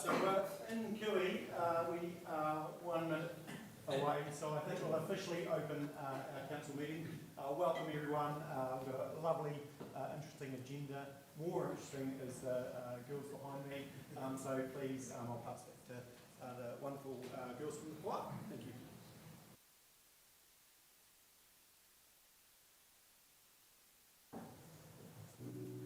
So we're in Kiwi, we are 1 minute away, so I think we'll officially open our council meeting. Welcome everyone, we've got a lovely, interesting agenda. More interesting is the girls behind me, so please, I'll pass back to the wonderful girls from the choir. Thank you. Thank you.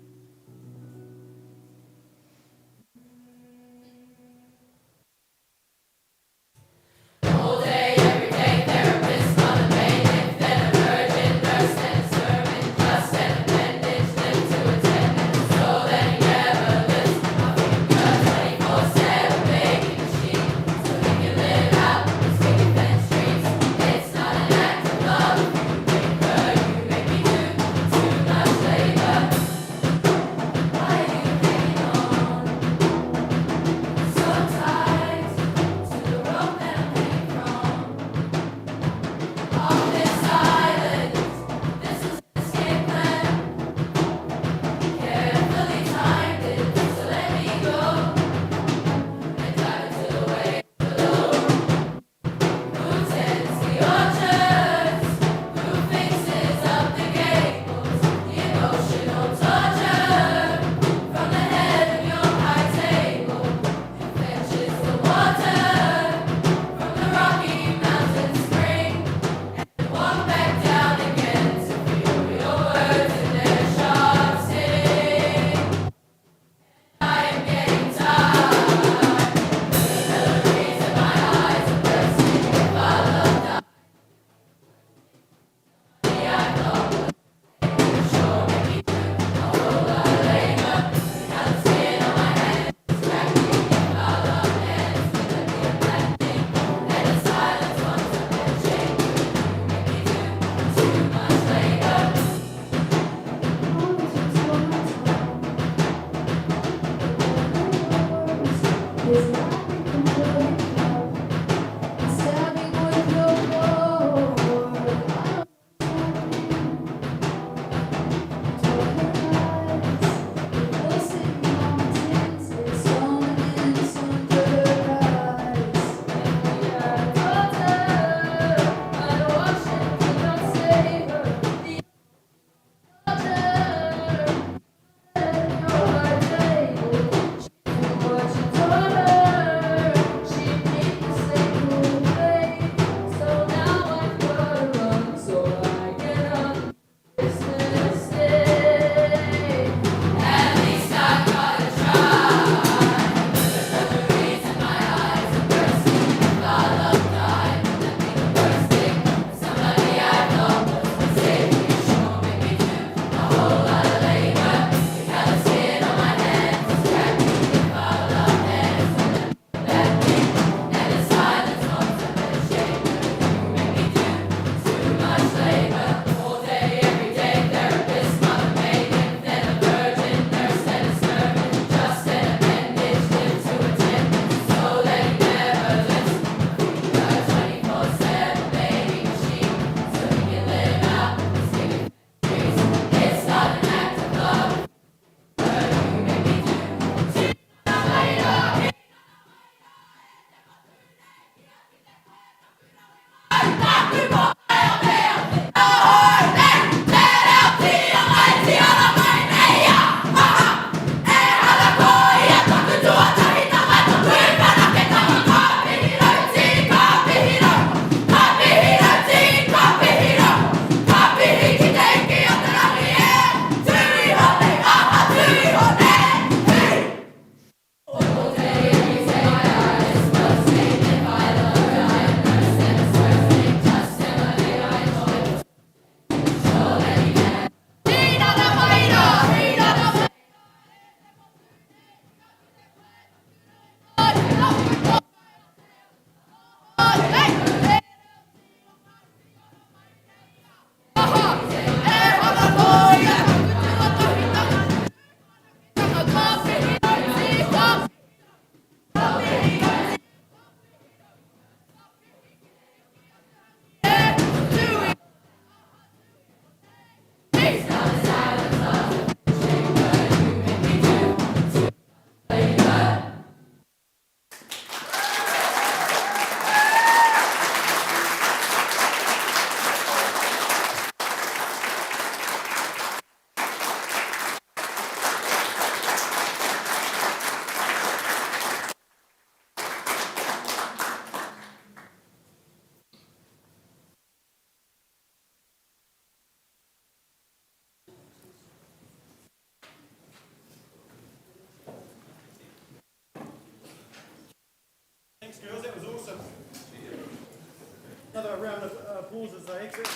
Thanks, girls. That was awesome. Another round of applause as they exit.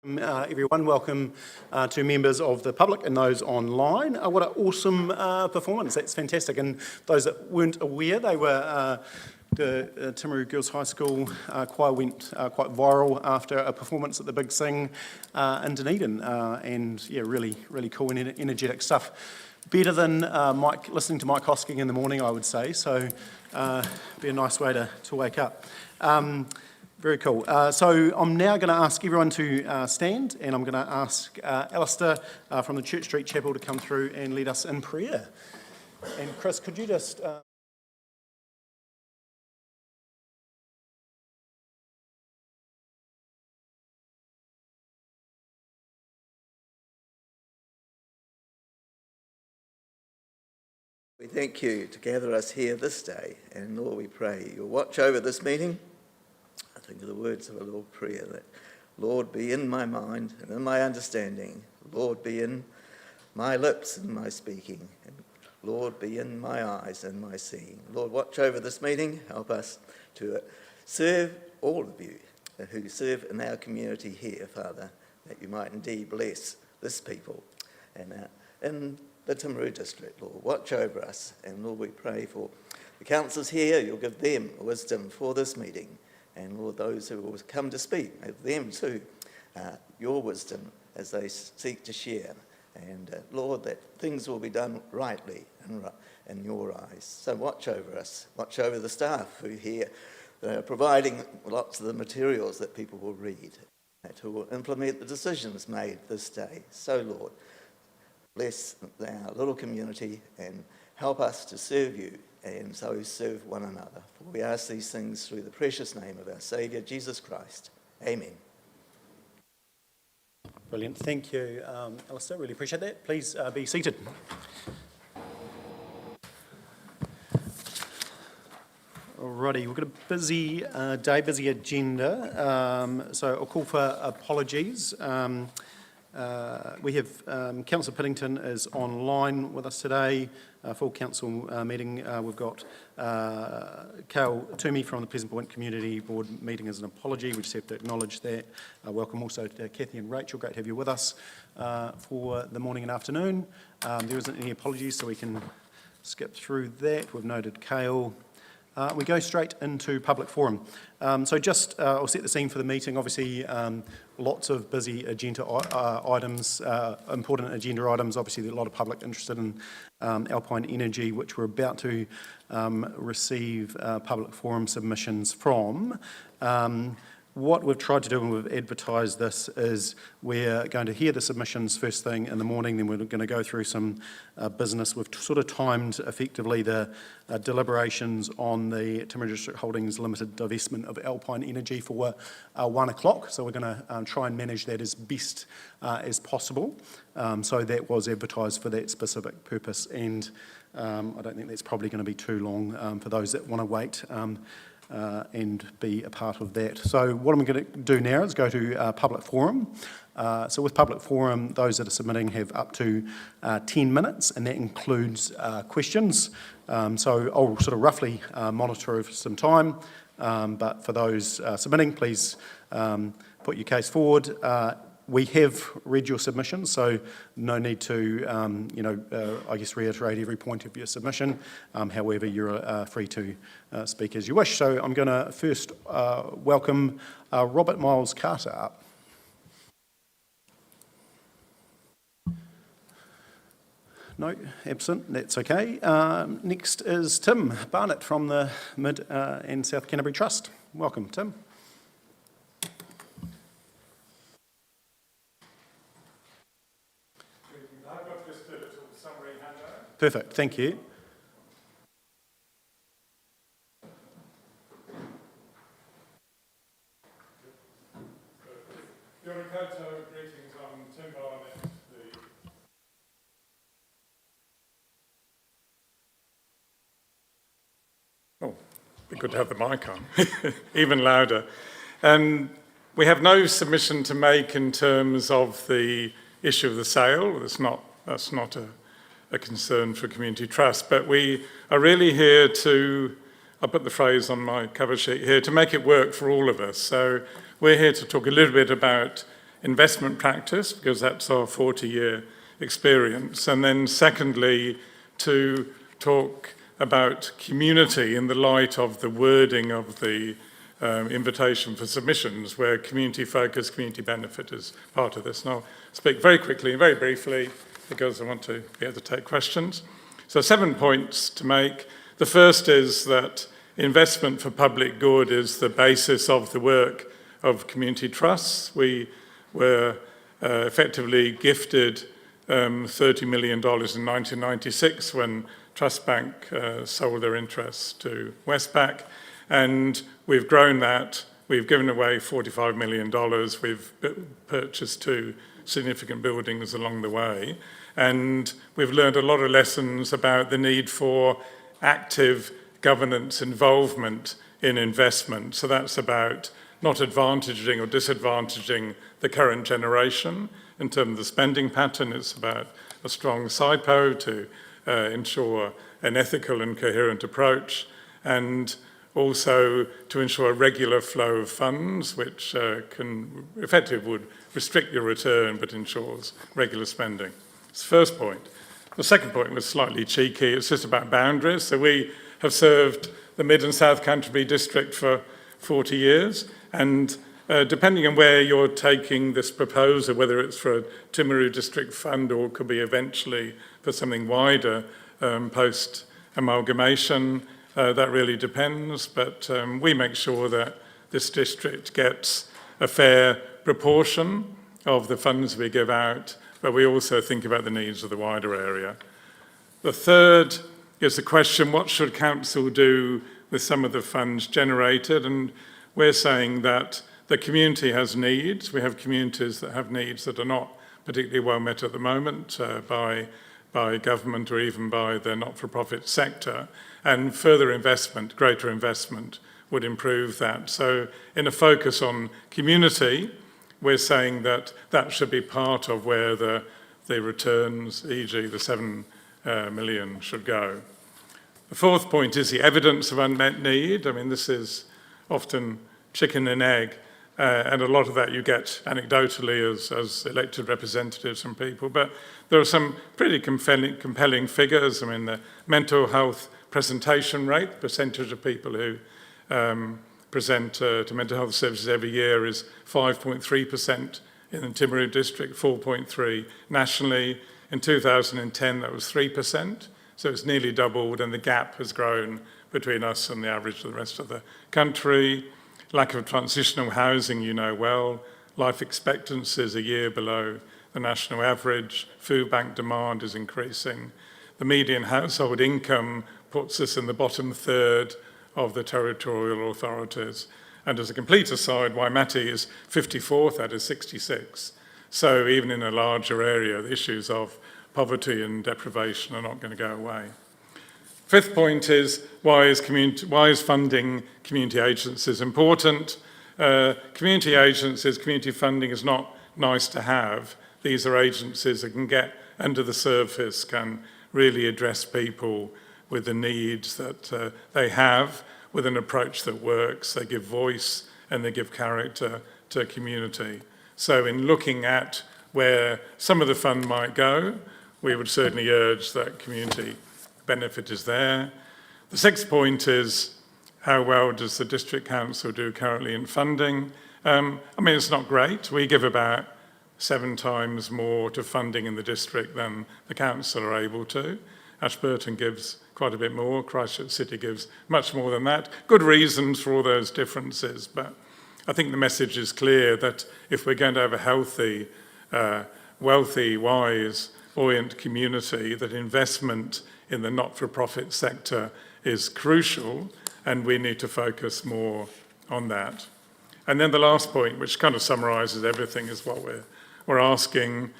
Everyone, welcome to members of the public and those online. What an awesome performance, that's fantastic. And those that weren't aware, they were the Timaru Girls High School choir went quite viral after a performance at the Big Sing in Dunedin. And yeah, really, really cool and energetic stuff. Better than listening to Mike Hosking in the morning, I would say. So be a nice way to wake up. Very cool. So I'm now going to ask everyone to stand, and I'm going to ask Alistair from the Church Street Chapel to come through and lead us in prayer. And Chris, could you just... We thank you to gather us here this day, and Lord, we pray you'll watch over this meeting. I think of the words of a little prayer that, Lord, be in my mind and in my understanding. Lord, be in my lips and my speaking. And Lord, be in my eyes and my seeing. Lord, watch over this meeting. Help us to serve all of you who serve in our community here, Father, that you might indeed bless this people. And in the Timaru district, Lord, watch over us. And Lord, we pray for the councillors here. You'll give them wisdom for this meeting. And Lord, those who will come to speak, give them too your wisdom as they seek to share. And Lord, that things will be done rightly and in your eyes. So watch over us. Watch over the staff who here are providing lots of the materials that people will read, who will implement the decisions made this day. So Lord, bless our little community and help us to serve you and so serve one another. For we ask these things through the precious name of our Saviour, Jesus Christ. Amen. Brilliant. Thank you, Alistair. Really appreciate that. Please be seated. Alrighty, we've got a busy day, busy agenda. So I'll call for apologies. We have Councillor Piddington is online with us today. Full council meeting. We've got Kale Toomey from the Pleasant Point Community Board meeting as an apology. We just have to acknowledge that. Welcome also to Kathy and Rachel. Great to have you with us for the morning and afternoon. There isn't any apologies, so we can skip through that. We've noted Kale. We go straight into public forum. So just, I'll set the scene for the meeting. Obviously, lots of busy agenda items, important agenda items. Obviously, there's a lot of public interested in Alpine Energy, which we're about to receive public forum submissions from. What we've tried to do when we've advertised this is we're going to hear the submissions first thing in the morning, then we're going to go through some business. We've sort of timed effectively the deliberations on the Timaru District Holdings Limited divestment of Alpine Energy for 1 o'clock. So we're going to try and manage that as best as possible. So that was advertised for that specific purpose, and I don't think that's probably going to be too long for those that want to wait. And be a part of that. So what I'm going to do now is go to public forum. So with public forum, those that are submitting have up to 10 minutes, and that includes questions. So I'll sort of roughly monitor for some time, but for those submitting, please put your case forward. We have read your submissions, so no need to, I guess, reiterate every point of your submission. However, you're free to speak as you wish. So I'm going to first welcome Robert Miles Carter up. No, absent, that's okay. Next is Tim Barnett from the Mid and South Canterbury Trust. Welcome, Tim. Perfect, thank you. Your Ricardo, greetings. I'm Tim Barnett. Oh, be good to have the mic on, even louder. We have no submission to make in terms of the issue of the sale. That's not a concern for Community Trust, but we are really here to, I'll put the phrase on my cover sheet here, to make it work for all of us. So we're here to talk a little bit about investment practice, because that's our 40-year experience. And then secondly, to talk about community in the light of the wording of the invitation for submissions, where community focus, community benefit is part of this. And I'll speak very quickly and very briefly, because I want to be able to take questions. So 7 points to make. The first is that investment for public good is the basis of the work of community trusts. We were effectively gifted $30 million in 1996 when Trust Bank sold their interests to Westpac, and we've grown that. We've given away $45 million. We've purchased 2 significant buildings along the way. And we've learned a lot of lessons about the need for active governance involvement in investment. So that's about not advantaging or disadvantaging the current generation in terms of the spending pattern. It's about a strong SIPO to ensure an ethical and coherent approach, and also to ensure a regular flow of funds, which can effectively would restrict your return, but ensures regular spending. That's the first point. The second point was slightly cheeky. It's just about boundaries. So we have served the Mid and South Canterbury District for 40 years, and depending on where you're taking this proposal, whether it's for a Timaru District Fund or it could be eventually for something wider post-amalgamation, that really depends, but we make sure that this district gets a fair proportion of the funds we give out, but we also think about the needs of the wider area. The third is the question, what should council do with some of the funds generated? And we're saying that the community has needs. We have communities that have needs that are not particularly well met at the moment by government or even by the not-for-profit sector. And further investment, greater investment, would improve that. So in a focus on community, we're saying that that should be part of where the returns, e.g. the 7 million, should go. The fourth point is the evidence of unmet need. I mean, this is often chicken and egg, and a lot of that you get anecdotally as elected representatives from people. But there are some pretty compelling figures. I mean, the mental health presentation rate, percentage of people who present to mental health services every year is 5.3% in the Timaru district, 4.3% nationally. In 2010, that was 3%. So it's nearly doubled, and the gap has grown between us and the average of the rest of the country. Lack of transitional housing, you know well. Life expectancy is a year below the national average. Food bank demand is increasing. The median household income puts us in the bottom third of the territorial authorities. And as a complete aside, Waimate is 54th out of 66. So even in a larger area, the issues of poverty and deprivation are not going to go away. Fifth point is why is funding community agencies important? Community agencies, community funding is not nice to have. These are agencies that can get under the surface, can really address people with the needs that they have, with an approach that works. They give voice and they give character to a community. So in looking at where some of the fund might go, we would certainly urge that community benefit is there. The sixth point is how well does the District Council do currently in funding? I mean, it's not great. We give about 7 times more to funding in the district than the council are able to. Ashburton gives quite a bit more. Christchurch City gives much more than that. Good reasons for all those differences, but I think the message is clear that if we're going to have a healthy, wealthy, wise, buoyant community, that investment in the not-for-profit sector is crucial, and we need to focus more on that. And then the last point, which kind of summarises everything, is what we're asking: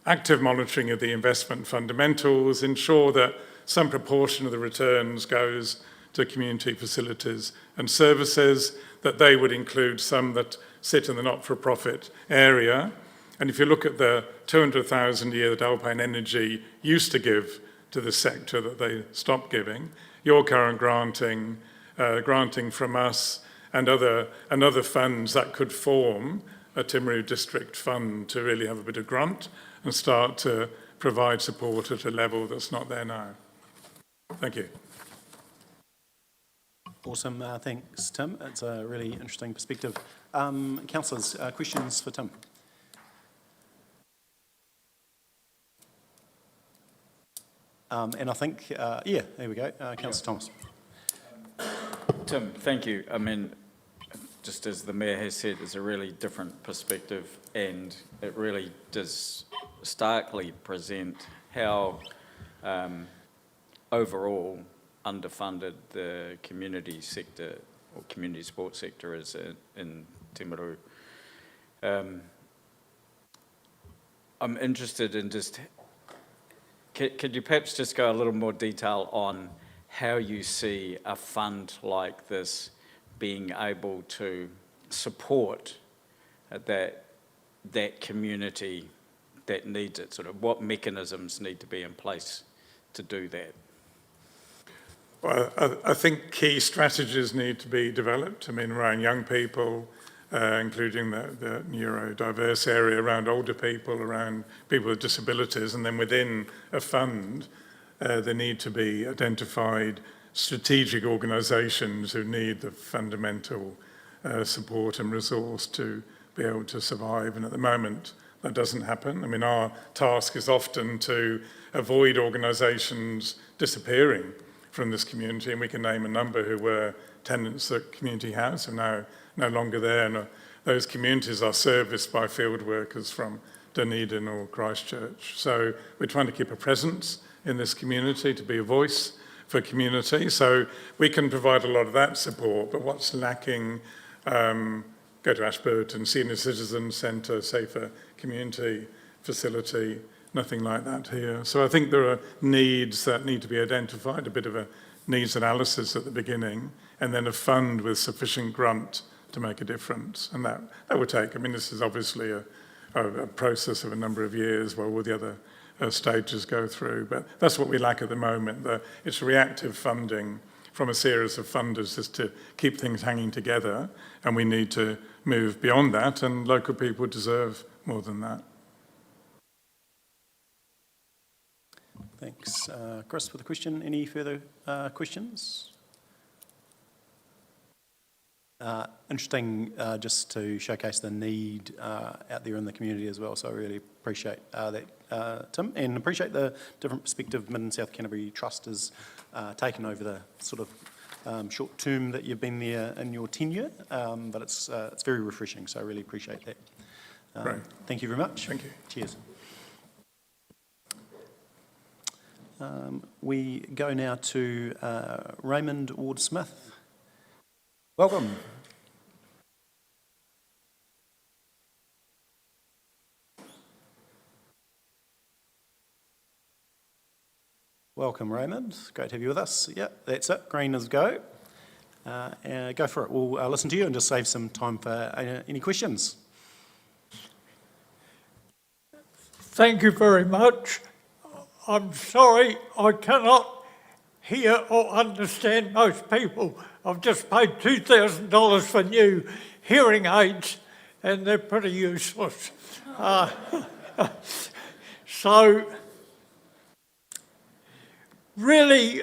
active monitoring of the investment fundamentals, ensure that some proportion of the returns goes to community facilities and services, that they would include some that sit in the not-for-profit area. And if you look at the 200,000 a year that Alpine Energy used to give to the sector that they stopped giving, your current granting from us and other funds that could form a Timaru District Fund to really have a bit of grunt and start to provide support at a level that's not there now. Thank you. Awesome. Thanks, Tim. It's a really interesting perspective. Councillors, questions for Tim? And I think, yeah, there we go. Councillor Thomas. Tim, thank you. I mean, just as the Mayor has said, it's a really different perspective, and it really does starkly present how overall underfunded the community sector or community sports sector is in Timaru. I'm interested in just, could you perhaps just go a little more detail on how you see a fund like this being able to support that community that needs it? Sort of what mechanisms need to be in place to do that? Well, I think key strategies need to be developed. I mean, around young people, including the neurodiverse area, around older people, around people with disabilities, and then within a fund, there need to be identified strategic organisations who need the fundamental support and resource to be able to survive. And at the moment, that doesn't happen. I mean, our task is often to avoid organisations disappearing from this community, and we can name a number who were tenants at Community House and now no longer there. And those communities are serviced by field workers from Dunedin or Christchurch. So we're trying to keep a presence in this community, to be a voice for community. So we can provide a lot of that support, but what's lacking, go to Ashburton, Senior Citizen Centre, Safer Community Facility, nothing like that here. So I think there are needs that need to be identified, a bit of a needs analysis at the beginning, and then a fund with sufficient grunt to make a difference. And that will take, I mean, this is obviously a process of a number of years where all the other stages go through, but that's what we lack at the moment. It's reactive funding from a series of funders just to keep things hanging together, and we need to move beyond that, and local people deserve more than that. Thanks. Chris, for the question. Any further questions? Interesting just to showcase the need out there in the community as well, so I really appreciate that, Tim, and appreciate the different perspective Mid and South Canterbury Trust has taken over the sort of short term that you've been there in your tenure, but it's very refreshing, so I really appreciate that. Great. Thank you very much. Thank you. Cheers. We go now to Raymond Ward-Smith. Welcome. Welcome, Raymond. Great to have you with us. Yeah, that's it. Green is go. Go for it. We'll listen to you and just save some time for any questions. Thank you very much. I'm sorry I cannot hear or understand most people. I've just paid $2,000 for new hearing aids and they're pretty useless. So really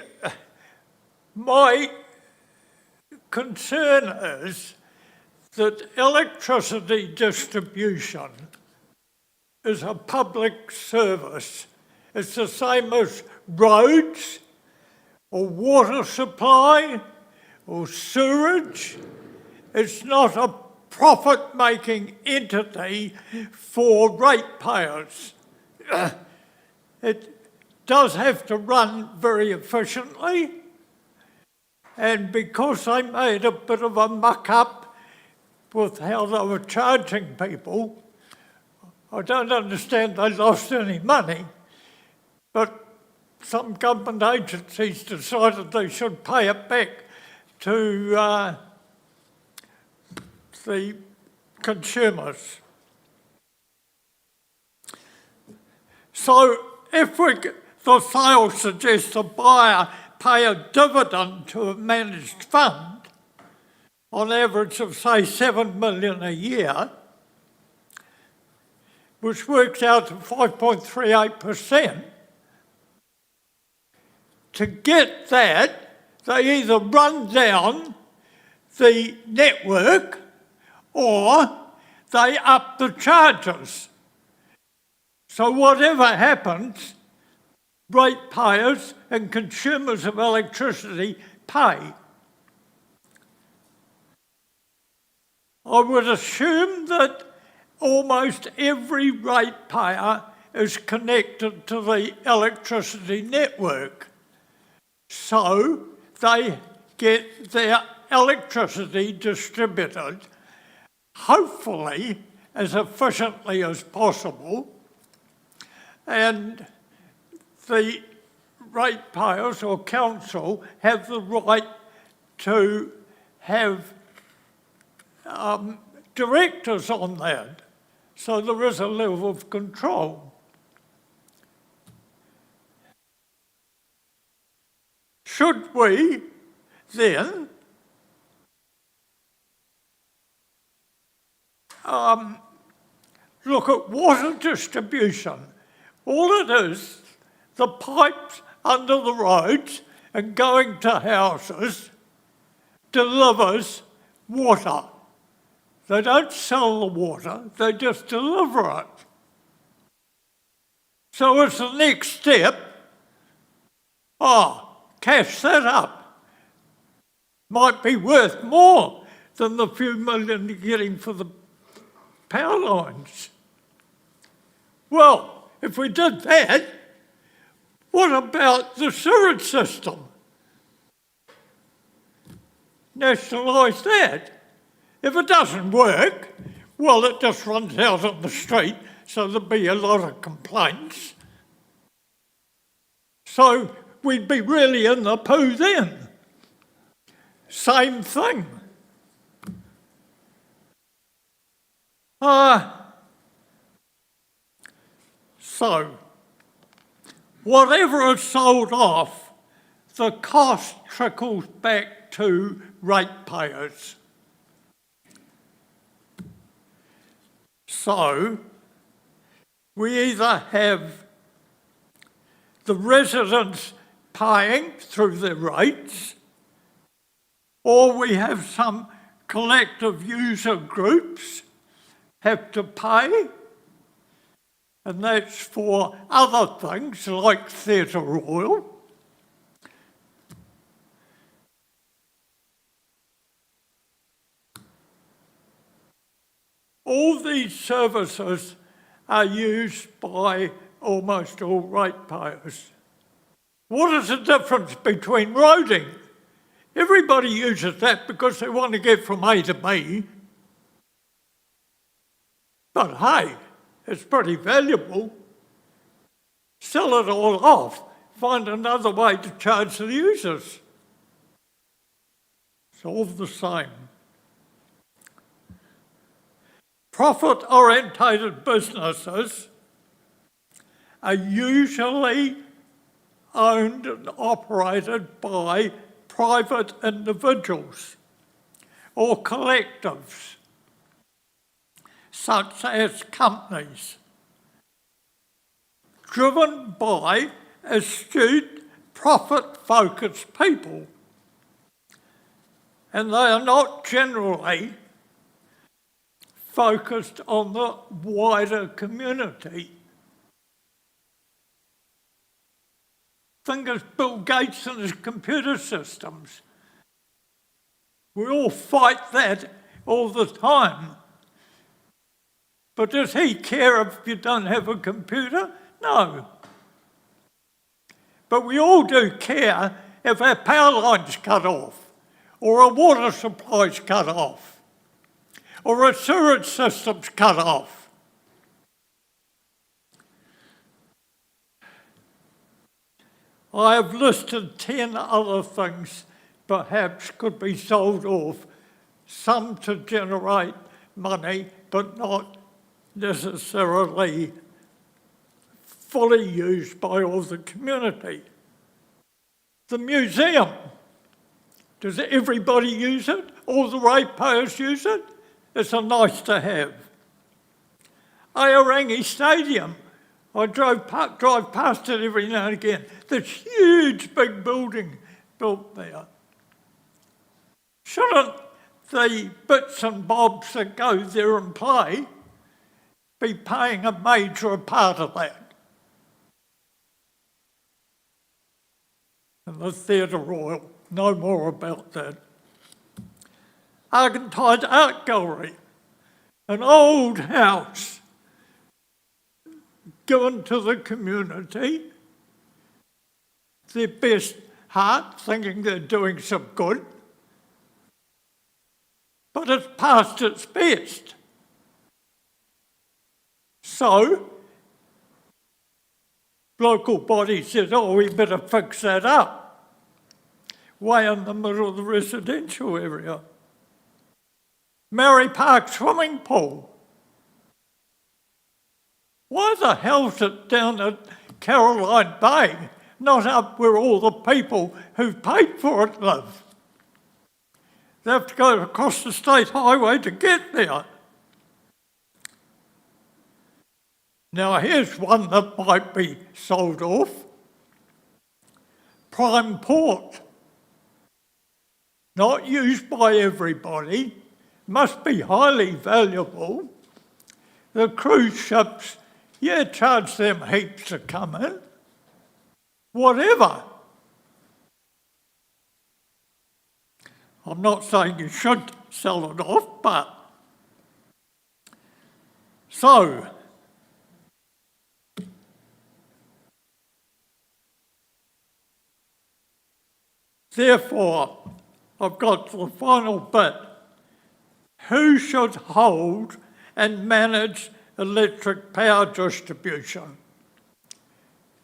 my concern is that electricity distribution is a public service. It's the same as roads or water supply or sewerage. It's not a profit-making entity for ratepayers. It does have to run very efficiently, and because they made a bit of a muck-up with how they were charging people, I don't understand they lost any money. But some government agencies decided they should pay it back to the consumers. So if the sale suggests a buyer pay a dividend to a managed fund, on average of say $7 million a year, which works out to 5.38%, to get that, they either run down the network or they up the charges. So whatever happens, ratepayers and consumers of electricity pay. I would assume that almost every ratepayer is connected to the electricity network. So they get their electricity distributed, hopefully as efficiently as possible, and the ratepayers or council have the right to have directors on that. So there is a level of control. Should we then look at water distribution? All it is, the pipes under the roads and going to houses delivers water. They don't sell the water, they just deliver it. So as the next step, cash that up. Might be worth more than the few million you're getting for the power lines. Well, if we did that, what about the sewage system? Nationalise that. If it doesn't work, well, it just runs out on the street, so there'll be a lot of complaints. So we'd be really in the poo then. Same thing. So, whatever is sold off, the cost trickles back to ratepayers. So, we either have the residents paying through their rates, or we have some collective user groups have to pay, and that's for other things like Theatre Royal. All these services are used by almost all ratepayers. What is the difference between roading? Everybody uses that because they want to get from A to B. But hey, it's pretty valuable. Sell it all off. Find another way to charge the users. It's all the same. Profit-orientated businesses are usually owned and operated by private individuals or collectives, such as companies, driven by astute, profit-focused people. And they are not generally focused on the wider community. Think of Bill Gates and his computer systems. We all fight that all the time. But does he care if you don't have a computer? No. But we all do care if our power line's cut off, or our water supply's cut off, or a sewerage system's cut off. I have listed 10 other things perhaps could be sold off, some to generate money, but not necessarily fully used by all the community. The museum, does everybody use it? All the ratepayers use it? It's a nice to have. Aorangi Stadium, I drive past it every now and again. This huge big building built there. Shouldn't the bits and bobs that go there and play be paying a major part of that? And the Theatre Royal, no more about that. Argentine Art Gallery, an old house given to the community, their best heart, thinking they're doing some good, but it's past its best. So, local body said, oh, we better fix that up, way in the middle of the residential area. Mary Park swimming pool. Why the hell's it down at Caroline Bay, not up where all the people who've paid for it live? They have to go across the state highway to get there. Now here's one that might be sold off. Prime Port. Not used by everybody, must be highly valuable. The cruise ships, yeah, charge them heaps to come in. Whatever. I'm not saying you should sell it off, but so therefore, I've got the final bit. Who should hold and manage electric power distribution?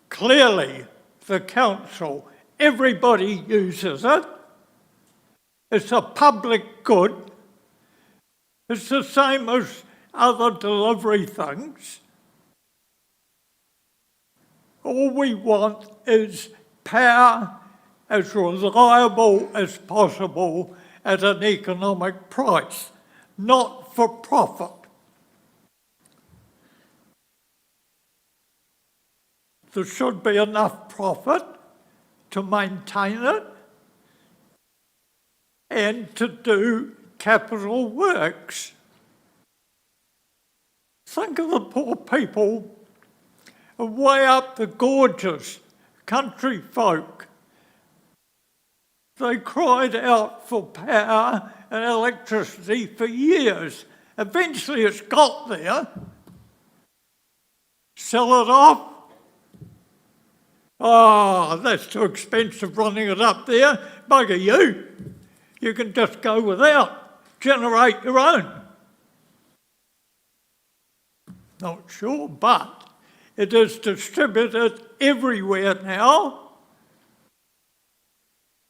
Clearly, the council. Everybody uses it. It's a public good. It's the same as other delivery things. All we want is power as reliable as possible at an economic price, not for profit. There should be enough profit to maintain it and to do capital works. Think of the poor people way up the gorges, country folk. They cried out for power and electricity for years. Eventually it's got there. Sell it off. Oh, that's too expensive running it up there. Bugger you. You can just go without. Generate your own. Not sure, but it is distributed everywhere now.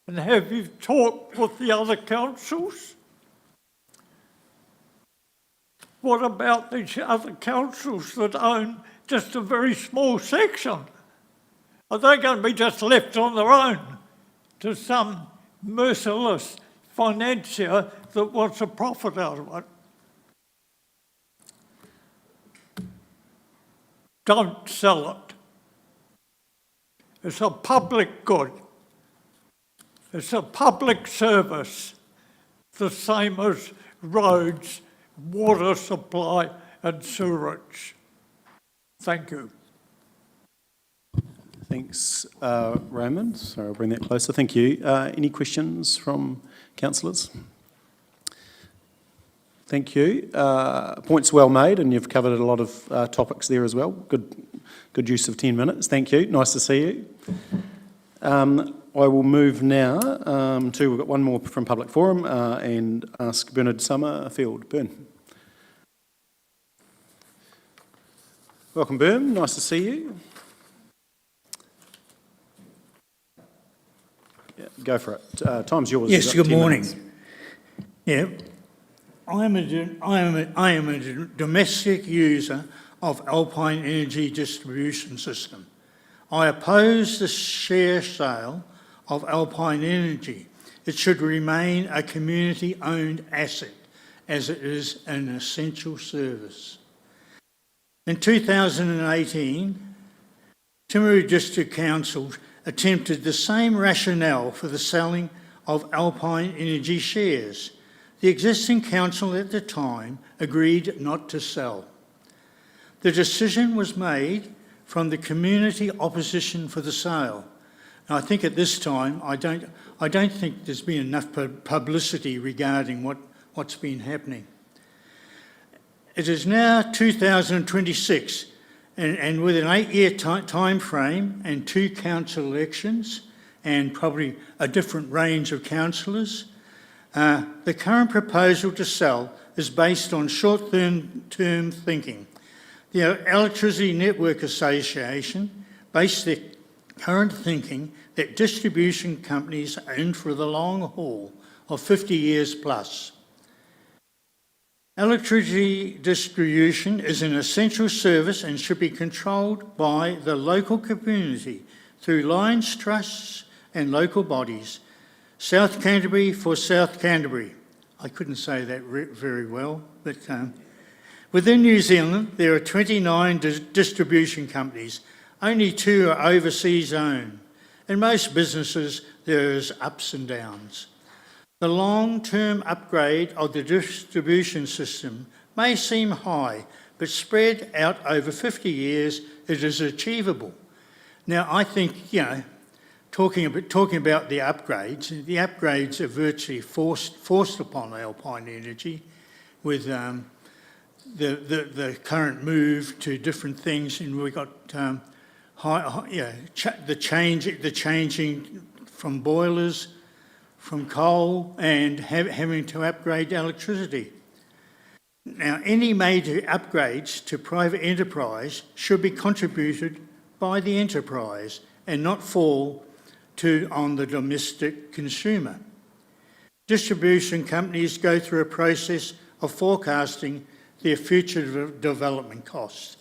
And have you talked with the other councils? What about these other councils that own just a very small section? Are they going to be just left on their own to some merciless financier that wants a profit out of it? Don't sell it. It's a public good. It's a public service, the same as roads, water supply and sewerage. Thank you. Thanks, Raymond. Sorry, I'll bring that closer. Thank you. Any questions from councillors? Thank you. Points well made, and you've covered a lot of topics there as well. Good use of 10 minutes. Thank you. Nice to see you. I will move now to, we've got one more from Public Forum, and ask Bernard Summerfield. Bern. Welcome, Bern. Nice to see you. Yeah, go for it. Time's yours. Yes, good morning. Minutes. Yeah, I am a domestic user of Alpine Energy Distribution System. I oppose the share sale of Alpine Energy. It should remain a community-owned asset as it is an essential service. In 2018, Timaru District Council attempted the same rationale for the selling of Alpine Energy shares. The existing council at the time agreed not to sell. The decision was made from the community opposition for the sale. And I think at this time, I don't think there's been enough publicity regarding what's been happening. It is now 2026, and with an 8-year time frame and 2 council elections and probably a different range of councillors, the current proposal to sell is based on short-term thinking. The Electricity Network Association based their current thinking that distribution companies are in for the long haul of 50 years plus. Electricity distribution is an essential service and should be controlled by the local community through Lions Trusts and local bodies. South Canterbury for South Canterbury. I couldn't say that very well, but within New Zealand there are 29 distribution companies. Only 2 are overseas owned. In most businesses there is ups and downs. The long-term upgrade of the distribution system may seem high, but spread out over 50 years, it is achievable. Now, I think, talking about the upgrades are virtually forced upon Alpine Energy with the current move to different things, and we've got the changing from boilers, from coal, and having to upgrade electricity. Now, any major upgrades to private enterprise should be contributed by the enterprise and not fall on the domestic consumer. Distribution companies go through a process of forecasting their future development costs.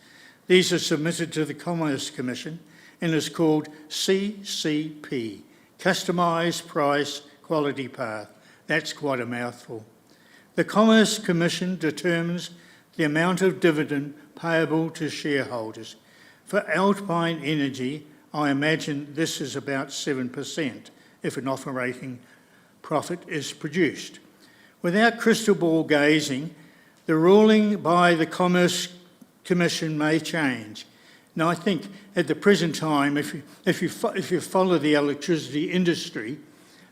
These are submitted to the Commerce Commission and is called CCP, Customised Price Quality Path. That's quite a mouthful. The Commerce Commission determines the amount of dividend payable to shareholders. For Alpine Energy, I imagine this is about 7% if an operating profit is produced. Without crystal ball gazing, the ruling by the Commerce Commission may change. Now, I think at the present time, if you follow the electricity industry,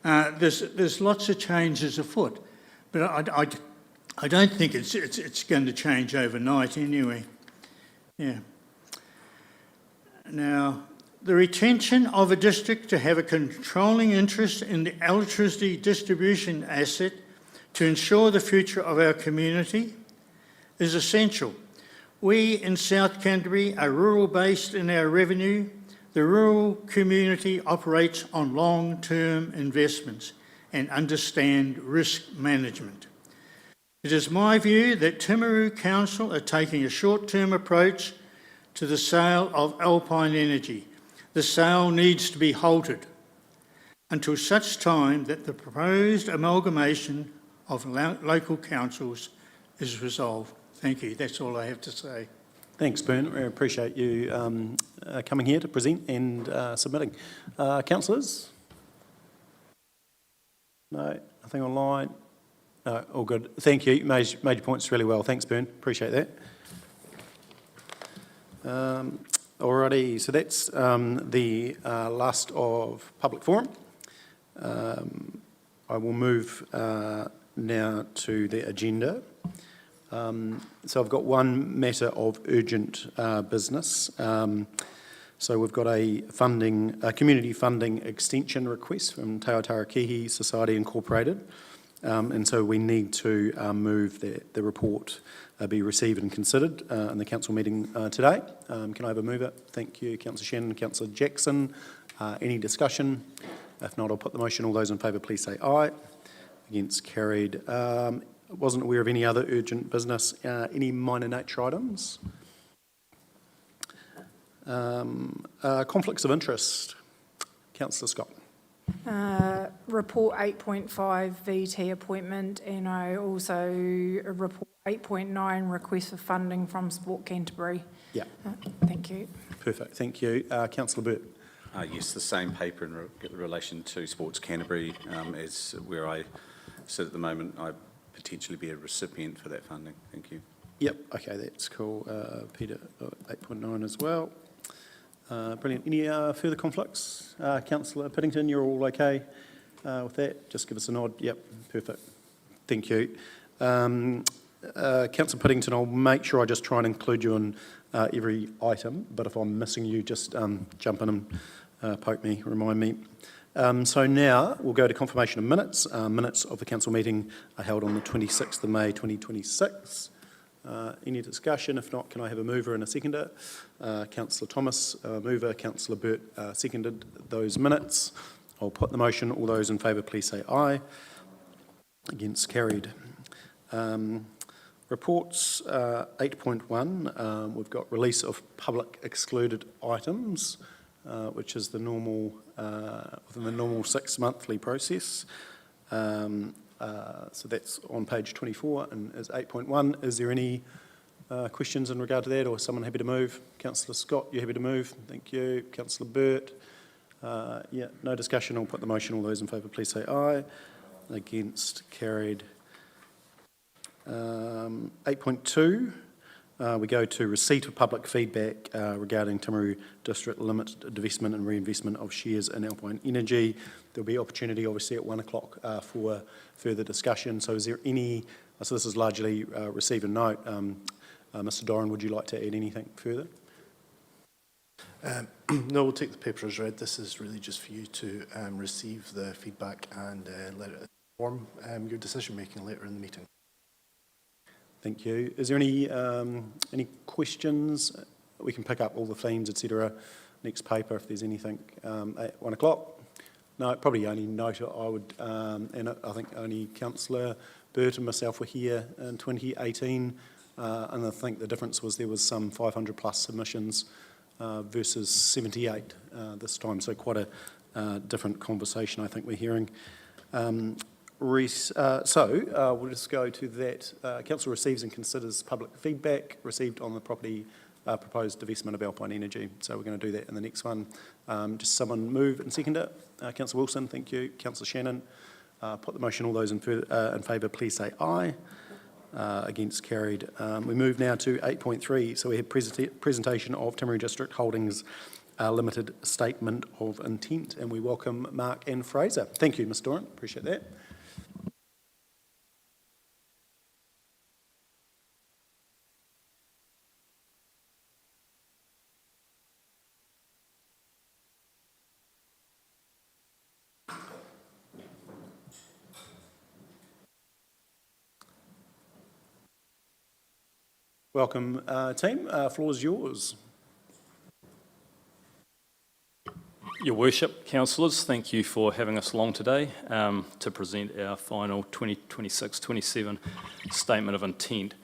there's lots of changes afoot, but I don't think it's going to change overnight anyway. Yeah. Now, the retention of a district to have a controlling interest in the electricity distribution asset to ensure the future of our community is essential. We in South Canterbury are rural-based in our revenue. The rural community operates on long-term investments and understand risk management. It is my view that Timaru Council are taking a short-term approach to the sale of Alpine Energy. The sale needs to be halted until such time that the proposed amalgamation of local councils is resolved. Thank you. That's all I have to say. Thanks, Bern. I appreciate you coming here to present and submitting. Councillors? No, nothing online? No, all good. Thank you. You made your points really well. Thanks, Bern. Appreciate that. Alrighty, so that's the last of public forum. I will move now to the agenda. So I've got one matter of urgent business. So we've got a community funding extension request from Te Aotearoa Society Incorporated. And so we need to move the report be received and considered in the council meeting today. Can I have a mover? Thank you, Councillor Shannon and Councillor Jackson. Any discussion? If not, I'll put the motion. All those in favour, please say aye. Against, carried. Wasn't aware of any other urgent business. Any minor nature items? Conflicts of interest. Councillor Scott. Report 8.5 VT appointment, and I also report 8.9 request for funding from Sport Canterbury. Yeah. Thank you. Perfect, thank you. Councillor Burt. Yes, the same paper in relation to Sports Canterbury as where I sit at the moment. I potentially be a recipient for that funding. Thank you. Yep, okay, that's cool. Peter, 8.9 as well. Brilliant. Any further conflicts? Councillor Piddington, you're all okay with that? Just give us a nod. Yep, perfect. Thank you. Councillor Piddington, I'll make sure I just try and include you in every item, but if I'm missing you, just jump in and poke me, remind me. So now we'll go to confirmation of minutes. Minutes of the council meeting are held on the 26th of May 2026. Any discussion? If not, can I have a mover and a seconder? Councillor Thomas, mover. Councillor Burt, seconded those minutes. I'll put the motion. All those in favour, please say aye. Against, carried. Reports 8.1. We've got release of public excluded items, which is the normal within the normal 6-monthly process. So that's on page 24 and is 8.1. Is there any questions in regard to that, or someone happy to move? Councillor Scott, you happy to move? Thank you. Councillor Burt? Yeah, no discussion. I'll put the motion. All those in favour, please say aye. Against, carried. 8.2. We go to receipt of public feedback regarding Timaru District Limited divestment and reinvestment of shares in Alpine Energy. There'll be opportunity, obviously, at 1 o'clock for further discussion. So is there any, so this is largely receive and note. Mr. Doran, would you like to add anything further? No, we'll take the paper as read. This is really just for you to receive the feedback and let it inform your decision making later in the meeting. Thank you. Is there any questions? We can pick up all the themes, etc. Next paper, if there's anything at 1 o'clock. No, probably only note I would, and I think only Councillor Burt and myself were here in 2018 And I think the difference was there was some 500 plus submissions versus 78 this time, so quite a different conversation I think we're hearing. We'll just go to that. Council receives and considers public feedback received on the property proposed divestment of Alpine Energy. So we're going to do that in the next one. Just someone move and second it. Councillor Wilson, thank you. Councillor Shannon, put the motion. All those in favour, please say aye. Against, carried. We move now to 8.3. So we have presentation of Timaru District Holdings Limited Statement of Intent, and we welcome Mark and Fraser. Thank you, Ms. Doran. Appreciate that. Welcome, team. Floor is yours. Your Worship, councillors, thank you for having us along today to present our final 2026-27 Statement of Intent.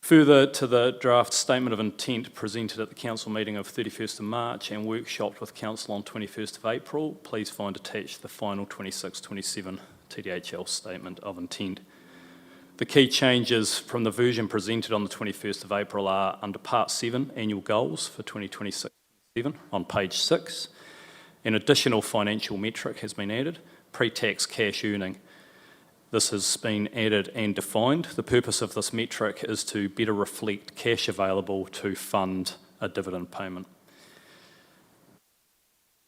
Further to the draft Statement of Intent presented at the Council meeting of 31st of March and workshopped with Council on 21st of April, please find attached the final 26-27 TDHL Statement of Intent. The key changes from the version presented on the 21st of April are under Part 7, Annual Goals for 2026-27 on page 6. An additional financial metric has been added, pre-tax cash earning. This has been added and defined. The purpose of this metric is to better reflect cash available to fund a dividend payment.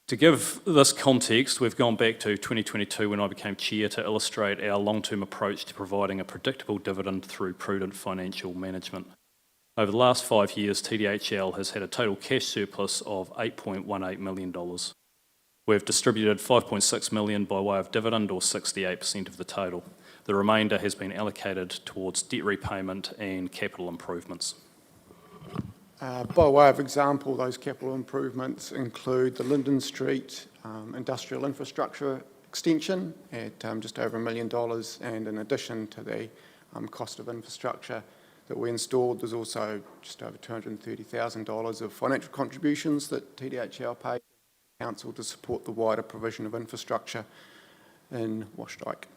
To give this context, we've gone back to 2022 when I became chair to illustrate our long-term approach to providing a predictable dividend through prudent financial management. Over the last 5 years, TDHL has had a total cash surplus of $8.18 million. We've distributed $5.6 million by way of dividend, or 68% of the total. The remainder has been allocated towards debt repayment and capital improvements. By way of example, those capital improvements include the Linden Street industrial infrastructure extension at just over $1 million, and in addition to the cost of infrastructure that we installed, there's also just over $230,000 of financial contributions that TDHL paid to Council to support the wider provision of infrastructure in Washdyke.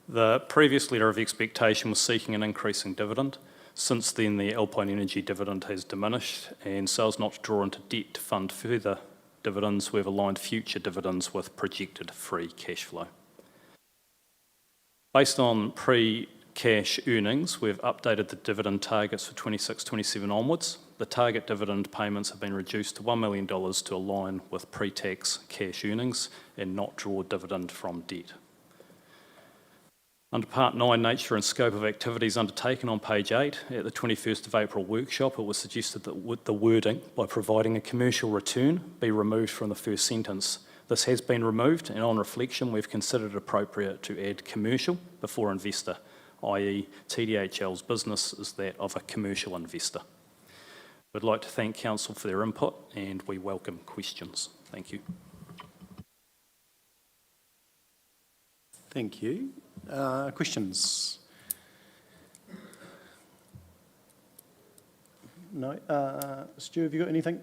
The previous letter of expectation was seeking an increase in dividend. Since then, the Alpine Energy dividend has diminished, and so as not to draw into debt to fund further dividends, we've aligned future dividends with projected free cash flow. Based on pre-cash earnings, we've updated the dividend targets for 26-27 onwards. The target dividend payments have been reduced to $1 million to align with pre-tax cash earnings and not draw dividend from debt. Under Part 9, Nature and Scope of Activities undertaken on page 8, at the 21st of April workshop, it was suggested that the wording, by providing a commercial return, be removed from the first sentence. This has been removed, and on reflection, we've considered it appropriate to add commercial before investor, i.e. TDHL's business is that of a commercial investor. We'd like to thank Council for their input, and we welcome questions. Thank you. Thank you. Questions? No. Stu, have you got anything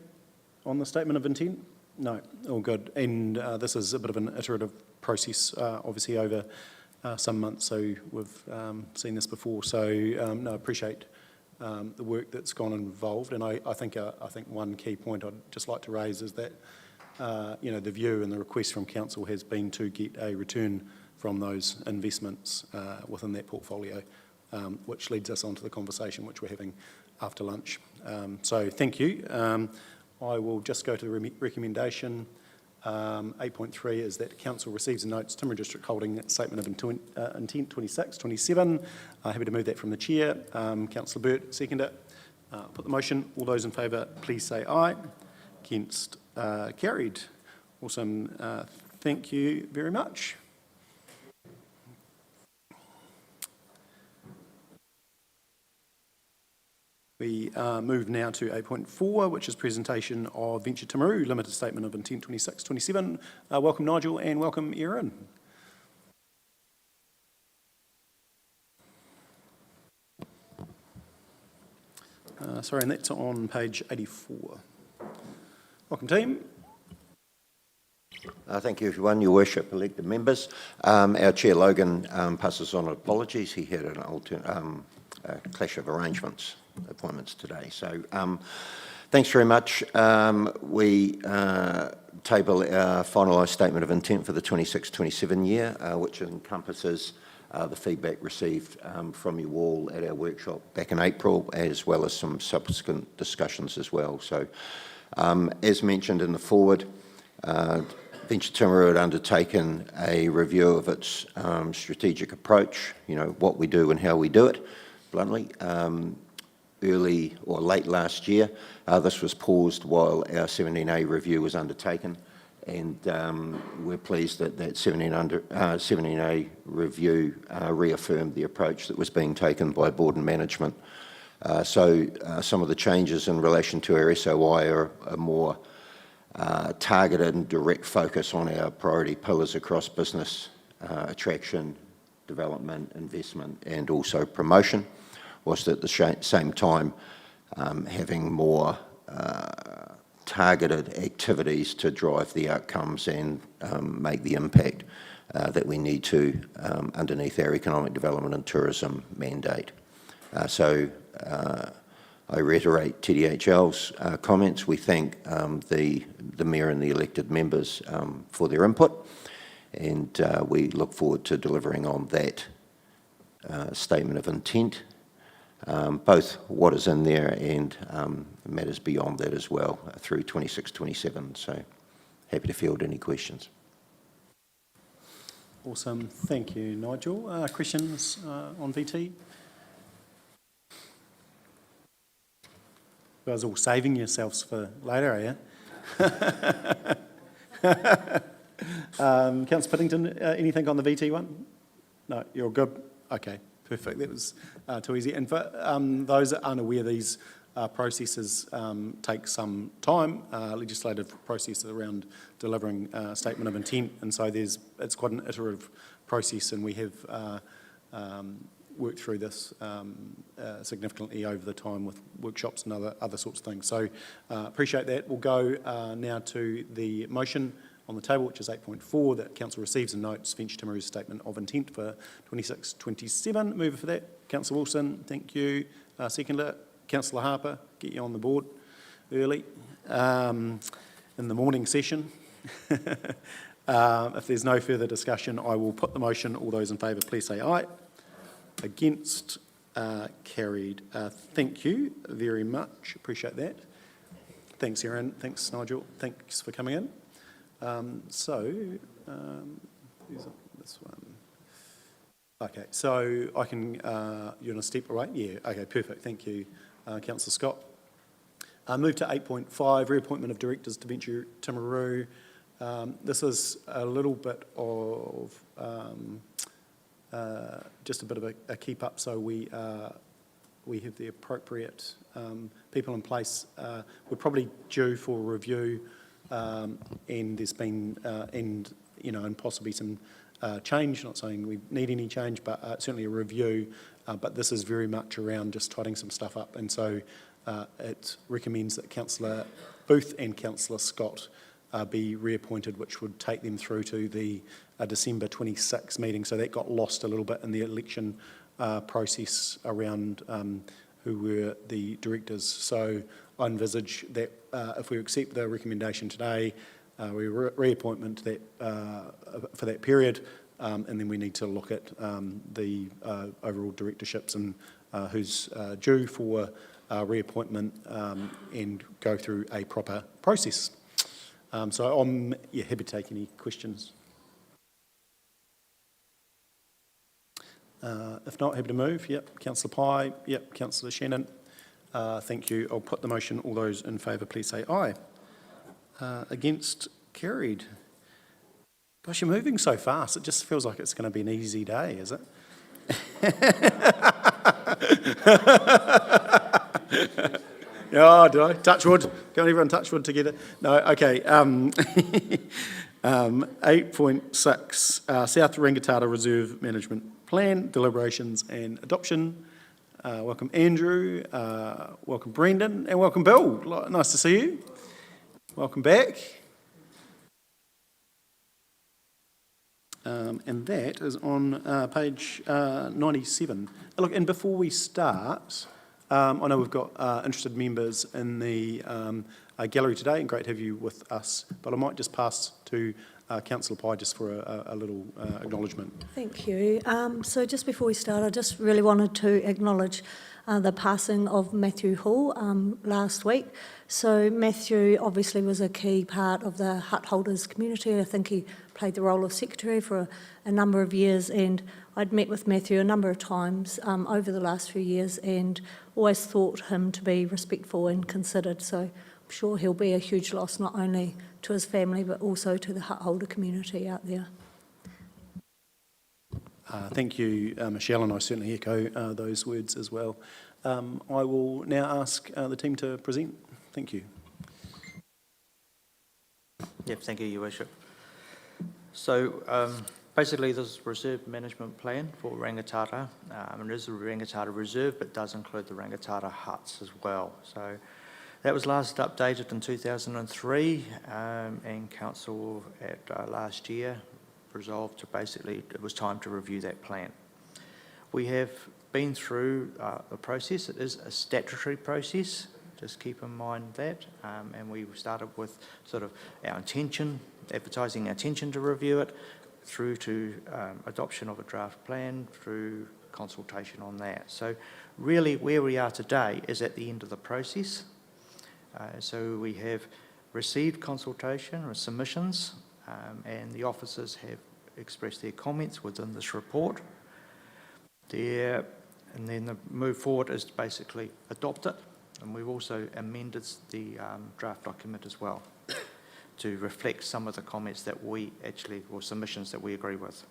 on the statement of intent? No. All good. And this is a bit of an iterative process, obviously over some months, so we've seen this before. So no, appreciate the work that's gone involved. And I think one key point I'd just like to raise is that the view and the request from Council has been to get a return from those investments within that portfolio, which leads us on to the conversation which we're having after lunch. So thank you. I will just go to the recommendation. 8.3 is that Council receives and notes Timaru District Holding Statement of Intent 26-27. Happy to move that from the Chair. Councillor Burt, second it. Put the motion. All those in favour, please say aye. Against, carried. Awesome. Thank you very much. We move now to 8.4, which is presentation of Venture Timaru Limited Statement of Intent 26-27. Welcome Nigel and welcome Erin. Sorry, and that's on page 84. Welcome, team. Thank you, everyone. Your Worship, elected members. Our Chair, Logan, passes on apologies. He had a clash of appointments today. So thanks very much. We table our finalised statement of intent for the 26-27 year, which encompasses the feedback received from you all at our workshop back in April, as well as some subsequent discussions as well. So as mentioned in the forward, Venture Timaru had undertaken a review of its strategic approach, what we do and how we do it, bluntly, early or late last year. This was paused while our 17A review was undertaken, and we're pleased that that 17A review reaffirmed the approach that was being taken by board and management. So some of the changes in relation to our SOI are a more targeted and direct focus on our priority pillars across business, attraction, development, investment, and also promotion, whilst at the same time having more targeted activities to drive the outcomes and make the impact that we need to underneath our economic development and tourism mandate. So I reiterate TDHL's comments. We thank the Mayor and the elected members for their input, and we look forward to delivering on that statement of intent, both what is in there and matters beyond that as well through 26-27. So happy to field any questions. Awesome. Thank you, Nigel. Questions on VT? You guys all saving yourselves for later, are you? Councillor Piddington, anything on the VT one? No, you're good? Okay, perfect. That was too easy. And for those that aren't aware, these processes take some time, legislative processes around delivering a statement of intent, and so it's quite an iterative process, and we have worked through this significantly over the time with workshops and other sorts of things. So appreciate that. We'll go now to the motion on the table, which is 8.4, that Council receives and notes Venture Timaru's statement of intent for 26-27. Mover for that, Councillor Wilson, thank you. Seconder, Councillor Harper, get you on the board early in the morning session. If there's no further discussion, I will put the motion. All those in favour, please say aye. Against, carried. Thank you very much. Appreciate that. Thanks, Erin. Thanks, Nigel. Thanks for coming in. Who's on this one? Okay, so I can, you're on a step away? Yeah, okay, perfect. Thank you, Councillor Scott. Move to 8.5, reappointment of directors to Venture Timaru. This is a little bit of just a bit of a keep up, so we have the appropriate people in place. We're probably due for review, and there's been and possibly some change. Not saying we need any change, but certainly a review. But this is very much around just tidying some stuff up, and so it recommends that Councillor Booth and Councillor Scott be reappointed, which would take them through to the December 26 meeting. So that got lost a little bit in the election process around who were the directors. So I envisage that if we accept the recommendation today, we reappointment that for that period, and then we need to look at the overall directorships and who's due for reappointment and go through a proper process. So I'm happy to take any questions. If not, happy to move. Yep, Councillor Pye. Yep, Councillor Shannon. Thank you. I'll put the motion. All those in favour, please say aye. Against, carried. Gosh, you're moving so fast. It just feels like it's going to be an easy day, is it? Oh, did I? Touch wood. Go on, everyone touch wood together. No, okay. 8.6, South Rangitata Reserve Management Plan, deliberations and adoption. welcome Andrew, welcome Brendan, and welcome Bill. Nice to see you. Welcome back. And that is on page 97. Look, and before we start, I know we've got interested members in the gallery today, and great to have you with us, but I might just pass to Councillor Pye just for a little acknowledgement. Thank you. So just before we start, I just really wanted to acknowledge the passing of Matthew Hall last week. So Matthew obviously was a key part of the hut holders community. I think he played the role of secretary for a number of years, and I'd met with Matthew a number of times over the last few years and always thought him to be respectful and considered. So I'm sure he'll be a huge loss not only to his family but also to the hut holder community out there. Thank you, Michelle, and I certainly echo those words as well. I will now ask the team to present. Thank you. Yep, thank you, Your Worship. So basically this is a reserve management plan for Rangitata. It is a Rangitata reserve but does include the Rangitata huts as well. So that was last updated in 2003 and Council at last year resolved to basically, it was time to review that plan. We have been through the process. It is a statutory process, just keep in mind that, and we started with sort of our intention, advertising our intention to review it, through to adoption of a draft plan, through consultation on that. So really where we are today is at the end of the process. So we have received consultation or submissions, and the officers have expressed their comments within this report. And then the move forward is to basically adopt it, and we've also amended the draft document as well to reflect some of the comments that we actually, or submissions that we agree with.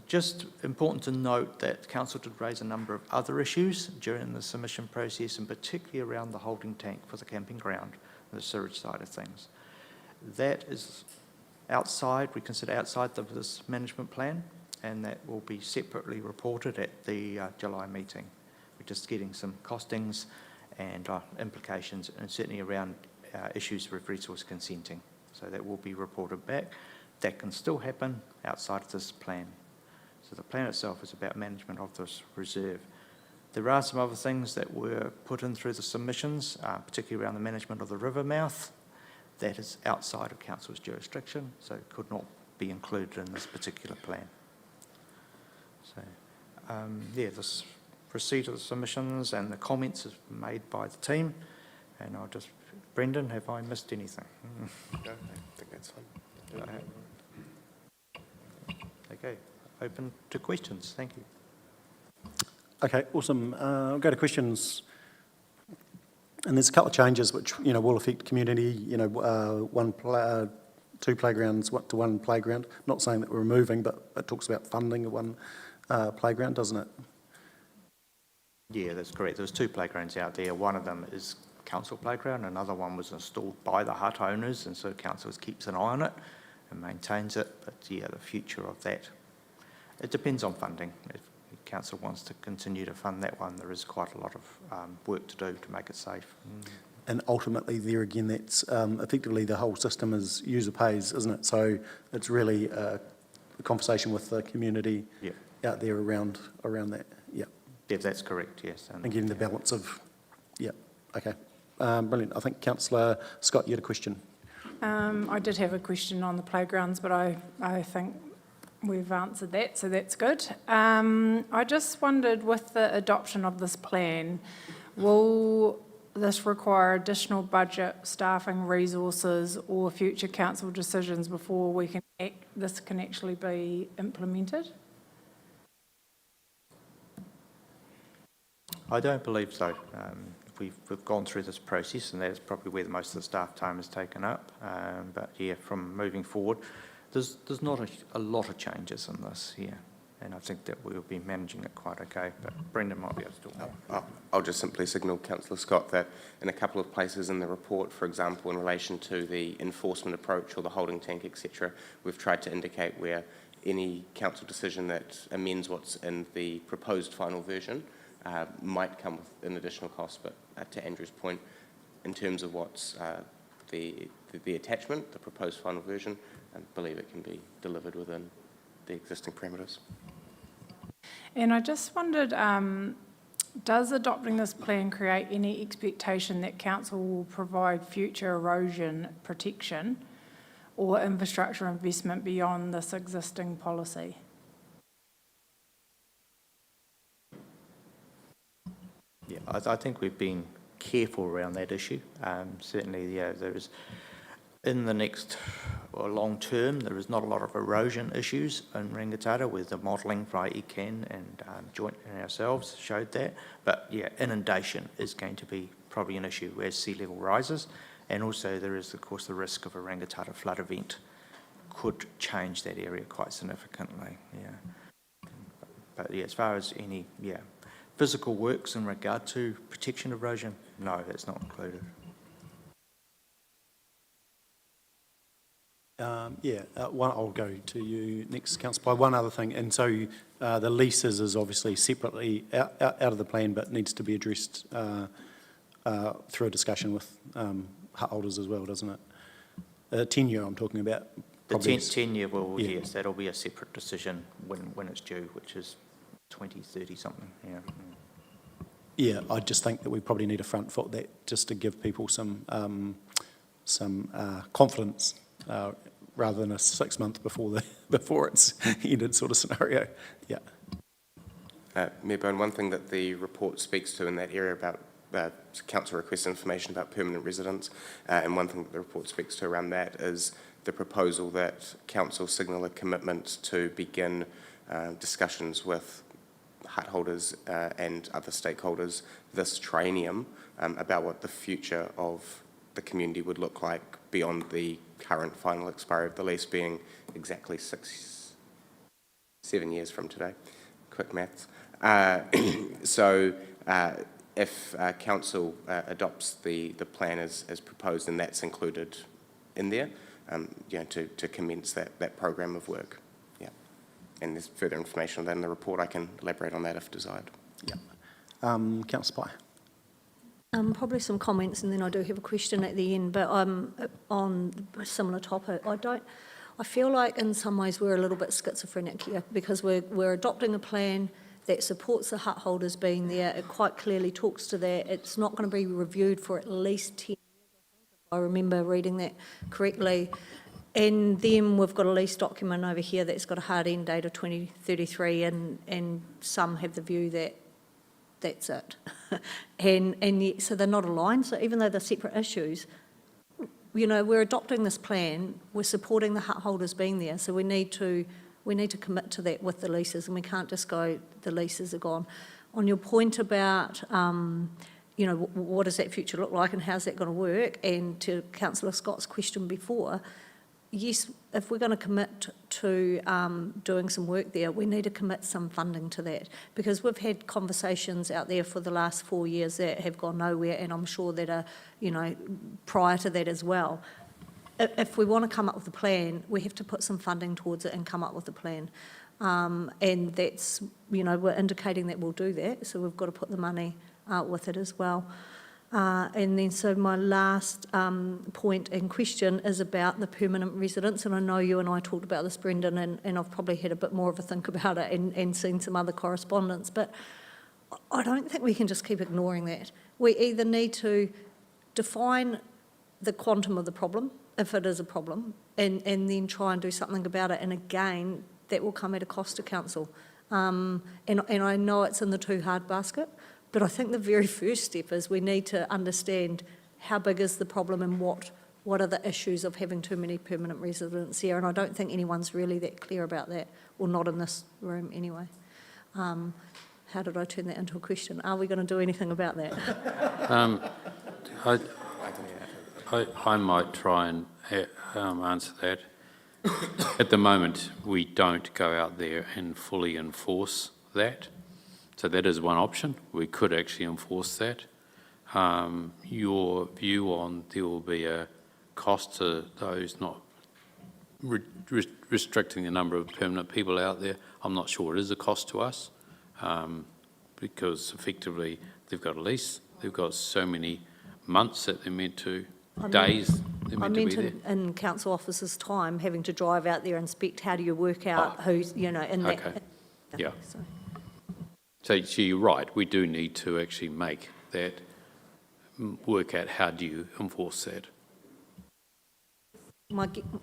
Just important to note that Council did raise a number of other issues during the submission process, and particularly around the holding tank for the camping ground and the sewage side of things. That is outside, we consider outside of this management plan, and that will be separately reported at the July meeting. We're just getting some costings and implications, and certainly around issues with resource consenting. So that will be reported back. That can still happen outside of this plan. So the plan itself is about management of this reserve. There are some other things that were put in through the submissions, particularly around the management of the river mouth. That is outside of Council's jurisdiction, so it could not be included in this particular plan. So, this receipt of the submissions and the comments is made by the team, and I'll just, Brendan, have I missed anything? No, I think that's fine. Okay, open to questions. Thank you. Okay, awesome. I'll go to questions. And there's a couple of changes which, will affect community, two playgrounds to one playground. Not saying that we're removing, but it talks about funding of one playground, doesn't it? Yeah, that's correct. There's two playgrounds out there. One of them is Council playground. Another one was installed by the hut owners, and so Council keeps an eye on it and maintains it. But yeah, the future of that, it depends on funding. If Council wants to continue to fund that one, there is quite a lot of work to do to make it safe. And ultimately, there again, that's effectively the whole system is user pays, isn't it? So it's really a conversation with the community out there around that. Yeah. Yeah, that's correct. Yes. And getting the balance of, okay. Brilliant. I think Councillor Scott, you had a question. I did have a question on the playgrounds, but I think we've answered that, so that's good. I just wondered, with the adoption of this plan, will this require additional budget, staffing, resources, or future council decisions before this can actually be implemented? I don't believe so. We've gone through this process, and that's probably where most of the staff time is taken up. But yeah, from moving forward, there's not a lot of changes in this here, and I think that we'll be managing it quite okay. But Brendan might be able to talk more. I'll just simply signal Councillor Scott that in a couple of places in the report, for example, in relation to the enforcement approach or the holding tank, etc., we've tried to indicate where any council decision that amends what's in the proposed final version might come with an additional cost. But to Andrew's point, in terms of what's the attachment, the proposed final version, I believe it can be delivered within the existing parameters. And I just wondered, does adopting this plan create any expectation that council will provide future erosion protection or infrastructure investment beyond this existing policy? Yeah, I think we've been careful around that issue. Certainly, yeah, there is, in the next long term, there is not a lot of erosion issues in Rangitata, with the modelling by ECAN and Joint and ourselves showed that. But yeah, inundation is going to be probably an issue as sea level rises. And also there is, of course, the risk of a Rangitata flood event could change that area quite significantly, yeah. But yeah, as far as any, physical works in regard to protection erosion, no, that's not included. I'll go to you next, Councillor Pye. One other thing, and so the leases is obviously separately out of the plan, but needs to be addressed through a discussion with hut holders as well, doesn't it? Tenure I'm talking about. The tenure will, yes, that'll be a separate decision when it's due, which is 2030 something, yeah. Yeah, I just think that we probably need to front foot that just to give people some confidence rather than a 6 months before it's ended sort of scenario. Yeah. Mayor Bone, one thing that the report speaks to in that area about council requests information about permanent residents, and one thing that the report speaks to around that is the proposal that council signal a commitment to begin discussions with hut holders and other stakeholders this triennium about what the future of the community would look like beyond the current final expiry of the lease being exactly 7 years from today. Quick maths. So if council adopts the plan as proposed, and that's included in there, to commence that program of work. Yeah. And there's further information on that in the report. I can elaborate on that if desired. Yeah. Councillor Pye. Probably some comments, and then I do have a question at the end, but on a similar topic. I feel like in some ways we're a little bit schizophrenic here, because we're adopting a plan that supports the hut holders being there. It quite clearly talks to that. It's not going to be reviewed for at least 10 years, I remember reading that correctly. And then we've got a lease document over here that's got a hard end date of 2033, and some have the view that that's it. and yet, so they're not aligned. So even though they're separate issues, we're adopting this plan, we're supporting the hut holders being there, so we need to commit to that with the leases, and we can't just go, the leases are gone. On your point about, what does that future look like and how's that going to work, and to Councillor Scott's question before, yes, if we're going to commit to doing some work there, we need to commit some funding to that, because we've had conversations out there for the last 4 years that have gone nowhere, and I'm sure that are, prior to that as well. If we want to come up with a plan, we have to put some funding towards it and come up with a plan. And that's, we're indicating that we'll do that, so we've got to put the money with it as well. And then so my last point and question is about the permanent residents, and I know you and I talked about this, Brendan, and I've probably had a bit more of a think about it and seen some other correspondence, but I don't think we can just keep ignoring that. We either need to define the quantum of the problem, if it is a problem, and then try and do something about it, and again, that will come at a cost to council. And I know it's in the too hard basket, but I think the very first step is we need to understand how big is the problem and what are the issues of having too many permanent residents here, and I don't think anyone's really that clear about that, or not in this room anyway. How did I turn that into a question? Are we going to do anything about that? I might try and answer that. At the moment, we don't go out there and fully enforce that. So that is one option. We could actually enforce that. Your view on there will be a cost to those not restricting the number of permanent people out there. I'm not sure it is a cost to us, because effectively they've got a lease, they've got so many months that they're meant to, days they're meant to be there. In council officers' time, having to drive out there and inspect, how do you work out who's, in that? Okay. Yeah. So. So you're right, we do need to actually make that, work out how do you enforce that.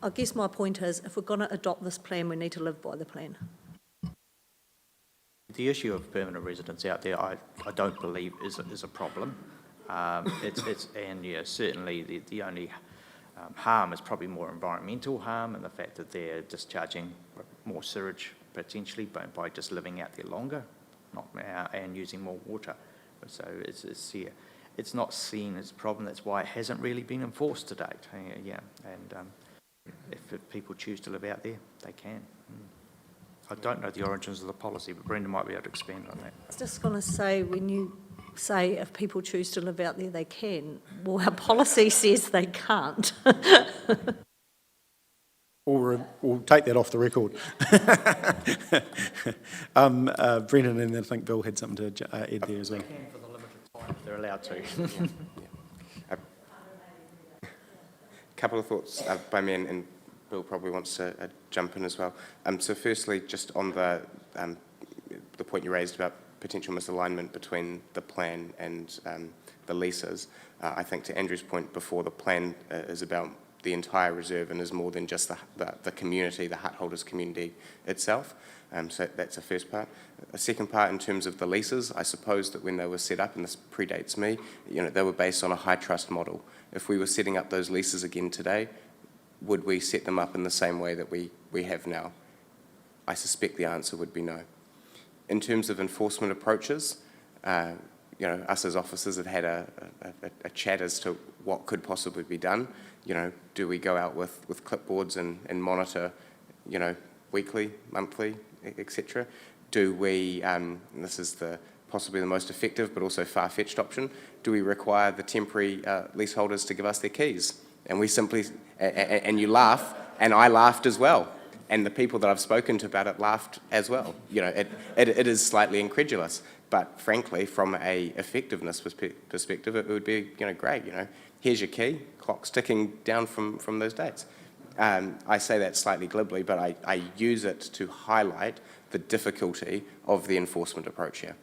I guess my point is, if we're going to adopt this plan, we need to live by the plan. The issue of permanent residents out there, I don't believe is a problem. Certainly the only harm is probably more environmental harm, and the fact that they're discharging more sewage potentially by just living out there longer, and using more water. So it's not seen as a problem. That's why it hasn't really been enforced to date. If people choose to live out there, they can. I don't know the origins of the policy, but Brenda might be able to expand on that. I was just going to say, when you say if people choose to live out there, they can, well, our policy says they can't. We'll take that off the record. Brendan, and I think Bill had something to add there as well. They can for the limited time if they're allowed to. A couple of thoughts by me, and Bill probably wants to jump in as well. So firstly, just on the point you raised about potential misalignment between the plan and the leases, I think to Andrew's point before, the plan is about the entire reserve and is more than just the community, the hut holders community itself. So that's the first part. A second part, in terms of the leases, I suppose that when they were set up, and this predates me, they were based on a high trust model. If we were setting up those leases again today, would we set them up in the same way that we have now? I suspect the answer would be no. In terms of enforcement approaches, us as officers have had a chat as to what could possibly be done. Do we go out with clipboards and monitor, weekly, monthly, etc.? Do we, and this is possibly the most effective but also far-fetched option, do we require the temporary leaseholders to give us their keys? And we simply, and you laugh, and I laughed as well. And the people that I've spoken to about it laughed as well. It is slightly incredulous. But frankly, from a effectiveness perspective, it would be, great. Here's your key, clock's ticking down from those dates. I say that slightly glibly, but I use it to highlight the difficulty of the enforcement approach here.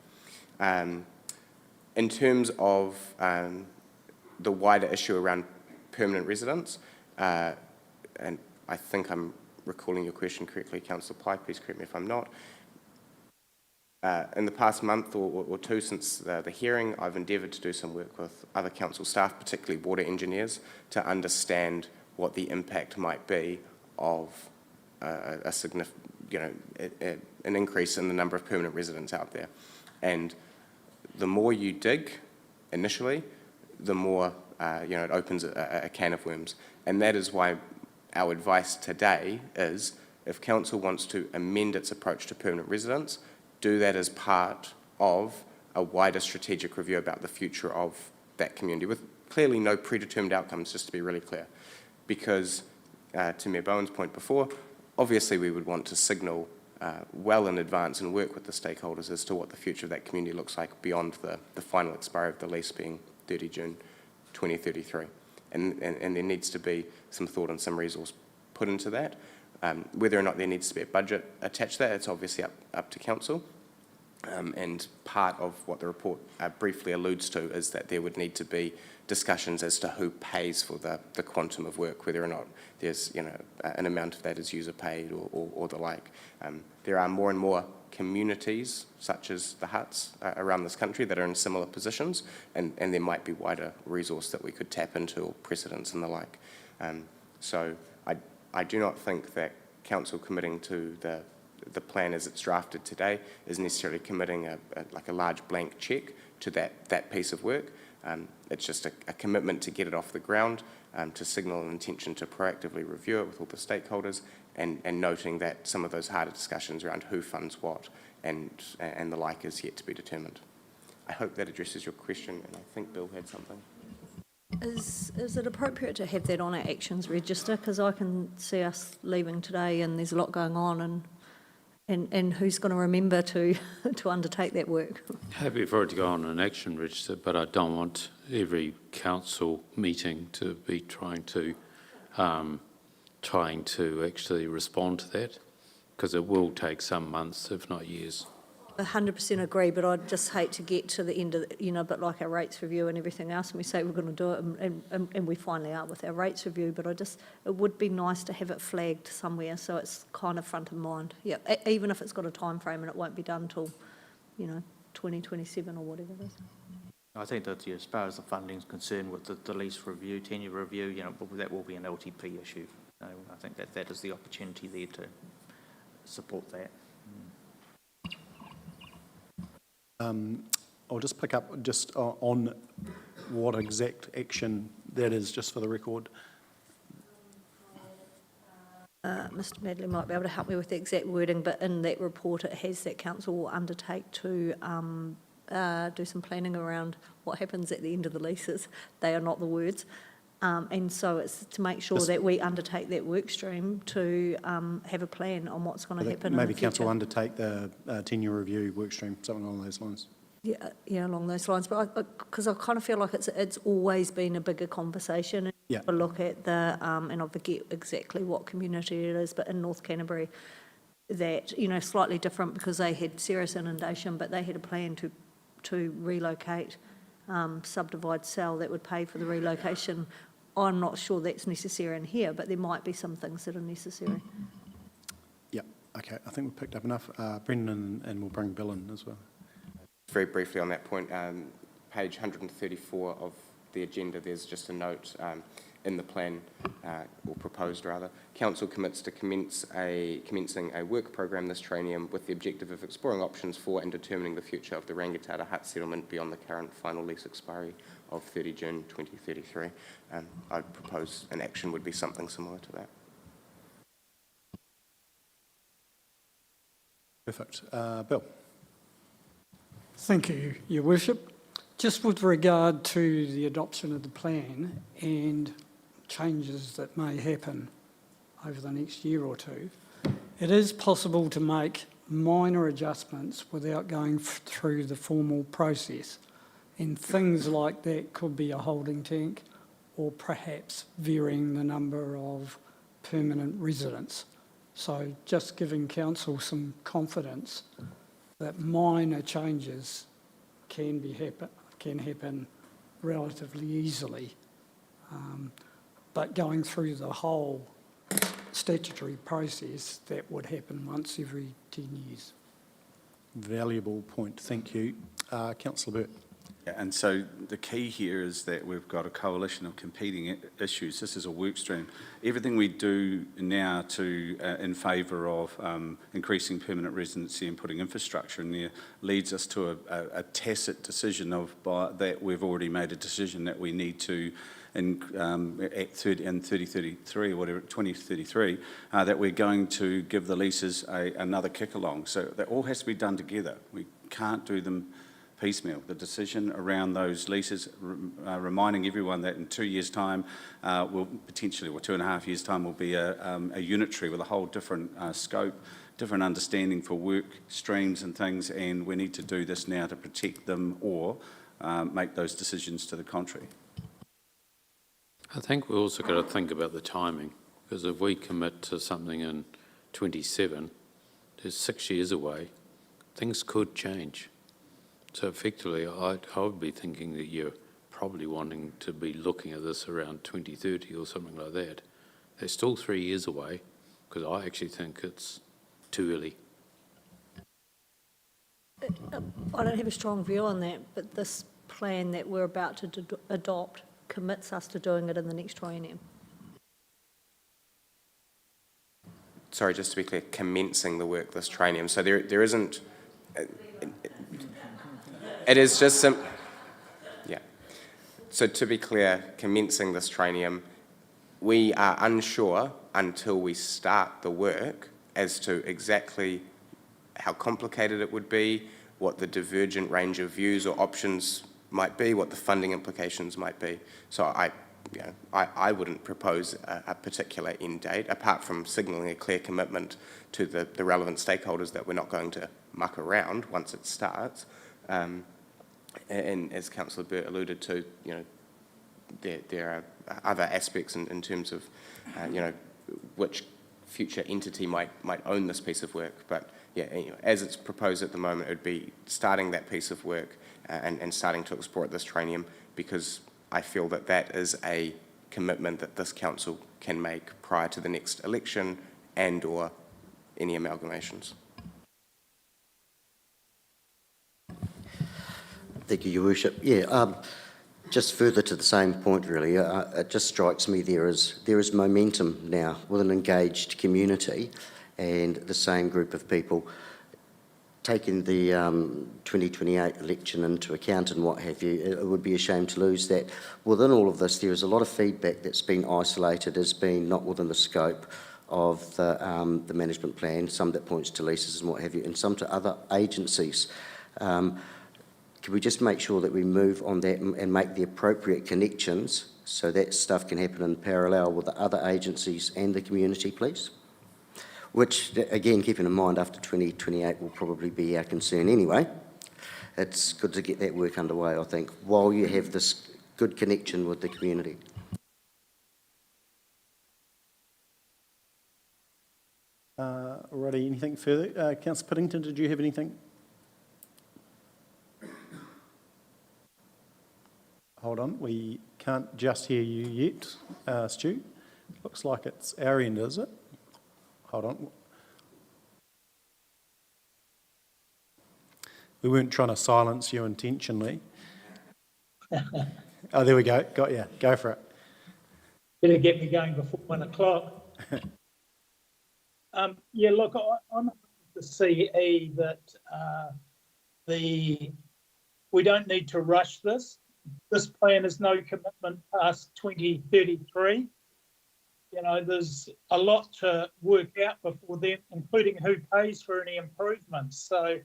In terms of the wider issue around permanent residents, and I think I'm recalling your question correctly, Councillor Pye, please correct me if I'm not. In the past month or two since the hearing, I've endeavoured to do some work with other council staff, particularly water engineers, to understand what the impact might be of a significant, an increase in the number of permanent residents out there. And the more you dig initially, the more it opens a can of worms. And that is why our advice today is, if council wants to amend its approach to permanent residents, do that as part of a wider strategic review about the future of that community, with clearly no predetermined outcomes, just to be really clear. Because, to Mayor Bowen's point before, obviously we would want to signal well in advance and work with the stakeholders as to what the future of that community looks like beyond the final expiry of the lease being 30 June 2033. And there needs to be some thought and some resource put into that. Whether or not there needs to be a budget attached to that, it's obviously up to council. And part of what the report briefly alludes to is that there would need to be discussions as to who pays for the quantum of work, whether or not there's an amount of that is user paid or the like. There are more and more communities, such as the huts around this country, that are in similar positions, and there might be wider resource that we could tap into, or precedents and the like. So I do not think that council committing to the plan as it's drafted today is necessarily committing a large blank check to that piece of work. It's just a commitment to get it off the ground, to signal an intention to proactively review it with all the stakeholders, and noting that some of those harder discussions around who funds what and the like is yet to be determined. I hope that addresses your question, and I think Bill had something. Is it appropriate to have that on our actions register? Because I can see us leaving today and there's a lot going on and who's going to remember to to undertake that work? Happy for it to go on an action register, but I don't want every council meeting to be trying to actually respond to that, because it will take some months, if not years. 100% agree, but I'd just hate to get to the end of, a bit like our rates review and everything else, and we say we're going to do it, and we finally are with our rates review, but it would be nice to have it flagged somewhere so it's kind of front of mind. Yeah, even if it's got a time frame and it won't be done till, 2027 or whatever it is. I think that as far as the funding is concerned with the lease review, tenure review, that will be an LTP issue. So I think that is the opportunity there to support that. I'll just pick up on what exact action that is, just for the record. Mr Medley might be able to help me with the exact wording, but in that report it has that council will undertake to do some planning around what happens at the end of the leases. They are not the words. And so it's to make sure that we undertake that work stream to have a plan on what's going to happen Maybe in the future. council undertake the tenure review work stream, something along those lines. Yeah, along those lines. But because I kind of feel like it's always been a bigger conversation. Yeah. I look at and I forget exactly what community it is, but in North Canterbury, that slightly different because they had serious inundation, but they had a plan to relocate, subdivide, sell that would pay for the relocation. I'm not sure that's necessary in here, but there might be some things that are necessary. Yeah, okay, I think we've picked up enough. Brendan, and we'll bring Bill in as well. Very briefly on that point, page 134 of the agenda, there's just a note in the plan, or proposed rather. Council commits to commencing a work program this triennium with the objective of exploring options for and determining the future of the Rangitata Hut settlement beyond the current final lease expiry of 30 June 2033. I'd propose an action would be something similar to that. Perfect. Bill. Thank you, Your Worship. Just with regard to the adoption of the plan and changes that may happen over the next year or two, it is possible to make minor adjustments without going through the formal process. And things like that could be a holding tank or perhaps varying the number of permanent residents. So just giving council some confidence that minor changes can happen relatively easily, but going through the whole statutory process, that would happen once every 10 years. Valuable point, thank you. Councillor Burt. Yeah, and so the key here is that we've got a coalition of competing issues. This is a work stream. Everything we do now to in favour of increasing permanent residency and putting infrastructure in there leads us to a tacit decision that we've already made a decision that we need to in 2033 or whatever, 2033, that we're going to give the leases another kick along. So that all has to be done together. We can't do them piecemeal. The decision around those leases, reminding everyone that in 2 years' time, will potentially, or 2.5 years' time, will be a unitary with a whole different scope, different understanding for work streams and things, and we need to do this now to protect them or make those decisions to the contrary. I think we also got to think about the timing, because if we commit to something in 27, it's 6 years away, things could change. So effectively, I would be thinking that you're probably wanting to be looking at this around 2030 or something like that. They're still 3 years away, because I actually think it's too early. I don't have a strong view on that, but this plan that we're about to adopt commits us to doing it in the next triennium. Sorry, just to be clear, commencing the work this triennium. So there isn't... It is just yeah. So to be clear, commencing this triennium, we are unsure until we start the work as to exactly how complicated it would be, what the divergent range of views or options might be, what the funding implications might be. So I wouldn't propose a particular end date, apart from signalling a clear commitment to the relevant stakeholders that we're not going to muck around once it starts. And as Councillor Burt alluded to, there are other aspects in terms of, which future entity might own this piece of work. But yeah, anyway, as it's proposed at the moment, it would be starting that piece of work and starting to explore this training, because I feel that that is a commitment that this council can make prior to the next election and/or any amalgamations. Thank you, Your Worship. Yeah, just further to the same point, really, it just strikes me there is momentum now with an engaged community and the same group of people taking the 2028 election into account and what have you. It would be a shame to lose that. Within all of this, there is a lot of feedback that's been isolated as being not within the scope of the management plan, some that points to leases and what have you, and some to other agencies. Can we just make sure that we move on that and make the appropriate connections so that stuff can happen in parallel with the other agencies and the community, please? Which, again, keeping in mind after 2028 will probably be our concern anyway. It's good to get that work underway, I think, while you have this good connection with the community. Alrighty, anything further? Councillor Piddington, did you have anything? Hold on, we can't just hear you yet, Stu. Looks like it's our end, is it? Hold on. We weren't trying to silence you intentionally. Oh, there we go. Got you. Go for it. Better get me going before 1 o'clock. Yeah, look, I'm the CE that we don't need to rush this. This plan is no commitment past 2033. There's a lot to work out before then, including who pays for any improvements. So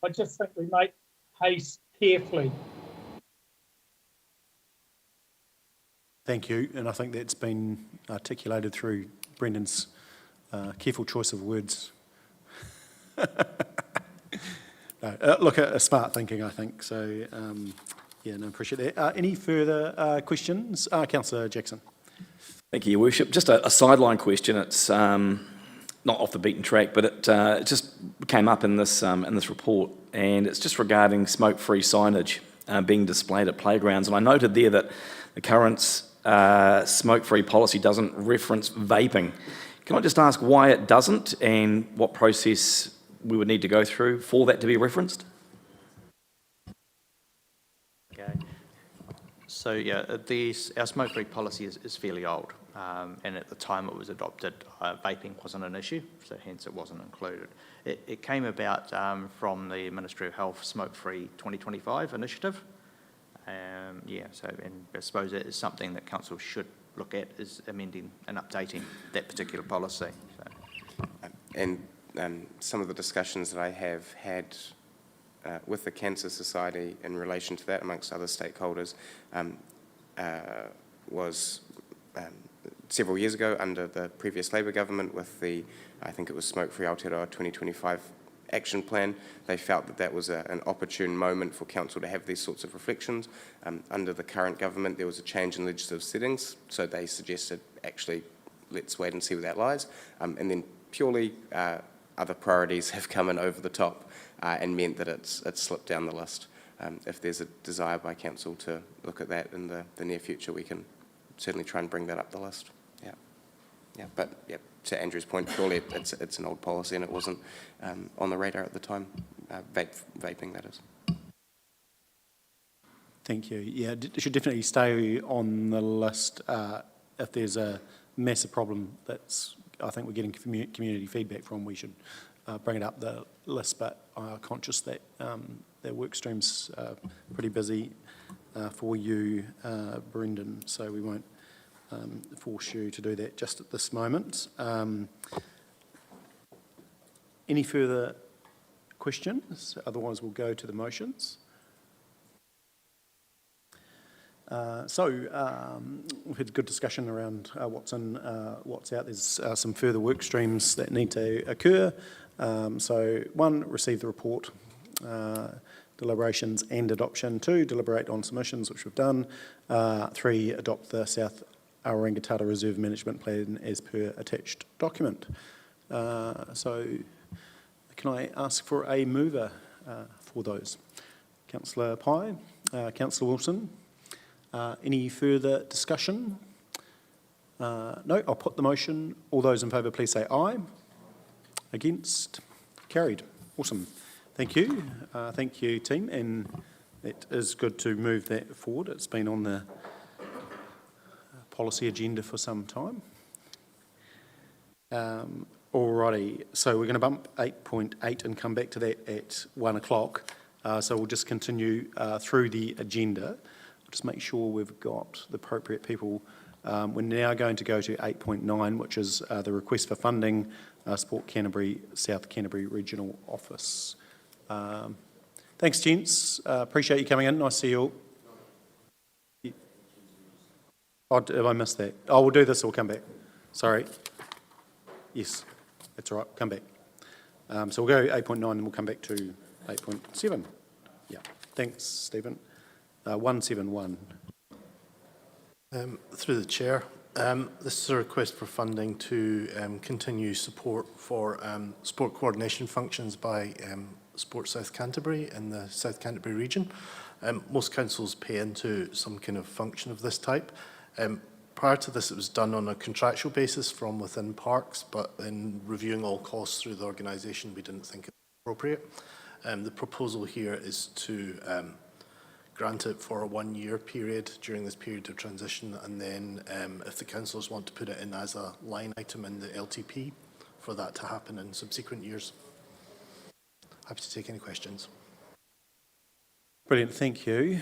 I just think we make haste carefully. Thank you, and I think that's been articulated through Brendan's careful choice of words. No, look, a smart thinking, I think. So, yeah, no, appreciate that. Any further questions? Councillor Jackson. Thank you, Your Worship. Just a sideline question. It's not off the beaten track, but it just came up in this report, and it's just regarding smoke-free signage being displayed at playgrounds. And I noted there that the current smoke-free policy doesn't reference vaping. Can I just ask why it doesn't, and what process we would need to go through for that to be referenced? Okay. So yeah, our smoke-free policy is fairly old, and at the time it was adopted, vaping wasn't an issue, so hence it wasn't included. It came about from the Ministry of Health Smoke-Free 2025 initiative. So and I suppose it is something that council should look at, is amending and updating that particular policy. So. And some of the discussions that I have had with the Cancer Society in relation to that, amongst other stakeholders, was several years ago under the previous Labour government with I think it was Smoke-Free Aotearoa 2025 action plan. They felt that that was an opportune moment for council to have these sorts of reflections. Under the current government, there was a change in legislative settings, so they suggested, actually, let's wait and see where that lies. And then purely other priorities have come in over the top and meant that it's slipped down the list. If there's a desire by council to look at that in the near future, we can certainly try and bring that up the list. But to Andrew's point, purely it's an old policy and it wasn't on the radar at the time. Vaping, that is. Thank you. Yeah, it should definitely stay on the list if there's a massive problem that's, I think we're getting community feedback from, we should bring it up the list, but I'm conscious that their work stream's pretty busy for you, Brendan, so we won't force you to do that just at this moment. Any further questions? Otherwise, we'll go to the motions. We've had good discussion around what's in, what's out. There's some further work streams that need to occur. One, receive the report, deliberations and adoption. 2, deliberate on submissions, which we've done. 3, adopt the South Arangatata Reserve Management Plan as per attached document. Can I ask for a mover for those? Councillor Pye, Councillor Wilson. Any further discussion? No, I'll put the motion. All those in favour, please say aye. Against? Carried. Awesome. Thank you. Thank you, team. And it is good to move that forward. It's been on the policy agenda for some time. Alrighty, so we're going to bump 8.8 and come back to that at 1 o'clock. So we'll just continue through the agenda. Just make sure we've got the appropriate people. We're now going to go to 8.9, which is the request for funding, Sport Canterbury, South Canterbury Regional Office. Thanks, gents. Appreciate you coming in. Nice to see you all. Oh, have I missed that? Oh, we'll do this, we'll come back. Sorry. Yes, that's all right, come back. So we'll go 8.9 and we'll come back to 8.7. Yeah, thanks, Stephen. 171. Through the chair, this is a request for funding to continue support for sport coordination functions by Sport South Canterbury in the South Canterbury region. Most councils pay into some kind of function of this type. Prior to this, it was done on a contractual basis from within parks, but in reviewing all costs through the organisation, we didn't think it was appropriate. The proposal here is to grant it for a 1-year period during this period of transition, and then if the councillors want to put it in as a line item in the LTP, for that to happen in subsequent years. Happy to take any questions. Brilliant, thank you.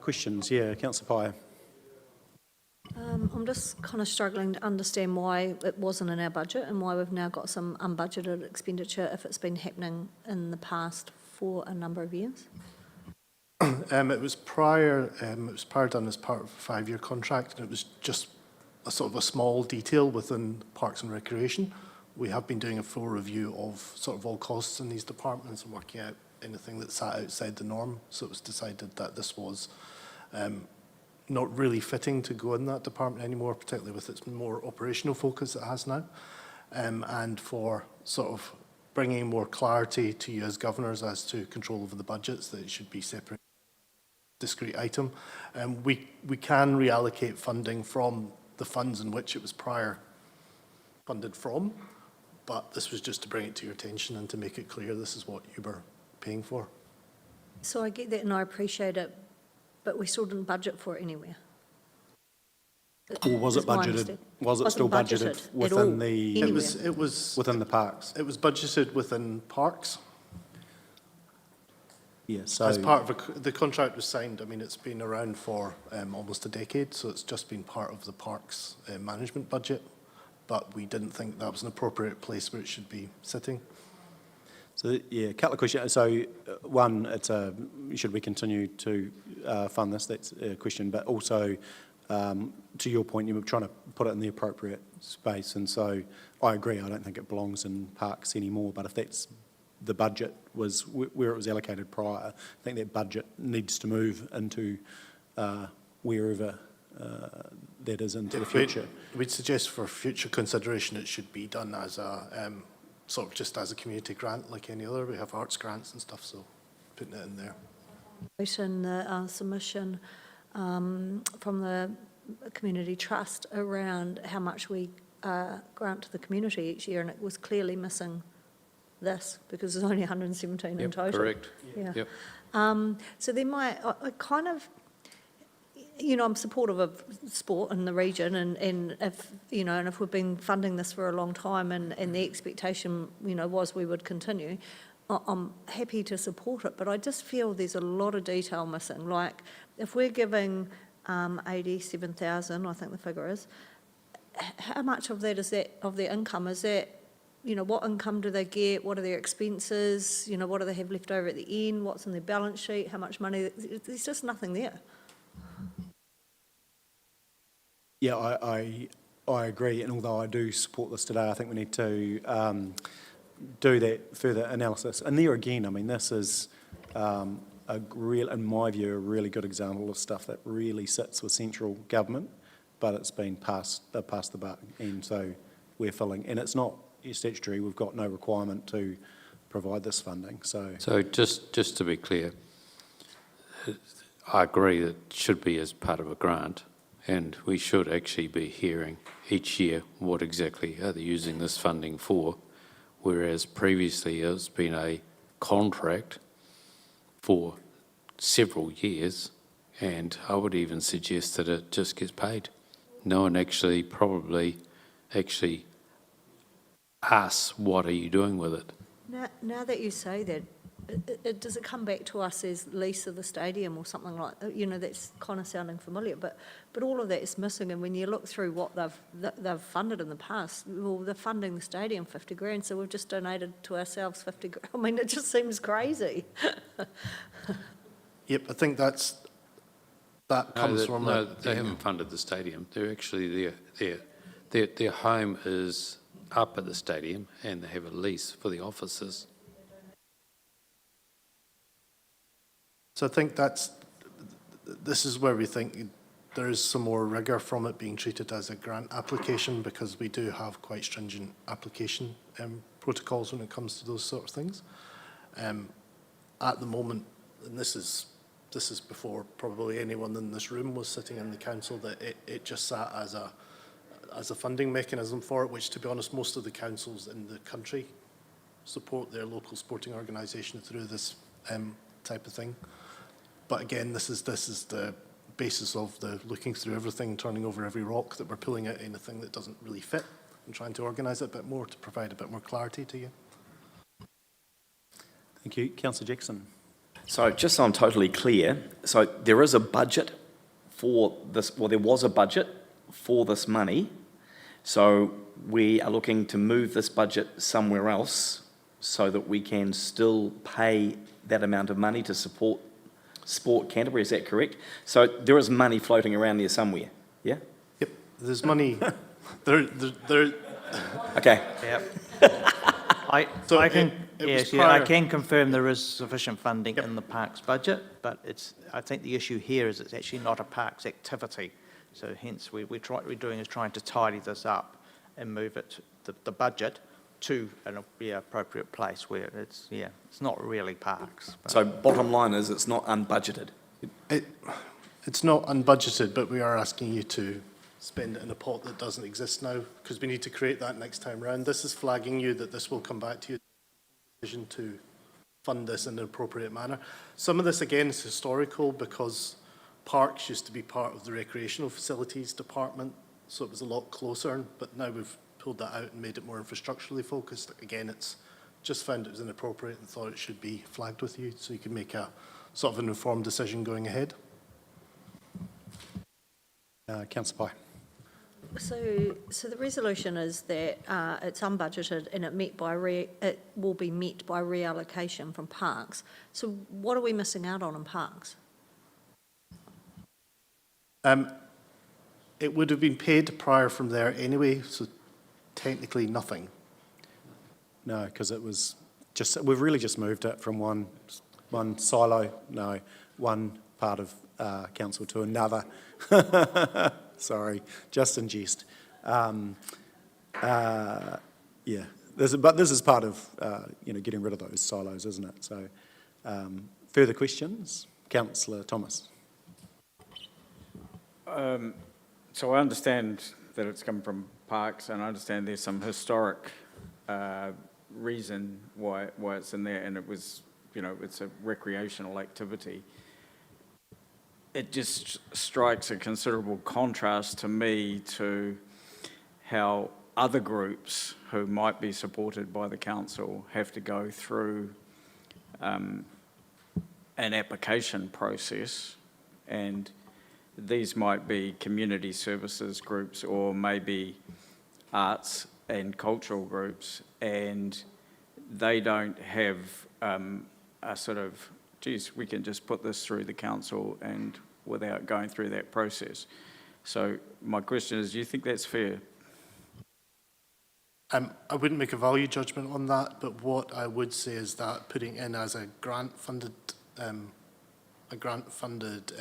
Questions? Yeah, Councillor Pye. I'm just kind of struggling to understand why it wasn't in our budget and why we've now got some unbudgeted expenditure if it's been happening in the past for a number of years. It was prior done as part of a 5-year contract, and it was just a sort of a small detail within Parks and Recreation. We have been doing a full review of sort of all costs in these departments and working out anything that sat outside the norm. So it was decided that this was not really fitting to go in that department anymore, particularly with its more operational focus it has now, and for sort of bringing more clarity to you as governors as to control over the budgets, that it should be separate, discrete item. We can reallocate funding from the funds in which it was prior funded from, but this was just to bring it to your attention and to make it clear this is what you were paying for. So I get that and I appreciate it, but we still didn't budget for it anywhere. Or was it budgeted? Was it still budgeted within the? It was within the parks. It was budgeted within parks. Yeah, so as part of the contract was signed. I mean, it's been around for almost a decade, so it's just been part of the parks management budget. But we didn't think that was an appropriate place where it should be sitting. So yeah, a couple of questions. So one, it's should we continue to fund this? That's a question. But also, to your point, you were trying to put it in the appropriate space, and so I agree. I don't think it belongs in parks anymore. But if that's the budget was where it was allocated prior, I think that budget needs to move into wherever that is into the future. We'd suggest for future consideration it should be done as a sort of just as a community grant like any other. We have arts grants and stuff, so putting it in there. In the submission from the Community Trust around how much we grant to the community each year, and it was clearly missing this because there's only 117 in total. Correct. Yeah. Yep. So then I kind of, you know, I'm supportive of sport in the region, and if, you know, and if we've been funding this for a long time and the expectation, you know, was we would continue, I'm happy to support it, but I just feel there's a lot of detail missing. Like if we're giving 87,000, I think the figure is, how much of that is that of their income? Is that, you know, what income do they get? What are their expenses? You know, what do they have left over at the end? What's in their balance sheet? How much money? There's just nothing there. Yeah, I agree, and although I do support this today, I think we need to do that further analysis. And there again, I mean, this is in my view, a really good example of stuff that really sits with central government, but it's been passed the buck, and so we're filling. And it's not statutory; we've got no requirement to provide this funding. So just to be clear, I agree that it should be as part of a grant, and we should actually be hearing each year what exactly are they using this funding for, whereas previously it's been a contract for several years, and I would even suggest that it just gets paid. No one actually probably asks, what are you doing with it? Now that you say that, does it come back to us as lease of the stadium or something like, that's kind of sounding familiar, but all of that is missing, and when you look through what they've funded in the past, well, they're funding the stadium 50 grand, so we've just donated to ourselves 50 grand. I mean, it just seems crazy. Yep, I think that comes from... No, they haven't funded the stadium. They're actually, their home is up at the stadium, and they have a lease for the offices. So I think this is where we think there is some more rigour from it being treated as a grant application, because we do have quite stringent application protocols when it comes to those sort of things. At the moment, and this is before probably anyone in this room was sitting in the council, that it just sat as a funding mechanism for it, which, to be honest, most of the councils in the country support their local sporting organisation through this type of thing. But again, this is the basis of the looking through everything, turning over every rock, that we're pulling out anything that doesn't really fit and trying to organise it a bit more to provide a bit more clarity to you. Thank you. Councillor Jackson. So just so I'm totally clear, so there is a budget for this, well, there was a budget for this money, so we are looking to move this budget somewhere else so that we can still pay that amount of money to support Sport Canterbury, is that correct? So there is money floating around there somewhere, yeah? Yep, there's money. there. Okay. Yep. I can confirm there is sufficient funding in the parks budget, but I think the issue here is it's actually not a parks activity. So hence what we're doing is trying to tidy this up and move it, the budget, to an appropriate place where it's not really parks. So bottom line is it's not unbudgeted. It's not unbudgeted, but we are asking you to spend it in a pot that doesn't exist now, because we need to create that next time round. This is flagging you that this will come back to you, decision to fund this in an appropriate manner. Some of this, again, is historical, because parks used to be part of the recreational facilities department, so it was a lot closer, but now we've pulled that out and made it more infrastructurally focused. Again, it's just found it was inappropriate and thought it should be flagged with you so you can make a sort of an informed decision going ahead. Councillor Pye. So the resolution is that it's unbudgeted and it will be met by reallocation from parks. So what are we missing out on in parks? It would have been paid prior from there anyway, so technically nothing. No, because it was we've really just moved it from one silo, one part of council to another. Sorry, just in jest. But this is part of getting rid of those silos, isn't it? So, further questions, Councillor Thomas. So I understand that it's come from parks, and I understand there's some historic reason why it's in there, and it was, it's a recreational activity. It just strikes a considerable contrast to me to how other groups who might be supported by the council have to go through an application process, and these might be community services groups or maybe arts and cultural groups, and they don't have a sort of, geez, we can just put this through the council and without going through that process. So my question is, do you think that's fair? I wouldn't make a value judgment on that, but what I would say is that putting in as a grant-funded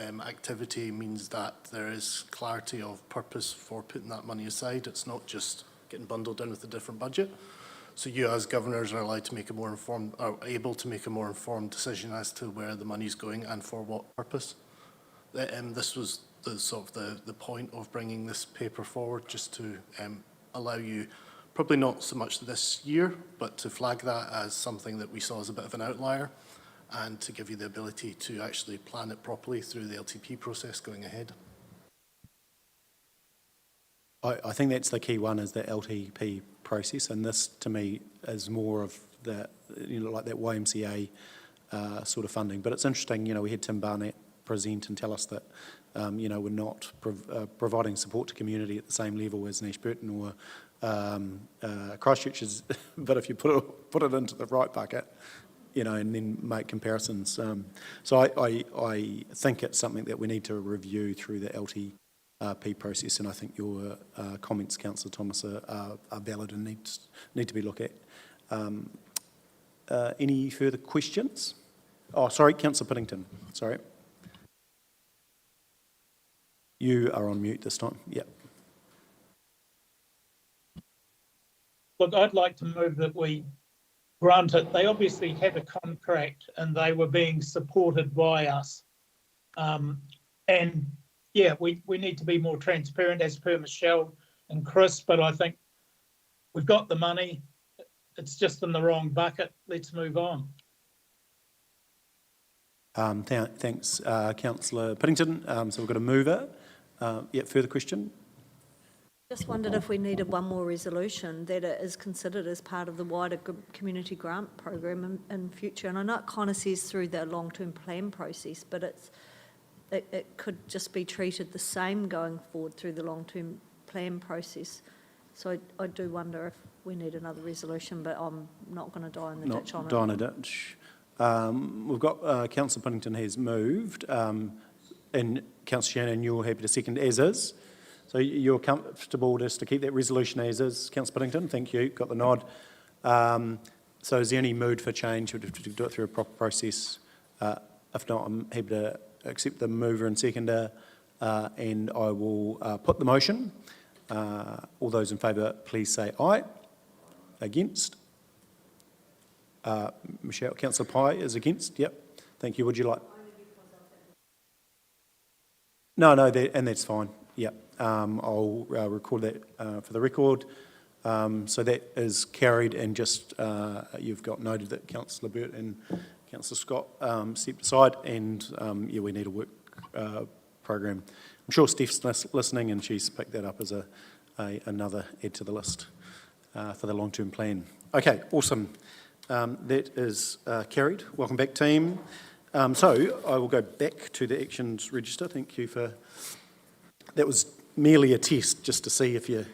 activity means that there is clarity of purpose for putting that money aside. It's not just getting bundled in with a different budget. So you as governors are allowed to make a more informed, are able to make a more informed decision as to where the money's going and for what purpose. This was the point of bringing this paper forward, just to allow you, probably not so much this year, but to flag that as something that we saw as a bit of an outlier, and to give you the ability to actually plan it properly through the LTP process going ahead. I think that's the key one, is the LTP process, and this to me is more of the, like that YMCA sort of funding. But it's interesting, we had Tim Barnett present and tell us that, we're not providing support to community at the same level as Ashburton or Christchurch is, but if you put it into the right bucket, and then make comparisons. So I think it's something that we need to review through the LTP process, and I think your comments, Councillor Thomas, are valid and need to be looked at. Any further questions? Oh, sorry, Councillor Piddington. Sorry. You are on mute this time. Yep. Look, I'd like to move that we grant it. They obviously had a contract and they were being supported by us. And yeah, we need to be more transparent as per Michelle and Chris, but I think we've got the money. It's just in the wrong bucket. Let's move on. Thanks, Councillor Piddington. So we've got a mover. Further question? Just wondered if we needed one more resolution that it is considered as part of the wider community grant program in future. And I know it kind of says through the long-term plan process, but it could just be treated the same going forward through the long-term plan process. So I do wonder if we need another resolution, but I'm not going to die in the ditch on it. Not die in a ditch. We've got Councillor Piddington has moved, and Councillor Shannon, you're happy to second as is. So you're comfortable just to keep that resolution as is, Councillor Piddington? Thank you. Got the nod. So is there any mood for change or to do it through a proper process? If not, I'm happy to accept the mover and seconder, and I will put the motion. All those in favour, please say aye. Against? Michelle, Councillor Pye is against. Yep. Thank you. Would you like? No, and that's fine. Yep. I'll record that for the record. So that is carried, and just you've got noted that Councillor Burt and Councillor Scott stepped aside, and we need a work program. I'm sure Steph's listening, and she's picked that up as another add to the list for the long-term plan. Okay, awesome. That is carried. Welcome back, team. So I will go back to the actions register. Thank you for that. Was merely a test just to see if you.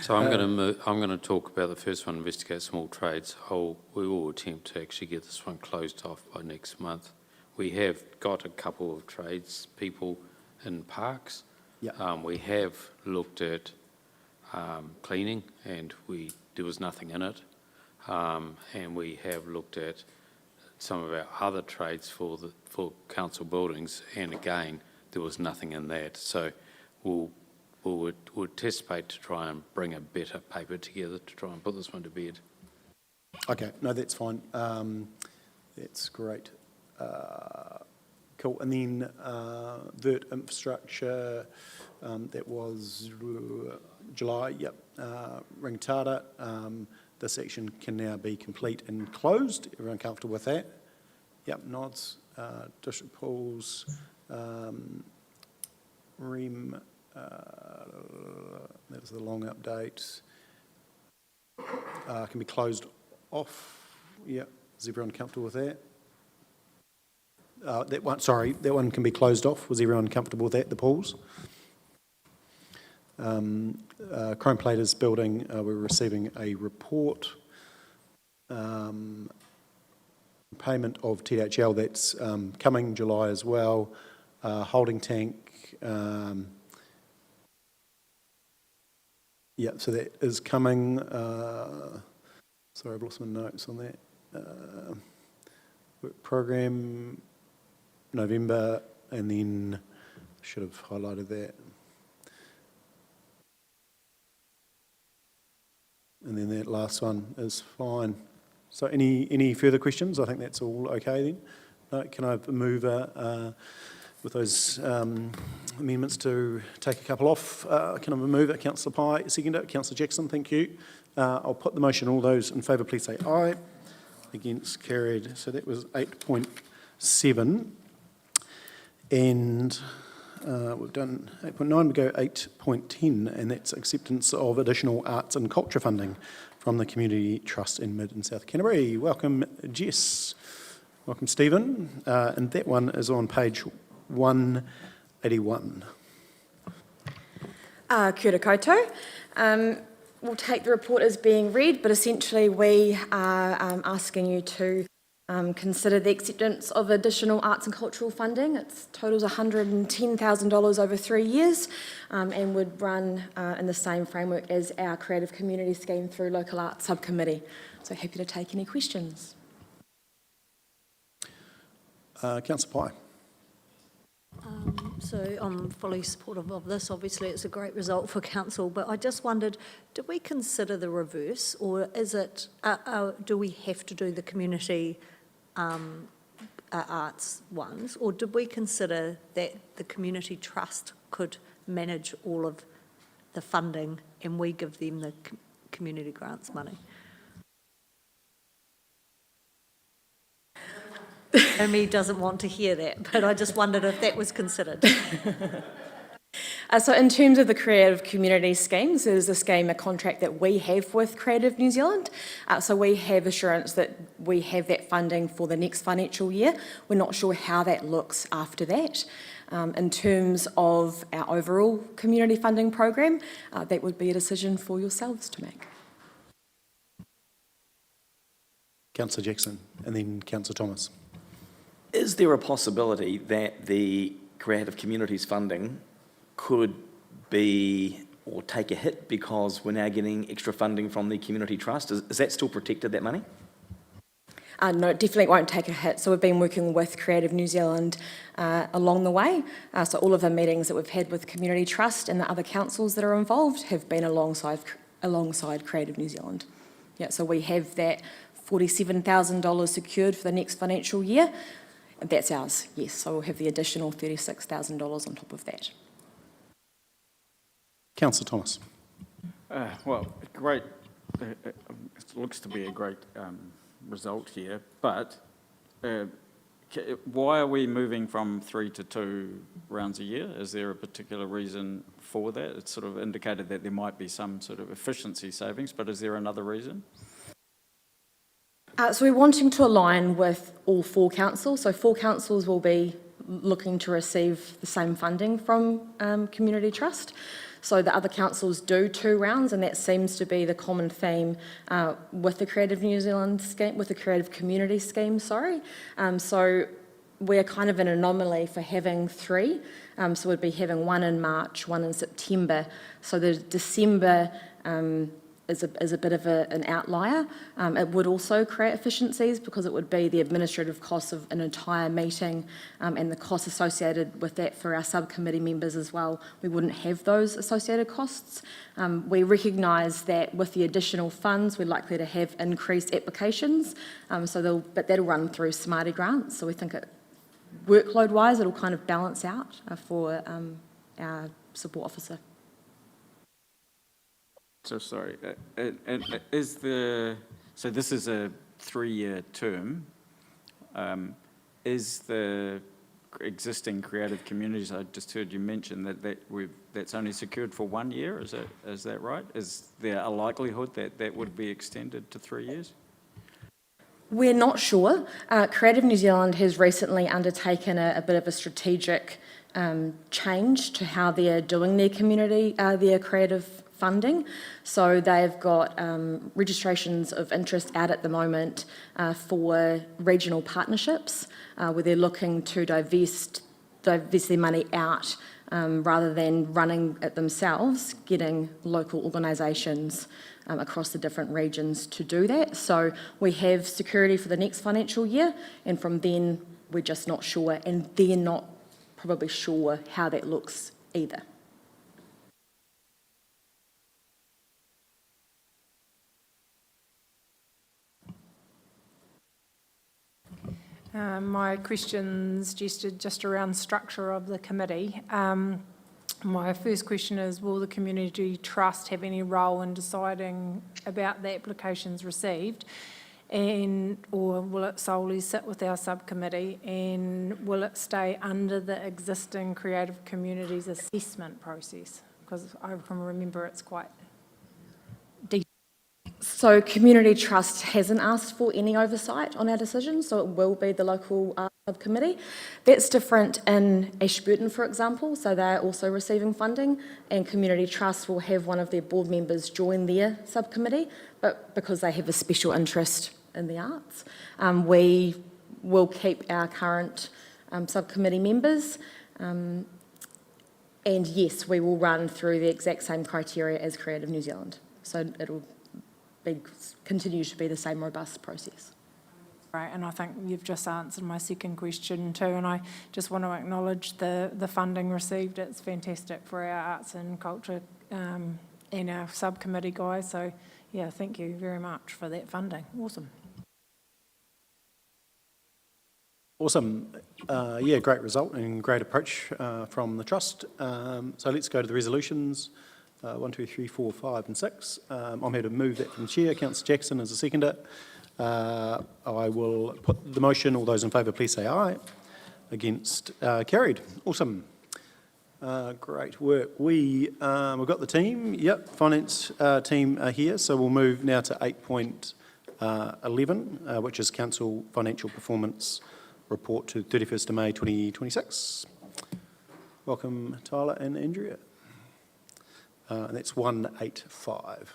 So I'm going to talk about the first one, investigate small trades. We will attempt to actually get this one closed off by next month. We have got a couple of tradespeople in parks. Yeah. We have looked at cleaning, and there was nothing in it. And we have looked at some of our other trades for council buildings, and again, there was nothing in that. So we'll anticipate to try and bring a better paper together to try and put this one to bed. Okay, no, that's fine. That's great. Cool. And then Vert Infrastructure, that was July, yep. Rangitata, this action can now be complete and closed. Everyone comfortable with that? Yep, nods. District pools, REM, that was the long update. Can be closed off. Yep, is everyone comfortable with that? That one can be closed off. Was everyone comfortable with that, the pools? Chrome Platers building, we're receiving a report. Payment of THL, that's coming July as well. holding tank. Yeah, so that is coming. Sorry, I've lost my notes on that. Work program, November, and then should have highlighted that. And then that last one is fine. So any further questions? I think that's all okay then. No, can I move with those amendments to take a couple off? Can I move it? Councillor Pye, seconder. Councillor Jackson, thank you. I'll put the motion. All those in favour, please say aye. Against, carried. So that was 8.7. And we've done 8.9, we go 8.10, and that's acceptance of additional arts and culture funding from the Community Trust in Mid and South Canterbury. Welcome, Jess. Welcome, Stephen. And that one is on page 181. Kia ora koutou. We'll take the report as being read, but essentially we are asking you to consider the acceptance of additional arts and cultural funding. It totals $110,000 over 3 years and would run in the same framework as our Creative Community Scheme through Local Arts Subcommittee. So happy to take any questions. Councillor Pye. So I'm fully supportive of this. Obviously, it's a great result for council, but I just wondered, do we consider the reverse, or is it, do we have to do the community arts ones, or did we consider that the community trust could manage all of the funding and we give them the community grants money? Amy doesn't want to hear that, but I just wondered if that was considered. So in terms of the Creative Community Schemes, it is a scheme, a contract that we have with Creative New Zealand. So we have assurance that we have that funding for the next financial year. We're not sure how that looks after that. In terms of our overall community funding program, that would be a decision for yourselves to make. Councillor Jackson, and then Councillor Thomas. Is there a possibility that the Creative Communities funding could be or take a hit because we're now getting extra funding from the Community Trust? Is that still protected, that money? No, it definitely won't take a hit. So we've been working with Creative New Zealand along the way. So all of the meetings that we've had with Community Trust and the other councils that are involved have been alongside Creative New Zealand. Yeah, so we have that $47,000 secured for the next financial year. That's ours, yes. So we'll have the additional $36,000 on top of that. Councillor Thomas. Well, great. It looks to be a great result here, but why are we moving from 3 to 2 rounds a year? Is there a particular reason for that? It's sort of indicated that there might be some sort of efficiency savings, but is there another reason? So we're wanting to align with all 4 councils. So 4 councils will be looking to receive the same funding from Community Trust. So the other councils do 2 rounds, and that seems to be the common theme with the Creative New Zealand scheme, with the Creative Community Scheme, sorry. So we're kind of an anomaly for having 3. So we'd be having 1 in March, 1 in September. So the December is a bit of an outlier. It would also create efficiencies because it would be the administrative costs of an entire meeting and the costs associated with that for our subcommittee members as well. We wouldn't have those associated costs. We recognise that with the additional funds, we're likely to have increased applications, but that'll run through Smarty grants. So we think workload-wise, it'll kind of balance out for our support officer. So sorry, so this is a 3-year term. Is the existing creative communities, I just heard you mention that's only secured for 1 year, is that right? Is there a likelihood that would be extended to 3 years? We're not sure. Creative New Zealand has recently undertaken a bit of a strategic change to how they're doing their community, their creative funding. So they've got registrations of interest out at the moment for regional partnerships where they're looking to divest divest their money out rather than running it themselves, getting local organisations across the different regions to do that. So we have security for the next financial year, and from then we're just not sure, and they're not probably sure how that looks either. My question's just around structure of the committee. My first question is, will the Community Trust have any role in deciding about the applications received, or will it solely sit with our subcommittee, and will it stay under the existing Creative Communities assessment process? Because I can remember it's quite detailed. So Community Trust hasn't asked for any oversight on our decisions, so it will be the local subcommittee. That's different in Ashburton, for example, so they're also receiving funding, and Community Trust will have one of their board members join their subcommittee, but because they have a special interest in the arts, we will keep our current subcommittee members, and yes, we will run through the exact same criteria as Creative New Zealand, so it'll continue to be the same robust process. Right, and I think you've just answered my second question too, and I just want to acknowledge the funding received. It's fantastic for our arts and culture and our subcommittee guys, so yeah, thank you very much for that funding. Awesome. Awesome. Yeah, great result and great approach from the Trust. So let's go to the resolutions. 1, 2, 3, 4, 5 and 6. I'm here to move that from the Chair. Councillor Jackson as a seconder. I will put the motion. All those in favour, please say aye. Against, carried. Awesome. Great work. We've got the team. Yep, finance team are here. So we'll move now to 8.11, which is Council Financial Performance Report to 31st of May 2026. Welcome, Tyler and Andrea. And that's 185.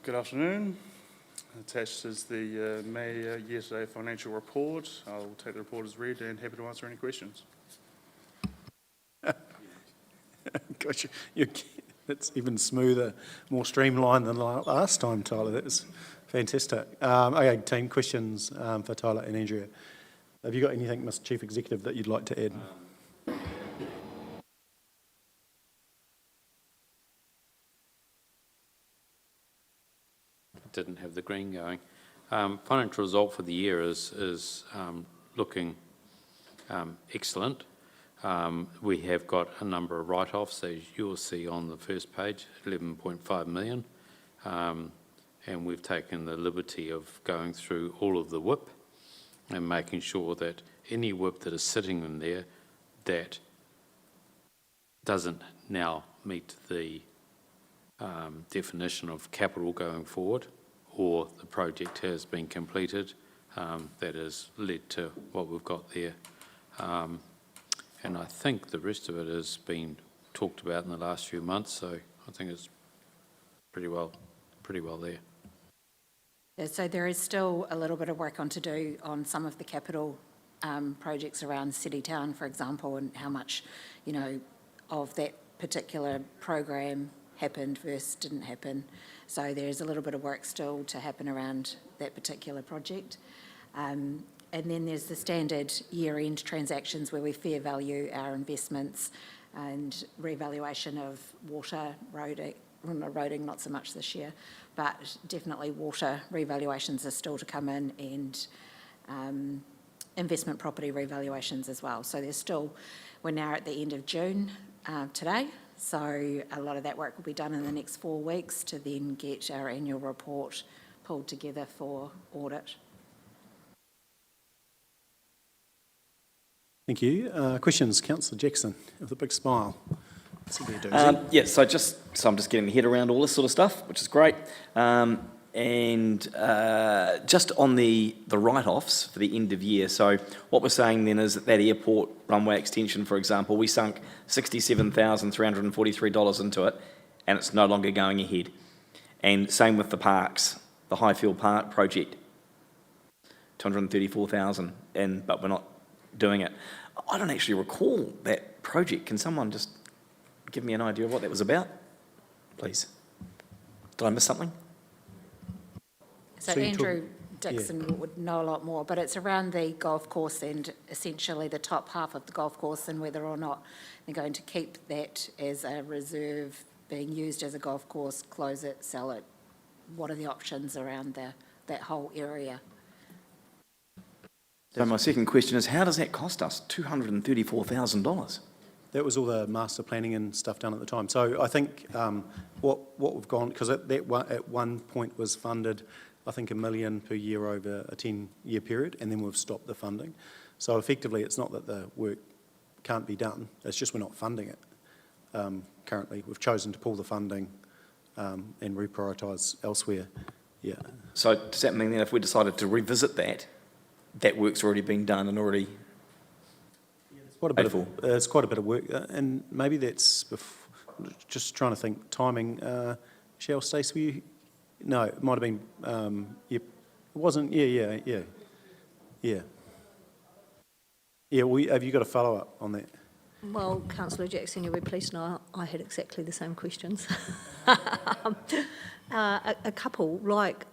Good afternoon. Attached is the May year-to-date financial report. I'll take the report as read and happy to answer any questions. Gosh, that's even smoother, more streamlined than last time, Tyler. That was fantastic. Okay, team, questions for Tyler and Andrea. Have you got anything, Mr. Chief Executive, that you'd like to add? Didn't have the green going. Financial result for the year is looking excellent. We have got a number of write-offs, as you'll see on the first page, 11.5 million. And we've taken the liberty of going through all of the WIP and making sure that any WIP that is sitting in there that doesn't now meet the definition of capital going forward, or the project has been completed, that has led to what we've got there. And I think the rest of it has been talked about in the last few months, so I think it's pretty well there. Yeah, so there is still a little bit of work on to do on some of the capital projects around City Town, for example, and how much, you know, of that particular program happened versus didn't happen. So there's a little bit of work still to happen around that particular project. And then there's the standard year-end transactions where we fair value our investments and revaluation of water, roading, not so much this year, but definitely water revaluations are still to come in, and investment property revaluations as well. So there's still, we're now at the end of June today, so a lot of that work will be done in the next 4 weeks to then get our annual report pulled together for audit. Thank you. Questions, Councillor Jackson, with a big smile. It's a bit doozy. So I'm just getting my head around all this sort of stuff, which is great. Just on the write-offs for the end of year, so what we're saying then is that airport runway extension, for example, we sunk $67,343 into it, and it's no longer going ahead. And same with the parks, the Highfield Park project, $234,000, but we're not doing it. I don't actually recall that project. Can someone just give me an idea of what that was about, please? Did I miss something? So Andrew Dixon would know a lot more, but it's around the golf course and essentially the top half of the golf course and whether or not they're going to keep that as a reserve being used as a golf course, close it, sell it. What are the options around that whole area? So my second question is, how does that cost us $234,000? That was all the master planning and stuff done at the time. So I think what we've gone, because at one point was funded, I think $1 million per year over a 10-year period, and then we've stopped the funding. So effectively, it's not that the work can't be done, it's just we're not funding it currently. We've chosen to pull the funding and reprioritise elsewhere. Yeah. So does that mean that if we decided to revisit that work's already been done and already it's quite a bit of work, and maybe that's just trying to think timing. Michelle, Stacey, were you? No, it might have been. It wasn't. Yeah. Have you got a follow up on that? Well, Councillor Jackson, you'll be pleased to know I had exactly the same questions. A couple, like,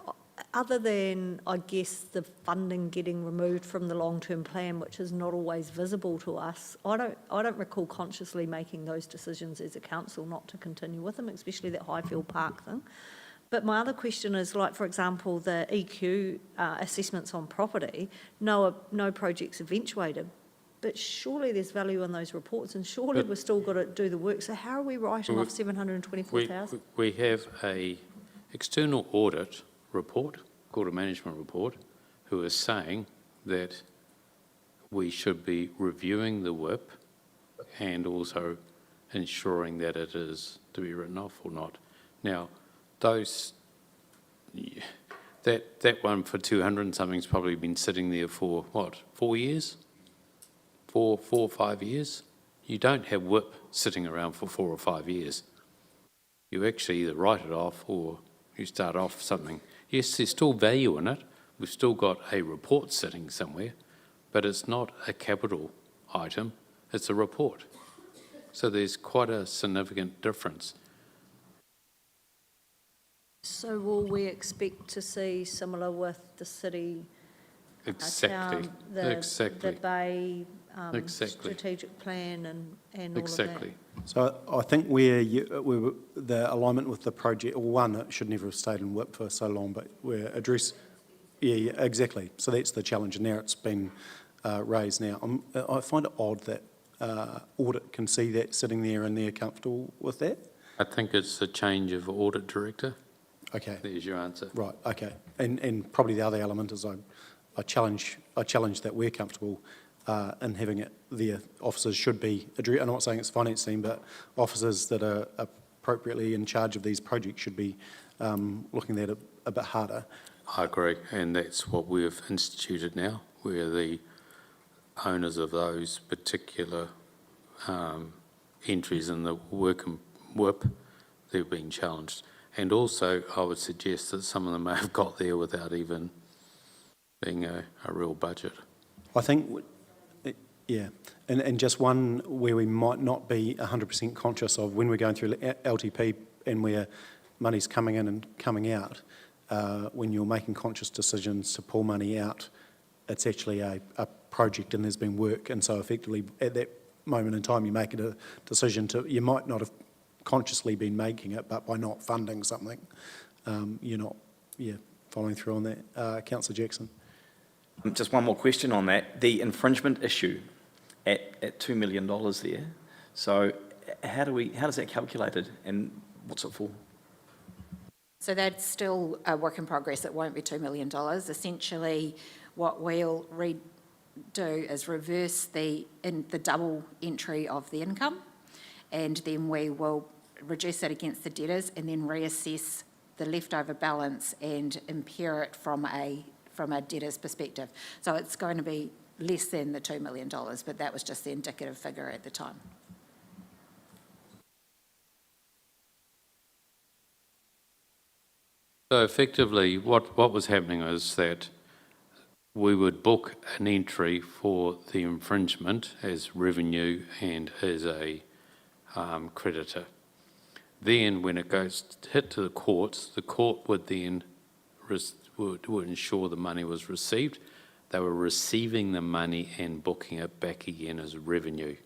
other than, I guess, the funding getting removed from the long-term plan, which is not always visible to us, I don't recall consciously making those decisions as a council not to continue with them, especially that Highfield Park thing. But my other question is, like, for example, the EQ assessments on property, no projects eventuated, but surely there's value in those reports, and surely we've still got to do the work. So how are we writing off $724,000? We have a external audit report, called a management report, who is saying that we should be reviewing the WIP and also ensuring that it is to be written off or not. Now, that one for 200 and something's probably been sitting there for, what, 4 years? 4 or 5 years? You don't have WIP sitting around for 4 or 5 years. You actually either write it off or you start off something. Yes, there's still value in it. We've still got a report sitting somewhere, but it's not a capital item, it's a report. So there's quite a significant difference. So will we expect to see similar with the city, Exactly. the Bay strategic plan and all of that? So I think the alignment with the project, or one, it should never have stayed in WIP for so long, but we're yeah, exactly. So that's the challenge, and now it's been raised now. I find it odd that audit can see that sitting there and they're comfortable with that. I think it's a change of audit director. Okay. There's your answer. Right, okay. And probably the other element is I challenge that we're comfortable in having it there. Officers should be, I'm not saying it's the finance team, but officers that are appropriately in charge of these projects should be looking at it a bit harder. I agree, and that's what we've instituted now, where the owners of those particular entries in the work and WIP, they've been challenged. And also, I would suggest that some of them may have got there without even being a real budget. I think, yeah, and just one where we might not be 100% conscious of when we're going through LTP and where money's coming in and coming out, when you're making conscious decisions to pull money out, it's actually a project and there's been work, and so effectively at that moment in time you make a decision you might not have consciously been making it, but by not funding something, you're not following through on that. Councillor Jackson. Just one more question on that. The infringement issue at $2 million there. So how does that calculated and what's it for? So that's still a work in progress. It won't be $2 million. Essentially, what we'll do is reverse the double entry of the income, and then we will reduce it against the debtors and then reassess the leftover balance and impair it from a debtor's perspective. So it's going to be less than the $2 million, but that was just the indicative figure at the time. So effectively, what was happening is that we would book an entry for the infringement as revenue and as a creditor. Then when it goes hit to the court would then would ensure the money was received. They were receiving the money and booking it back again as revenue.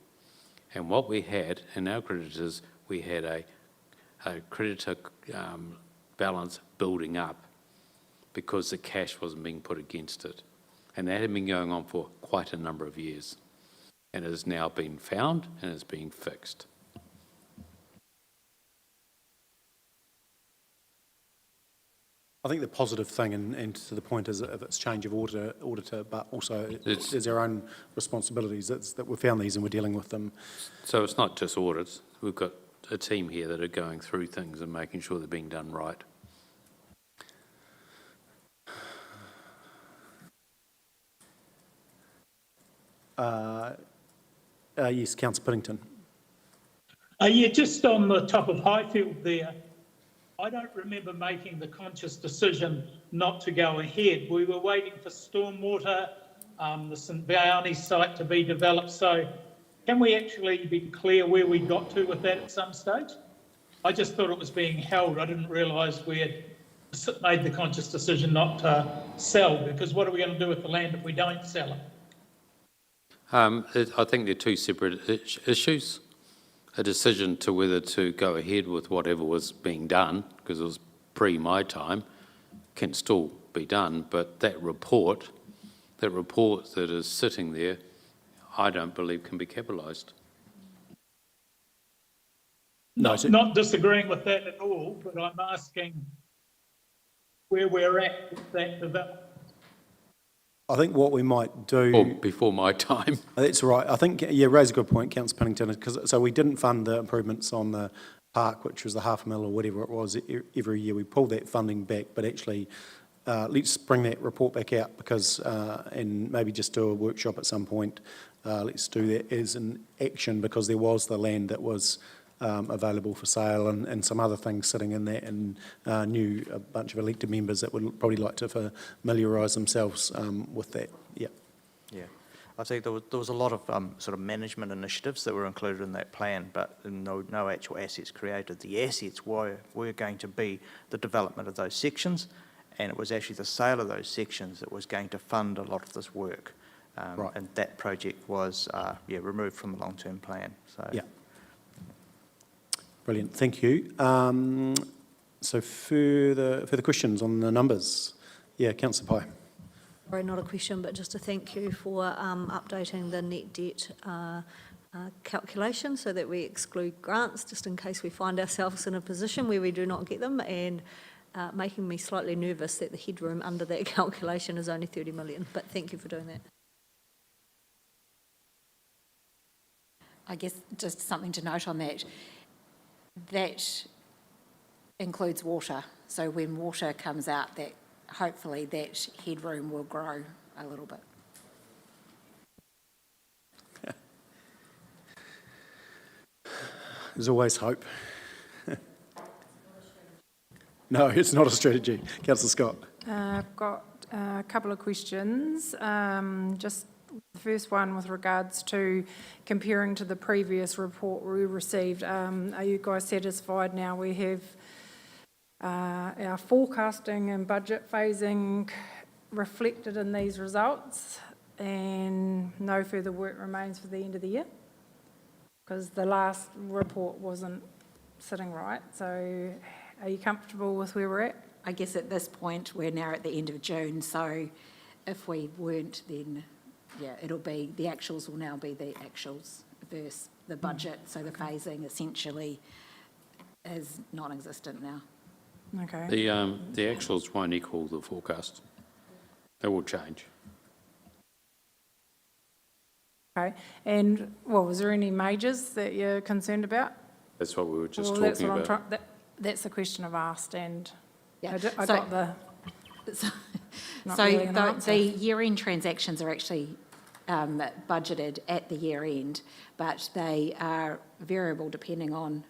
And what we had in our creditors, we had a creditor balance building up because the cash wasn't being put against it. And that had been going on for quite a number of years. And it has now been found and is being fixed. I think the positive thing, and to the point, is if it's change of auditor, but also there's our own responsibilities. That we've found these and we're dealing with them. So it's not just audits. We've got a team here that are going through things and making sure they're being done right. Yes, Councillor Piddington. Yeah, just on the top of Highfield there, I don't remember making the conscious decision not to go ahead. We were waiting for stormwater, the St Vianney site to be developed. So can we actually be clear where we got to with that at some stage? I just thought it was being held. I didn't realise we had made the conscious decision not to sell, because what are we going to do with the land if we don't sell it? I think they're two separate issues. A decision to whether to go ahead with whatever was being done, because it was pre my time, can still be done, but that report that is sitting there, I don't believe can be capitalised. Not disagreeing with that at all, but I'm asking where we're at with that development. I think what we might do... Or before my time. That's right. I think, yeah, raise a good point, Councillor Piddington, so we didn't fund the improvements on the park, which was the $500,000 or whatever it was every year. We pulled that funding back, but actually let's bring that report back out because, and maybe just do a workshop at some point. Let's do that as an action because there was the land that was available for sale and some other things sitting in there, and knew a bunch of elected members that would probably like to familiarise themselves with that. Yeah. Yeah, I think there was a lot of sort of management initiatives that were included in that plan, but no actual assets created. The assets were going to be the development of those sections, and it was actually the sale of those sections that was going to fund a lot of this work. Right. And that project was removed from the long-term plan. So. Yeah. Brilliant, thank you. So further questions on the numbers? Yeah, Councillor Pye. Sorry, not a question, but just a thank you for updating the net debt calculation so that we exclude grants, just in case we find ourselves in a position where we do not get them, and making me slightly nervous that the headroom under that calculation is only 30 million, but thank you for doing that. I guess just something to note on that. That includes water. So when water comes out, that hopefully that headroom will grow a little bit. There's always hope. No, it's not a strategy. Councillor Scott. I've got a couple of questions. Just the first one with regards to comparing to the previous report we received. Are you guys satisfied now we have our forecasting and budget phasing reflected in these results and no further work remains for the end of the year? Because the last report wasn't sitting right. So are you comfortable with where we're at? I guess at this point we're now at the end of June, so if we weren't, then yeah, it'll be, the actuals will now be the actuals versus the budget, so the phasing essentially is non-existent now. Okay. The actuals won't equal the forecast. They will change. Okay, and, well, was there any majors that you're concerned about? That's what we were just Well, that's talking what I'm about. that's the question I've asked, and Yeah, I so- got the, So not so really an the answer. year-end transactions are actually budgeted at the year end, but they are variable depending on,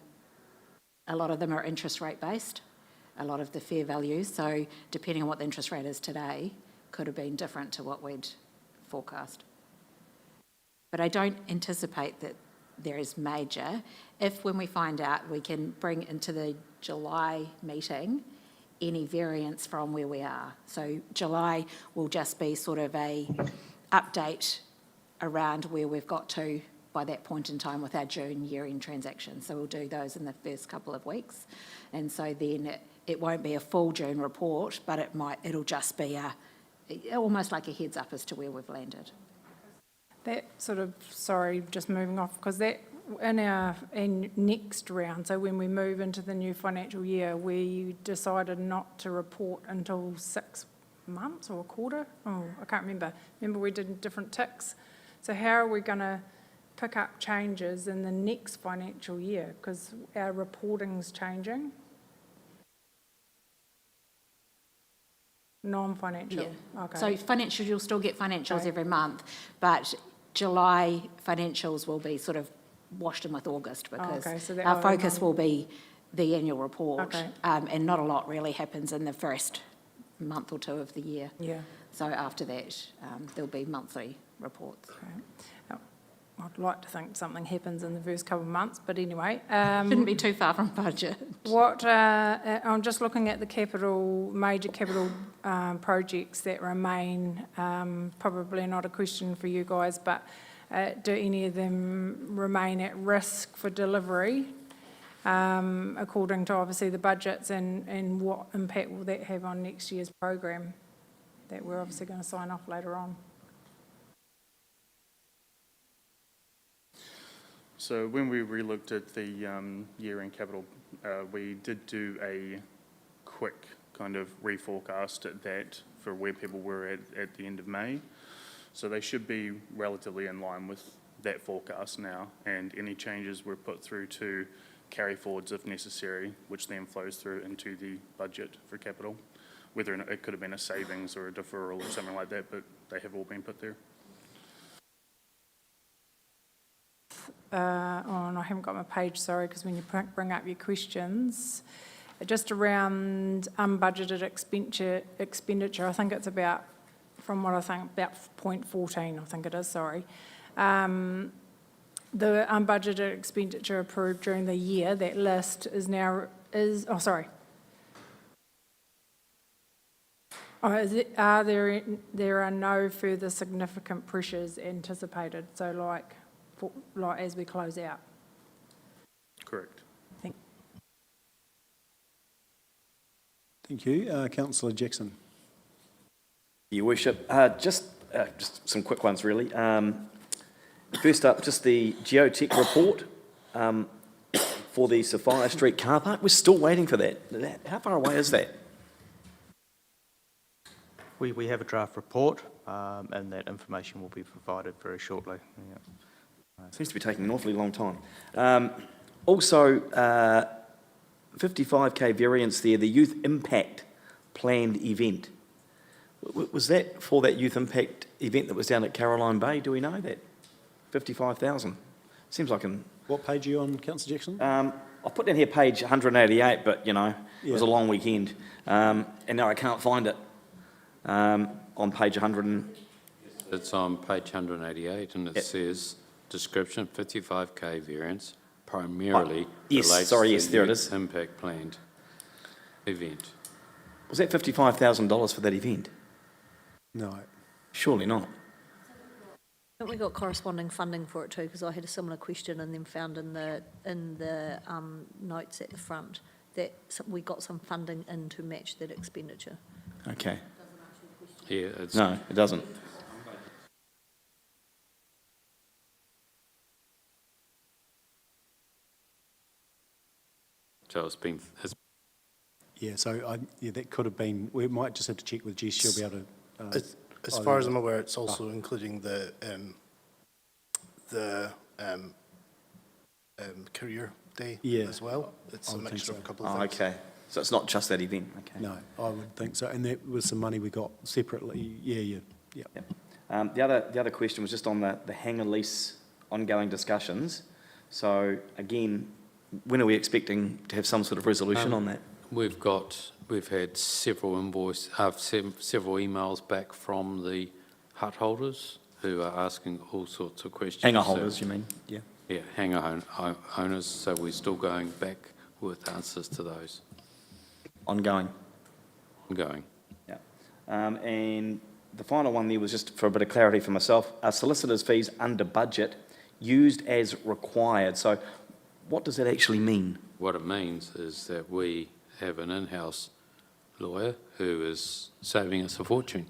a lot of them are interest rate based, a lot of the fair values, so depending on what the interest rate is today, could have been different to what we'd forecast. But I don't anticipate that there is major. If, when we find out, we can bring into the July meeting any variance from where we are. So July will just be sort of a update around where we've got to by that point in time with our June year-end transactions. So we'll do those in the first couple of weeks. And so then it won't be a full June report, but it'll just be almost like a heads up as to where we've landed. That sort of, sorry, just moving off, because that, in next round, so when we move into the new financial year, we decided not to report until 6 months or a quarter? Oh, I can't remember. Remember we did different ticks? So how are we going to pick up changes in the next financial year? Because our reporting's changing. Non-financial, Yeah. okay. So financials, you'll still get financials Okay. every month, but July financials will be sort of washed in with August because okay, so that our will focus run- will be the annual report. Okay. And not a lot really happens in the first month or two of the year. Yeah. So after that, there'll be monthly reports. Okay. I'd like to think something happens in the first couple of months, but anyway. Shouldn't be too far from budget. I'm just looking at the major capital projects that remain, probably not a question for you guys, but do any of them remain at risk for delivery, according to obviously the budgets, and what impact will that have on next year's program that we're obviously going to sign off later on? So when we relooked at the year-end capital, we did do a quick kind of reforecast at that for where people were at the end of May. So they should be relatively in line with that forecast now, and any changes were put through to carry forwards if necessary, which then flows through into the budget for capital. Whether it could have been a savings or a deferral or something like that, but they have all been put there. And I haven't got my page, sorry, because when you bring up your questions, just around unbudgeted expenditure, I think it's about, from what I think, about 0.14, I think it is, sorry. The unbudgeted expenditure approved during the year, that list is now, there are no further significant pressures anticipated, so like as we close out. Correct. Thank you. Councillor Jackson. Your Worship, just some quick ones really. First up, just the geotech report for the Sophia Street car park. We're still waiting for that. How far away is that? We have a draft report, and that information will be provided very shortly. Yeah. Seems to be taking an awfully long time. Also, 55k variance there, the youth impact planned event. Was that for that youth impact event that was down at Caroline Bay? Do we know that? 55,000. Seems like an... What page are you on, Councillor Jackson? I put down here page 188, but, you know, it was a long weekend. And now I can't find it on page 100. It's on page 188, and it says, description, 55k variance, primarily relates to there it the is. impact planned event. Was that $55,000 for that event? No. Surely not. We got corresponding funding for it too, because I had a similar question and then found in the notes at the front that we got some funding in to match that expenditure. Okay. Yeah, it's... No, it doesn't. So it's been... Yeah, so that could have been, we might just have to check with Jess, she'll be able to... As far as I'm aware, it's also including the the career day Yeah. as well. It's I a would think mixture of so. a couple of Oh, things. okay. So it's not just that event, okay. No, I would think so. And that was some money we got separately. Yeah. The other question was just on the hangar lease ongoing discussions. So again, when are we expecting to have some sort of resolution on that? We've had several several emails back from the hut holders who are asking all sorts of questions. Hangar holders, you mean? Yeah. Yeah, hangar owners, so we're still going back with answers to those. Ongoing. Ongoing. Yeah. And the final one there was just for a bit of clarity for myself. Are solicitors' fees under budget used as required? So what does that actually mean? What it means is that we have an in-house lawyer who is saving us a fortune.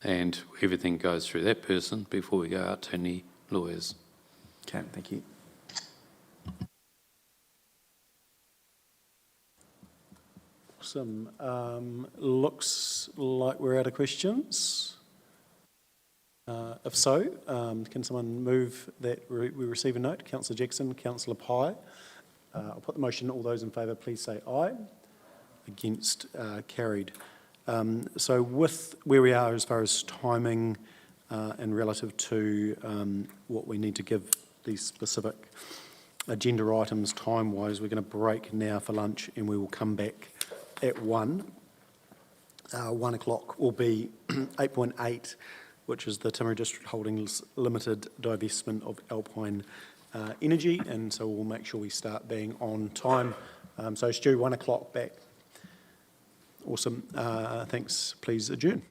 And everything goes through that person before we go out to any lawyers. Okay, thank you. Awesome. Looks like we're out of questions. If so, can someone move that we receive a note? Councillor Jackson, Councillor Pye. I'll put the motion. All those in favour, please say aye. Against, carried. So with where we are as far as timing and relative to what we need to give these specific agenda items time-wise, we're going to break now for lunch and we will come back at 1. 1 o'clock will be 8.8, which is the Timaru District Holdings Limited divestment of Alpine Energy, and so we'll make sure we start being on time. So Stu, 1 o'clock back. Awesome. Thanks. Please adjourn.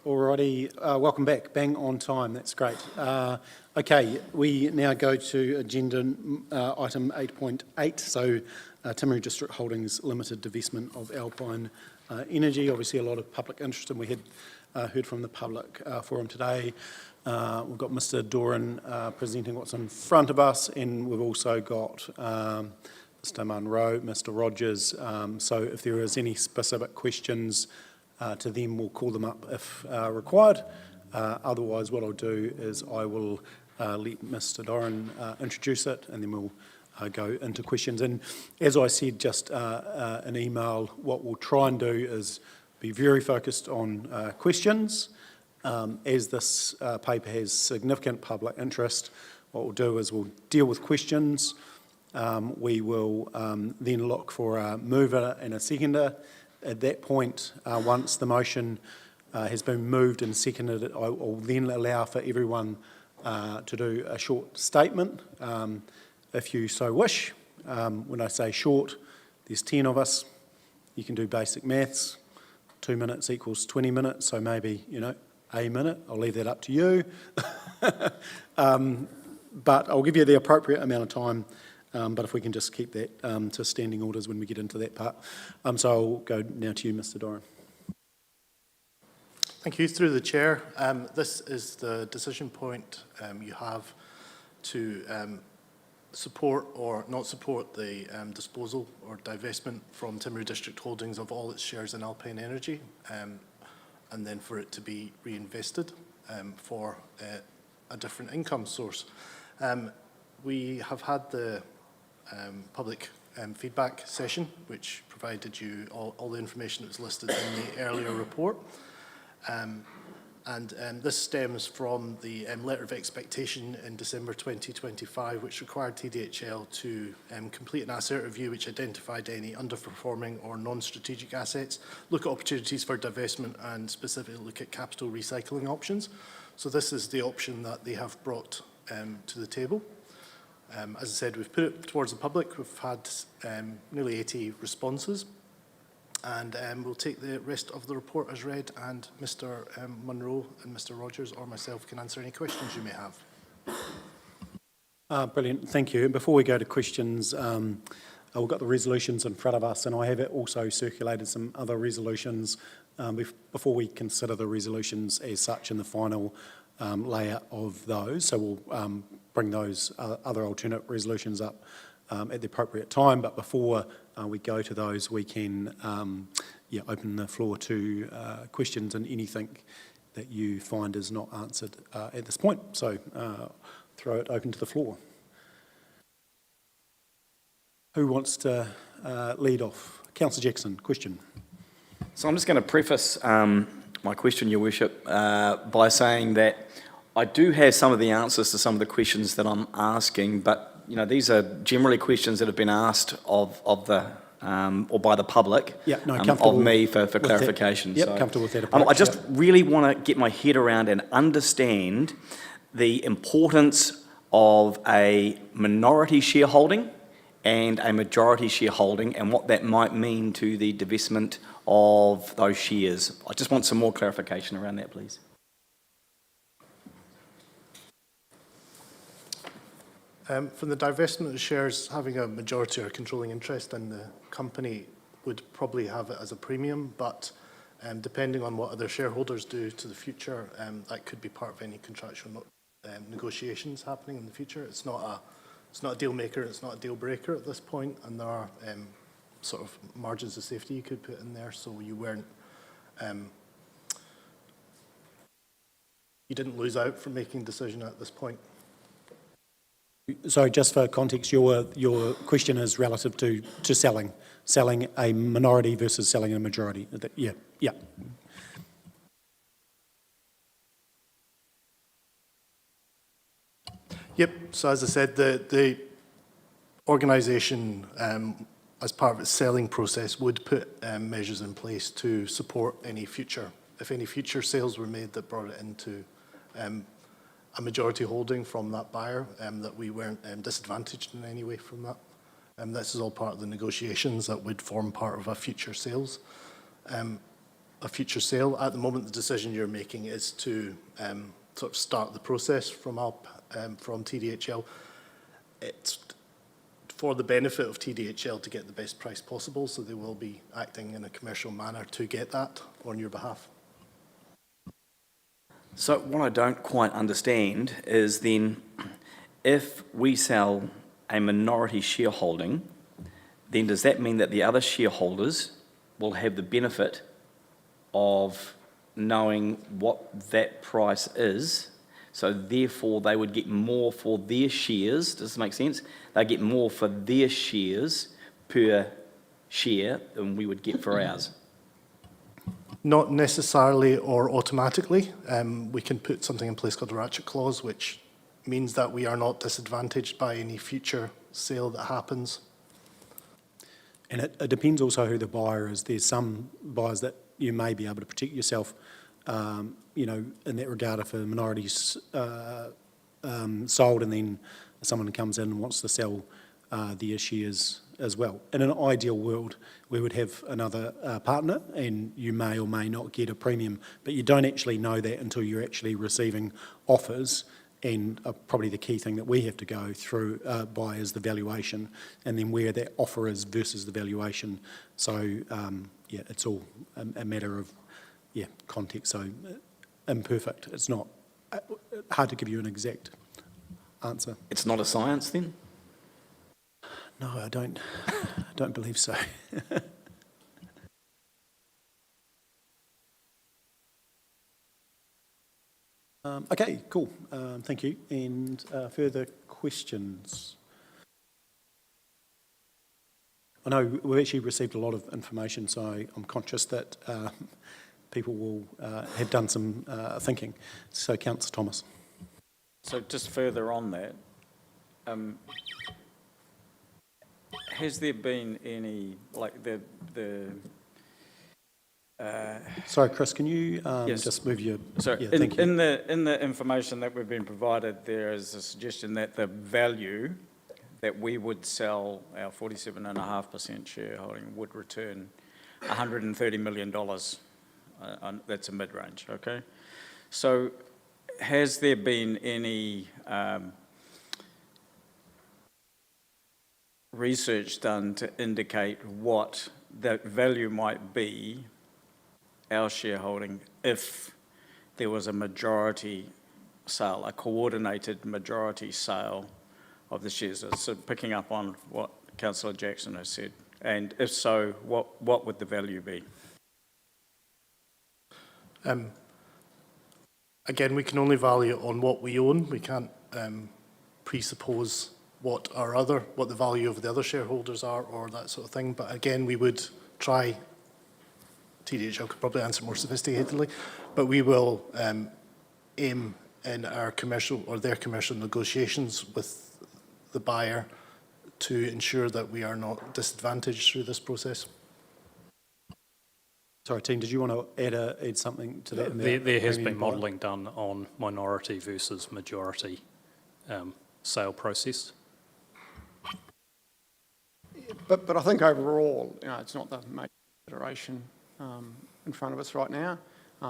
Alrighty, welcome back. Bang on time. That's great. Okay, we now go to agenda item 8.8. So, Timaru District Holdings Limited divestment of Alpine Energy. Obviously, a lot of public interest, and we had heard from the public forum today. We've got Mr. Doran presenting what's in front of us, and we've also got Mr. Munro, Mr. Rogers. So, if there is any specific questions to them, we'll call them up if required. Otherwise, what I'll do is I will let Mr. Doran introduce it, and then we'll go into questions. And as I said just an email, what we'll try and do is be very focused on questions. As this paper has significant public interest, what we'll do is we'll deal with questions. We will then look for a mover and a seconder. At that point, once the motion has been moved and seconded, I will then allow for everyone to do a short statement, if you so wish. When I say short, there's 10 of us. You can do basic maths. 2 minutes equals 20 minutes, so maybe, a minute. I'll leave that up to you. But I'll give you the appropriate amount of time. But if we can just keep that to standing orders when we get into that part. So I'll go now to you, Mr. Doran. Thank you. Through the chair, this is the decision point you have to support or not support the disposal or divestment from Timaru District Holdings of all its shares in Alpine Energy, and then for it to be reinvested for a different income source. We have had the public feedback session, which provided you all the information that was listed in the earlier report. This stems from the letter of expectation in December 2025, which required TDHL to complete an asset review which identified any underperforming or non-strategic assets, look at opportunities for divestment, and specifically look at capital recycling options. So this is the option that they have brought to the table. As I said, we've put it towards the public. We've had nearly 80 responses, and we'll take the rest of the report as read, and Mr. Munro and Mr. Rogers or myself can answer any questions you may have. Brilliant, thank you. And before we go to questions, we've got the resolutions in front of us, and I have also circulated some other resolutions before we consider the resolutions as such in the final layout of those. So we'll bring those other alternate resolutions up at the appropriate time. But before we go to those, we can open the floor to questions and anything that you find is not answered at this point. So throw it open to the floor. Who wants to lead off? Councillor Jackson, question. So I'm just going to preface my question, Your Worship, by saying that I do have some of the answers to some of the questions that I'm asking, but these are generally questions that have been asked of the or by the public of me for clarification. Yep, comfortable with that approach. I just really want to get my head around and understand the importance of a minority shareholding and a majority shareholding and what that might mean to the divestment of those shares. I just want some more clarification around that, please. From the divestment of the shares, having a majority or controlling interest in the company would probably have it as a premium, but depending on what other shareholders do to the future, that could be part of any contractual negotiations happening in the future. It's not a deal maker, it's not a deal breaker at this point, and there are sort of margins of safety you could put in there, so you weren't, you didn't lose out from making a decision at this point. So just for context, your question is relative to selling a minority versus selling a majority. Yeah. Yep, so as I said, the organisation, as part of its selling process, would put measures in place to support any future sales were made that brought it into a majority holding from that buyer, that we weren't disadvantaged in any way from that. This is all part of the negotiations that would form part of a future sales. a future sale. At the moment, the decision you're making is to sort of start the process from TDHL. It's for the benefit of TDHL to get the best price possible, so they will be acting in a commercial manner to get that on your behalf. So what I don't quite understand is then, if we sell a minority shareholding, then does that mean that the other shareholders will have the benefit of knowing what that price is? So therefore, they would get more for their shares. Does this make sense? They get more for their shares per share than we would get for ours. Not necessarily or automatically. We can put something in place called a ratchet clause, which means that we are not disadvantaged by any future sale that happens. And it depends also who the buyer is. There's some buyers that you may be able to protect yourself, you know, in that regard if a minority's sold and then someone comes in and wants to sell their shares as well. In an ideal world, we would have another partner and you may or may not get a premium, but you don't actually know that until you're actually receiving offers. And probably the key thing that we have to go through by is the valuation, and then where that offer is versus the valuation. So, yeah, it's all a matter of, yeah, context. So imperfect. It's not hard to give you an exact answer. It's not a science then? No, I don't believe so. Okay, cool. Thank you. And further questions? I know we've actually received a lot of information, so I'm conscious that people will have done some thinking. So, Councillor Thomas. So just further on that, has there been any, like sorry, Chris, can you yes. just move your... So yeah, thank you. in the information that we've been provided, there is a suggestion that the value that we would sell our 47.5% shareholding would return $130 million. That's a mid-range, okay? So has there been any research done to indicate what that value might be, our shareholding, if there was a majority sale, a coordinated majority sale of the shares? So picking up on what Councillor Jackson has said, and if so, what would the value be? Again, we can only value on what we own. We can't presuppose what the value of the other shareholders are or that sort of thing. But again, we would try, TDHL could probably answer more sophisticatedly, but we will aim in our commercial or their commercial negotiations with the buyer to ensure that we are not disadvantaged through this process. Sorry, team, did you want to add something to that? There has been modelling done on minority versus majority sale process. But I think overall, you know, it's not the major consideration in front of us right now.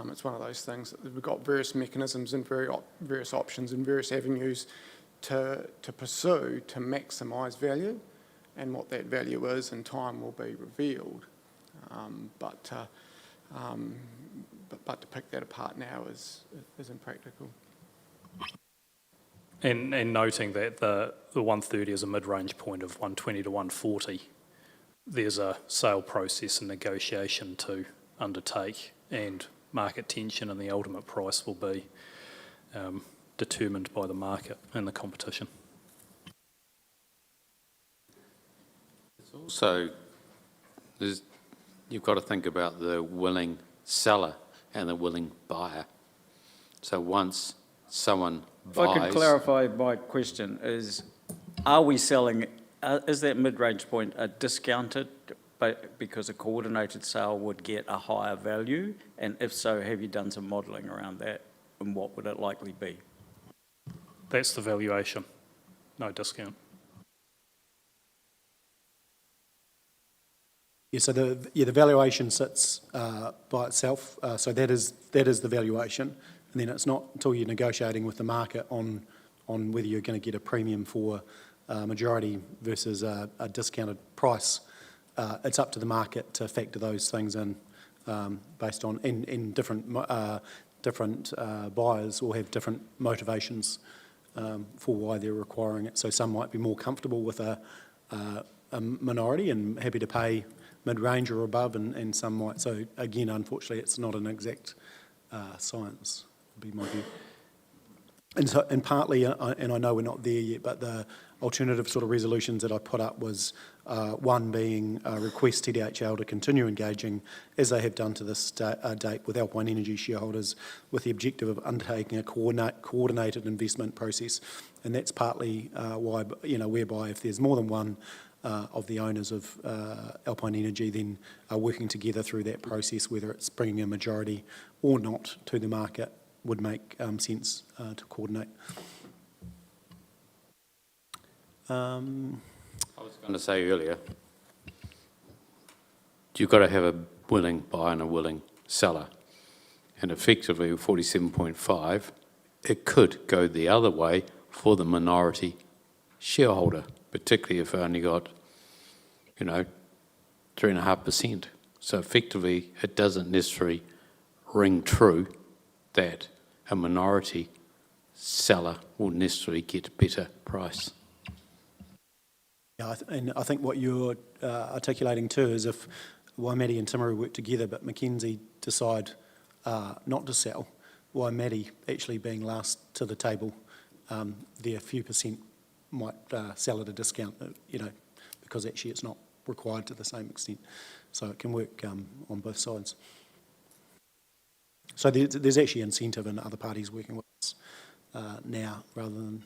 It's one of those things that we've got various mechanisms and various options and various avenues to pursue to maximise value, and what that value is in time will be revealed. But to pick that apart now is impractical. And noting that the 130 is a mid-range point of 120 to 140, there's a sale process and negotiation to undertake, and market tension and the ultimate price will be determined by the market and the competition. Also, you've got to think about the willing seller and the willing buyer. So once someone If I could clarify my question, are we selling, is that mid-range point discounted because a coordinated sale would get a higher value? And if so, have you done some modelling around that, and what would it likely be? That's the valuation, no discount. Yeah, so the valuation sits by itself. So that is the valuation, and then it's not until you're negotiating with the market on whether you're going to get a premium for majority versus a discounted price. It's up to the market to factor those things in based on in different buyers will have different motivations for why they're requiring it. So some might be more comfortable with a minority and happy to pay mid-range or above, and some might. So again, unfortunately, it's not an exact science, would be my view. And partly, and I know we're not there yet, but the alternative sort of resolutions that I put up was one being request TDHL to continue engaging, as they have done to this date, with Alpine Energy shareholders with the objective of undertaking a coordinated investment process. And that's partly why, whereby if there's more than one of the owners of Alpine Energy then working together through that process, whether it's bringing a majority or not to the market, would make sense to coordinate. I was going to say earlier, you've got to have a willing buyer and a willing seller. And effectively, 47.5, it could go the other way for the minority shareholder, particularly if they only got, 3.5%. So effectively, it doesn't necessarily ring true that a minority seller will necessarily get a better price. Yeah, and I think what you're articulating too is if Waimate and Timaru work together but Mackenzie decide not to sell, Waimate actually being last to the table, their few percent might sell at a discount, because actually it's not required to the same extent. So it can work on both sides. So there's actually incentive in other parties working with us now rather than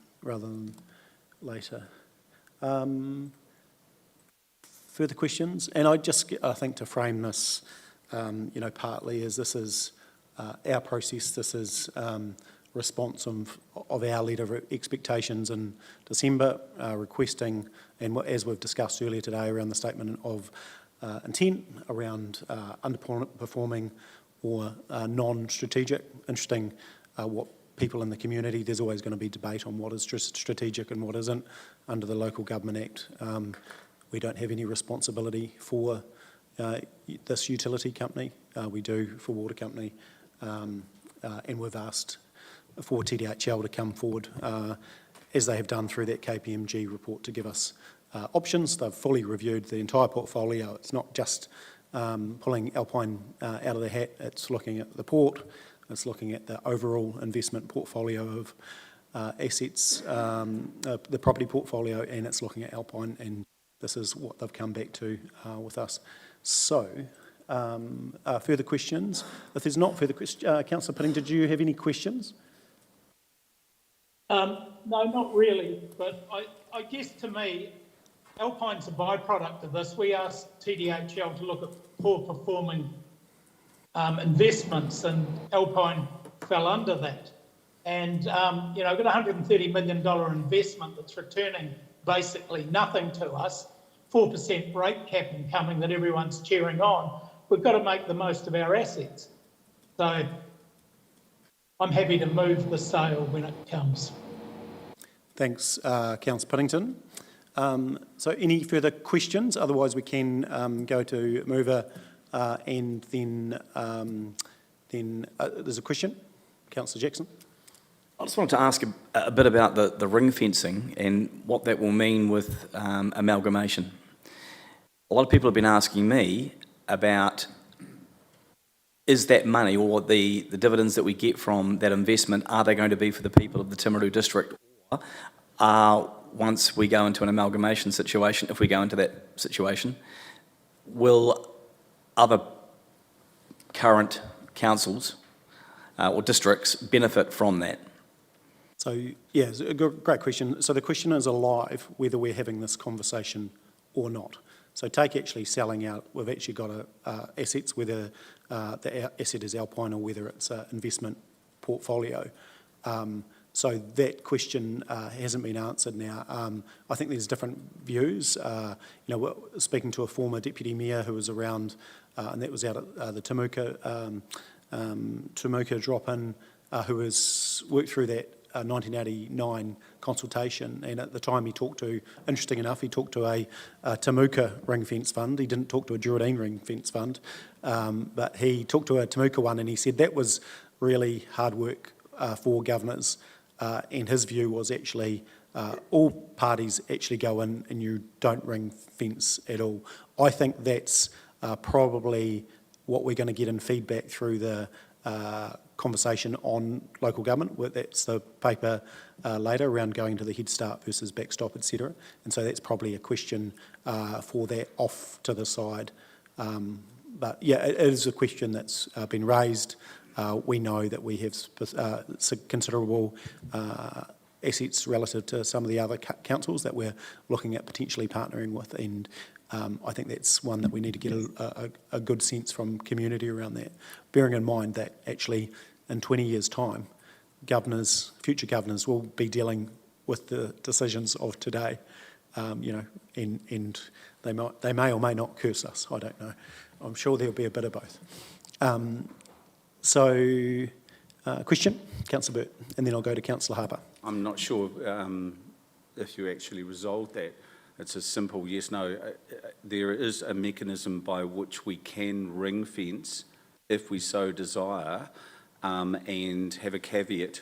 later. Further questions? And I think to frame this, partly as this is our process, this is response of our letter of expectations in December, requesting, and as we've discussed earlier today around the statement of intent around underperforming or non-strategic. Interesting what people in the community, there's always going to be debate on what is strategic and what isn't. Under the Local Government Act, we don't have any responsibility for this utility company. We do for Water Company, and we've asked for TDHL to come forward, as they have done through that KPMG report, to give us options. They've fully reviewed the entire portfolio. It's not just pulling Alpine out of the hat. It's looking at the port, it's looking at the overall investment portfolio of assets, the property portfolio, and it's looking at Alpine, and this is what they've come back to with us. So, further questions? If there's not further questions, Councillor Pitting, did you have any questions? No, not really, but I guess to me, Alpine's a byproduct of this. We asked TDHL to look at poor performing investments, and Alpine fell under that. And, got a $130 million investment that's returning basically nothing to us, 4% rate capping coming that everyone's cheering on. We've got to make the most of our assets. So I'm happy to move the sale when it comes. Thanks, Councillor Pittington. So any further questions? Otherwise we can go to mover and then there's a question. Councillor Jackson. I just wanted to ask a bit about the ring fencing and what that will mean with amalgamation. A lot of people have been asking me about, is that money or the dividends that we get from that investment, are they going to be for the people of the Timaru district, or once we go into an amalgamation situation, if we go into that situation, will other current councils or districts benefit from that? So, yeah, it's a great question. So the question is alive, whether we're having this conversation or not. So take actually selling out, we've actually got assets, whether the asset is Alpine or whether it's an investment portfolio. So that question hasn't been answered now. I think there's different views. We're speaking to a former deputy mayor who was around, and that was out at the Temuka drop-in, who has worked through that 1989 consultation, and at the time he talked to, interesting enough, he talked to a Temuka ring fence fund. He didn't talk to a Geraldine ring fence fund, but he talked to a Temuka one, and he said that was really hard work for governors. And his view was actually all parties actually go in and you don't ring fence at all. I think that's probably what we're going to get in feedback through the conversation on local government. That's the paper later around going to the Head Start versus backstop, etc. And so that's probably a question for that off to the side. But yeah, it is a question that's been raised. We know that we have considerable assets relative to some of the other councils that we're looking at potentially partnering with, and I think that's one that we need to get a good sense from community around that, bearing in mind that actually in 20 years' time, future governors will be dealing with the decisions of today, and they may or may not curse us, I don't know. I'm sure there'll be a bit of both. Question, Councillor Burt, and then I'll go to Councillor Harper. I'm not sure if you actually resolved that. It's a simple yes, no. There is a mechanism by which we can ring fence, if we so desire, and have a caveat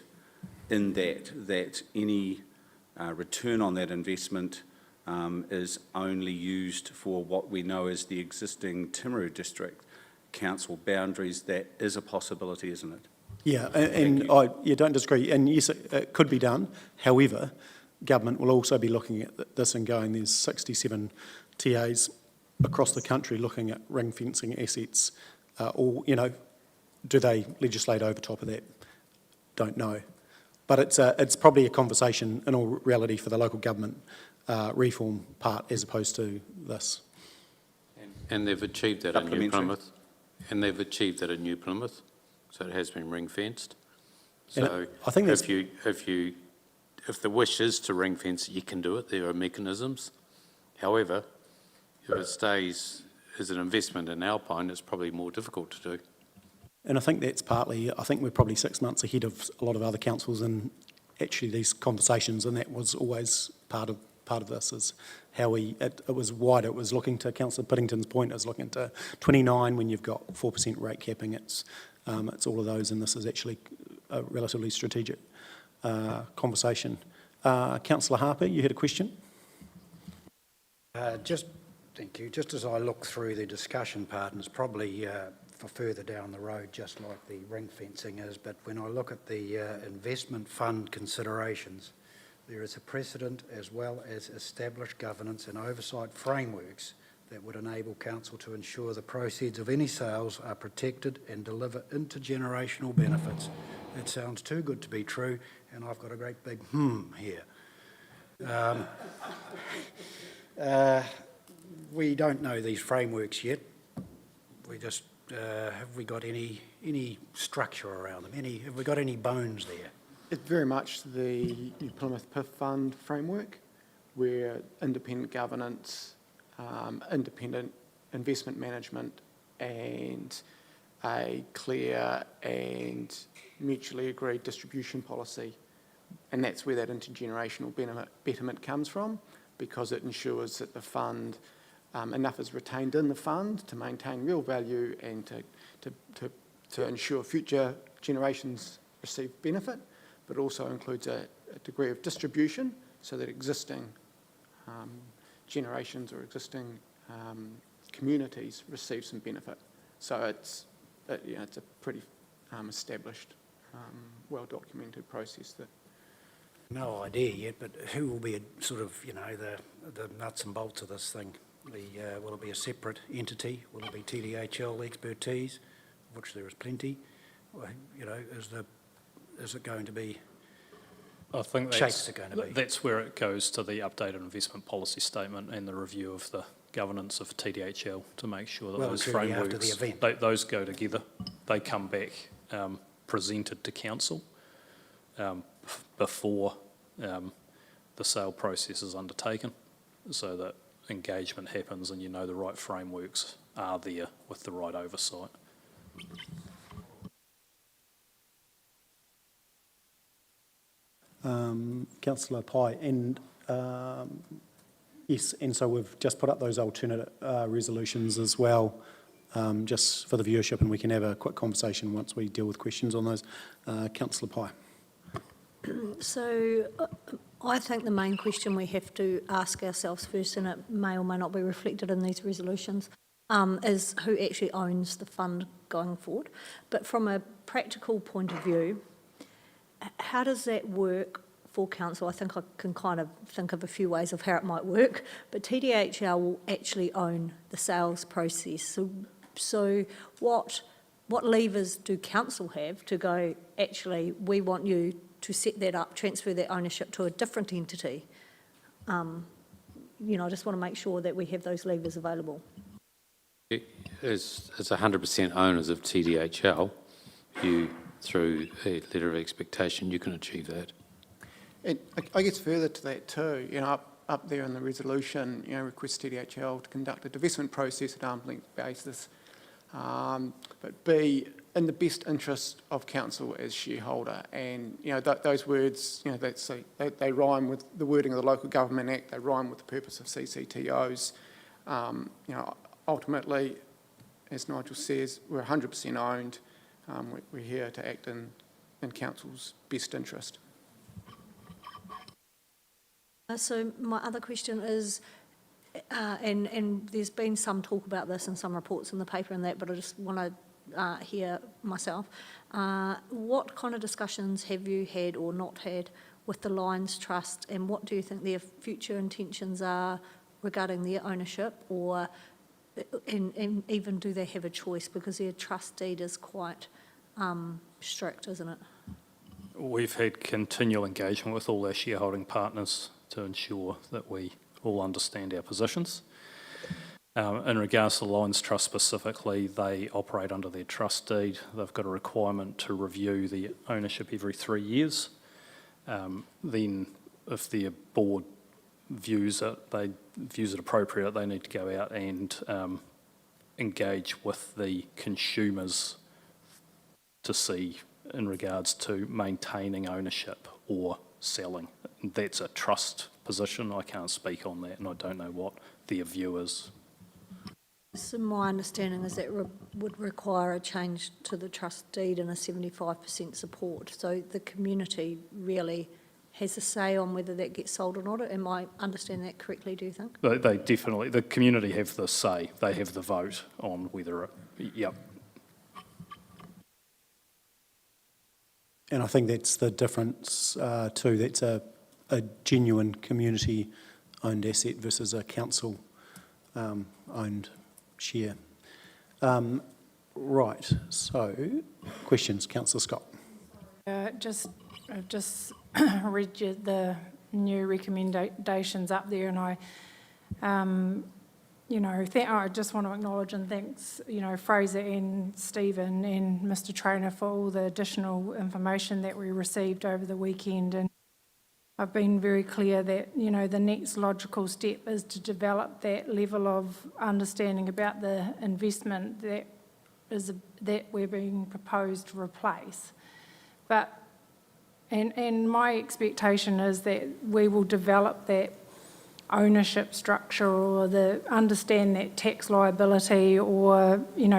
in that any return on that investment is only used for what we know as the existing Timaru District Council boundaries. That is a possibility, isn't it? Yeah, and I don't disagree. And yes, it could be done. However, government will also be looking at this and going, there's 67 TAs across the country looking at ring fencing assets. Do they legislate over top of that? Don't know. But it's probably a conversation in all reality for the local government reform part as opposed to this. And they've achieved that in New Plymouth. And they've achieved that in New Plymouth, so it has been ring fenced. So I think if the wish is to ring fence, you can do it. There are mechanisms. However, if it stays as an investment in Alpine, it's probably more difficult to do. And I think that's partly, I think we're probably 6 months ahead of a lot of other councils in actually these conversations, and that was always part of this, is how it was wider. It was looking to Councillor Piddington's point, it was looking to 29 when you've got 4% rate capping. It's all of those, and this is actually a relatively strategic conversation. Councillor Harper, you had a question? Thank you. Just as I look through the discussion part, and it's probably for further down the road, just like the ring fencing is, but when I look at the investment fund considerations, there is a precedent as well as established governance and oversight frameworks that would enable council to ensure the proceeds of any sales are protected and deliver intergenerational benefits. It sounds too good to be true, and I've got a great big here. We don't know these frameworks yet. We just, have we got any structure around them? Have we got any bones there? It's very much the New Plymouth PIF Fund framework, where independent governance, independent investment management, and a clear and mutually agreed distribution policy. And that's where that intergenerational betterment comes from, because it ensures that the fund, enough is retained in the fund to maintain real value and to ensure future generations receive benefit, but also includes a degree of distribution so that existing generations or existing communities receive some benefit. So it's a pretty established, well-documented process that. No idea yet, but who will be sort of, the nuts and bolts of this thing? Will it be a separate entity? Will it be TDHL expertise, of which there is plenty? Is it going to be? I think shapes it going to be? That's where it goes to the updated investment policy statement and the review of the governance of TDHL to make sure that those frameworks, after the event. those go together. They come back presented to council. before the sale process is undertaken, so that engagement happens and you know the right frameworks are there with the right oversight. Councillor Pye, and yes, and so we've just put up those alternate resolutions as well, just for the viewership, and we can have a quick conversation once we deal with questions on those. Councillor Pye. So I think the main question we have to ask ourselves first, and it may or may not be reflected in these resolutions, is who actually owns the fund going forward. But from a practical point of view, how does that work for council? I think I can kind of think of a few ways of how it might work, but TDHL will actually own the sales process. So what levers do council have to go, actually, we want you to set that up, transfer that ownership to a different entity? I just want to make sure that we have those levers available. As 100% owners of TDHL, you, through a letter of expectation, you can achieve that. And I guess further to that too, up there in the resolution, request TDHL to conduct a divestment process at arm's length basis, but B, in the best interest of council as shareholder. And, those words, they rhyme with the wording of the Local Government Act, they rhyme with the purpose of CCTOs. Ultimately, as Nigel says, we're 100% owned. We're here to act in council's best interest. So my other question is, and there's been some talk about this and some reports in the paper and that, but I just want to hear myself. What kind of discussions have you had or not had with the Lions Trust, and what do you think their future intentions are regarding their ownership, and even do they have a choice, because their trust deed is quite strict, isn't it? We've had continual engagement with all our shareholding partners to ensure that we all understand our positions. In regards to the Lions Trust specifically, they operate under their trust deed. They've got a requirement to review the ownership every 3 years. Then, if their board views it appropriate, they need to go out and engage with the consumers to see in regards to maintaining ownership or selling. That's a trust position. I can't speak on that, and I don't know what their view is. So my understanding is that would require a change to the trust deed and a 75% support. So the community really has a say on whether that gets sold or not. Am I understanding that correctly, do you think? They definitely, the community have the say. They have the vote on whether it, yep. And I think that's the difference too. That's a genuine community-owned asset versus a council-owned share. Right, so questions, Councillor Scott. I've just read the new recommendations up there, and I just want to acknowledge and thanks, Fraser and Stephen and Mr. Traynor for all the additional information that we received over the weekend. And I've been very clear that, the next logical step is to develop that level of understanding about the investment that we're being proposed to replace. And my expectation is that we will develop that ownership structure, or understand that tax liability, or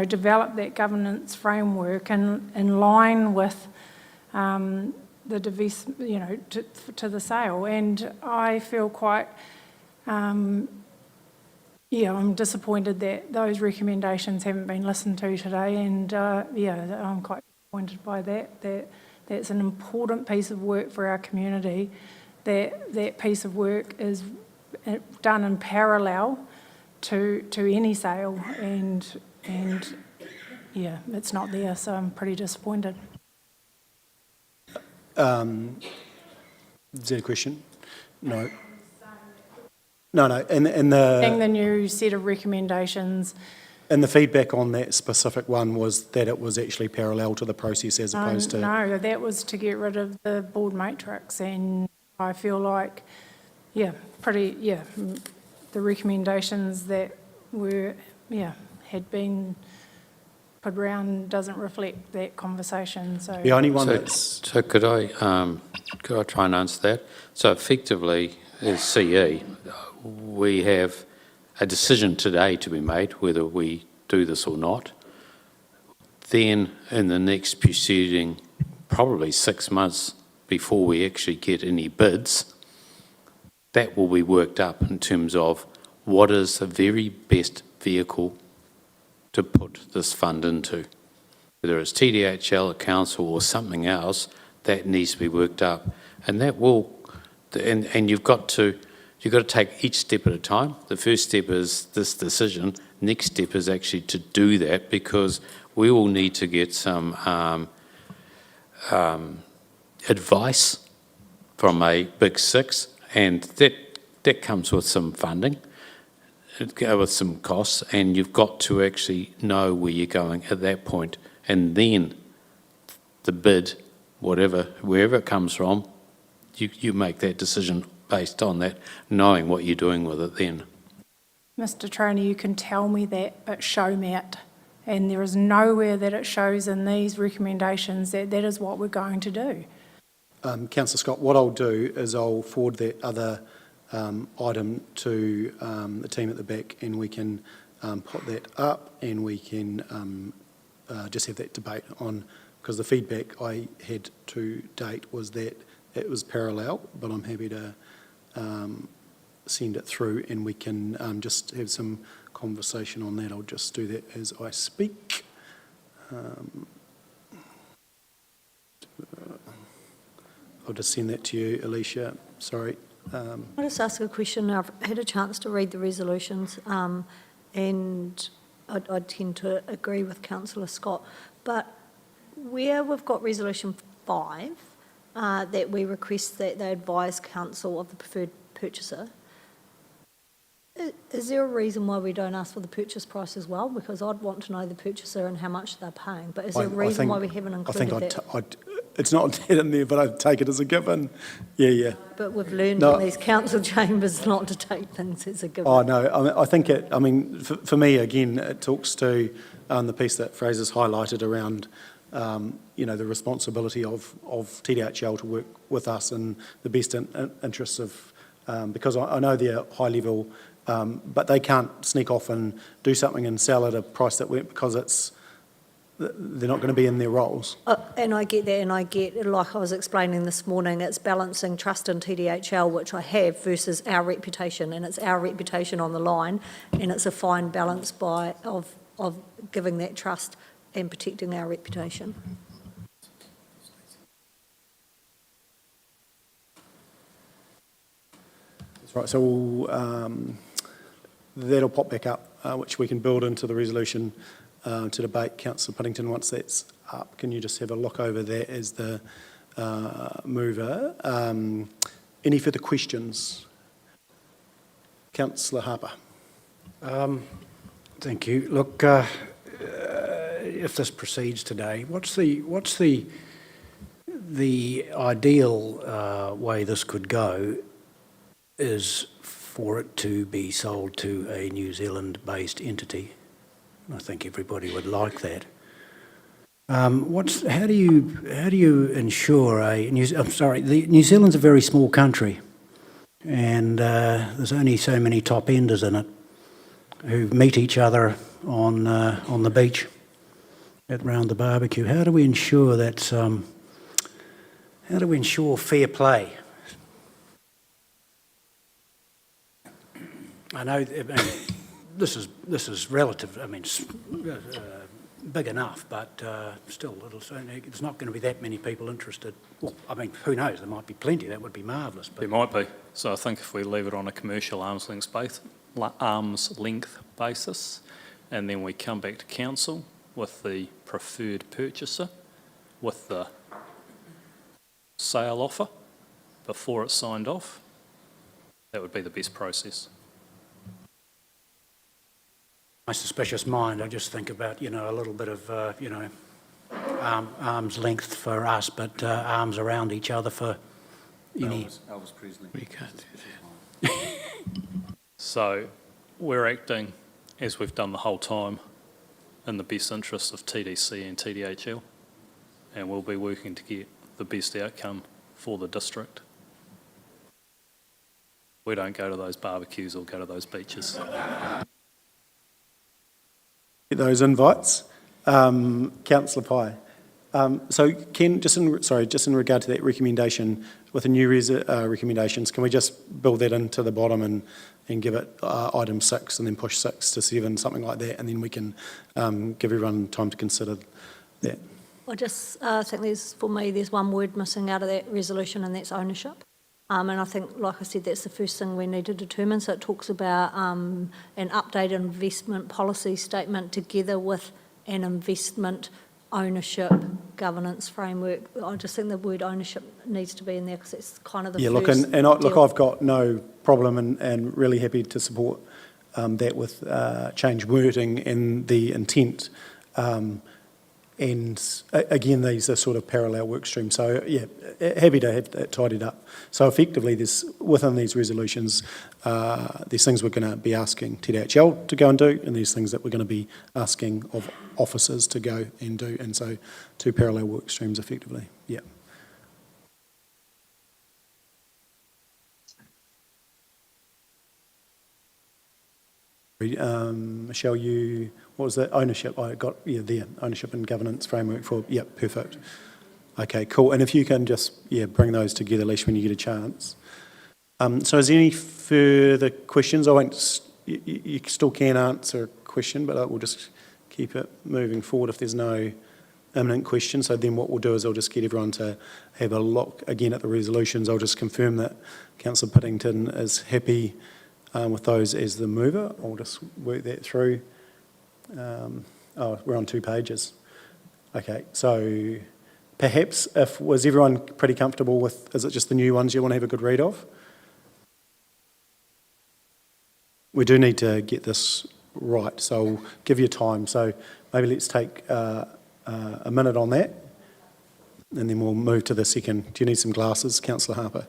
develop that governance framework in line with the to the sale. And I feel quite I'm disappointed that those recommendations haven't been listened to today, and I'm quite disappointed by that. That's an important piece of work for our community. That piece of work is done in parallel to any sale, and it's not there, so I'm pretty disappointed. Is that a question? No. No, and the... The new set of recommendations And the feedback on that specific one was that it was actually parallel to the process as opposed to... No, that was to get rid of the board matrix, and I feel like, the recommendations that were, had been put around doesn't reflect that conversation, so. The only one So- that's... So could I try and answer that? So effectively, as CE, we have a decision today to be made whether we do this or not. Then in the next proceeding, probably 6 months before we actually get any bids, that will be worked up in terms of what is the very best vehicle to put this fund into. Whether it's TDHL, a council or something else, that needs to be worked up. And that will, and you've got to take each step at a time. The first step is this decision. Next step is actually to do that, because we will need to get some advice from a Big Six, and that comes with some funding, with some costs, and you've got to actually know where you're going at that point. And then the bid, wherever it comes from, you make that decision based on that, knowing what you're doing with it then. Mr. Traynor, you can tell me that, but show me it. And there is nowhere that it shows in these recommendations that that is what we're going to do. Councillor Scott, what I'll do is I'll forward that other item to the team at the back, and we can put that up, and we can just have that debate on, because the feedback I had to date was that it was parallel, but I'm happy to send it through, and we can just have some conversation on that. I'll just do that as I speak. I'll just send that to you, Alicia. Sorry. I'll just ask a question. I've had a chance to read the resolutions, and I tend to agree with Councillor Scott, but where we've got resolution 5, that we request that they advise council of the preferred purchaser, is there a reason why we don't ask for the purchase price as well? Because I'd want to know the purchaser and how much they're paying, but is there a reason why we haven't included that? It's not dead in there, but I'd take it as a given. Yeah. But we've learned in these council chambers not to take things as a given. Oh, no, I think for me, again, it talks to the piece that Fraser's highlighted around, the responsibility of TDHL to work with us in the best interests of, because I know they're high level, but they can't sneak off and do something and sell at a price that went, because they're not going to be in their roles. And I get that, and I get, like I was explaining this morning, it's balancing trust in TDHL, which I have, versus our reputation, and it's our reputation on the line, and it's a fine balance of giving that trust and protecting our reputation. That's right, so that'll pop back up, which we can build into the resolution to debate. Councillor Puddington, once that's up, can you just have a look over that as the mover? Any further questions? Councillor Harper. Thank you. Look, if this proceeds today, what's the ideal way this could go is for it to be sold to a New Zealand-based entity. I think everybody would like that. How do you ensure New Zealand's a very small country, and there's only so many top enders in it who meet each other on the beach round the barbecue. How do we ensure that? How do we ensure fair play? I know. This is relative. Big enough, but still, there's not going to be that many people interested. Well, who knows? There might be plenty. That would be marvellous. There might be. So I think if we leave it on a commercial arm's length basis, and then we come back to council with the preferred purchaser, with the sale offer before it's signed off, that would be the best process. my suspicious mind, I just think about, a little bit of, arm's length for us, but arms around each other for any... Elvis Presley. We can't do that. So we're acting, as we've done the whole time, in the best interests of TDC and TDHL, and we'll be working to get the best outcome for the district. We don't go to those barbecues or go to those beaches. Those invites. Councillor Pye. So Ken, just in regard to that recommendation, with the new recommendations, can we just build that into the bottom and give it item 6 and then push 6 to 7, something like that, and then we can give everyone time to consider that. I just think for me, there's one word missing out of that resolution, and that's ownership. And I think, like I said, that's the first thing we need to determine. So it talks about an updated investment policy statement together with an investment ownership governance framework. I just think the word ownership needs to be in there because it's kind of the first Look, I've got no problem and really happy to support that with change wording and the intent. And again, these are sort of parallel work streams. So yeah, happy to have that tidied up. So effectively, within these resolutions, there's things we're going to be asking TDHL to go and do, and there's things that we're going to be asking of officers to go and do. And so 2 parallel work streams effectively, yeah. Michelle, what was that? Ownership, I got, there, ownership and governance framework for, perfect. Okay, cool. And if you can just, bring those together, Leash, when you get a chance. So is there any further questions? You still can answer a question, but I will just keep it moving forward if there's no imminent question. So then what we'll do is I'll just get everyone to have a look again at the resolutions. I'll just confirm that Councillor Pittington is happy with those as the mover. I'll just work that through. We're on 2 pages. Okay, so perhaps was everyone pretty comfortable with, is it just the new ones you want to have a good read of? We do need to get this right, so I'll give you time. So maybe let's take a minute on that, and then we'll move to the second. Do you need some glasses, Councillor Harper?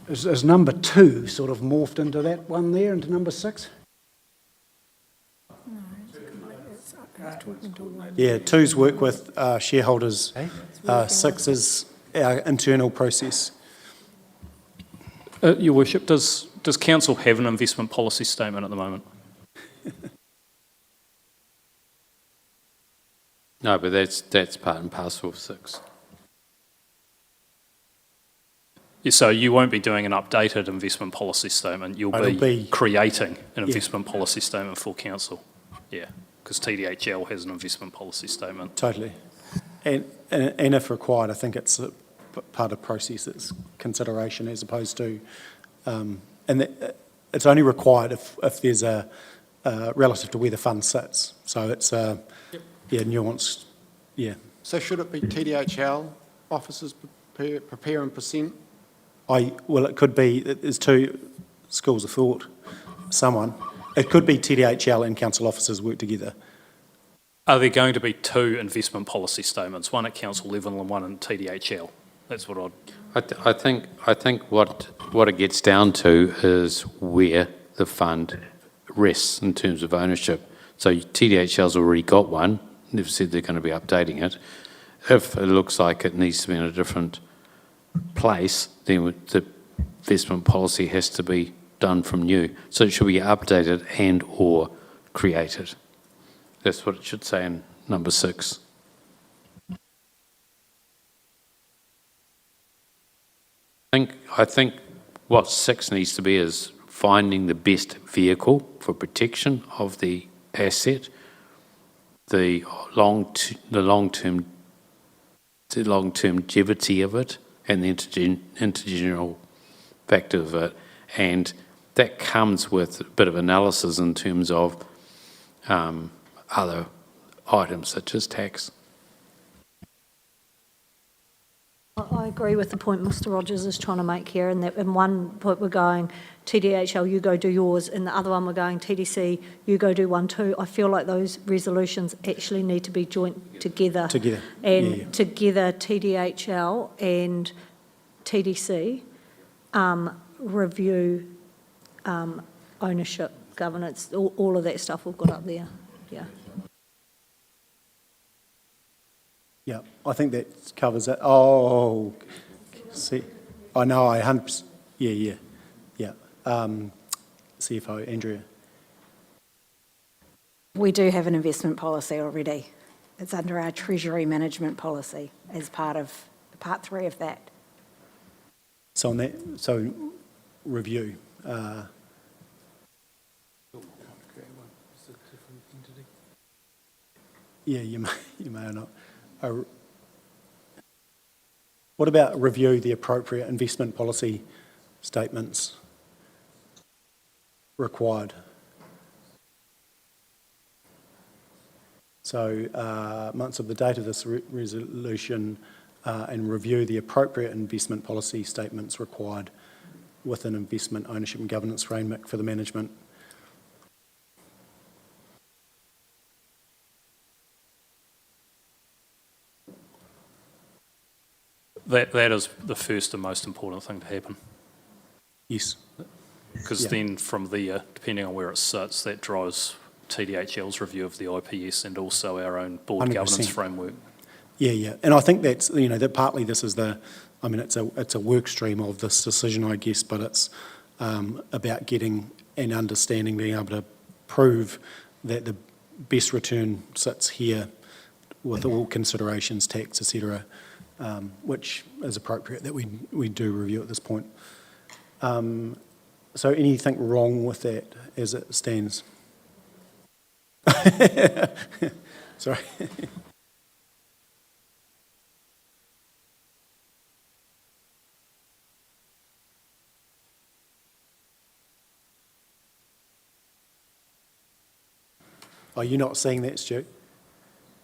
Is number 2 sort of morphed into that one there, into number 6? Yeah, 2's work with shareholders, 6 is our internal process. Your Worship, does Council have an investment policy statement at the moment? No, but that's part and parcel of 6. So you won't be doing an updated investment policy statement. You'll be creating an investment policy statement for Council. Yeah, because TDHL has an investment policy statement. Totally. And if required, I think it's a part of process, it's consideration as opposed to, it's only required if there's a relative to where the fund sits. So it's nuanced, So should it be TDHL officers prepare and present? Well, it could be, there's 2 schools of thought. It could be TDHL and council officers work together. Are there going to be 2 investment policy statements, one at council level and one at TDHL? That's what I think what it gets down to is where the fund rests in terms of ownership. So TDHL's already got one. They've said they're going to be updating it. If it looks like it needs to be in a different place, then the investment policy has to be done from new. So it should be updated and/or created. That's what it should say in number 6. I think what 6 needs to be is finding the best vehicle for protection of the asset, the long-term longevity of it, and the intergenerational factor of it, and that comes with a bit of analysis in terms of other items such as tax. I agree with the point Mr Rogers is trying to make here, in that in one point we're going, TDHL, you go do yours, and the other one we're going, TDC, you go do one too. I feel like those resolutions actually need to be joint together. Together. And together, TDHL and TDC review ownership, governance, all of that stuff we've got up there. Yeah. Yeah, I think that covers it. Oh, see, I know, I 100%, yeah. CFO, Andrea. We do have an investment policy already. It's under our treasury management policy as part 3 of that. So on that, so review. Yeah, you may or not. What about review the appropriate investment policy statements required? So months of the date of this resolution and review the appropriate investment policy statements required with an investment ownership and governance framework for the management. That is the first and most important thing to happen. Yes. Because then from there, depending on where it sits, that drives TDHL's review of the IPS and also our own board 100%. governance framework. Yeah. And I think that's, that partly this is it's a work stream of this decision, I guess, but it's about getting an understanding, being able to prove that the best return sits here with all considerations, tax, etc., which is appropriate that we do review at this point. So anything wrong with that as it stands? Sorry. Are you not seeing that, Stu?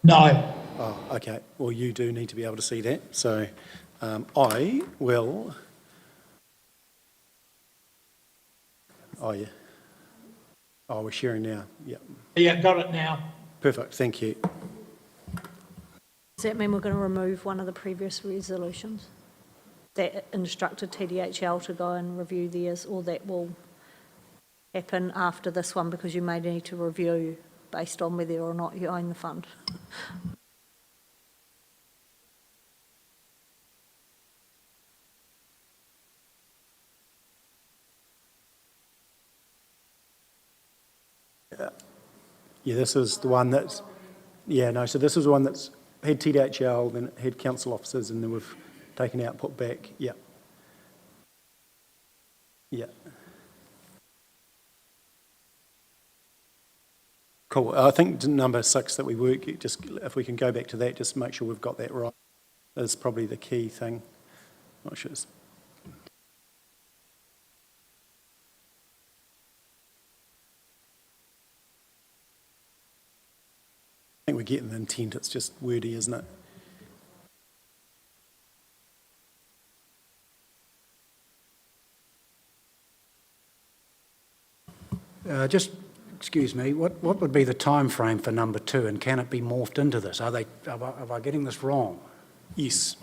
No. Oh, okay. Well, you do need to be able to see that. So I will... Oh, yeah. Oh, we're sharing now. Yeah. Yeah, got it now. Perfect. Thank you. Does that mean we're going to remove one of the previous resolutions that instructed TDHL to go and review theirs, or that will happen after this one because you may need to review based on whether or not you own the fund? Yeah, this is the one that's... Yeah, no, so this is the one that's had TDHL, then it had council officers, and then we've taken out, put back. Yeah. Yeah. Cool. I think number 6 that we work, just if we can go back to that, just make sure we've got that right, is probably the key thing. Not sure. I think we're getting the intent, it's just wordy, isn't it? Just, excuse me, what would be the time frame for number 2, and can it be morphed into this? Am I getting this wrong? Yes.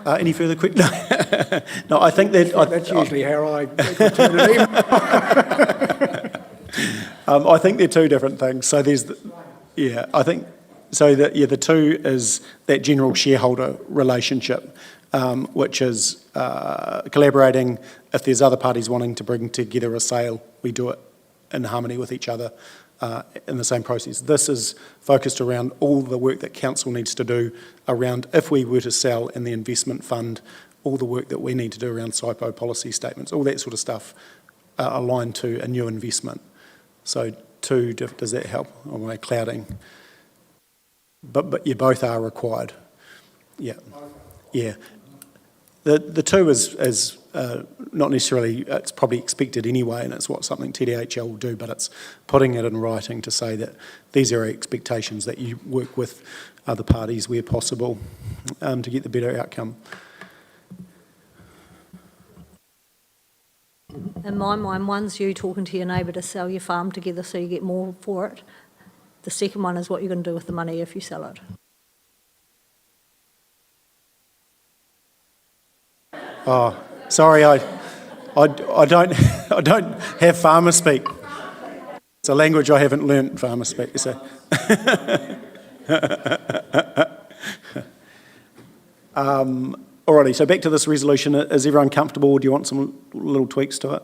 Any further quick? No, I think that... That's usually how I return an email. I think they're two different things. So there's... I think... So the two is that general shareholder relationship, which is collaborating. If there's other parties wanting to bring together a sale, we do it in harmony with each other in the same process. This is focused around all the work that council needs to do around if we were to sell in the investment fund, all the work that we need to do around SIPO policy statements, all that sort of stuff aligned to a new investment. So does that help? Or am I clouding? But you both are required. Yeah. Yeah. The two is not necessarily, it's probably expected anyway, and it's something TDHL will do, but it's putting it in writing to say that these are our expectations, that you work with other parties where possible to get the better outcome. In my mind, one's you talking to your neighbour to sell your farm together so you get more for it. The second one is what you're going to do with the money if you sell it. Oh, sorry, I don't have farmer speak. It's a language I haven't learnt, farmer speak. So. Alrighty, so back to this resolution. Is everyone comfortable? Do you want some little tweaks to it?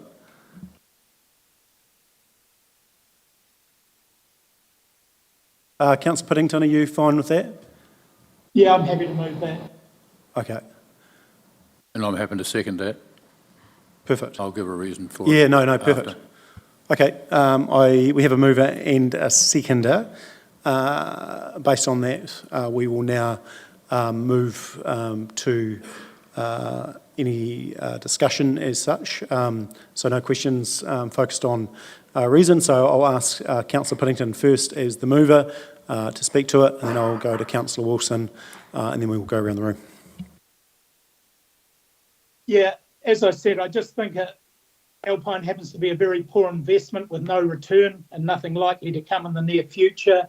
Councillor Piddington, are you fine with that? Yeah, I'm happy to move that. Okay. And I'm happy to second that. Perfect. I'll give a reason for it. Yeah, no, perfect. After. Okay, we have a mover and a seconder. Based on that, we will now move to any discussion as such. So no questions focused on reason. So I'll ask Councillor Piddington first as the mover to speak to it, and then I'll go to Councillor Wilson, and then we will go around the room. Yeah, as I said, I just think Alpine happens to be a very poor investment with no return and nothing likely to come in the near future.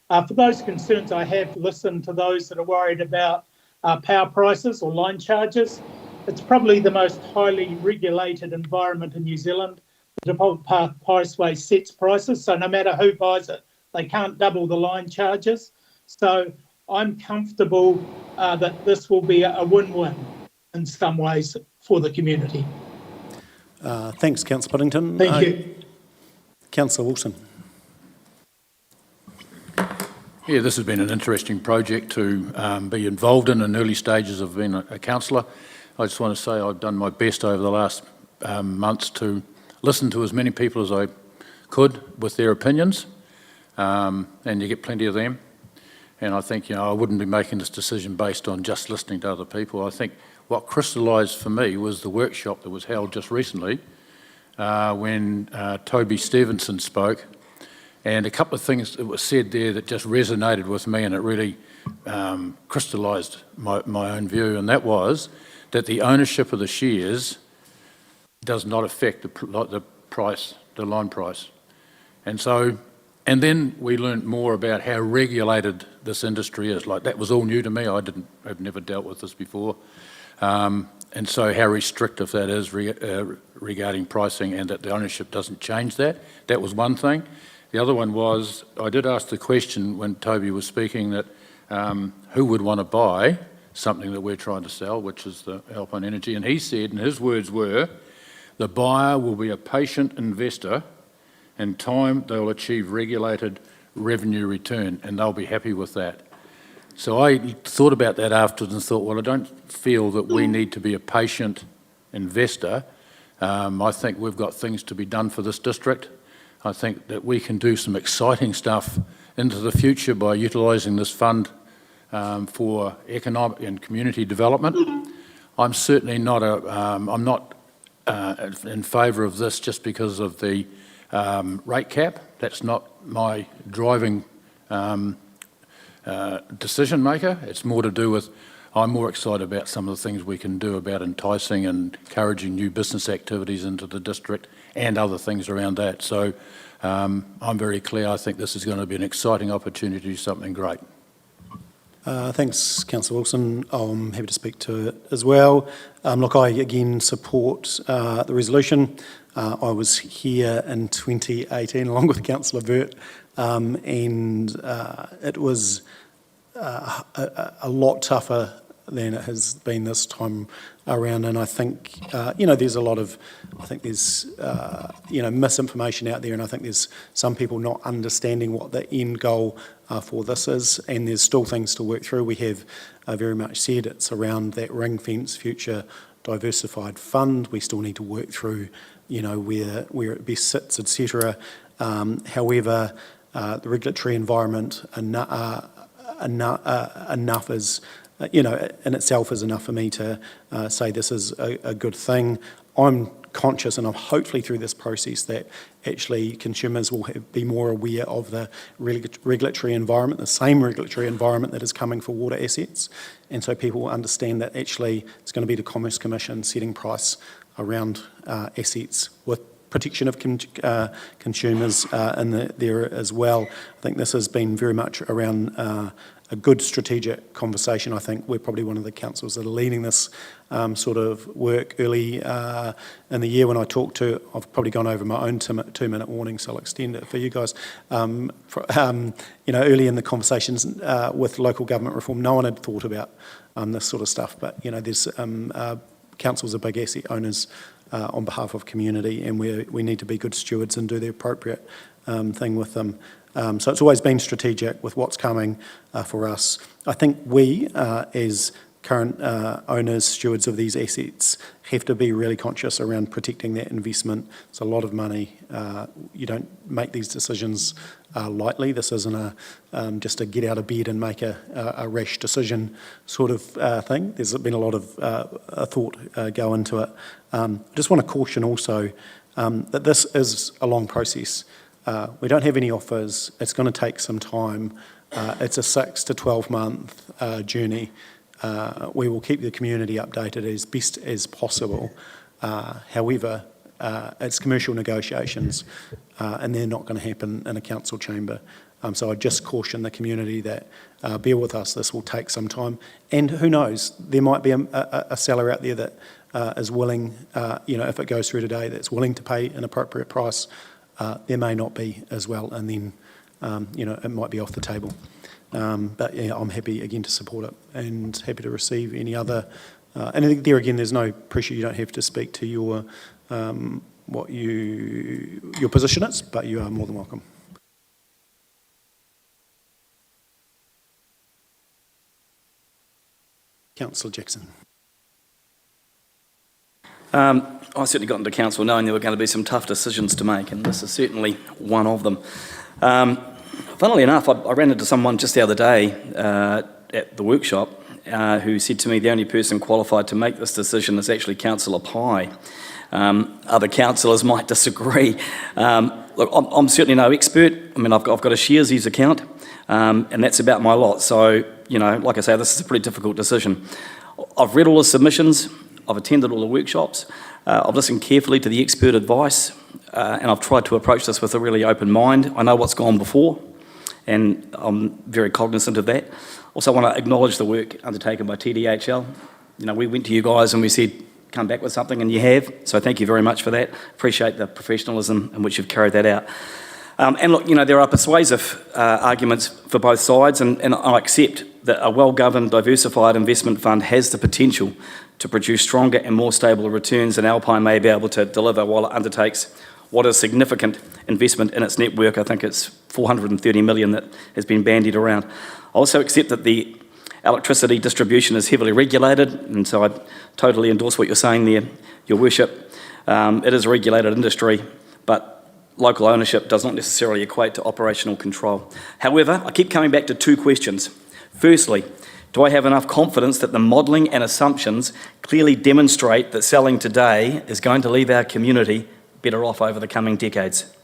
For those concerns, I have listened to those that are worried about power prices or line charges. It's probably the most highly regulated environment in New Zealand. The Default Path Priceway sets prices, so no matter who buys it, they can't double the line charges. So I'm comfortable that this will be a win-win in some ways for the community. Thanks, Councillor Piddington. Thank you. Councillor Wilson. Yeah, this has been an interesting project to be involved in early stages of being a councillor. I just want to say I've done my best over the last months to listen to as many people as I could with their opinions, and you get plenty of them. And I think, I wouldn't be making this decision based on just listening to other people. I think what crystallised for me was the workshop that was held just recently when Toby Stevenson spoke, and a couple of things that were said there that just resonated with me, and it really crystallised my own view, and that was that the ownership of the shares does not affect the price, the line price. And then we learnt more about how regulated this industry is. Like, that was all new to me. I've never dealt with this before. And so how restrictive that is regarding pricing, and that the ownership doesn't change that. That was one thing. The other one was, I did ask the question when Toby was speaking that who would want to buy something that we're trying to sell, which is the Alpine Energy, and he said, and his words were, the buyer will be a patient investor. In time, they'll achieve regulated revenue return, and they'll be happy with that. So I thought about that afterwards and thought, well, I don't feel that we need to be a patient investor. I think we've got things to be done for this district. I think that we can do some exciting stuff into the future by utilising this fund for economic and community development. I'm certainly not I'm not in favour of this just because of the rate cap. That's not my driving decision maker. It's more to do with, I'm more excited about some of the things we can do about enticing and encouraging new business activities into the district and other things around that. So I'm very clear. I think this is going to be an exciting opportunity to do something great. Thanks, Councillor Wilson. I'm happy to speak to it as well. Look, I again support the resolution. I was here in 2018 along with Councillor Burt, and it was a lot tougher than it has been this time around. And I think, there's a lot of, there's misinformation out there, and I think there's some people not understanding what the end goal for this is, and there's still things to work through. We have very much said it's around that ring fence future diversified fund. We still need to work through, where it best sits, etc. However, the regulatory environment enough is, in itself is enough for me to say this is a good thing. I'm conscious, and I'm hopefully through this process, that actually consumers will be more aware of the regulatory environment, the same regulatory environment that is coming for water assets. And so people will understand that actually it's going to be the Commerce Commission setting price around assets with protection of consumers in there as well. I think this has been very much around a good strategic conversation. I think we're probably one of the councils that are leading this sort of work early in the year. When I talked to, I've probably gone over my own 2-minute warning, so I'll extend it for you guys. Early in the conversations with local government reform, no one had thought about this sort of stuff, but there's councils are big asset owners on behalf of community, and we need to be good stewards and do the appropriate thing with them. So it's always been strategic with what's coming for us. I think we, as current owners, stewards of these assets, have to be really conscious around protecting that investment. It's a lot of money. You don't make these decisions lightly. This isn't just a get out of bed and make a rash decision sort of thing. There's been a lot of thought go into it. I just want to caution also that this is a long process. We don't have any offers. It's going to take some time. It's a 6 to 12 month journey. We will keep the community updated as best as possible. However, it's commercial negotiations, and they're not going to happen in a council chamber. So I just caution the community that bear with us, this will take some time. And who knows, there might be a seller out there that is willing, if it goes through today, that's willing to pay an appropriate price. There may not be as well, and then, it might be off the table. But yeah, I'm happy again to support it and happy to receive any other. And I think there again, there's no pressure. You don't have to speak to your position is, but you are more than welcome. Councillor Jackson. I certainly got into council knowing there were going to be some tough decisions to make, and this is certainly one of them. Funnily enough, I ran into someone just the other day at the workshop who said to me the only person qualified to make this decision is actually Councillor Pye. Other councillors might disagree. Look, I'm certainly no expert. I mean, I've got a Sharesies account, and that's about my lot. So, like I say, this is a pretty difficult decision. I've read all the submissions. I've attended all the workshops. I've listened carefully to the expert advice, and I've tried to approach this with a really open mind. I know what's gone before, and I'm very cognizant of that. Also, I want to acknowledge the work undertaken by TDHL. We went to you guys and we said, come back with something, and you have. So thank you very much for that. Appreciate the professionalism in which you've carried that out. And look, there are persuasive arguments for both sides, and I accept that a well-governed, diversified investment fund has the potential to produce stronger and more stable returns than Alpine may be able to deliver while it undertakes what is significant investment in its network. I think it's 430 million that has been bandied around. I also accept that the electricity distribution is heavily regulated, and so I totally endorse what you're saying there, Your Worship. It is a regulated industry, but local ownership does not necessarily equate to operational control. However, I keep coming back to two questions. Firstly, do I have enough confidence that the modelling and assumptions clearly demonstrate that selling today is going to leave our community better off over the coming decades?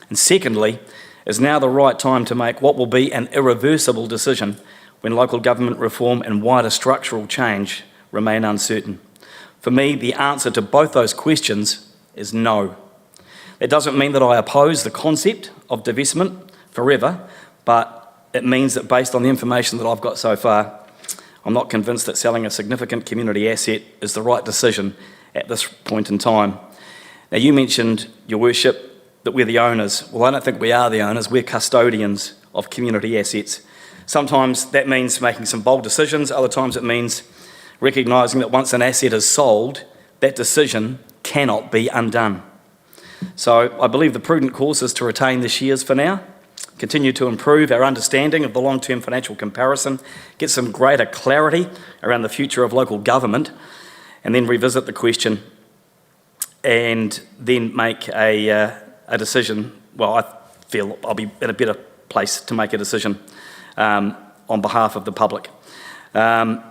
And secondly, is now the right time to make what will be an irreversible decision when local government reform and wider structural change remain uncertain? For me, the answer to both those questions is no. It doesn't mean that I oppose the concept of divestment forever, but it means that based on the information that I've got so far, I'm not convinced that selling a significant community asset is the right decision at this point in time. Now, you mentioned, Your Worship, that we're the owners. Well, I don't think we are the owners. We're custodians of community assets. Sometimes that means making some bold decisions, other times it means recognising that once an asset is sold, that decision cannot be undone. So I believe the prudent course is to retain the shares for now, continue to improve our understanding of the long-term financial comparison, get some greater clarity around the future of local government, and then revisit the question and then make a decision. Well, I feel I'll be in a better place to make a decision on behalf of the public. I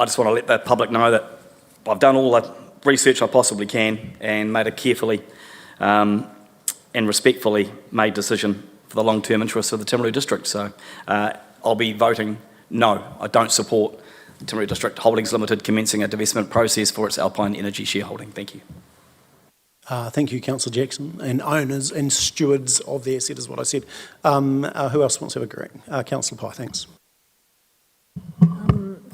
just want to let the public know that I've done all the research I possibly can and made a carefully and respectfully made decision for the long-term interests of the Timaru District. So I'll be voting no. I don't support Timaru District Holdings Limited commencing a divestment process for its Alpine Energy shareholding. Thank you. Thank you, Councillor Jackson. And owners and stewards of the asset is what I said. Who else wants to have a go? Councillor Pye, thanks.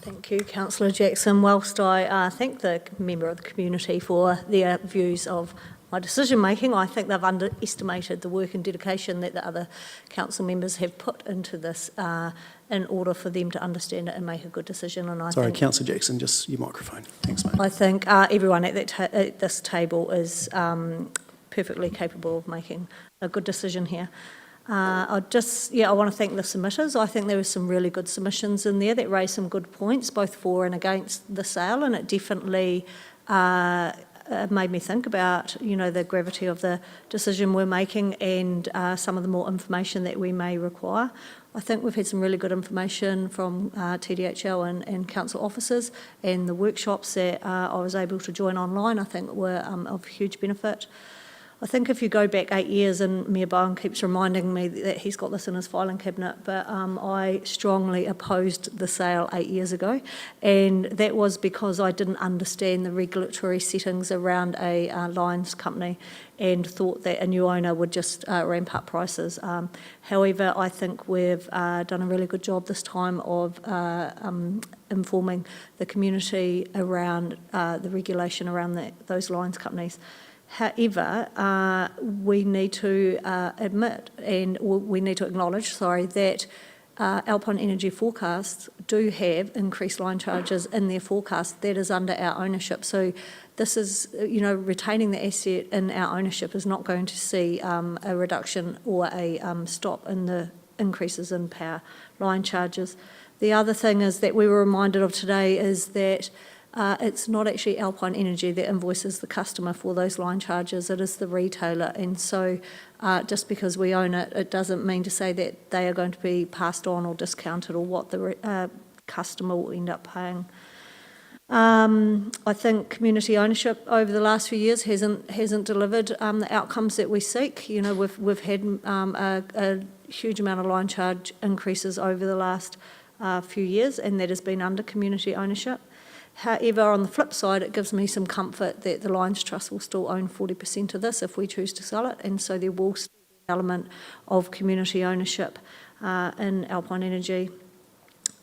Thank you, Councillor Jackson. Whilst I thank the member of the community for their views of my decision-making, I think they've underestimated the work and dedication that the other council members have put into this in order for them to understand it and make a good decision. And Sorry, Councillor Jackson, just your microphone. Thanks, mate. I think everyone at this table is perfectly capable of making a good decision here. I want to thank the submitters. I think there were some really good submissions in there that raised some good points, both for and against the sale, and it definitely made me think about, the gravity of the decision we're making and some of the more information that we may require. I think we've had some really good information from TDHL and council officers, and the workshops that I was able to join online, I think were of huge benefit. I think if you go back 8 years, and Mayor Bowen keeps reminding me that he's got this in his filing cabinet, but I strongly opposed the sale 8 years ago, and that was because I didn't understand the regulatory settings around a lines company and thought that a new owner would just ramp up prices. However, I think we've done a really good job this time of informing the community around the regulation around those lines companies. However, we need to acknowledge, that Alpine Energy forecasts do have increased line charges in their forecast. That is under our ownership. So this is, retaining the asset in our ownership is not going to see a reduction or a stop in the increases in power line charges. The other thing is that we were reminded of today is that it's not actually Alpine Energy that invoices the customer for those line charges, it is the retailer. And so just because we own it, it doesn't mean to say that they are going to be passed on or discounted or what the customer will end up paying. I think community ownership over the last few years hasn't delivered the outcomes that we seek. We've had a huge amount of line charge increases over the last few years, and that has been under community ownership. However, on the flip side, it gives me some comfort that the Lions Trust will still own 40% of this if we choose to sell it, and so there will still be an element of community ownership in Alpine Energy.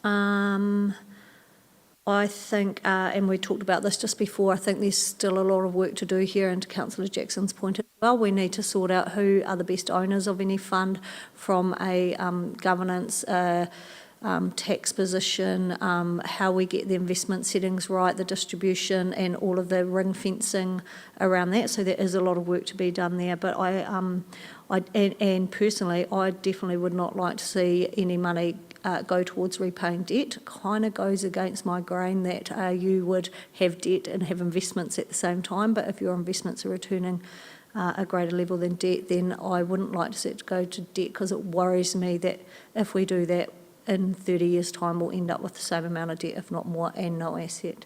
I think, and we talked about this just before, I think there's still a lot of work to do here, and to Councillor Jackson's point as well, we need to sort out who are the best owners of any fund from a governance tax position, how we get the investment settings right, the distribution and all of the ring fencing around that. So there is a lot of work to be done there. But and personally, I definitely would not like to see any money go towards repaying debt. Kind of goes against my grain that you would have debt and have investments at the same time. But if your investments are returning a greater level than debt, then I wouldn't like to see it go to debt, because it worries me that if we do that, in 30 years' time, we'll end up with the same amount of debt, if not more, and no asset.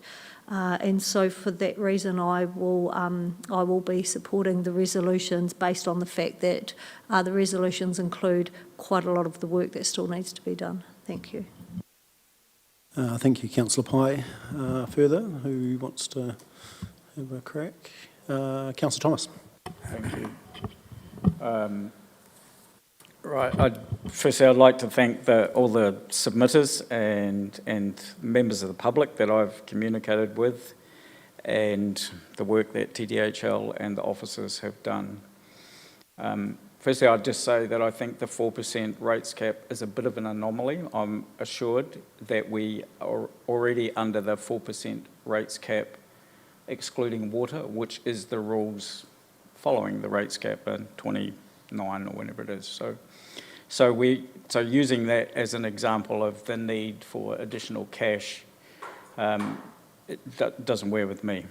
And so for that reason, I will be supporting the resolutions based on the fact that the resolutions include quite a lot of the work that still needs to be done. Thank you. Thank you, Councillor Pye. Further, who wants to have a crack? Councillor Thomas. Thank you. Firstly, I'd like to thank all the submitters and members of the public that I've communicated with, and the work that TDHL and the officers have done. Firstly, I'd just say that I think the 4% rates cap is a bit of an anomaly. I'm assured that we are already under the 4% rates cap, excluding water, which is the rules following the rates cap in 29 or whenever it is. So using that as an example of the need for additional cash, it doesn't wear with me.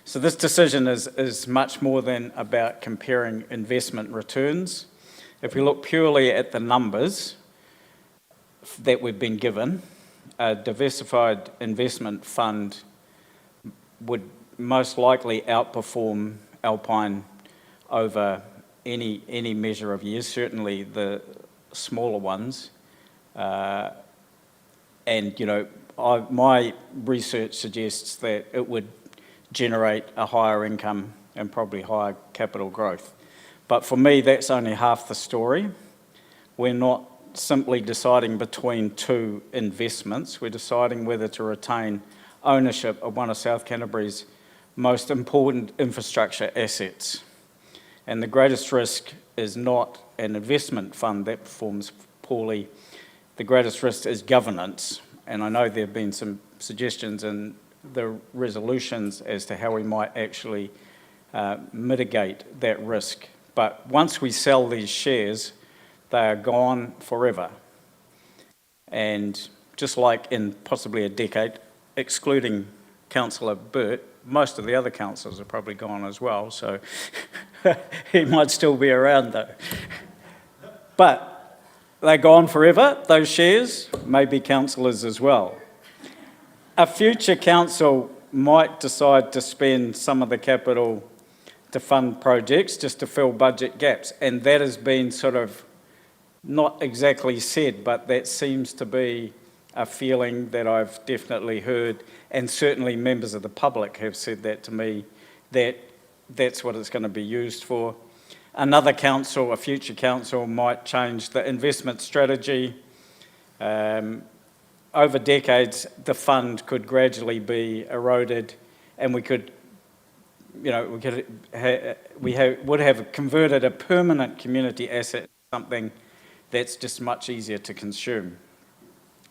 So this decision is much more than about comparing investment returns. If we look purely at the numbers that we've been given, a diversified investment fund would most likely outperform Alpine over any measure of years, certainly the smaller ones. And, you know, my research suggests that it would generate a higher income and probably higher capital growth. But for me, that's only half the story. We're not simply deciding between two investments. We're deciding whether to retain ownership of one of South Canterbury's most important infrastructure assets. And the greatest risk is not an investment fund that performs poorly. The greatest risk is governance. And I know there have been some suggestions in the resolutions as to how we might actually mitigate that risk. But once we sell these shares, they are gone forever. And just like in possibly a decade, excluding Councillor Burt, most of the other councillors are probably gone as well, so he might still be around though. But they're gone forever, those shares, maybe councillors as well. A future council might decide to spend some of the capital to fund projects just to fill budget gaps, and that has been sort of not exactly said, but that seems to be a feeling that I've definitely heard, and certainly members of the public have said that to me, that that's what it's going to be used for. Another council, a future council, might change the investment strategy. Over decades, the fund could gradually be eroded, and we could, you know, would have converted a permanent community asset to something that's just much easier to consume.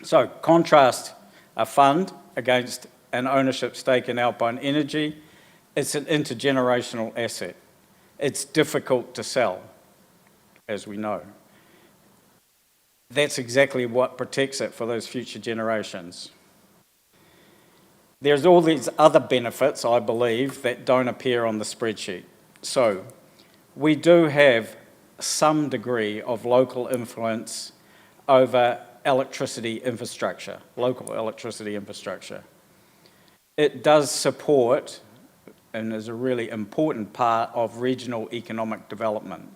So contrast a fund against an ownership stake in Alpine Energy. It's an intergenerational asset. It's difficult to sell, as we know. That's exactly what protects it for those future generations. There's all these other benefits, I believe, that don't appear on the spreadsheet. So we do have some degree of local influence over electricity infrastructure, local electricity infrastructure. It does support and is a really important part of regional economic development.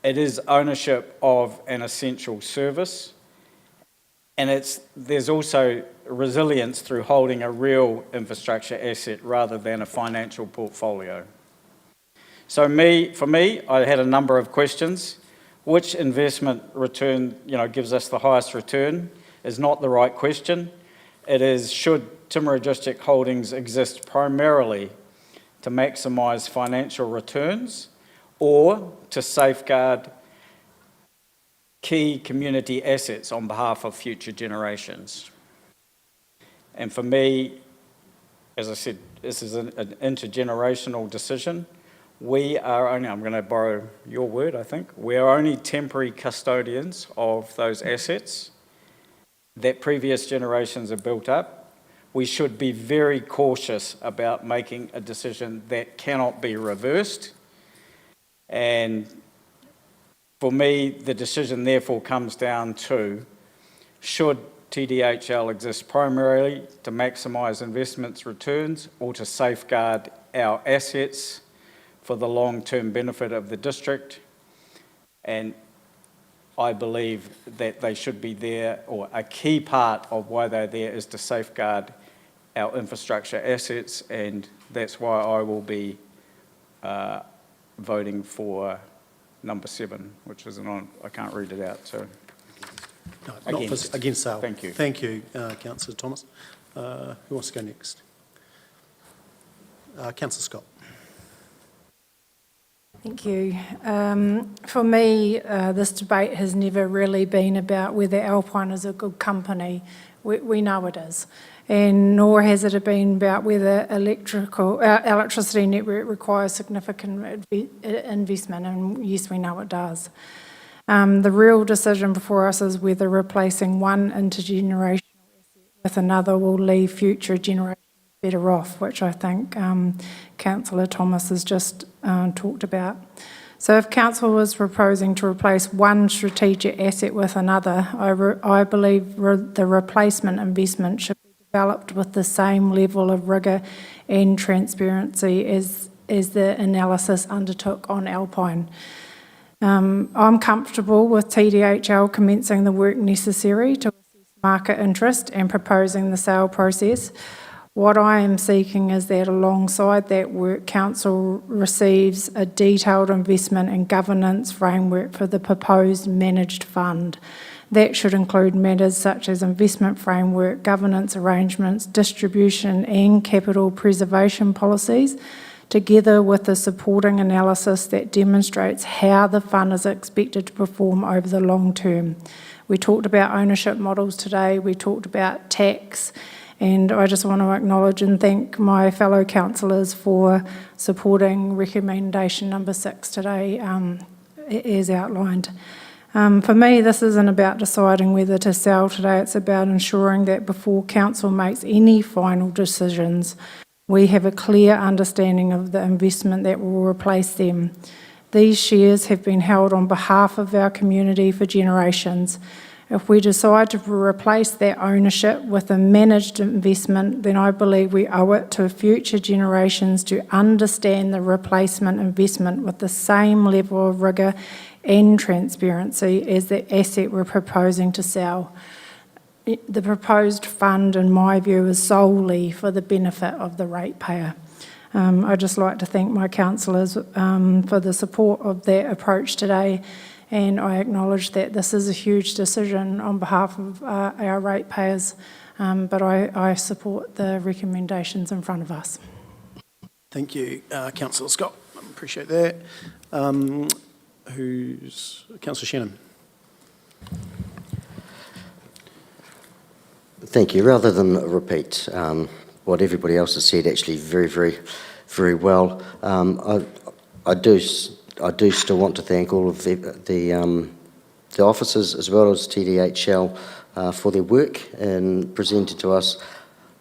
It is ownership of an essential service, and there's also resilience through holding a real infrastructure asset rather than a financial portfolio. So for me, I had a number of questions. Which investment return, gives us the highest return is not the right question. It is, should Timaru District Holdings exist primarily to maximise financial returns or to safeguard key community assets on behalf of future generations? And for me, as I said, this is an intergenerational decision. We are only, I'm going to borrow your word, I think, we are only temporary custodians of those assets that previous generations have built up. We should be very cautious about making a decision that cannot be reversed. And for me, the decision therefore comes down to, should TDHL exist primarily to maximise investments returns or to safeguard our assets for the long-term benefit of the district? And I believe that they should be there, or a key part of why they're there is to safeguard our infrastructure assets, and that's why I will be voting for number 7, which isn't on, I can't read it out, so. No, against sale. Thank you. Thank you, Councillor Thomas. Who wants to go next? Councillor Scott. Thank you. For me, this debate has never really been about whether Alpine is a good company. We know it is. And nor has it been about whether electricity network requires significant investment, and yes, we know it does. The real decision before us is whether replacing one intergenerational asset with another will leave future generations better off, which I think Councillor Thomas has just talked about. So if Council was proposing to replace one strategic asset with another, I believe the replacement investment should be developed with the same level of rigour and transparency as the analysis undertook on Alpine. I'm comfortable with TDHL commencing the work necessary to assess market interest and proposing the sale process. What I am seeking is that alongside that work, Council receives a detailed investment and governance framework for the proposed managed fund. That should include matters such as investment framework, governance arrangements, distribution and capital preservation policies, together with the supporting analysis that demonstrates how the fund is expected to perform over the long term. We talked about ownership models today, we talked about tax, and I just want to acknowledge and thank my fellow councillors for supporting recommendation number 6 today, as outlined. For me, this isn't about deciding whether to sell today, it's about ensuring that before Council makes any final decisions, we have a clear understanding of the investment that will replace them. These shares have been held on behalf of our community for generations. If we decide to replace that ownership with a managed investment, then I believe we owe it to future generations to understand the replacement investment with the same level of rigour and transparency as the asset we're proposing to sell. The proposed fund, in my view, is solely for the benefit of the ratepayer. I'd just like to thank my councillors for the support of that approach today, and I acknowledge that this is a huge decision on behalf of our ratepayers, but I support the recommendations in front of us. Thank you, Councillor Scott. I appreciate that. Councillor Shannon? Thank you. Rather than repeat what everybody else has said, actually very well, I do still want to thank all of the officers as well as TDHL for their work and presenting to us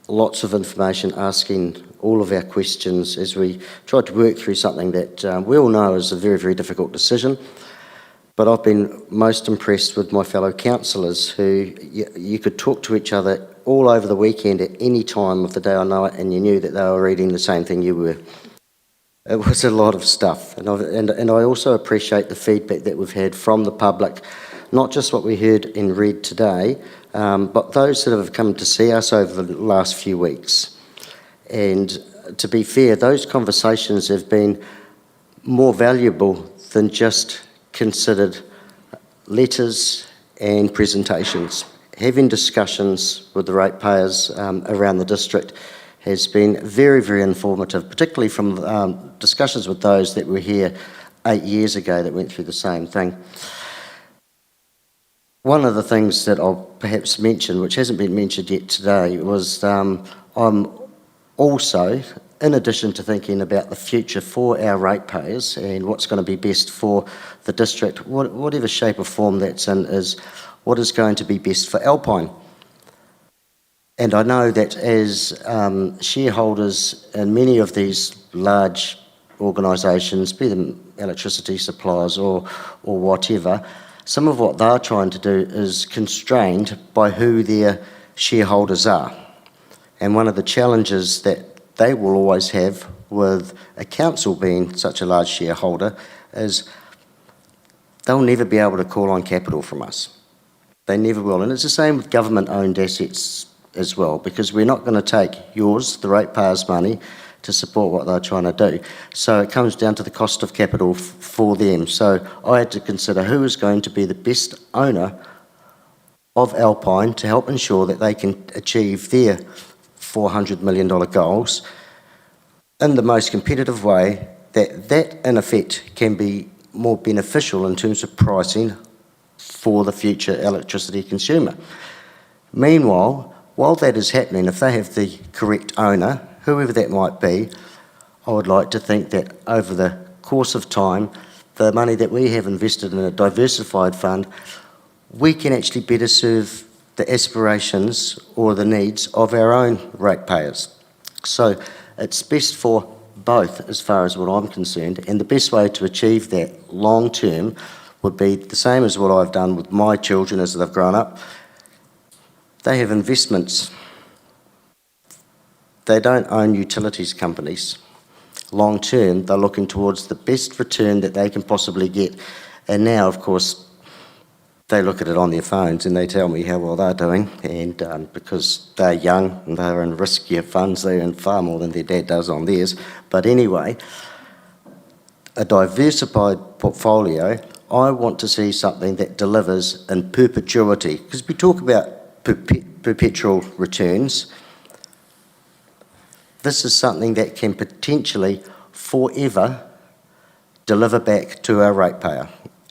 lots of information, asking all of our questions as we tried to work through something that we all know is a very difficult decision. But I've been most impressed with my fellow councillors who you could talk to each other all over the weekend at any time of the day, I know it, and you knew that they were reading the same thing you were. It was a lot of stuff. And I also appreciate the feedback that we've had from the public, not just what we heard and read today, but those that have come to see us over the last few weeks. And to be fair, those conversations have been more valuable than just considered letters and presentations. Having discussions with the ratepayers around the district has been very informative, particularly from discussions with those that were here 8 years ago that went through the same thing. One of the things that I'll perhaps mention, which hasn't been mentioned yet today, was I'm also, in addition to thinking about the future for our ratepayers and what's going to be best for the district, whatever shape or form that's in, is what is going to be best for Alpine. And I know that as shareholders in many of these large organisations, be them electricity suppliers or whatever, some of what they're trying to do is constrained by who their shareholders are. And one of the challenges that they will always have with a council being such a large shareholder is they'll never be able to call on capital from us. They never will. And it's the same with government-owned assets as well, because we're not going to take yours, the ratepayers' money, to support what they're trying to do. So it comes down to the cost of capital for them. So I had to consider who is going to be the best owner of Alpine to help ensure that they can achieve their $400 million goals in the most competitive way that in effect can be more beneficial in terms of pricing for the future electricity consumer. Meanwhile, while that is happening, if they have the correct owner, whoever that might be, I would like to think that over the course of time, the money that we have invested in a diversified fund, we can actually better serve the aspirations or the needs of our own ratepayers. So it's best for both as far as what I'm concerned, and the best way to achieve that long term would be the same as what I've done with my children as they've grown up. They have investments. They don't own utilities companies. Long term, they're looking towards the best return that they can possibly get. And now, of course, they look at it on their phones and they tell me how well they're doing. And because they're young and they're in riskier funds, they earn far more than their dad does on theirs. But anyway, a diversified portfolio, I want to see something that delivers in perpetuity. Because we talk about perpetual returns. This is something that can potentially forever deliver back to our ratepayer.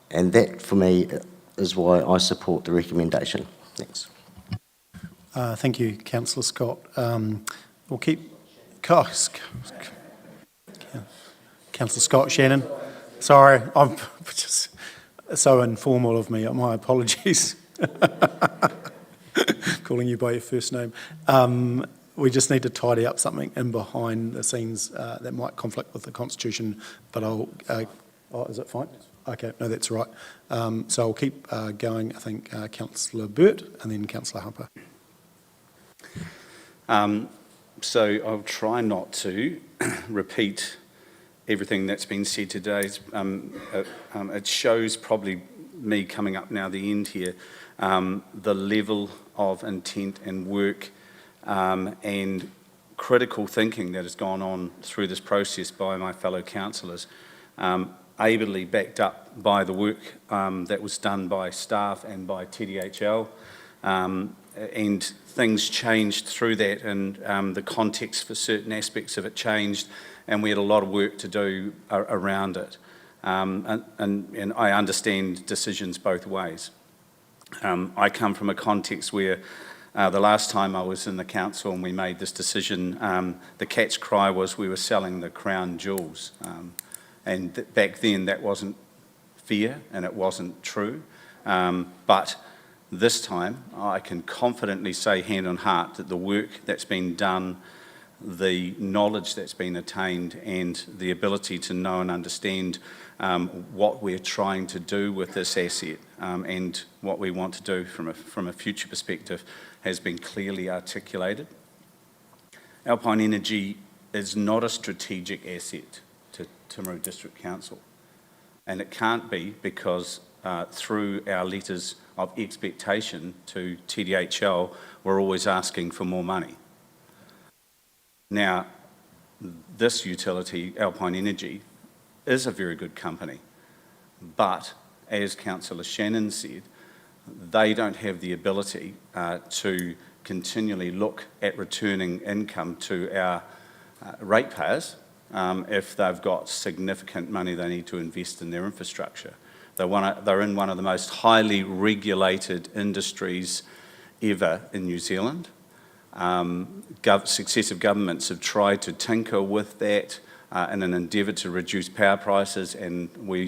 And that, for me, is why I support the recommendation. Thanks. Thank you, Councillor Scott. We'll keep... Councillor Scott, Shannon. Sorry, I'm just so informal of me. My apologies. Calling you by your first name. We just need to tidy up something in behind the scenes that might conflict with the Constitution, but I'll... oh, is it fine? Okay, no, that's right. So I'll keep going. I think Councillor Burt and then Councillor Harper. So I'll try not to repeat everything that's been said today. It shows probably me coming up now the end here, the level of intent and work and critical thinking that has gone on through this process by my fellow councillors, ably backed up by the work that was done by staff and by TDHL, and things changed through that, and the context for certain aspects of it changed, and we had a lot of work to do around it. And I understand decisions both ways. I come from a context where the last time I was in the council and we made this decision, the catch cry was we were selling the crown jewels. And back then that wasn't fair and it wasn't true. But this time I can confidently say hand on heart that the work that's been done, the knowledge that's been attained and the ability to know and understand what we're trying to do with this asset and what we want to do from a future perspective has been clearly articulated. Alpine Energy is not a strategic asset to Timaru District Council, and it can't be because through our letters of expectation to TDHL, we're always asking for more money. Now, this utility, Alpine Energy, is a very good company, but as Councillor Shannon said, they don't have the ability to continually look at returning income to our ratepayers if they've got significant money they need to invest in their infrastructure. They're in one of the most highly regulated industries ever in New Zealand. Successive governments have tried to tinker with that in an endeavour to reduce power prices, and we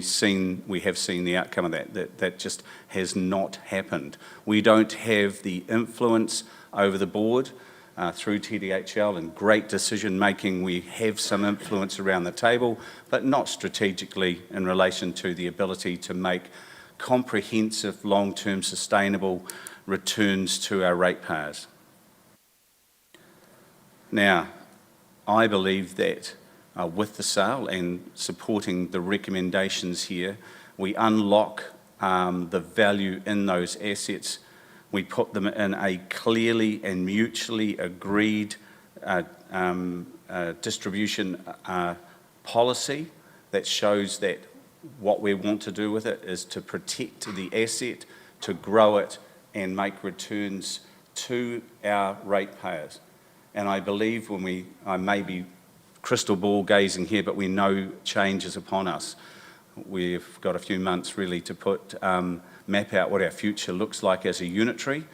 have seen the outcome of that. That just has not happened. We don't have the influence over the board through TDHL and great decision making. We have some influence around the table, but not strategically in relation to the ability to make comprehensive, long-term, sustainable returns to our ratepayers. Now, I believe that with the sale and supporting the recommendations here, we unlock the value in those assets. We put them in a clearly and mutually agreed distribution policy that shows that what we want to do with it is to protect the asset, to grow it and make returns to our ratepayers. And I believe I may be crystal ball gazing here, but we know change is upon us. We've got a few months really to map out what our future looks like as a unitary.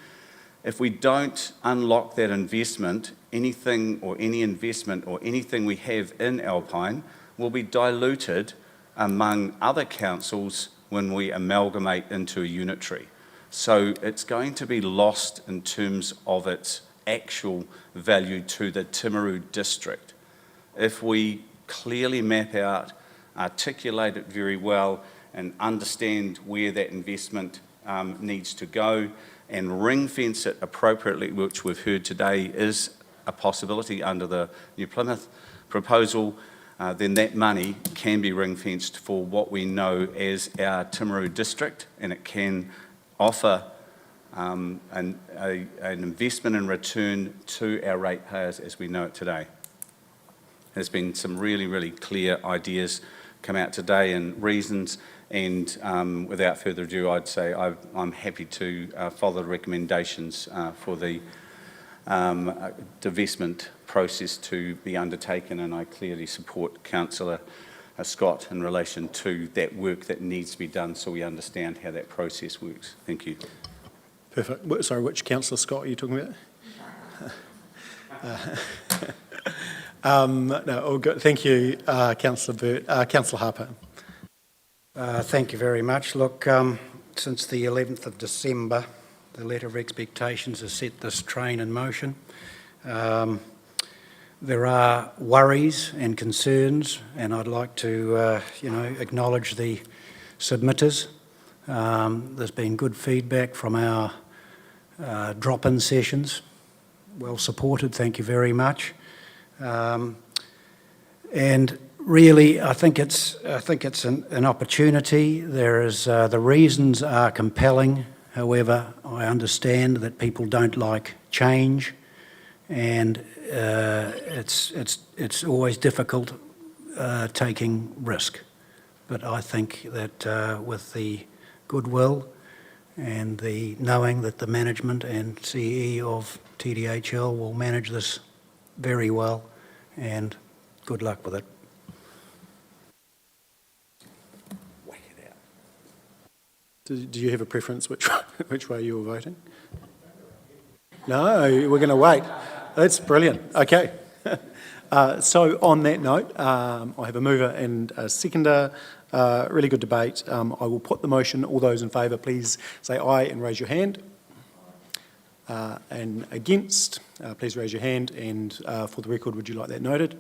If we don't unlock that investment, anything or any investment or anything we have in Alpine will be diluted among other councils when we amalgamate into a unitary. So it's going to be lost in terms of its actual value to the Timaru district. If we clearly map out, articulate it very well, and understand where that investment needs to go, and ring fence it appropriately, which we've heard today is a possibility under the New Plymouth proposal, then that money can be ring fenced for what we know as our Timaru district, and it can offer an investment in return to our ratepayers as we know it today. There's been some really, really clear ideas come out today and reasons, and without further ado, I'd say I'm happy to follow the recommendations for the divestment process to be undertaken, and I clearly support Councillor Scott in relation to that work that needs to be done so we understand how that process works. Thank you. Perfect. Sorry, which Councillor Scott are you talking about? No, all good. Thank you, Councillor Burt. Councillor Harper. Thank you very much. Look, since the 11th of December, the letter of expectations has set this train in motion. There are worries and concerns, and I'd like to, acknowledge the submitters. There's been good feedback from our drop-in sessions. Well supported, thank you very much. And really, I think it's an opportunity. The reasons are compelling. However, I understand that people don't like change, and it's always difficult taking risk. But I think that with the goodwill and the knowing that the management and CE of TDHL will manage this very well, and good luck with it. Do you have a preference which way you were voting? No, we're going to wait. That's brilliant. Okay. So on that note, I have a mover and a seconder. Really good debate. I will put the motion. All those in favour, please say aye and raise your hand. And against, please raise your hand. And for the record, would you like that noted?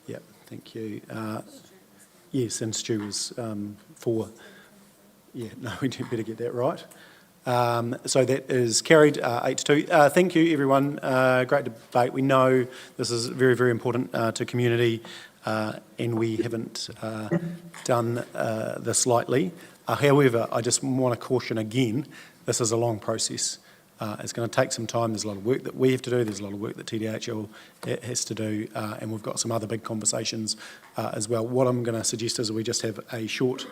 Yep, thank you. Yes, and Stu was for. Yeah, no, we do better get that right. So that is carried 8-2. Thank you, everyone. Great debate. We know this is very, very important to community, and we haven't done this lightly. However, I just want to caution again, this is a long process. It's going to take some time. There's a lot of work that we have to do. There's a lot of work that TDHL has to do, and we've got some other big conversations as well. What I'm going to suggest is we just have a short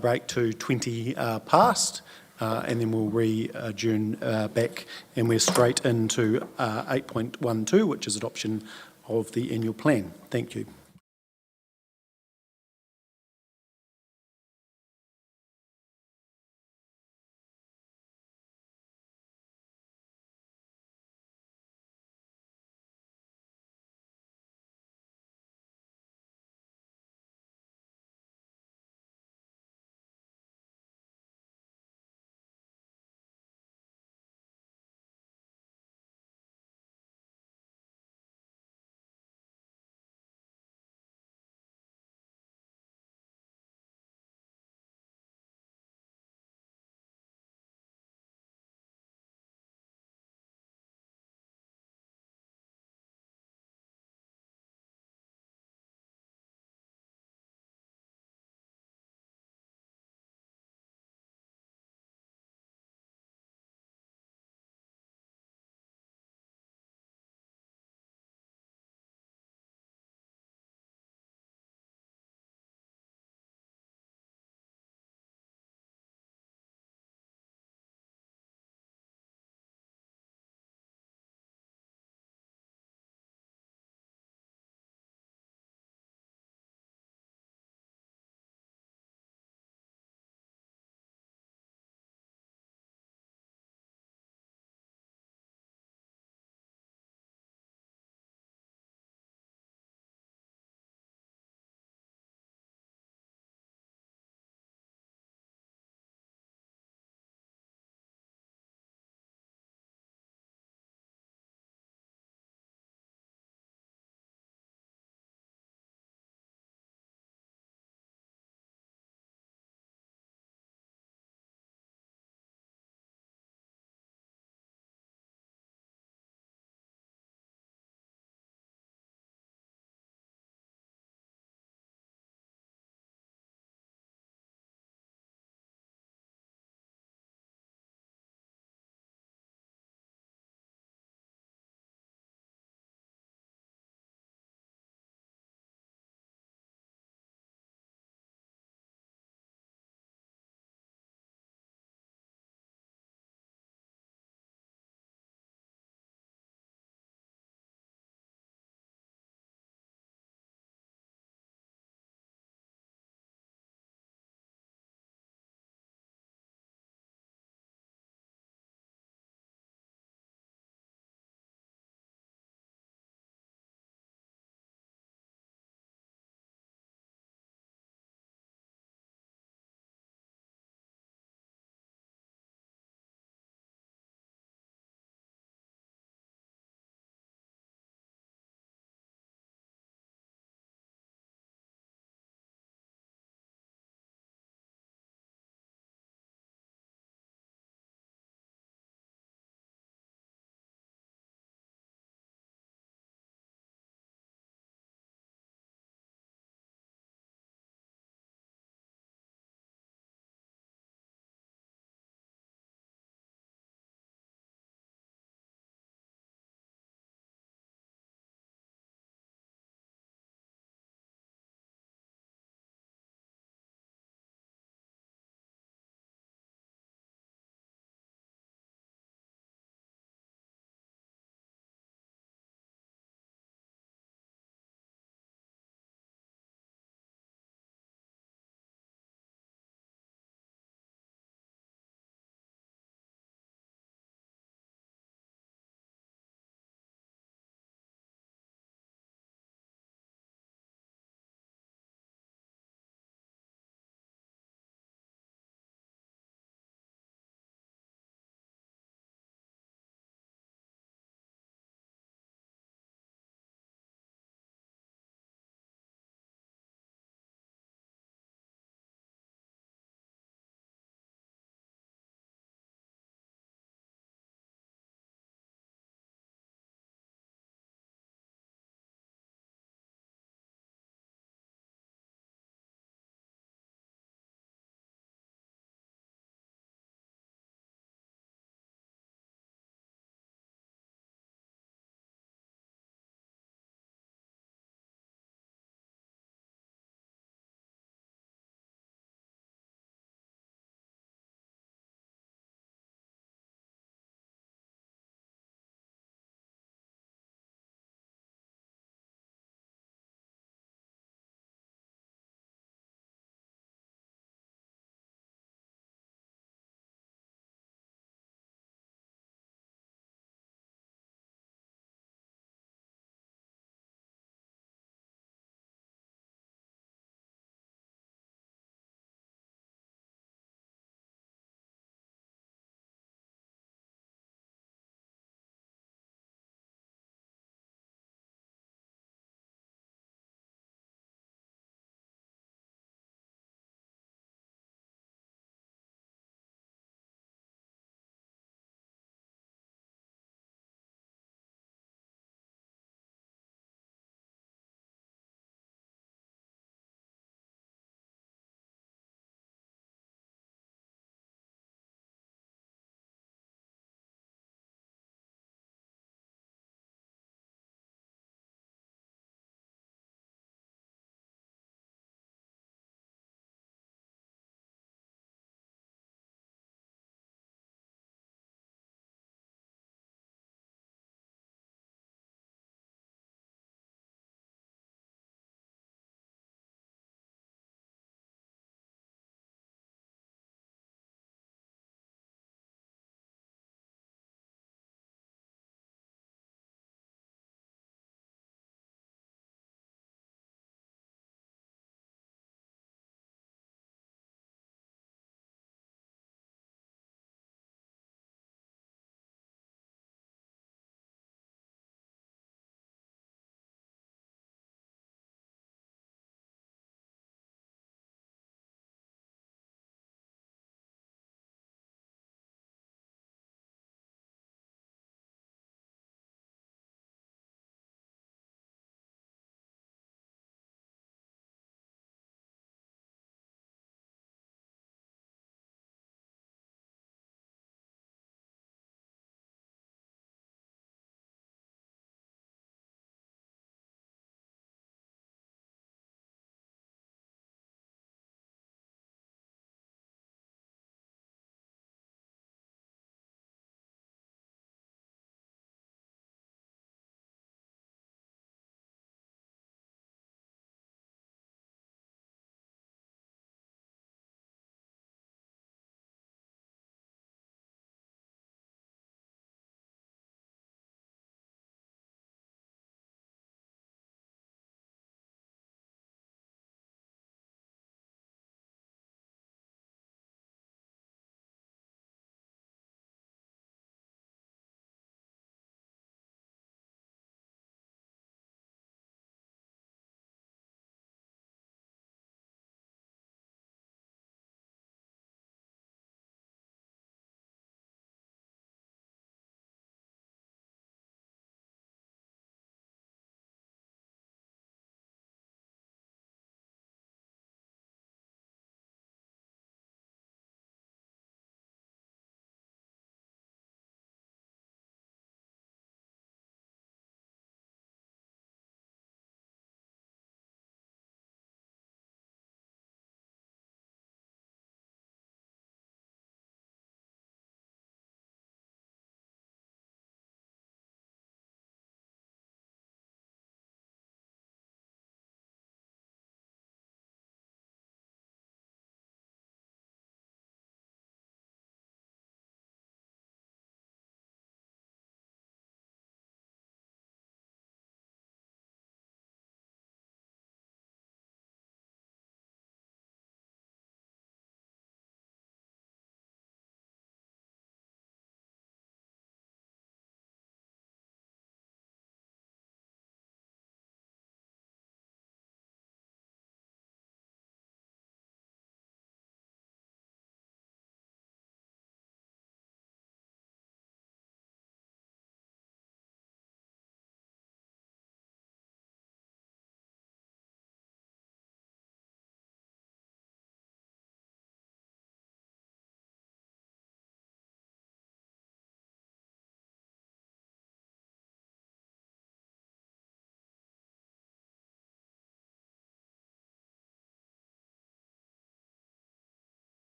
break to 20 past, and then we'll re-adjourn back, and we're straight into 8.12, which is adoption of the annual plan. Thank you.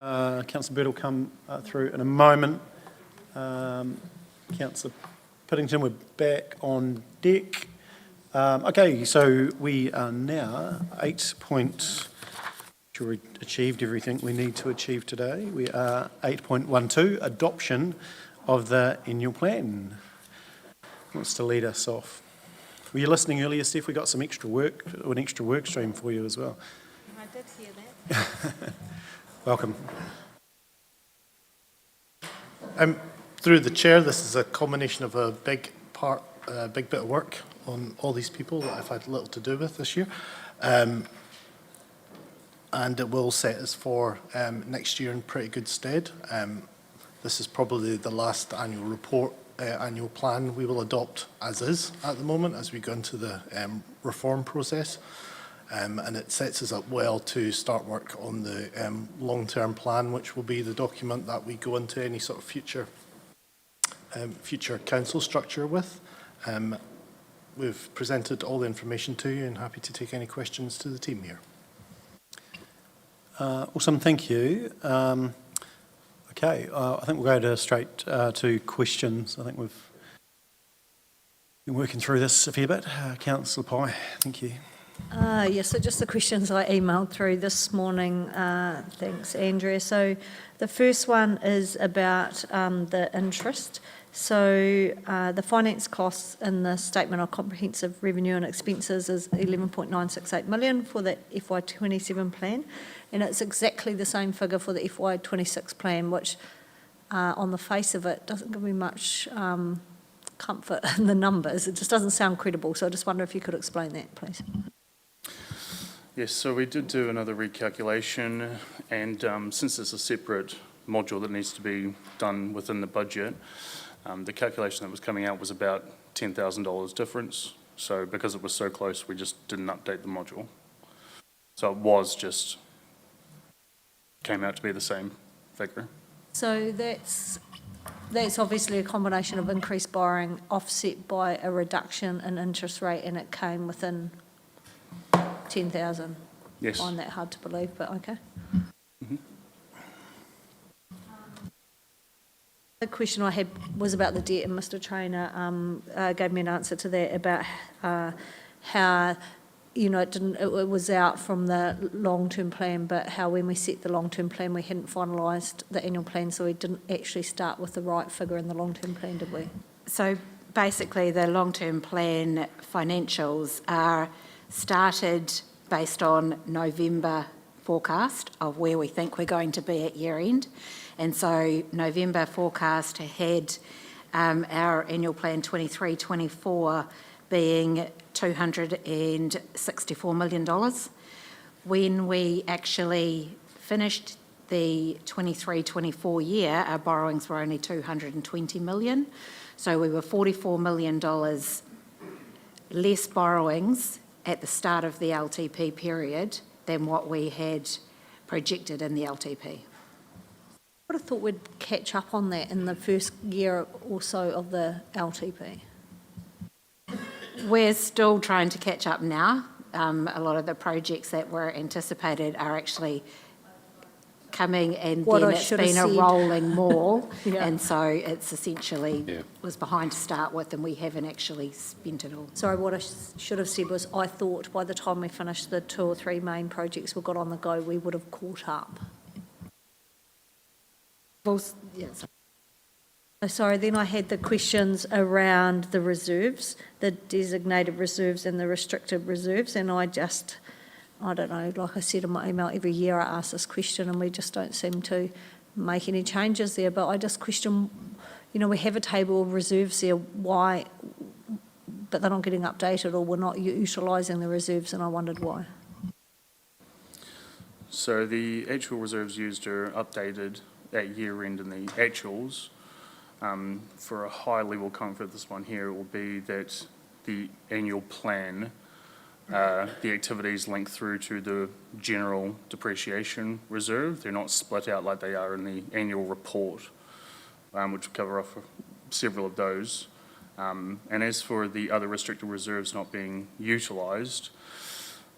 Councillor Bird will come through in a moment. Councillor Piddington, we're back on deck. Okay, so we are now sure we achieved everything we need to achieve today. We are 8.12, adoption of the annual plan. Who wants to lead us off? Were you listening earlier, Steph? We got some extra work, an extra work stream for you as well. I did hear that. Welcome. Through the chair, this is a combination of a big bit of work on all these people that I've had little to do with this year. And it will set us for next year in pretty good stead. This is probably the last annual report, annual plan we will adopt as is at the moment as we go into the reform process. And it sets us up well to start work on the long-term plan, which will be the document that we go into any sort of future council structure with. We've presented all the information to you and happy to take any questions to the team here. Awesome, thank you. Okay, I think we'll go straight to questions. I think we've been working through this a fair bit. Councillor Pye, thank you. Yes, so just the questions I emailed through this morning. Thanks, Andrea. So the first one is about the interest. So the finance costs in the Statement of Comprehensive Revenue and Expenses is 11.968 million for the FY27 plan, and it's exactly the same figure for the FY26 plan, which on the face of it doesn't give me much comfort in the numbers. It just doesn't sound credible, so I just wonder if you could explain that, please. Yes, so we did do another recalculation, and since it's a separate module that needs to be done within the budget, the calculation that was coming out was about $10,000 difference. So because it was so close, we just didn't update the module. So it was just, came out to be the same figure. So that's obviously a combination of increased borrowing offset by a reduction in interest rate, and it came within 10,000. Yes. I find that hard to believe, but okay. Mm-hmm. The question I had was about the debt, and Mr. Traynor gave me an answer to that about how, you know, it was out from the long-term plan, but how when we set the long-term plan, we hadn't finalised the annual plan, so we didn't actually start with the right figure in the long-term plan, did we? So basically, the long-term plan financials are started based on November forecast of where we think we're going to be at year end. And so November forecast had our annual plan 23-24 being $264 million. When we actually finished the 23-24 year, our borrowings were only $220 million. So we were $44 million less borrowings at the start of the LTP period than what we had projected in the LTP. I would have thought we'd catch up on that in the first year or so of the LTP. We're still trying to catch up now. A lot of the projects that were anticipated are actually coming, and then it's been a rolling more. Yeah. And so it's essentially was behind to start with, and we haven't actually spent it all. Sorry, what I should have said was I thought by the time we finished the 2 or 3 main projects we got on the go, we would have caught up. Sorry, then I had the questions around the reserves, the designated reserves and the restricted reserves, and I don't know, like I said in my email, every year I ask this question and we just don't seem to make any changes there, but I just question, you know, we have a table of reserves there, why, but they're not getting updated, or we're not utilising the reserves, and I wondered why. So the actual reserves used are updated at year end in the actuals. For a high level comfort, this one here will be that the annual plan, the activities link through to the general depreciation reserve. They're not split out like they are in the annual report, which will cover off several of those. And as for the other restricted reserves not being utilised,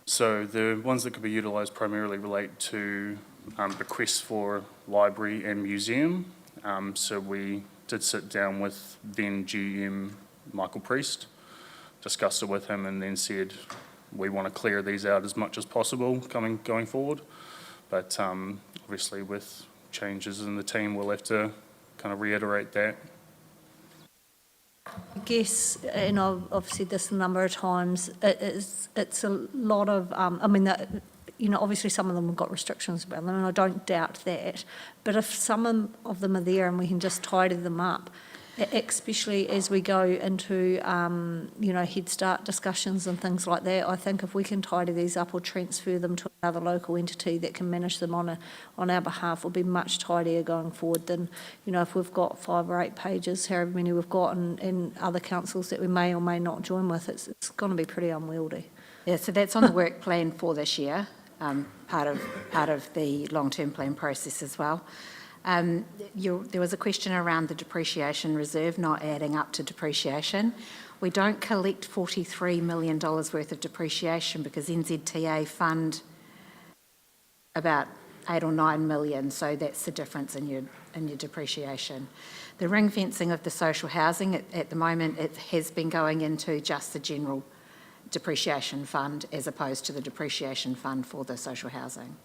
so the ones that could be utilised primarily relate to requests for library and museum. So we did sit down with then GM Michael Priest, discussed it with him, and then said we want to clear these out as much as possible going forward. But obviously with changes in the team, we'll have to kind of reiterate that. I guess, and I've said this a number of times, it's a lot of, obviously some of them have got restrictions about them, and I don't doubt that. But if some of them are there and we can just tidy them up, especially as we go into, Head Start discussions and things like that, I think if we can tidy these up or transfer them to another local entity that can manage them on our behalf, will be much tidier going forward than, if we've got 5 or 8 pages, however many we've got, in other councils that we may or may not join with. It's going to be pretty unwieldy. Yeah, so that's on the work plan for this year, part of the long-term plan process as well. There was a question around the depreciation reserve not adding up to depreciation. We don't collect $43 million worth of depreciation because NZTA fund about 8 or 9 million, so that's the difference in your depreciation. The ring fencing of the social housing, at the moment, it has been going into just the general depreciation fund as opposed to the depreciation fund for the social housing.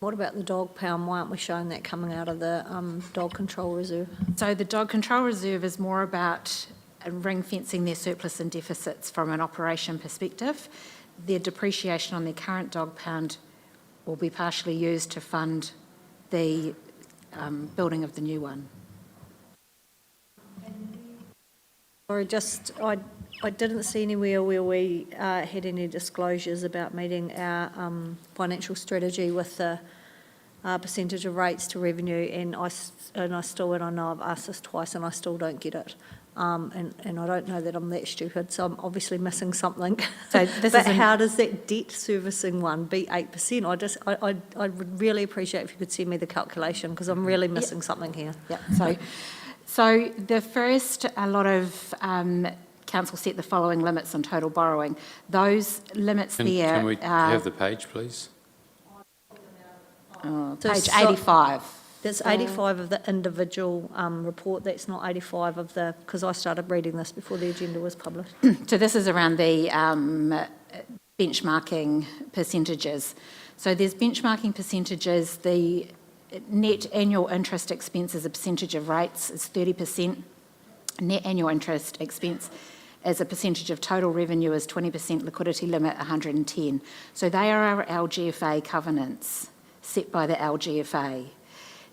What about the dog pound? Why aren't we showing that coming out of the dog control reserve? So the dog control reserve is more about ring fencing their surplus and deficits from an operation perspective. Their depreciation on their current dog pound will be partially used to fund the building of the new one. Or I didn't see anywhere where we had any disclosures about meeting our financial strategy with the percentage of rates to revenue, and I know I've asked this twice and I still don't get it. And I don't know that I'm that stupid, so I'm obviously missing something. So but how does that debt servicing one be 8%? I would really appreciate if you could send me the calculation, because I'm really missing something here. Yeah. So the first, a lot of council set the following limits on total borrowing. Those limits Can we have the page, please? Page 85. That's 85 of the individual report. That's not 85 of the, because I started reading this before the agenda was published. So this is around the benchmarking percentages. So there's benchmarking percentages. The net annual interest expense as a percentage of rates is 30%. Net annual interest expense as a percentage of total revenue is 20%, liquidity limit 110. So they are our LGFA covenants set by the LGFA.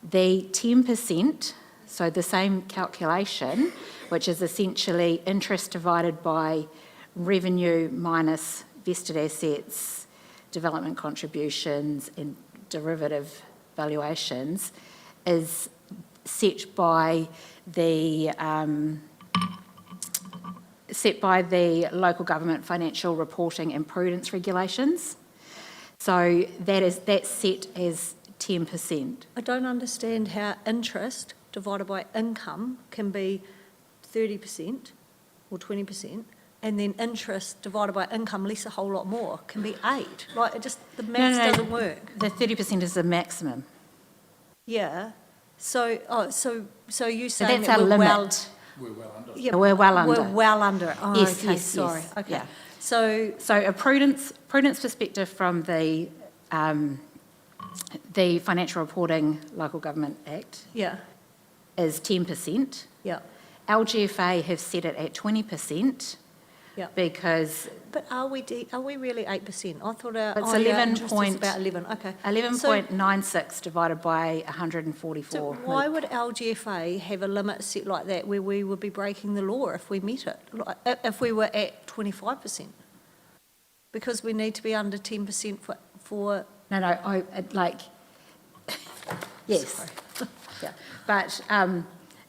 The 10%, so the same calculation, which is essentially interest divided by revenue minus vested assets, development contributions and derivative valuations, is set by the local government financial reporting and prudence regulations. So that's set as 10%. I don't understand how interest divided by income can be 30% or 20%, and then interest divided by income less a whole lot more can be 8. Like, the maths doesn't work. The 30% is the maximum. Yeah. So you saying So that's that our we're limit. we're well under. Yeah, we're well under. We're well under. Oh, Yes, okay, yes, sorry. yes. Okay. Yeah. So a prudence perspective from the Financial Reporting Local Government Act is 10%. Yeah. LGFA have set it at 20%. Yeah. Because but are we really 8%? I thought our it's interest is about 11. Okay. 11.96 divided by 144. So why would LGFA have a limit set like that where we would be breaking the law if we met it? Like, if we were at 25%? Because we need to be under 10% for... No, yes. Yeah. But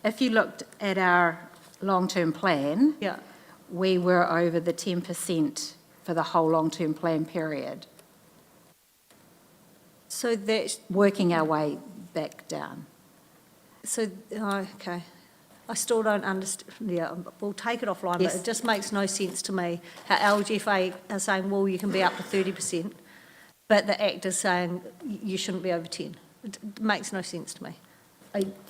if you looked at our long-term plan, we were over the 10% for the whole long-term plan period. So that's... Working our way back down. So, okay. I still don't understand. Yeah, we'll take it offline, Yes. but it just makes no sense to me how LGFA are saying, well, you can be up to 30%, but the Act is saying you shouldn't be over 10. It makes no sense to me.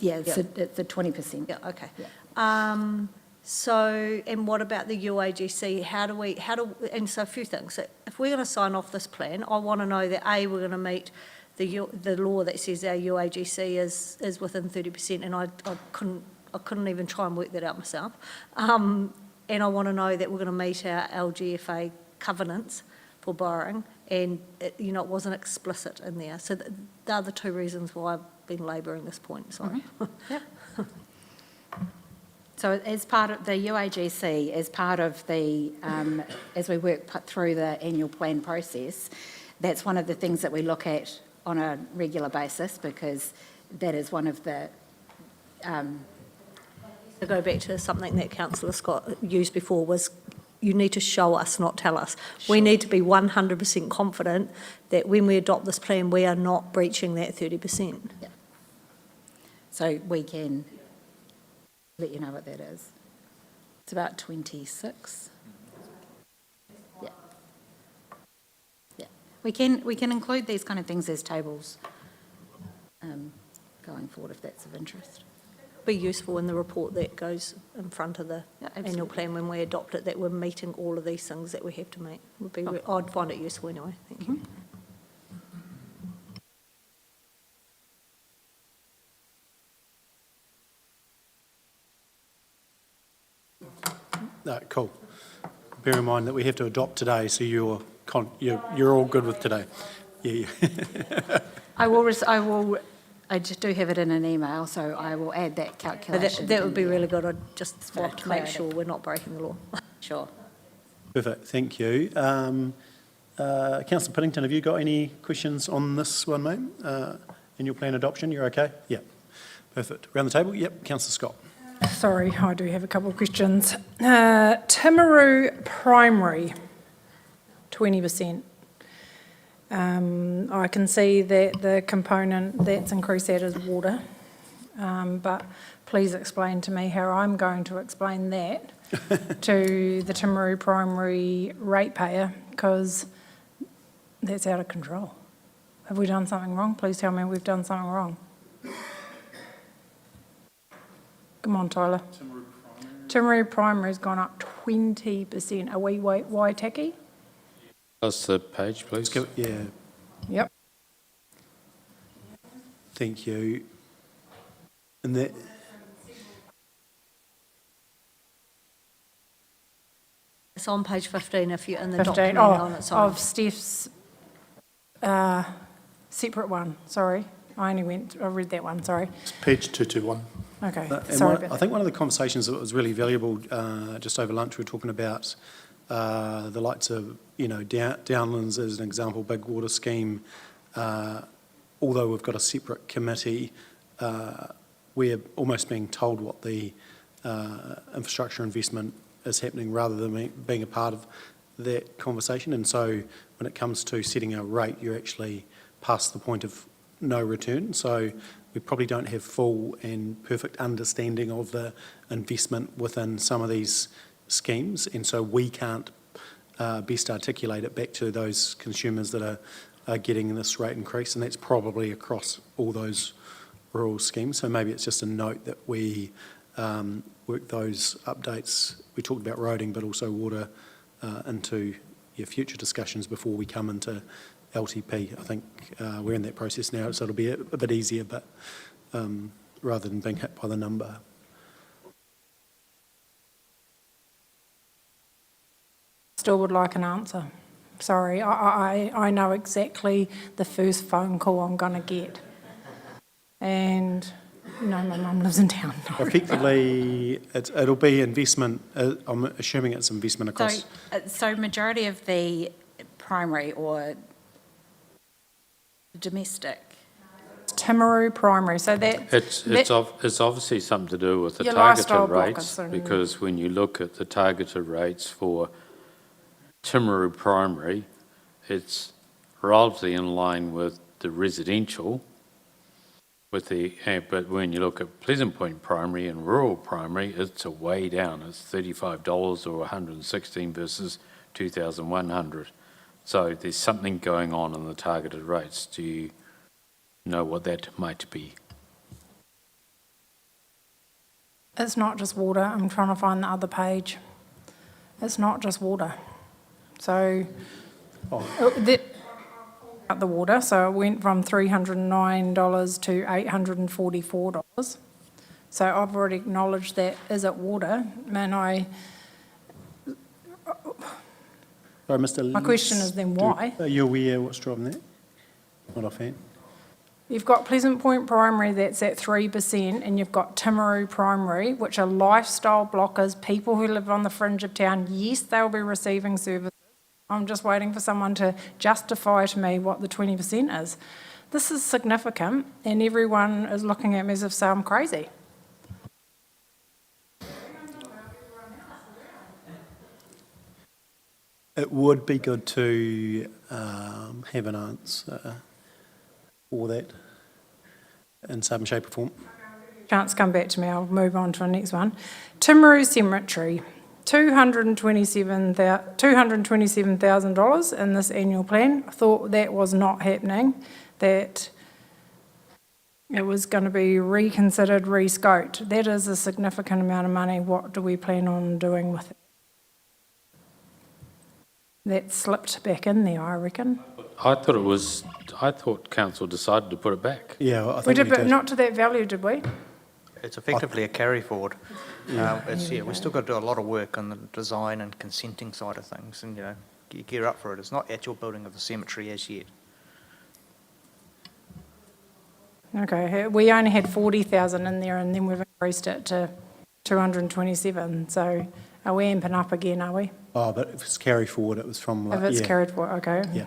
Yeah, it's the 20%. Yeah, okay. Yeah. So, and what about the UAGC? And so a few things. If we're going to sign off this plan, I want to know that A, we're going to meet the law that says our UAGC is within 30%, and I couldn't even try and work that out myself. And I want to know that we're going to meet our LGFA covenants for borrowing, and it wasn't explicit in there. So they're the two reasons why I've been labouring this point, sorry. Yep. So as part of the UAGC, as part of the, as we work through the annual plan process, that's one of the things that we look at on a regular basis, because that is one of the... To go back to something that Councillor Scott used before was, you need to show us, not tell us. Sure. We need to be 100% confident that when we adopt this plan, we are not breaching that 30%. Yeah. So we can let you know what that is. It's about 26. Yeah. Yeah. We can include these kind of things as tables going forward if that's of interest. Be useful in the report that goes in front of the annual plan when we adopt it, that we're meeting all of these things that we have to meet. I'd find it useful anyway. Thank you. No, cool. Bear in mind that we have to adopt today, so you're all good with today. Yeah. I just do have it in an email, so I will add that calculation. That would be really good. I'd just want to make sure we're not breaking the law. Sure. Perfect, thank you. Councillor Piddington, have you got any questions on this one, mate? Annual plan adoption, you're okay? Yeah. Perfect. Around the table? Yep. Councillor Scott. Sorry, I do have a couple of questions. Timaru Primary, 20%. I can see that the component that's increased that is water, but please explain to me how I'm going to explain that to the Timaru Primary ratepayer, because that's out of control. Have we done something wrong? Please tell me we've done something wrong. Come on, Tyler. Timaru Primary's gone up 20%. Are we Waitaki? That's the page, please. Yeah. Yep. Thank you. And that... It's on page 15 if you're in the 15. document on its own. Of Steph's separate one, sorry. I read that one, sorry. It's page 221. Okay, And sorry. I think one of the conversations that was really valuable just over lunch, we were talking about the likes of, Downlands as an example, big water scheme. Although we've got a separate committee, we're almost being told what the infrastructure investment is happening rather than being a part of that conversation. And so when it comes to setting a rate, you're actually past the point of no return. So we probably don't have full and perfect understanding of the investment within some of these schemes, and so we can't best articulate it back to those consumers that are getting this rate increase, and that's probably across all those rural schemes. So maybe it's just a note that we work those updates. We talked about roading, but also water into future discussions before we come into LTP. I think we're in that process now, so it'll be a bit easier, but rather than being hit by the number. Still would like an answer. Sorry, I know exactly the first phone call I'm going to get. And, my mum lives in town. Effectively, it'll be investment. I'm assuming it's investment across... So majority of the primary or domestic? Timaru Primary, so that... It's obviously something to do with the Your lifestyle targeted rates, blockers, because when you look at the targeted rates for Timaru Primary, it's relatively in line with the residential, but when you look at Pleasant Point Primary and rural primary, it's a way down. It's $35 or $116 versus $2,100. So there's something going on in the targeted rates. Do you know what that might be? It's not just water. I'm trying to find the other page. It's not just water. So, the water, so it went from $309 to $844. So I've already acknowledged that. Is it water? And Sorry, Mr. my question is then why? Are you aware what's driving that? Not offhand. You've got Pleasant Point Primary that's at 3%, and you've got Timaru Primary, which are lifestyle blockers, people who live on the fringe of town. Yes, they'll be receiving services. I'm just waiting for someone to justify to me what the 20% is. This is significant, and everyone is looking at me as if so I'm crazy. It would be good to have an answer for that in some shape or form. Chance come back to me, I'll move on to the next one. Timaru Cemetery, $227,000 in this annual plan. I thought that was not happening, that it was going to be reconsidered, rescoped. That is a significant amount of money. What do we plan on doing with it? That slipped back in there, I reckon. I thought council decided to put it back. Yeah, I We think did, but not to that value, did we? It's effectively a carry forward. We've still got to do a lot of work on the design and consenting side of things, and gear up for it. It's not actual building of the cemetery as yet. Okay, we only had 40,000 in there, and then we've increased it to 227. So are we amping up again, are we? Oh, but if it's carry forward, it was from If it's carried forward, okay. Yeah.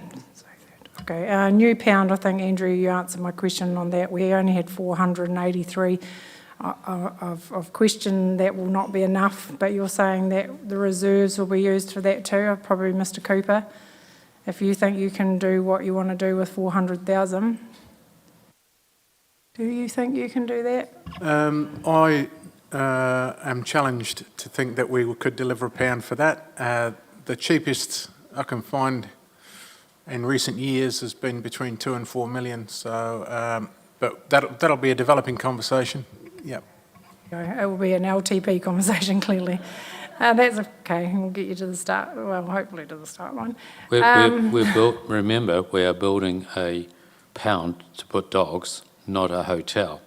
Okay, New Pound, I think, Andrew, you answered my question on that. We only had 483. I've questioned that will not be enough, but you're saying that the reserves will be used for that too, probably Mr Cooper. If you think you can do what you want to do with 400,000, do you think you can do that? I am challenged to think that we could deliver £1 for that. The cheapest I can find in recent years has been between 2 and 4 million. So, but that'll be a developing conversation. Yep. It will be an LTP conversation, clearly. That's okay. We'll get you to the start. Well, hopefully to the start line. Remember, we are building a pound to put dogs, not a hotel.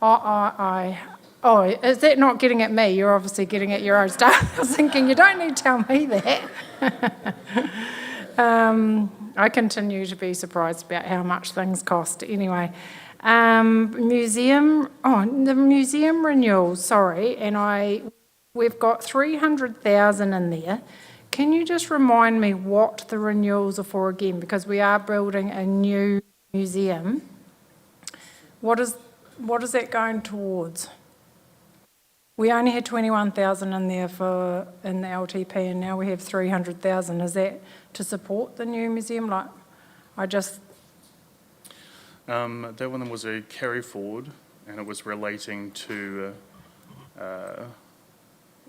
Oh, is that not getting at me? You're obviously getting at your own stuff. I was thinking, you don't need to tell me that. I continue to be surprised about how much things cost. Anyway, the museum renewal, sorry, and we've got 300,000 in there. Can you just remind me what the renewals are for again? Because we are building a new museum. What is that going towards? We only had 21,000 in there in the LTP, and now we have 300,000. Is that to support the new museum? That one was a carry forward, and it was relating to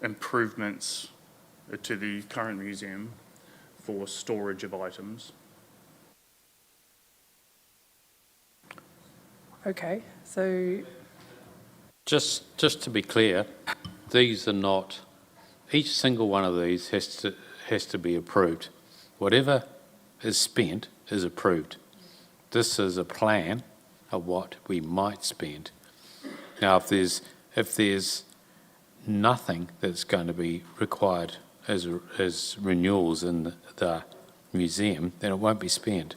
improvements to the current museum for storage of items. Okay, so Just to be clear, these are not, each single one of these has to be approved. Whatever is spent is approved. This is a plan of what we might spend. Now, if there's nothing that's going to be required as renewals in the museum, then it won't be spent.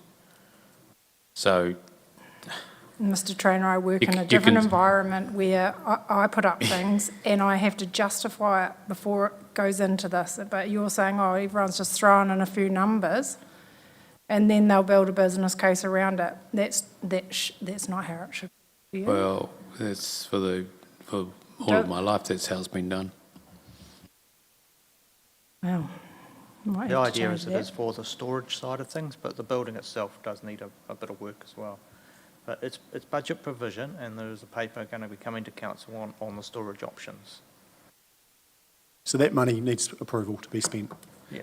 So, Mr Trainer, I work in a different environment where I put up things and I have to justify it before it goes into this. But you're saying, oh, everyone's just throwing in a few numbers and then they'll build a business case around it. That's not how it should be. well, that's for all of my life, that's how it's been done. Well, The idea is it is for the storage side of things, but the building itself does need a bit of work as well. But it's budget provision, and there's a paper going to be coming to council on the storage options. So that money needs approval to be spent. Yeah.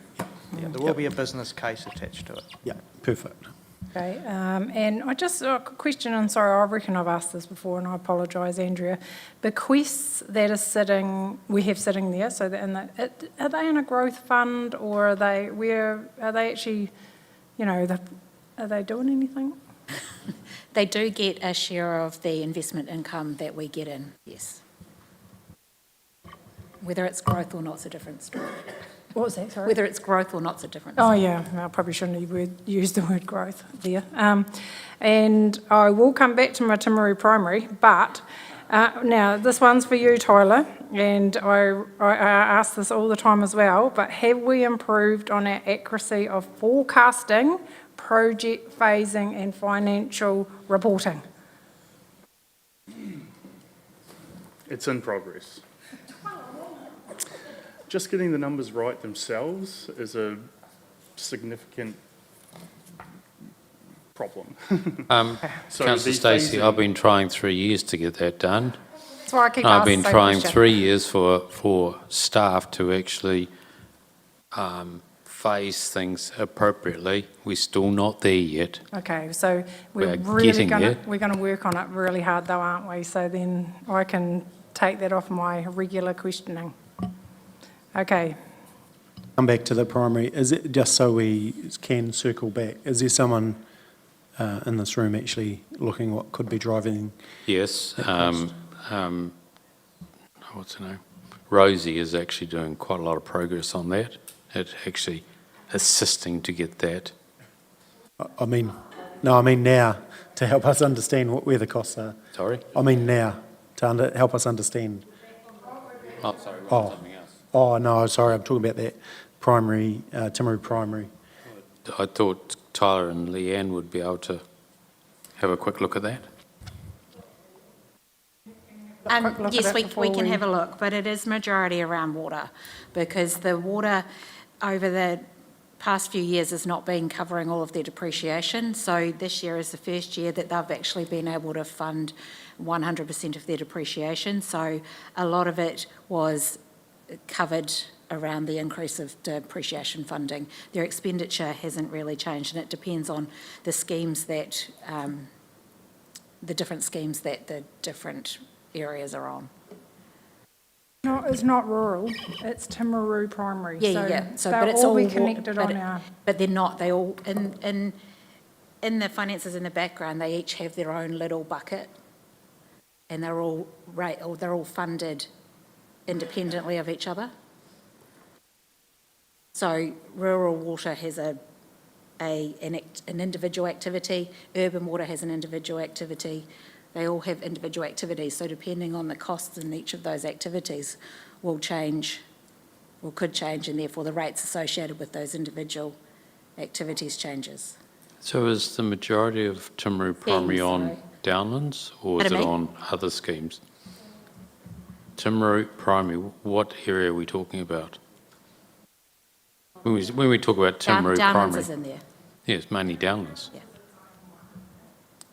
Yeah, there will be a business case attached to it. Yeah, perfect. Okay, and I just, a question, and sorry, I reckon I've asked this before, and I apologise, Andrea. Bequests that are sitting, we have sitting there, so that are they in a growth fund, or are they, where, are they actually, you know, are they doing anything? They do get a share of the investment income that we get in, yes. Whether it's growth or not's a different story. What was that, sorry? Whether it's growth or not's a different Oh, story. yeah, I probably shouldn't have used the word growth there. And I will come back to my Timaru Primary, but now this one's for you, Tyler, and I ask this all the time as well, but have we improved on our accuracy of forecasting, project phasing and financial reporting? It's in progress. Just getting the numbers right themselves is a significant problem. So Councillor the Stacey, phasing- I've been trying 3 years to get that done. That's why I keep I've asking been the same trying question. 3 years for staff to actually phase things appropriately. We're still not there yet. Okay, so We're we're really getting gonna, there. we're gonna work on it really hard though, aren't we? So then I can take that off my regular questioning. Okay, Come back to the primary. Is it, just so we can circle back, is there someone in this room actually looking what could be driving? Yes. That cost. What's her name? Rosie is actually doing quite a lot of progress on that. It actually assisting to get that. I mean now, to help us understand where the costs are. Sorry? I mean now, to help us understand. Oh, sorry, Oh. something else. Oh, no, sorry, I'm talking about that primary, Timaru Primary. I thought Tyler and Leanne would be able to have a quick look at that. quick look at Yes, it we before can we- have a look, but it is majority around water, because the water over the past few years has not been covering all of their depreciation. So this year is the first year that they've actually been able to fund 100% of their depreciation. So a lot of it was covered around the increase of depreciation funding. Their expenditure hasn't really changed, and it depends on the schemes that, the different schemes that the different areas are on. no, it's not rural, it's Timaru Primary. Yeah. So, they'll but it's all all be wa- connected but on it- our, But they're not. They all in the finances in the background. They each have their own little bucket, and they're all they're all funded independently of each other. So rural water has an individual activity. Urban water has an individual activity. They all have individual activities. So depending on the costs in each of those activities, will change, or could change, and therefore the rates associated with those individual activities changes. So is the majority of Timaru Primary on Downlands, or is it Pardon me? on other schemes? Timaru Primary, what area are we talking about? When we talk about Timaru Downlands Primary, is in there. yes, mainly Downlands.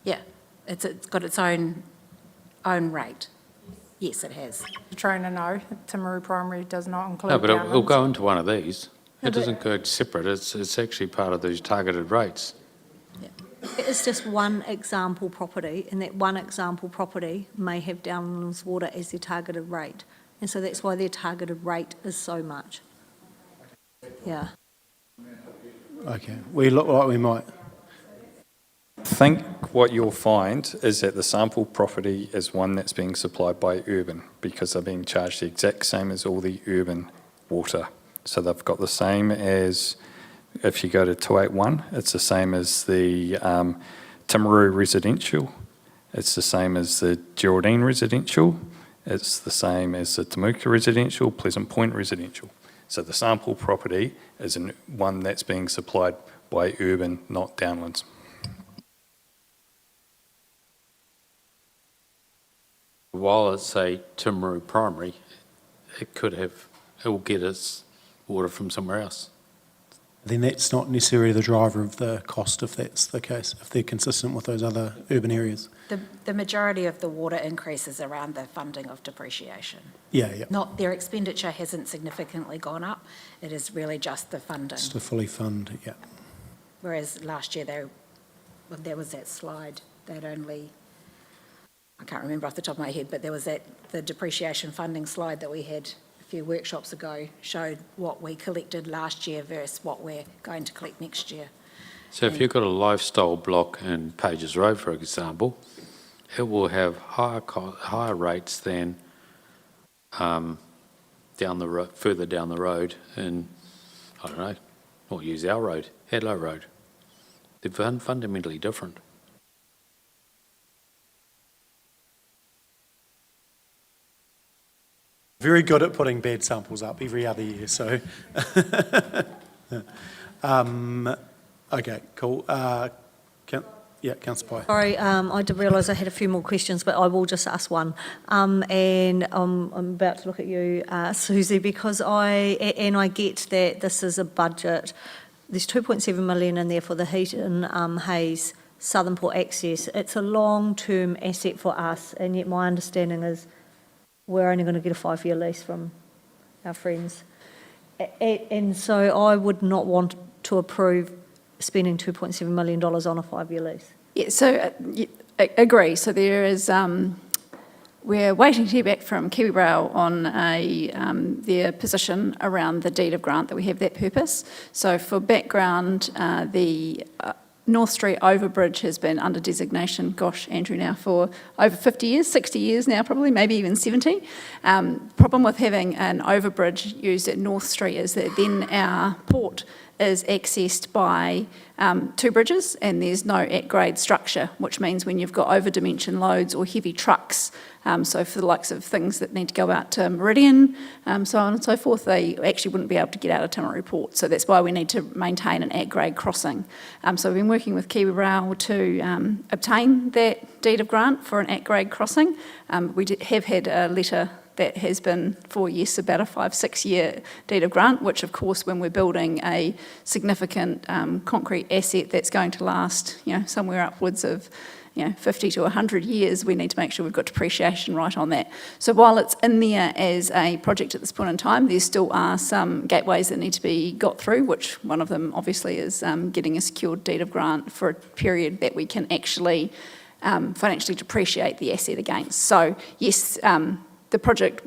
Yeah, it's got its own rate. Yes, it has. the trainer know, Timaru Primary does not include No, but it'll Downlands. go into one of these. No, It but- doesn't go separate, it's actually part of those targeted rates. It's just one example property, and that one example property may have Downlands Water as their targeted rate. And so that's why their targeted rate is so much. Yeah. Okay, we look like we might. I think what you'll find is that the sample property is one that's being supplied by urban, because they're being charged the exact same as all the urban water. So they've got the same as, if you go to 281, it's the same as the Timaru residential, it's the same as the Geraldine residential, it's the same as the Temuka residential, Pleasant Point residential. So the sample property is one that's being supplied by urban, not Downlands. While it's a Timaru Primary, it will get its water from somewhere else. then that's not necessarily the driver of the cost if that's the case, if they're consistent with those other urban areas. The majority of the water increase is around the funding of depreciation. Yeah. Not, their expenditure hasn't significantly gone up, it is really just the funding. Just to fully fund, yeah. Whereas last year, there was that slide that only, I can't remember off the top of my head, but there was the depreciation funding slide that we had a few workshops ago showed what we collected last year versus what we're going to collect next year. So if you've got a lifestyle block in Pages Road, for example, it will have higher rates than further down the road in, I don't know, we'll use our road, Hadlow Road. They're fundamentally different. Very good at putting bad samples up every other year, so. Okay, cool. Councillor Pye. Sorry, I did realise I had a few more questions, but I will just ask one. And I'm about to look at you, Susie, because I get that this is a budget. There's 2.7 million in there for the Heaton Hayes Southern Port access. It's a long-term asset for us, and yet my understanding is we're only going to get a 5-year lease from our friends. And so I would not want to approve spending $2.7 million on a 5-year lease. Yeah, so I agree. So there is, we're waiting to hear back from Kiwi Rail on their position around the deed of grant that we have that purpose. So for background, the North Street Overbridge has been under designation, gosh, Andrew, now for over 50 years, 60 years now probably, maybe even 70. Problem with having an overbridge used at North Street is that then our port is accessed by 2 bridges and there's no at-grade structure, which means when you've got over-dimension loads or heavy trucks, so for the likes of things that need to go out to Meridian, so on and so forth, they actually wouldn't be able to get out of Timaru Port. So that's why we need to maintain an at-grade crossing. So we've been working with Kiwi Rail to obtain that deed of grant for an at-grade crossing. We have had a letter that has been for, yes, about a 5-6 year deed of grant, which of course when we're building a significant concrete asset that's going to last, somewhere upwards of 50 to 100 years, we need to make sure we've got depreciation right on that. So while it's in there as a project at this point in time, there still are some gateways that need to be got through, which one of them obviously is getting a secured deed of grant for a period that we can actually financially depreciate the asset against. So yes, the project,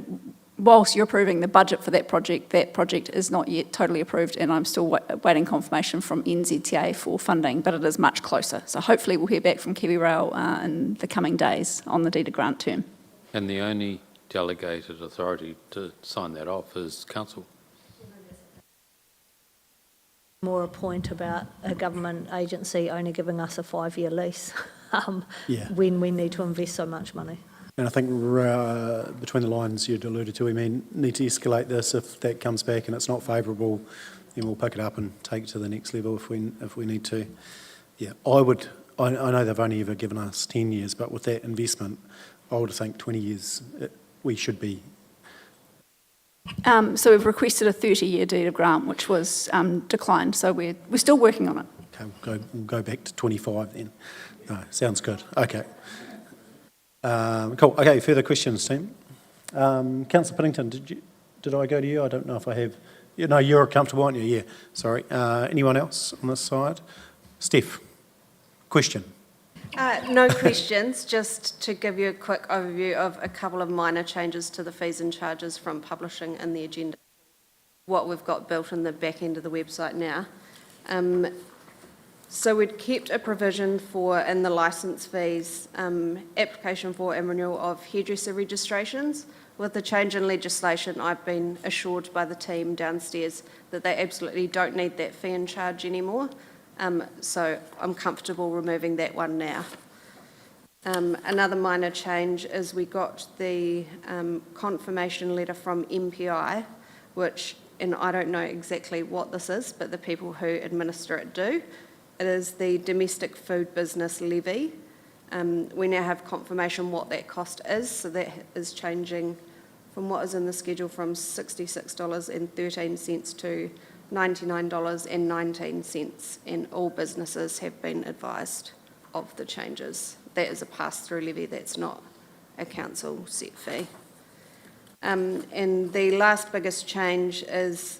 whilst you're approving the budget for that project is not yet totally approved, and I'm still waiting confirmation from NZTA for funding, but it is much closer. So hopefully we'll hear back from Kiwi Rail in the coming days on the deed of grant term. And the only delegated authority to sign that off is council. More a point about a government agency only giving us a 5-year lease when we need to invest so much money. And I think between the lines you'd alluded to, we need to escalate this. If that comes back and it's not favourable, then we'll pick it up and take it to the next level if we need to. Yeah, I know they've only ever given us 10 years, but with that investment, I would think 20 years we should be. So we've requested a 30-year deed of grant, which was declined. So we're still working on it. Okay, we'll go back to 25 then. No, sounds good. Okay. Cool. Okay, further questions, team? Councillor Piddington, did I go to you? I don't know if I have. No, you're comfortable, aren't you? Yeah, sorry. Anyone else on this side? Steph, question? No questions, just to give you a quick overview of a couple of minor changes to the fees and charges from publishing in the agenda, what we've got built in the back end of the website now. So we'd kept a provision for, in the licence fees, application for and renewal of hairdresser registrations. With the change in legislation, I've been assured by the team downstairs that they absolutely don't need that fee and charge anymore. So I'm comfortable removing that one now. Another minor change is we got the confirmation letter from MPI, which, and I don't know exactly what this is, but the people who administer it do. It is the Domestic Food Business Levy. We now have confirmation what that cost is, so that is changing from what is in the schedule from $66.13 to $99.19, and all businesses have been advised of the changes. That is a pass-through levy, that's not a council set fee. And the last biggest change is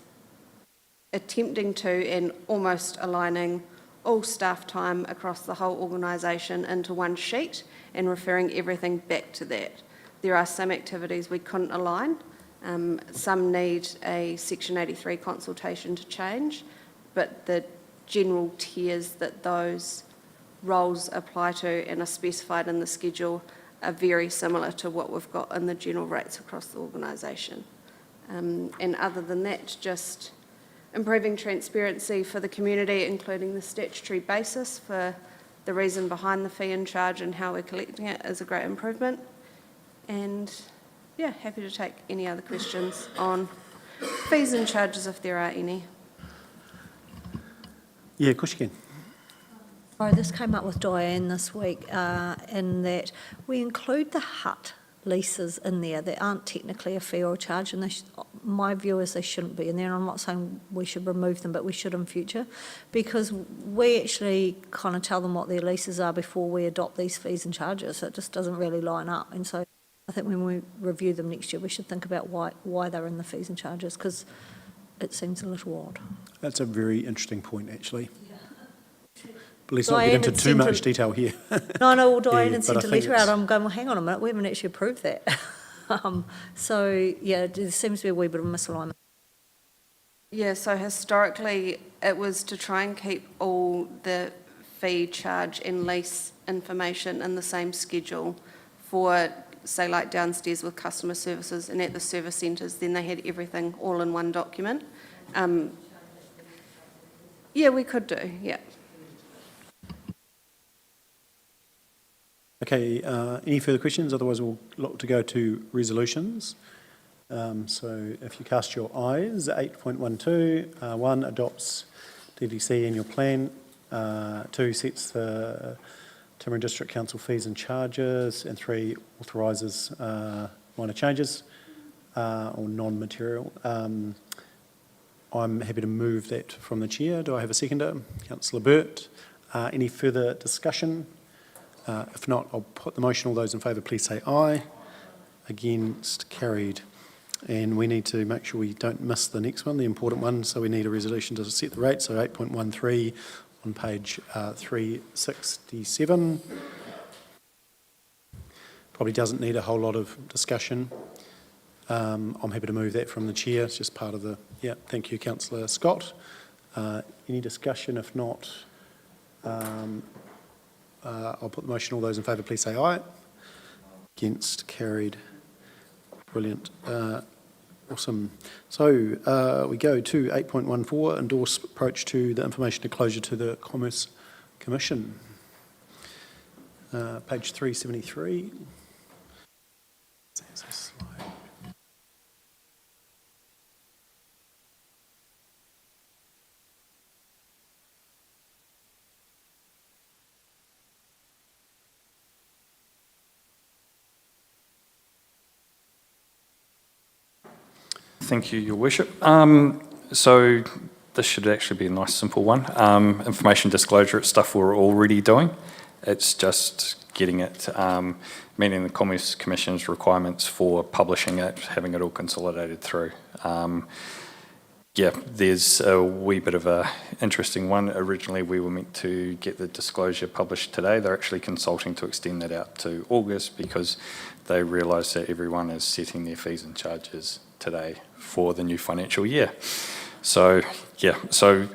attempting to and almost aligning all staff time across the whole organisation into one sheet and referring everything back to that. There are some activities we couldn't align. Some need a Section 83 consultation to change, but the general tiers that those roles apply to and are specified in the schedule are very similar to what we've got in the general rates across the organisation. And other than that, just improving transparency for the community, including the statutory basis for the reason behind the fee and charge and how we're collecting it, is a great improvement. And yeah, happy to take any other questions on fees and charges if there are any. Yeah, of course you can. Sorry, this came up with Diane this week, in that we include the hut leases in there that aren't technically a fee or a charge, and my view is they shouldn't be in there. And I'm not saying we should remove them, but we should in future, because we actually kind of tell them what their leases are before we adopt these fees and charges. So it just doesn't really line up. And so I think when we review them next year, we should think about why they're in the fees and charges, because it seems a little odd. That's a very interesting point, actually. But let's not get into too much detail here. No, well, Diane had but I sent a think letter out. I'm going, well, hang on a minute, we haven't actually approved that. So, yeah, there seems to be a wee bit of misalignment. Yeah, so historically, it was to try and keep all the fee, charge and lease information in the same schedule for, say, like downstairs with customer services and at the service centres, then they had everything all in one document. Yeah, we could do, yeah. Okay, any further questions? Otherwise, we'll look to go to resolutions. So if you cast your eyes, 8.12, 1 adopts DDC annual plan, 2 sets the Timaru District Council fees and charges, and 3 authorises minor changes or non-material. I'm happy to move that from the chair. Do I have a seconder? Councillor Burt. Any further discussion? If not, I'll put the motion. All those in favour, please say aye. Against, carried. And we need to make sure we don't miss the next one, the important one, so we need a resolution to set the rate. So 8.13 on page 367. Probably doesn't need a whole lot of discussion. I'm happy to move that from the chair. It's just part of the, yeah, thank you, Councillor Scott. Any discussion? If not, I'll put the motion. All those in favour, please say aye. Against, carried. Brilliant. Awesome. So we go to 8.14, endorse approach to the information disclosure to the Commerce Commission. Page 373. Thank you, Your Worship. So this should actually be a nice, simple one. Information disclosure, it's stuff we're already doing. It's just getting it, meeting the Commerce Commission's requirements for publishing it, having it all consolidated through. Yeah, there's a wee bit of a interesting one. Originally, we were meant to get the disclosure published today. They're actually consulting to extend that out to August because they realise that everyone is setting their fees and charges today for the new financial year. So, yeah, so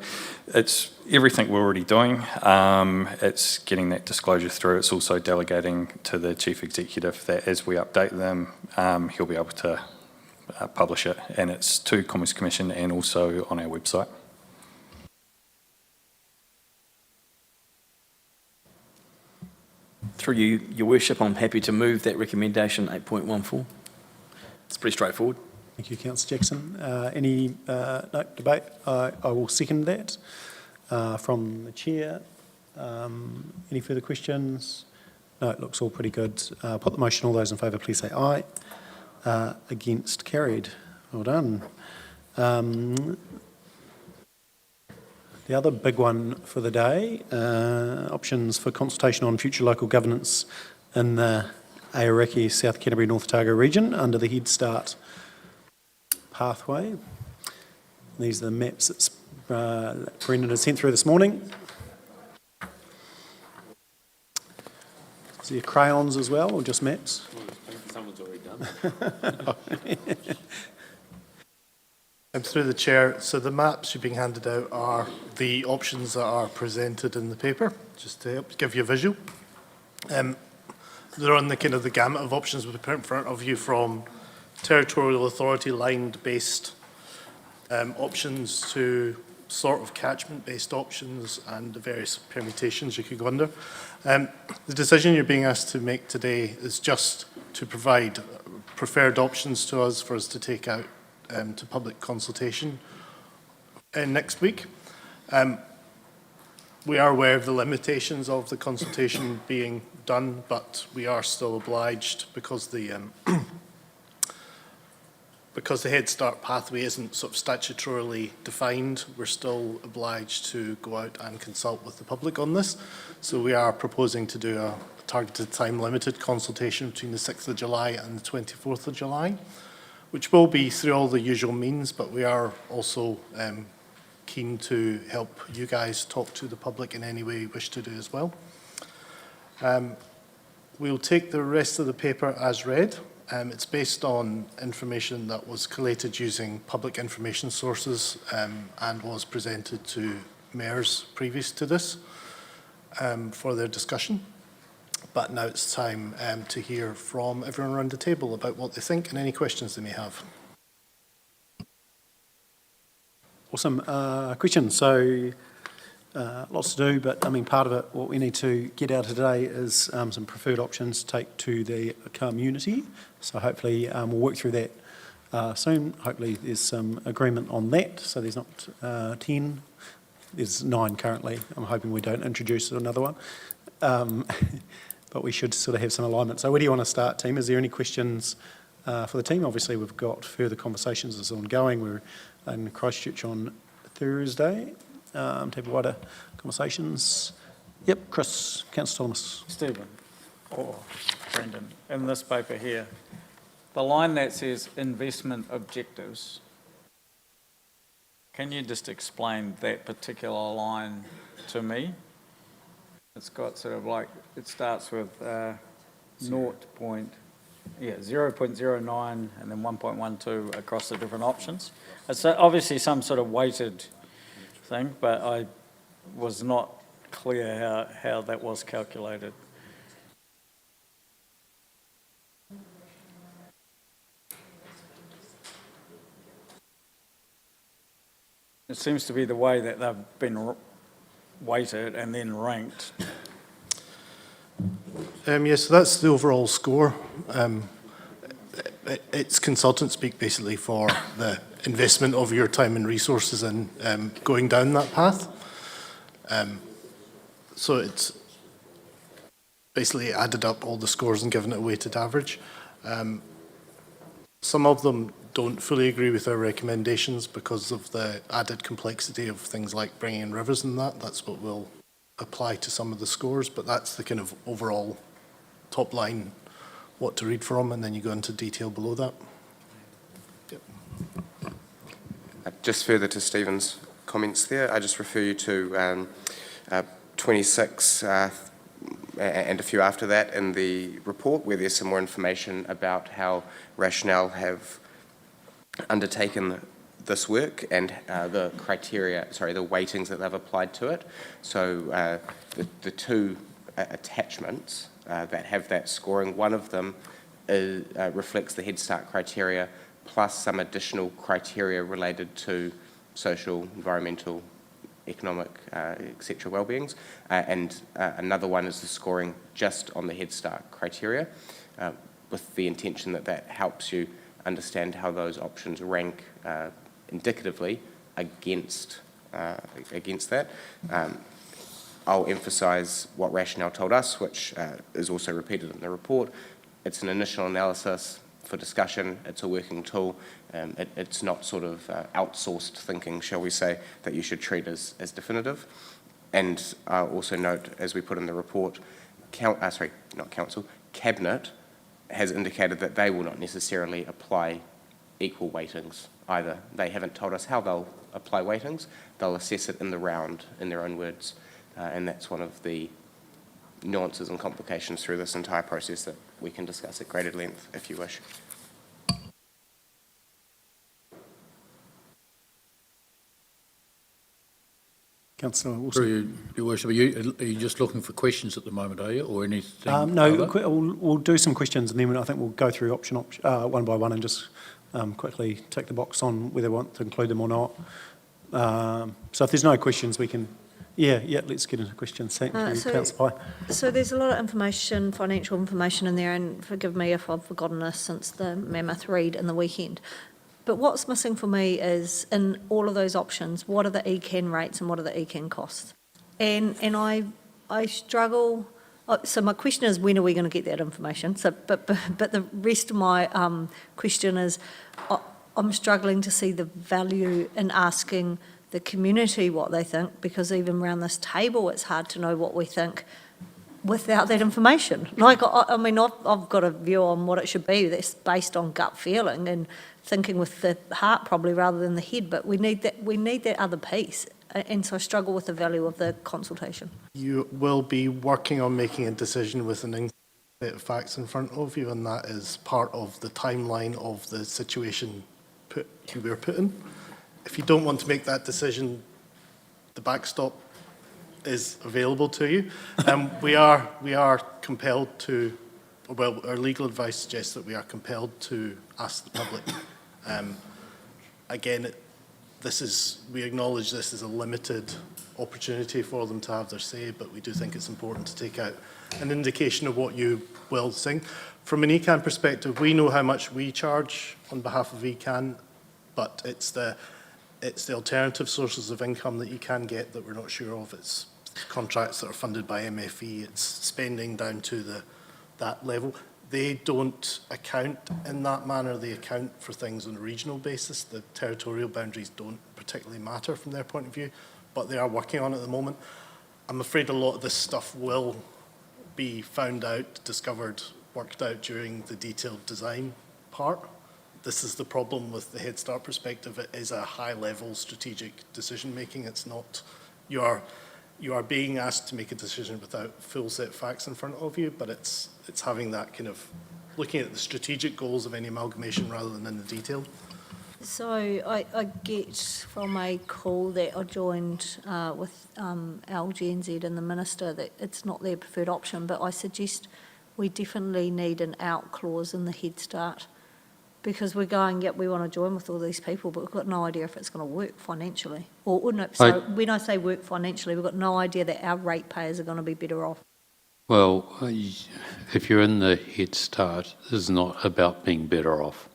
it's everything we're already doing. It's getting that disclosure through. It's also delegating to the Chief Executive that as we update them, he'll be able to publish it, and it's to Commerce Commission and also on our website. Through you, Your Worship, I'm happy to move that recommendation 8.14. It's pretty straightforward. Thank you, Councillor Jackson. Any no, debate? I will second that from the chair. Any further questions? No, it looks all pretty good. Put the motion. All those in favour, please say aye. Against, carried. Well done. The other big one for the day, options for consultation on future local governance in the Aoraki, South Canterbury, North Otago region under the Head Start pathway. These are the maps that Brendan has sent through this morning. Is there crayons as well, or just maps? Someone's already done. Through the chair, so the maps you're being handed out are the options that are presented in the paper, just to help give you a visual. They're on the kind of the gamut of options we put in front of you, from territorial authority line-based options to sort of catchment-based options and the various permutations you could go under. The decision you're being asked to make today is just to provide preferred options to us for us to take out to public consultation next week. We are aware of the limitations of the consultation being done, but we are still obliged, because the Head Start pathway isn't sort of statutorily defined, we're still obliged to go out and consult with the public on this. So we are proposing to do a targeted time-limited consultation between the 6th of July and the 24th of July, which will be through all the usual means, but we are also keen to help you guys talk to the public in any way you wish to do as well. We'll take the rest of the paper as read. It's based on information that was collated using public information sources and was presented to mayors previous to this for their discussion. But now it's time to hear from everyone around the table about what they think and any questions they may have. Awesome. Question. So lots to do, but I mean, part of it, what we need to get out today is some preferred options to take to the community. So hopefully we'll work through that soon. Hopefully there's some agreement on that. So there's not 10, there's 9 currently. I'm hoping we don't introduce another one. But we should sort of have some alignment. So where do you want to start, team? Is there any questions for the team? Obviously, we've got further conversations that's ongoing. We're in Christchurch on Thursday to have wider conversations. Yep, Chris, Councillor Thomas. Stephen, or Brendan, in this paper here, the line that says investment objectives, can you just explain that particular line to me? It's got sort of like, it starts with 0.09 and then 1.12 across the different options. It's obviously some sort of weighted thing, but I was not clear how that was calculated. It seems to be the way that they've been weighted and then ranked. Yes, so that's the overall score. It's consultant speak basically for the investment of your time and resources in going down that path. So it's basically added up all the scores and given it a weighted average. Some of them don't fully agree with our recommendations because of the added complexity of things like bringing in rivers and that. That's what will apply to some of the scores, but that's the kind of overall top line, what to read from, and then you go into detail below that. Yep. Just further to Stephen's comments there, I just refer you to 26 and a few after that in the report, where there's some more information about how Rationale have undertaken this work and the criteria, the weightings that they've applied to it. So the two attachments that have that scoring, one of them reflects the Head Start criteria plus some additional criteria related to social, environmental, economic, etc. well-beings, and another one is the scoring just on the Head Start criteria, with the intention that that helps you understand how those options rank indicatively against that. I'll emphasise what Rationale told us, which is also repeated in the report. It's an initial analysis, for discussion. It's a working tool. It's not sort of outsourced thinking, shall we say, that you should treat as definitive. And I'll also note, as we put in the report, Cabinet has indicated that they will not necessarily apply equal weightings either. They haven't told us how they'll apply weightings. They'll assess it in the round, in their own words, and that's one of the nuances and complications through this entire process that we can discuss at greater length if you wish. Councillor Wilson. Through Your Worship, are you just looking for questions at the moment, are you, or anything? No, other? we'll do some questions and then I think we'll go through option one by one and just quickly tick the box on whether we want to include them or not. So if there's no questions, we can, let's get into questions. Thank you, Councillor Pye. So there's a lot of information, financial information in there, and forgive me if I've forgotten this since the mammoth read in the weekend. But what's missing for me is, in all of those options, what are the ECAN rates and what are the ECAN costs? And I struggle. So my question is, when are we going to get that information? So, but the rest of my question is, I'm struggling to see the value in asking the community what they think, because even around this table, it's hard to know what we think without that information. Like, I mean, I've got a view on what it should be that's based on gut feeling and thinking with the heart probably rather than the head, but we need that other piece. And so I struggle with the value of the consultation. You will be working on making a decision with an set of facts in front of you, and that is part of the timeline of the situation you were put in. If you don't want to make that decision, the backstop is available to you. We are compelled to, well, our legal advice suggests that we are compelled to ask the public. Again, we acknowledge this is a limited opportunity for them to have their say, but we do think it's important to take out an indication of what you will sing. From an ECAN perspective, we know how much we charge on behalf of ECAN, but it's the alternative sources of income that you can get that we're not sure of. It's contracts that are funded by MFE, it's spending down to that level. They don't account in that manner. They account for things on a regional basis. The territorial boundaries don't particularly matter from their point of view, but they are working on it at the moment. I'm afraid a lot of this stuff will be found out, discovered, worked out during the detailed design part. This is the problem with the Head Start perspective. It is a high-level strategic decision-making. It's not, you are being asked to make a decision without full set facts in front of you, but it's having that kind of looking at the strategic goals of any amalgamation rather than in the detail. So I get from a call that I joined with LGNZ and the Minister that it's not their preferred option, but I suggest we definitely need an out clause in the Head Start, because we're going, yep, we want to join with all these people, but we've got no idea if it's going to work financially. Or no, so when I say work financially, we've got no idea that our ratepayers are going to be better off. Well, if you're in the Head Start, it's not about being better off.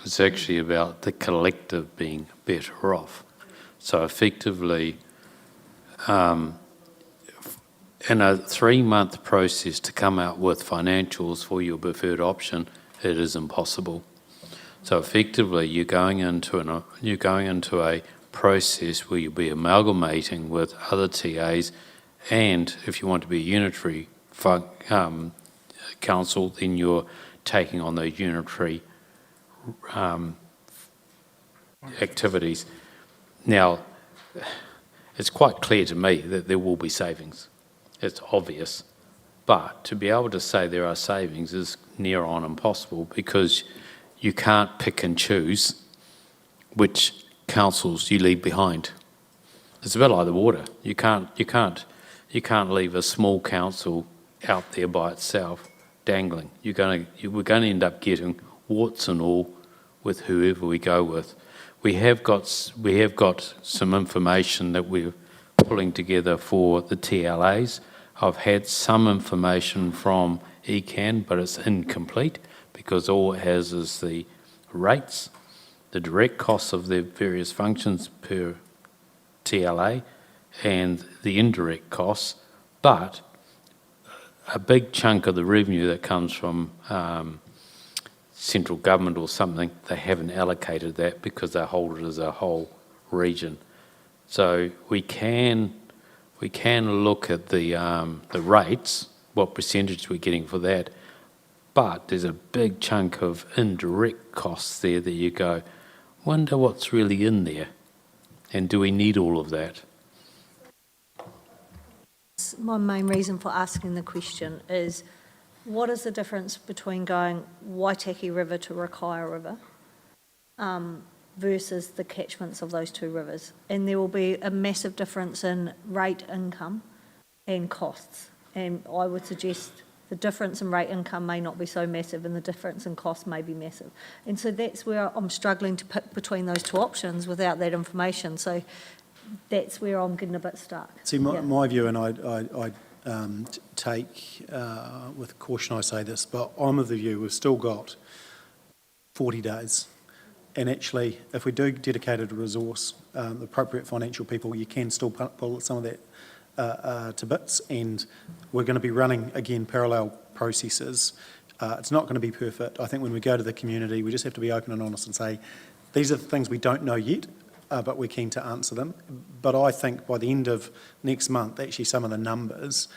It's actually about the collective being better off. So effectively, in a 3-month process to come out with financials for your preferred option, it is impossible. So effectively, you're going into a process where you'll be amalgamating with other TAs, and if you want to be a unitary council, then you're taking on those unitary activities. Now, it's quite clear to me that there will be savings. It's obvious. But to be able to say there are savings is near on impossible, because you can't pick and choose which councils you leave behind. It's a bit like the water. You can't leave a small council out there by itself dangling. We're going to end up getting warts and all with whoever we go with. We have got some information that we're pulling together for the TLAs. I've had some information from ECAN, but it's incomplete because all it has is the rates, the direct costs of the various functions per TLA, and the indirect costs. But a big chunk of the revenue that comes from central government or something, they haven't allocated that because they hold it as a whole region. So we can look at the rates, what percentage we're getting for that, but there's a big chunk of indirect costs there that you go, wonder what's really in there, and do we need all of that? My main reason for asking the question is, what is the difference between going Waitaki River to Rakaia River versus the catchments of those two rivers? And there will be a massive difference in rate income and costs. And I would suggest the difference in rate income may not be so massive and the difference in cost may be massive. And so that's where I'm struggling to pick between those two options without that information. So that's where I'm getting a bit stuck. See, my view, and I take with caution I say this, but I'm of the view we've still got 40 days. And actually, if we do dedicated resource, the appropriate financial people, you can still pull some of that to bits. And we're going to be running, again, parallel processes. It's not going to be perfect. I think when we go to the community, we just have to be open and honest and say, these are the things we don't know yet, but we're keen to answer them. But I think by the end of next month, actually some of the numbers,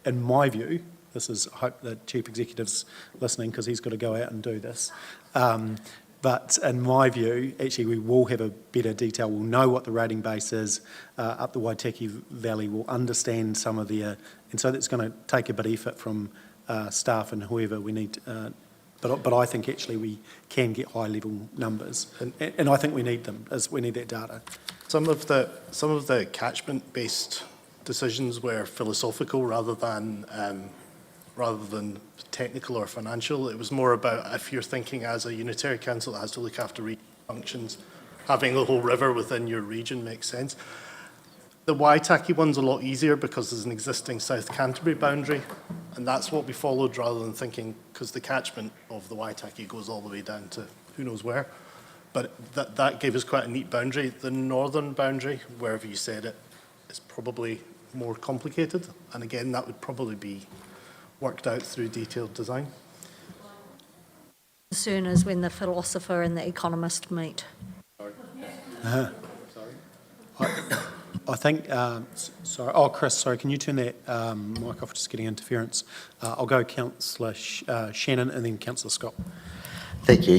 in my view, this is, I hope the Chief Executive's listening because he's got to go out and do this. But in my view, actually we will have a better detail. We'll know what the rating base is up the Waitaki Valley. We'll understand some of the, and so that's going to take a bit of effort from staff and whoever we need. But I think actually we can get high level numbers, and I think we need them, as we need that data. Some of the catchment based decisions were philosophical rather than technical or financial. It was more about, if you're thinking as a unitary council that has to look after regional functions, having the whole river within your region makes sense. The Waitaki one's a lot easier because there's an existing South Canterbury boundary, and that's what we followed rather than thinking, because the catchment of the Waitaki goes all the way down to who knows where. But that gave us quite a neat boundary. The northern boundary, wherever you said it, is probably more complicated, and again, that would probably be worked out through detailed design. Concern is when the philosopher and the economist meet. I think, sorry, Chris, sorry, can you turn that mic off, just getting interference. I'll go Councillor Shannon and then Councillor Scott. Thank you.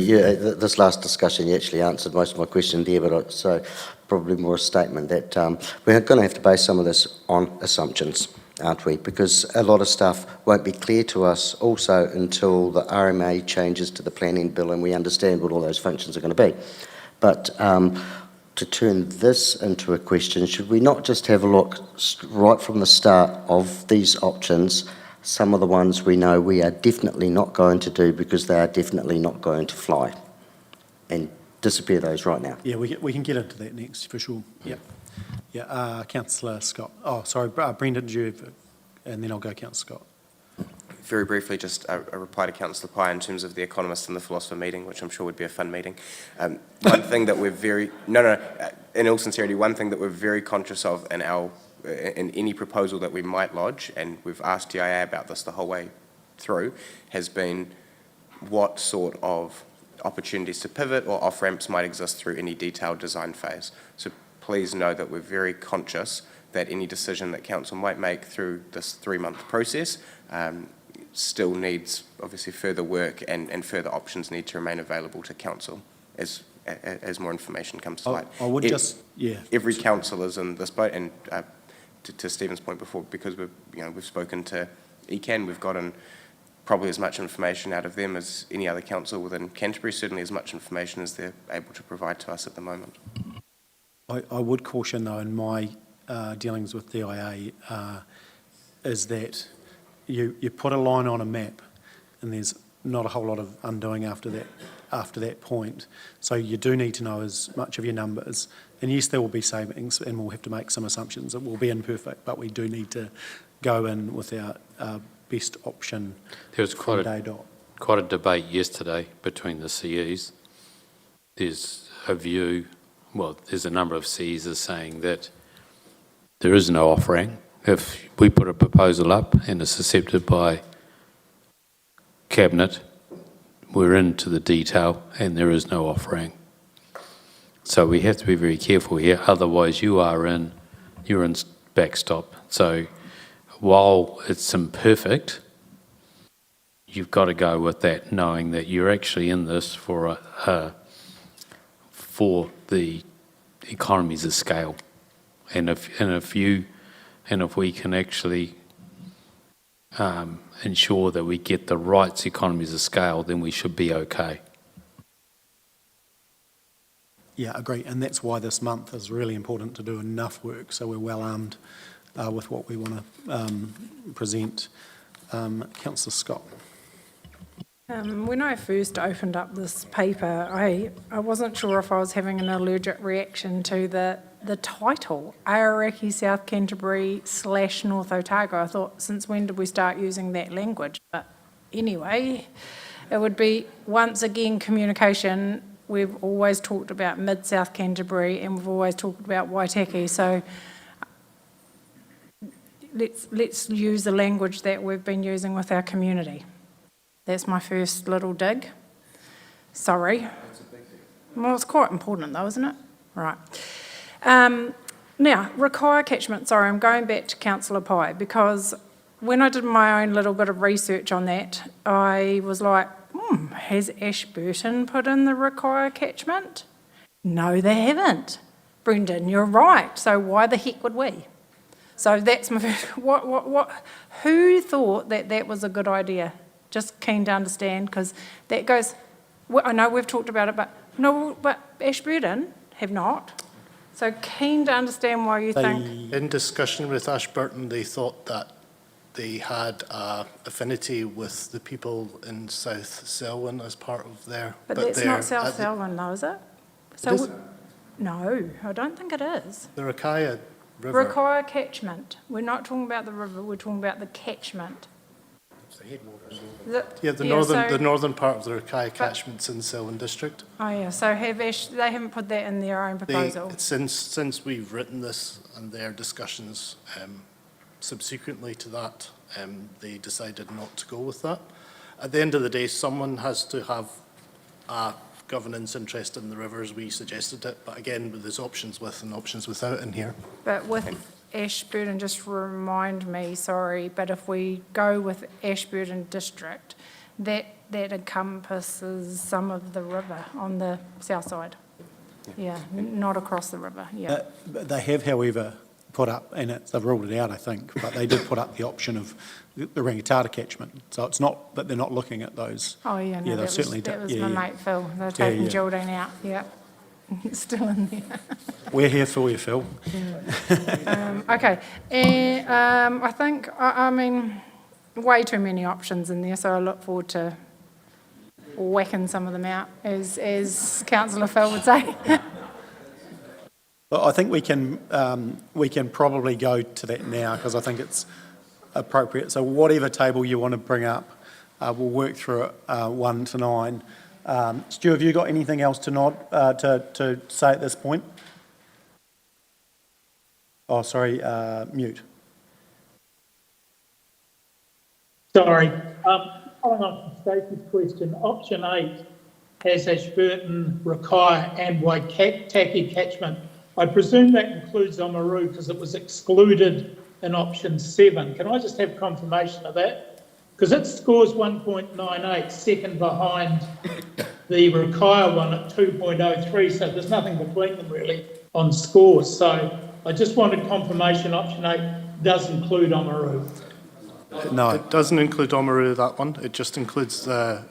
This last discussion, you actually answered most of my question there, but so probably more a statement that we're going to have to base some of this on assumptions, aren't we? Because a lot of stuff won't be clear to us also until the RMA changes to the planning bill and we understand what all those functions are going to be. But to turn this into a question, should we not just have a look right from the start of these options, some of the ones we know we are definitely not going to do because they are definitely not going to fly, and disappear those right now? Yeah, we can get into that next for sure. Yeah, Councillor Scott. Oh, sorry, Brendan, and then I'll go Councillor Scott. Very briefly, just a reply to Councillor Pye in terms of the economist and the philosopher meeting, which I'm sure would be a fun meeting. One thing that we're in all sincerity, one thing that we're very conscious of in any proposal that we might lodge, and we've asked DIA about this the whole way through, has been what sort of opportunities to pivot or off-ramps might exist through any detailed design phase. So please know that we're very conscious that any decision that council might make through this 3-month process still needs obviously further work, and further options need to remain available to council as more information comes to light. I would Every council is in this boat, and to Stephen's point before, because we've spoken to ECAN, we've gotten probably as much information out of them as any other council within Canterbury, certainly as much information as they're able to provide to us at the moment. I would caution though in my dealings with DIA is that you put a line on a map and there's not a whole lot of undoing after that point. So you do need to know as much of your numbers. And yes, there will be savings and we'll have to make some assumptions. It will be imperfect, but we do need to go in with our best option. There was quite a debate yesterday between the CEs. There's a view, well, there's a number of CEs saying that there is no off-ramp. If we put a proposal up and it's accepted by Cabinet, we're into the detail and there is no off-ramp. So we have to be very careful here, otherwise you're in backstop. So while it's imperfect, you've got to go with that, knowing that you're actually in this for the economies of scale. And if we can actually ensure that we get the right economies of scale, then we should be okay. Yeah, agree. And that's why this month is really important to do enough work so we're well armed with what we want to present. Councillor Scott. When I first opened up this paper, I wasn't sure if I was having an allergic reaction to the title, Aoraki, South Canterbury / North Otago. I thought, since when did we start using that language? But anyway, it would be, once again, communication. We've always talked about mid-South Canterbury and we've always talked about Waitaki. So let's use the language that we've been using with our community. That's my first little dig. Sorry. Well, it's quite important though, isn't it? Right. Now, Rakaia catchment. Sorry, I'm going back to Councillor Pye, because when I did my own little bit of research on that, I was like, has Ashburton put in the Rakaia catchment? No, they haven't. Brendan, you're right. So why the heck would we? So that's my first, who thought that was a good idea? Just keen to understand, because that goes, well, I know we've talked about it, but Ashburton have not. So keen to understand why you think. In discussion with Ashburton, they thought that they had affinity with the people in South Selwyn as part of their... But that's not South Selwyn though, is it? So It is. No, I don't think it is. The Rakaia River. Rakaia catchment. We're not talking about the river, we're talking about the catchment. The northern part of the Rakaia catchment's in Selwyn District. Oh yeah, so they haven't put that in their own proposal? Since we've written this and their discussions subsequently to that, they decided not to go with that. At the end of the day, someone has to have a governance interest in the rivers. We suggested it, but again, there's options with and options without in here. But with Ashburton, just remind me, sorry, but if we go with Ashburton District, that encompasses some of the river on the south side. Yeah, not across the river, yeah. They have, however, put up, and they've ruled it out, I think, but they did put up the option of the Rangitata catchment. So it's not that they're not looking at those. Oh, yeah, no, that was my mate Phil. They're taking Geraldine out, yeah. Still in there. We're here for you, Phil. Okay, and I think, I mean, way too many options in there, so I look forward to whacking some of them out, as Councillor Phil would say. Well, I think we can probably go to that now, because I think it's appropriate. So whatever table you want to bring up, we'll work through it 1 to 9. Stu, have you got anything else to to say at this point? Oh, sorry, mute. Sorry. Following on from Stacey's question, option 8 has Ashburton, Rakaia and Waitaki catchment. I presume that includes Oamaru because it was excluded in option 7. Can I just have confirmation of that? Because it scores 1.98, second behind the Rakaia one at 2.03, so there's nothing between them really on scores. So I just wanted confirmation option 8 does include Oamaru. No, it doesn't include Oamaru, that one. It just includes the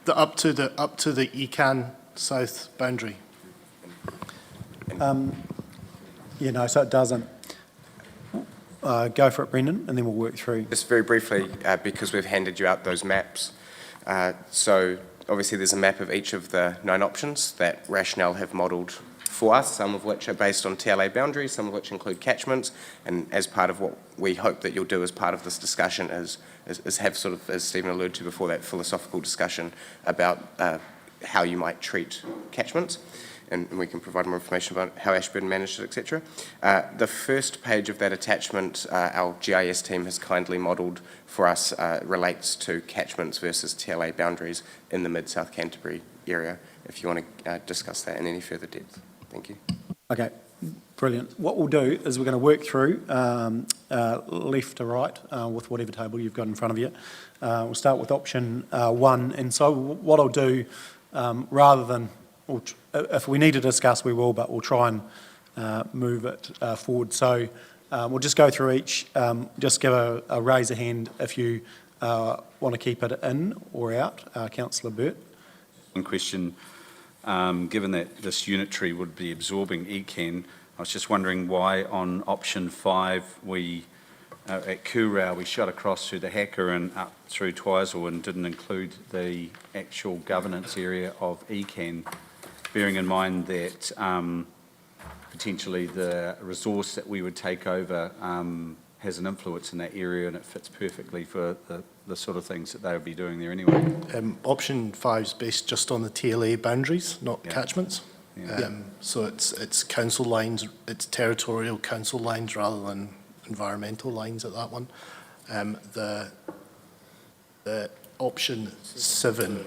up to the Ecan south boundary. So it doesn't. Go for it, Brendan, and then we'll work through. Just very briefly, because we've handed you out those maps. So obviously there's a map of each of the 9 options that Rationale have modelled for us, some of which are based on TLA boundaries, some of which include catchments, and as part of what we hope that you'll do as part of this discussion is have sort of, as Stephen alluded to before, that philosophical discussion about how you might treat catchments. and we can provide more information about how Ashburton managed it, etc. The first page of that attachment, our GIS team has kindly modelled for us, relates to catchments versus TLA boundaries in the mid-South Canterbury area, if you want to discuss that in any further depth. Thank you. Okay, brilliant. What we'll do is we're going to work through left to right with whatever table you've got in front of you. We'll start with option 1, and so what I'll do, rather than, if we need to discuss, we will, but we'll try and move it forward. So we'll just go through each, just give a raise of hand if you want to keep it in or out. Councillor Burt. One question, given that this unitary would be absorbing ECAN, I was just wondering why on option 5 we, at Kurau, we shot across through the Hacker and up through Twizel and didn't include the actual governance area of ECAN, bearing in mind that potentially the resource that we would take over has an influence in that area and it fits perfectly for the sort of things that they would be doing there anyway. Option 5 is based just on the TLA boundaries, not catchments. Yeah. So it's council lines, it's territorial council lines rather than environmental lines at that one. The option 7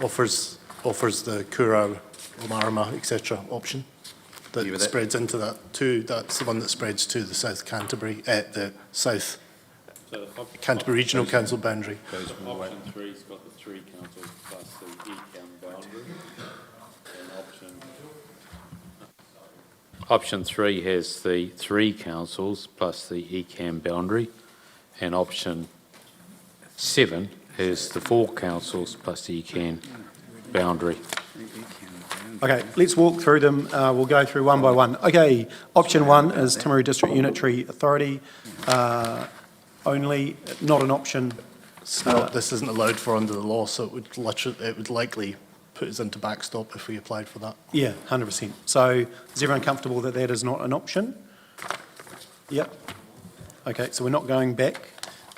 offers the Kurau, Omarama, etc. option that spreads into that too. That's the one that spreads to the South Canterbury, the South Canterbury Regional Council boundary. Option 3's got the 3 councils plus the ECAM boundary, and option 3 has the 3 councils plus the ECAM boundary, and option 7 has the 4 councils plus the ECAM boundary. Okay, let's walk through them. We'll go through one by one. Okay, option 1 is Timaru District Unitary Authority only, not an option. This isn't allowed for under the law, so it would likely put us into backstop if we applied for that. Yeah, 100%. So is everyone comfortable that that is not an option? Yep. Okay, so we're not going back,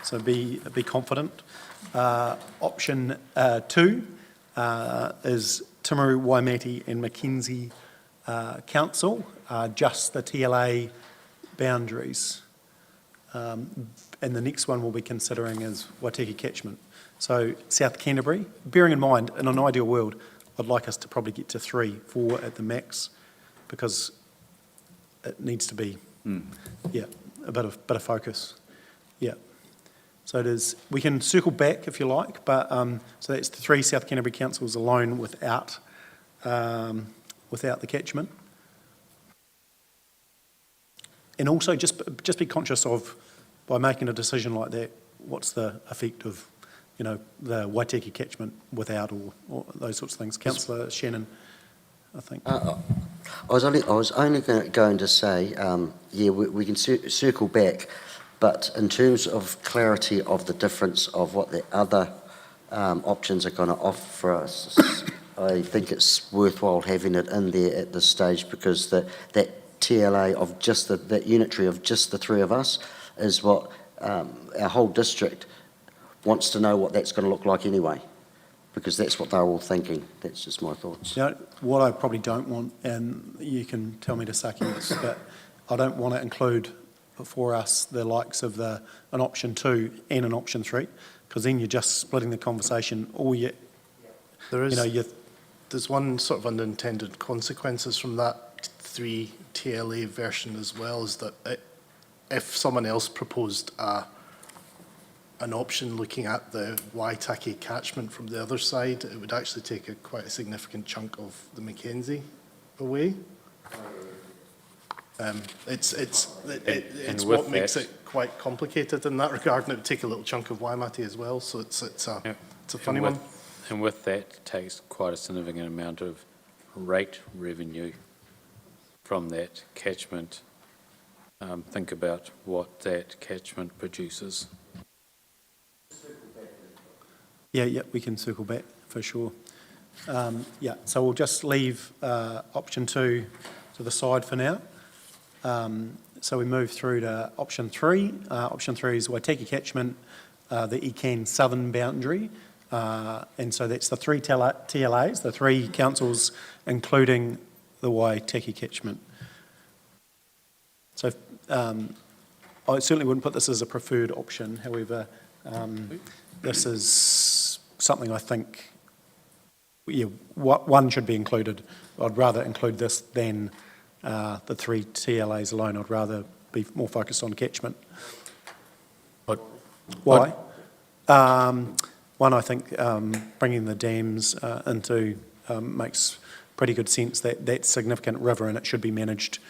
so be confident. Option 2 is Timaru, Waimate and Mackenzie Council, just the TLA boundaries. And the next one we'll be considering is Waitaki Catchment. So South Canterbury, bearing in mind, in an ideal world, I'd like us to probably get to 3, 4 at the max, because it needs to be, yeah, a bit of focus. Yeah. So it is, we can circle back if you like, but so that's the 3 South Canterbury councils alone without the catchment. And also just be conscious of, by making a decision like that, what's the effect of, you know, the Waitaki catchment without or those sorts of things. Councillor Shannon, I think. I was only going to say, yeah, we can circle back, but in terms of clarity of the difference of what the other options are going to offer for us, I think it's worthwhile having it in there at this stage, because that TLA of just that unitary of just the 3 of us is what our whole district wants to know what that's going to look like anyway, because that's what they're all thinking. That's just my thoughts. You know, what I probably don't want, and you can tell me to suck yes, but I don't want to include for us the likes of an option 2 and an option 3, because then you're just splitting the conversation. Or there's one sort of unintended consequences from that 3 TLA version as well, is that if someone else proposed an option looking at the Waitaki catchment from the other side, it would actually take quite a significant chunk of the Mackenzie away. It's what makes it quite complicated in that regard, and it would take a little chunk of Waimate as well, so it's a funny one. And with that, it takes quite a significant amount of rate revenue from that catchment. Think about what that catchment produces. Yeah, we can circle back for sure. Yeah, so we'll just leave option 2 to the side for now. So we move through to option 3. Option 3 is Waitaki catchment, the ECAN southern boundary. And so that's the three TLAs, the three councils, including the Waitaki catchment. So I certainly wouldn't put this as a preferred option. However, this is something I think, one should be included. I'd rather include this than the three TLAs alone. I'd rather be more focused on catchment. Why? One, I think bringing the dams into makes pretty good sense. That's significant river and it should be managed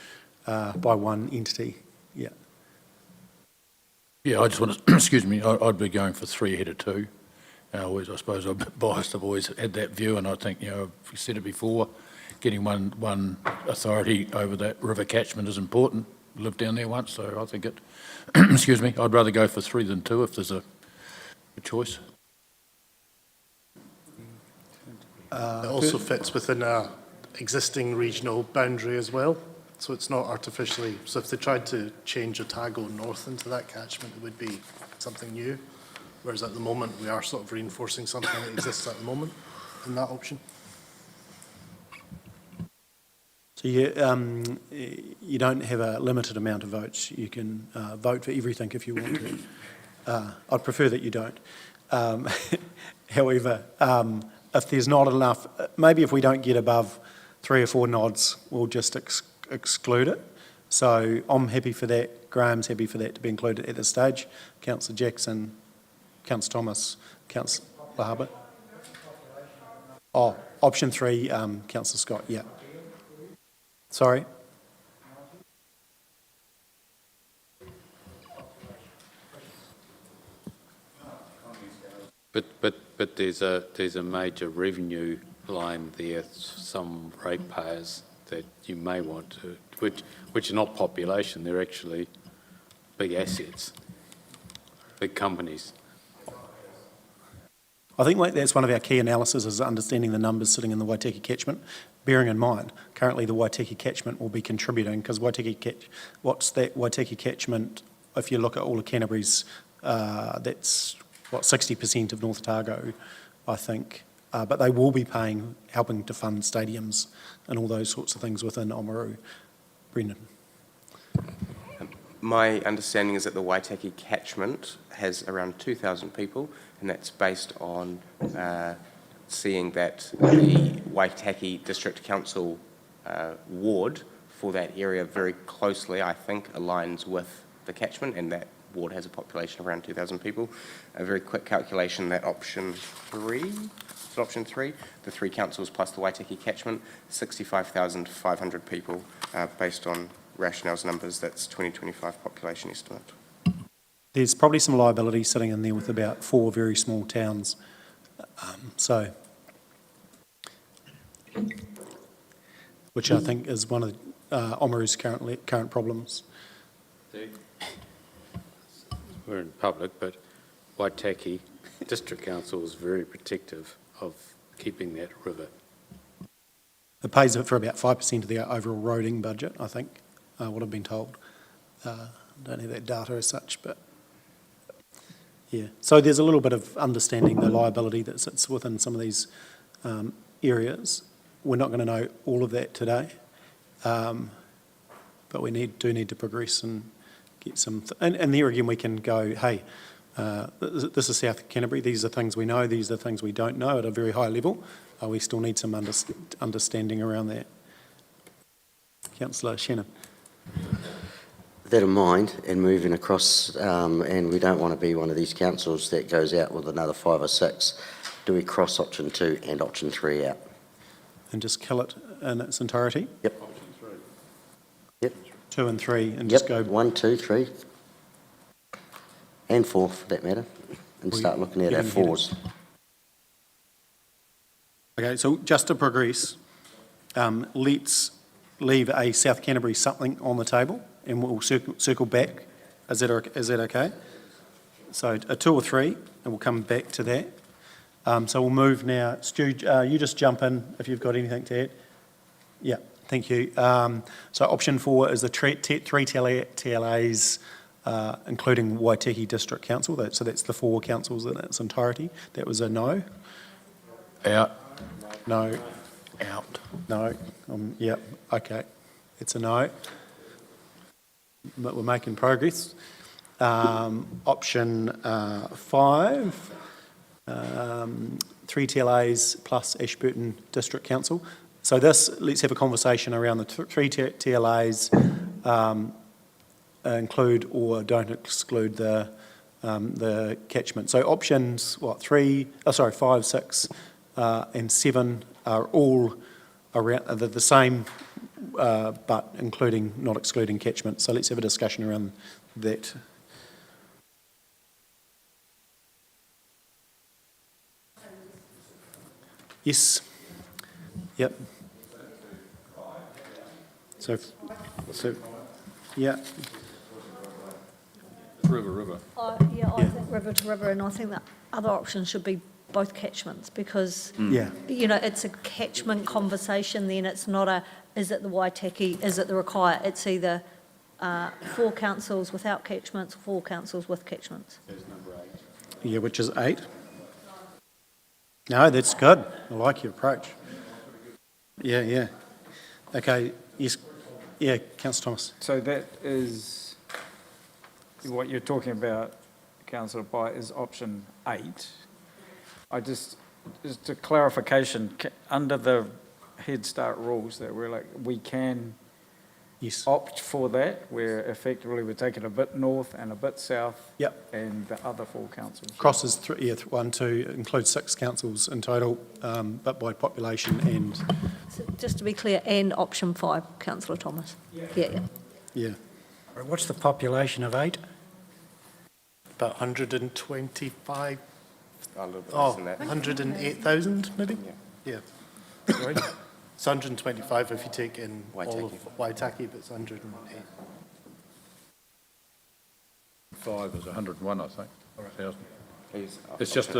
by one entity. Yeah. Yeah, I just want to, excuse me, I'd be going for 3 ahead of 2. I suppose I'm a bit biased. I've always had that view, and I think, I've said it before, getting one authority over that river catchment is important. Lived down there once, so I think it, excuse me, I'd rather go for 3 than 2 if there's a choice. It also fits within a existing regional boundary as well, so it's not artificially. So if they tried to change Otago north into that catchment, it would be something new. Whereas at the moment, we are sort of reinforcing something that exists at the moment in that option. So you don't have a limited amount of votes. You can vote for everything if you want to. I'd prefer that you don't. However, if there's not enough, maybe if we don't get above 3 or 4 nods, we'll just exclude it. So I'm happy for that. Graham's happy for that to be included at this stage. Councillor Jackson, Councillor Thomas, Councillor Harbour. Oh, option 3, Councillor Scott, yeah. Sorry? But there's a major revenue line there, some ratepayers that you may want to, which are not population, they're actually big assets, big companies. I think that's one of our key analyses, is understanding the numbers sitting in the Waitaki catchment, bearing in mind currently the Waitaki catchment will be contributing, because what's that Waitaki catchment, if you look at all of Canterbury's, that's 60% of North Otago, I think, but they will be helping to fund stadiums and all those sorts of things within Oamaru. Brendan. My understanding is that the Waitaki catchment has around 2,000 people, and that's based on seeing that the Waitaki District Council ward for that area very closely, I think, aligns with the catchment, and that ward has a population of around 2,000 people. A very quick calculation, that option 3, the 3 councils plus the Waitaki catchment, 65,500 people based on Rationale's numbers. That's 2025 population estimate. There's probably some liability sitting in there with about 4 very small towns. Which I think is one of Oamaru's current problems. We're in public, but Waitaki District Council is very protective of keeping that river. It pays for about 5% of the overall roading budget, I think, what I've been told. Don't have that data as such, but yeah. So there's a little bit of understanding the liability that sits within some of these areas. We're not going to know all of that today, but we do need to progress and get some... And there again we can go, hey, this is South Canterbury, these are things we know, these are things we don't know at a very high level. We still need some understanding around that. Councillor Shannon. That in mind, and moving across, and we don't want to be one of these councils that goes out with another 5 or 6. Do we cross option 2 and option 3 out? And just kill it in its entirety? Yep. Option 3. Yep. 2 and 3, and yep. just go... 1, 2, 3, and 4 for that matter, and start looking at our 4s. Okay, so just to progress, let's leave a South Canterbury something on the table, and we'll circle back. Is that okay? So a 2 or 3, and we'll come back to that. So we'll move now. Stu, you just jump in if you've got anything to add. Yeah, thank you. So option 4 is the 3 TLAs including Waitaki District Council, so that's the 4 councils in its entirety. That was a no. Out. No. Out. No. Yep, okay. It's a no. But we're making progress. Option 5, 3 TLAs plus Ashburton District Council. So this, let's have a conversation around the 3 TLAs, include or don't exclude the catchment. So options, 5, 6 and 7 are all around, they're the same, but including, not excluding catchment. So let's have a discussion around that. Yes. Yep. So, yeah. River. I think river to river, and I think that other options should be both catchments, because, Yeah. you know, it's a catchment conversation then, it's not a, is it the Waitaki, is it the Rakaia? It's either 4 councils without catchments, 4 councils with catchments. Yeah, which is 8. No, that's good. I like your approach. Yeah. Okay, yes. Yeah, Councillor Thomas. So that is, what you're talking about, Councillor Pai, is option 8. Just a clarification, under the Head Start rules that we can opt for that, where effectively we're taking a bit north and a bit south. Yep. And the other 4 councils. Crosses 1, 2, includes 6 councils in total, but by population and... So just to be clear, and option 5, Councillor Thomas. Yeah. What's the population of 8? About 125, A little bit less than that. 108,000 maybe? Yeah. Sorry. It's 125 if you take in all of Waitaki, but it's 108. 5 is 101, I think, 1,000. Please, It's just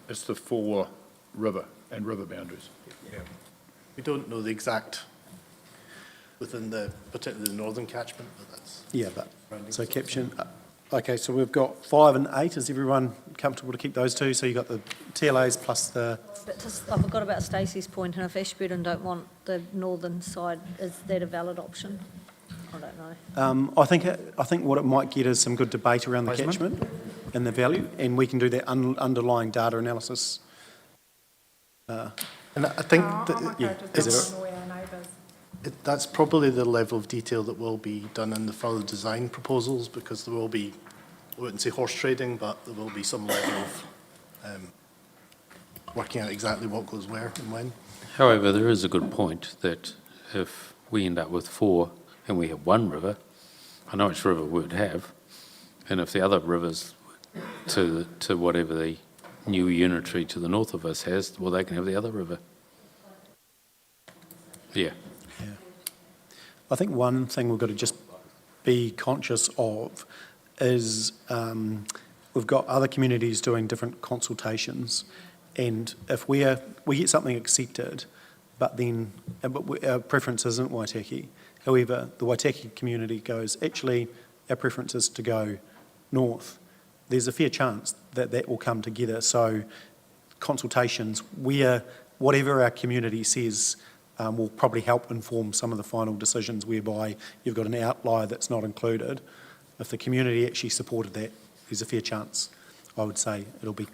it's the 4 river and river boundaries. Yeah. We don't know the exact within particularly the northern catchment, but that's... Yeah, but, so caption, okay, so we've got 5 and 8. Is everyone comfortable to keep those 2? So you've got the TLAs plus the... But just, I forgot about Stacey's point, and if Ashburton don't want the northern side, is that a valid option? I don't know. I think what it might get is some good debate around the catchment and the value, and we can do that underlying data analysis. And I think that's probably the level of detail that will be done in the further design proposals, because there will be, I wouldn't say horse trading, but there will be some level of working out exactly what goes where and when. However, there is a good point that if we end up with 4 and we have 1 river, I know which river we would have, and if the other rivers to whatever the new unitary to the north of us has, well, they can have the other river. Yeah. I think one thing we've got to just be conscious of is we've got other communities doing different consultations, and if we get something accepted, but then our preference isn't Waitaki. However, the Waitaki community goes, actually, our preference is to go north. There's a fair chance that that will come together. So consultations, whatever our community says, will probably help inform some of the final decisions, whereby you've got an outlier that's not included. If the community actually supported that, there's a fair chance, I would say, it'll be.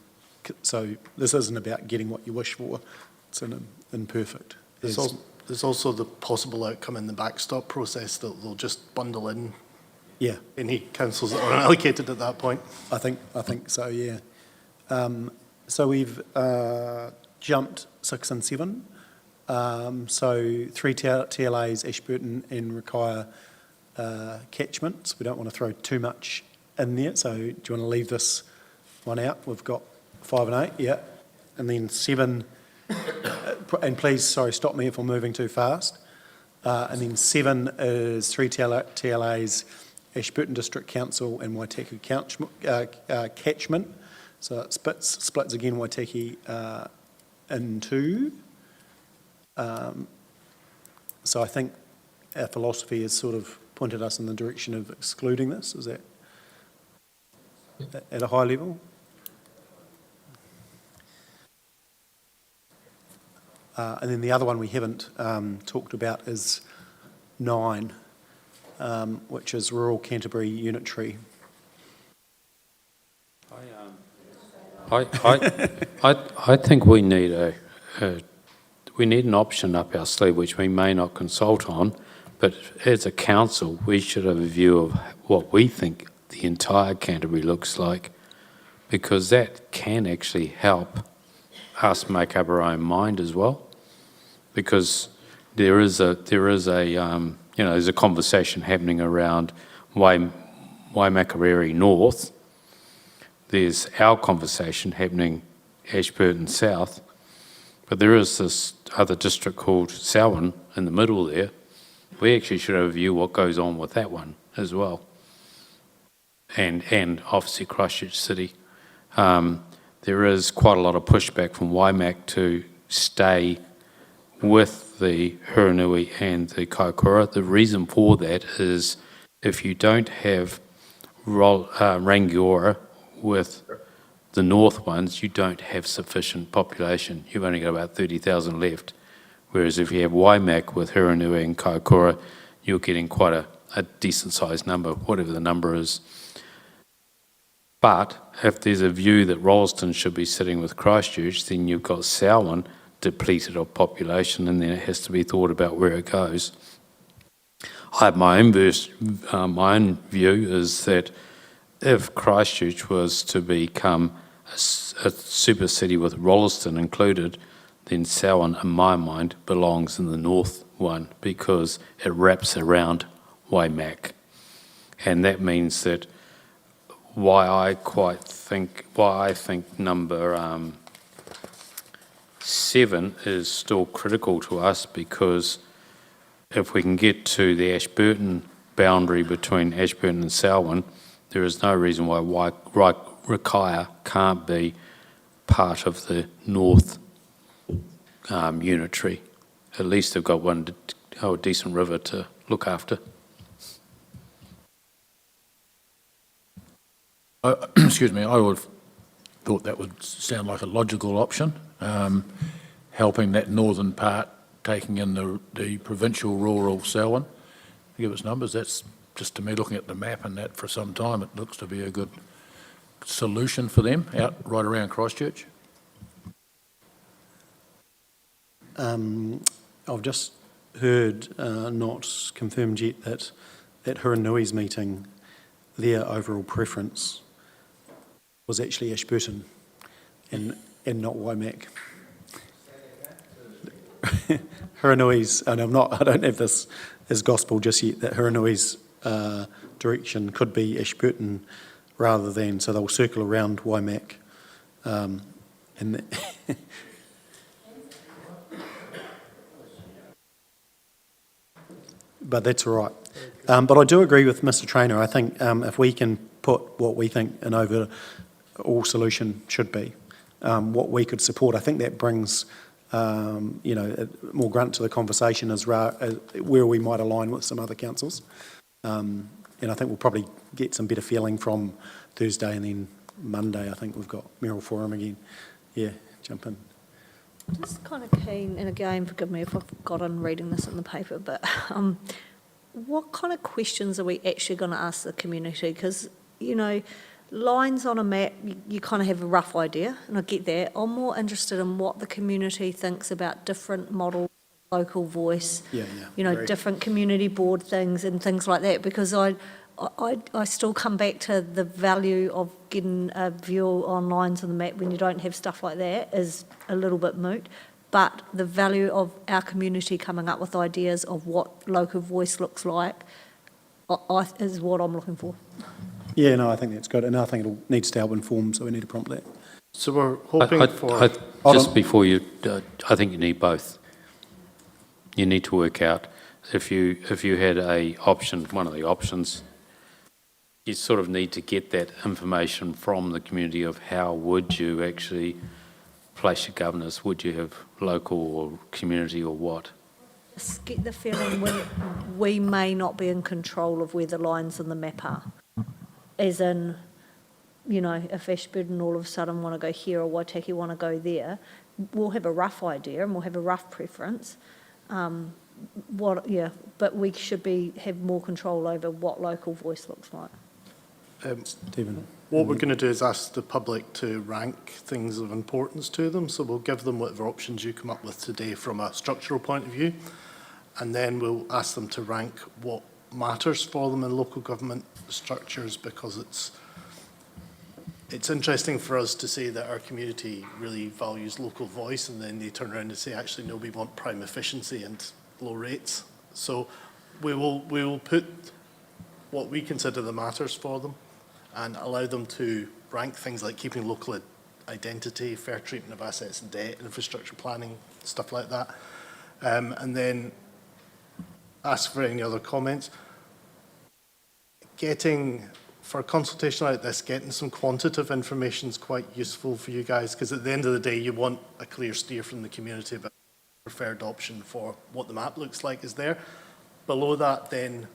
So this isn't about getting what you wish for, it's an imperfect. There's also the possible outcome in the backstop process that they'll just bundle in any councils that are allocated at that point. I think so, yeah. So we've jumped 6 and 7. So 3 TLAs, Ashburton and Rakaia catchments. We don't want to throw too much in there. So do you want to leave this one out? We've got 5 and 8, yeah. And then 7, and please, sorry, stop me if I'm moving too fast. And then 7 is 3 TLAs, Ashburton District Council and Waitaki catchment. So it splits again Waitaki in 2. So I think our philosophy has sort of pointed us in the direction of excluding this. Is that at a high level. And then the other one we haven't talked about is 9, which is rural Canterbury unitary. I think we need an option up our sleeve which we may not consult on, but as a council we should have a view of what we think the entire Canterbury looks like, because that can actually help us make up our own mind as well. Because there's a conversation happening around Waimakariri North. There's our conversation happening Ashburton South, but there is this other district called Selwyn in the middle there. We actually should have a view what goes on with that one as well. And obviously Christchurch City. There is quite a lot of pushback from Waimak to stay with the Huranui and the Kaikoura. The reason for that is if you don't have Rangiora with the north ones, you don't have sufficient population. You've only got about 30,000 left. Whereas if you have Waimak with Huranui and Kaikoura, you're getting quite a decent sized number, whatever the number is. But if there's a view that Rolleston should be sitting with Christchurch, then you've got Selwyn depleted of population, and then it has to be thought about where it goes. I have my own view is that if Christchurch was to become a super city with Rolleston included, then Selwyn, in my mind, belongs in the north one because it wraps around Waimak. And that means that why I think number 7 is still critical to us, because if we can get to the Ashburton boundary between Ashburton and Selwyn, there is no reason why Rakaia can't be part of the north unitary. At least they've got a decent river to look after. Excuse me, I would have thought that would sound like a logical option, helping that northern part, taking in the provincial rural Selwyn. To give us numbers, that's just to me looking at the map and that for some time, it looks to be a good solution for them out right around Christchurch. I've just heard, not confirmed yet, that at Huranui meeting, their overall preference was actually Ashburton and not Waimak. Huranui, and I don't have this as gospel just yet, that Huranui direction could be Ashburton rather than, so they'll circle around Waimak. But that's all right. But I do agree with Mr. Traynor. I think if we can put what we think an overall solution should be, what we could support, I think that brings more grunt to the conversation as where we might align with some other councils. And I think we'll probably get some better feeling from Thursday, and then Monday I think we've got Mayoral Forum again. Yeah, jump in. Just kind of keen, and again, forgive me if I've forgotten reading this in the paper, but what kind of questions are we actually going to ask the community? Because, lines on a map, you kind of have a rough idea, and I get that. I'm more interested in what the community thinks about different models of local voice, different community board things and things like that, because I still come back to the value of getting a view on lines on the map when you don't have stuff like that is a little bit moot. But the value of our community coming up with ideas of what local voice looks like is what I'm looking for. Yeah, no, I think that's good, and I think it needs to help inform, so we need to prompt that. So we're hoping for... Just before you, I think you need both. You need to work out, if you had a option, one of the options, you sort of need to get that information from the community of how would you actually place your governors? Would you have local or community or what? Just get the feeling we may not be in control of where the lines on the map are. As in, you know, if Ashburton all of a sudden want to go here or Waitaki want to go there, we'll have a rough idea and we'll have a rough preference. But we should have more control over what local voice looks like. Stephen. What we're going to do is ask the public to rank things of importance to them. So we'll give them whatever options you come up with today from a structural point of view. And then we'll ask them to rank what matters for them in local government structures, because it's interesting for us to say that our community really values local voice, and then they turn around and say, actually, no, we want prime efficiency and low rates. So we will put what we consider the matters for them and allow them to rank things like keeping local identity, fair treatment of assets and debt, infrastructure planning, stuff like that. And then ask for any other comments. For a consultation like this, getting some quantitative information is quite useful for you guys, because at the end of the day, you want a clear steer from the community about the preferred option for what the map looks like is there. Below that, then,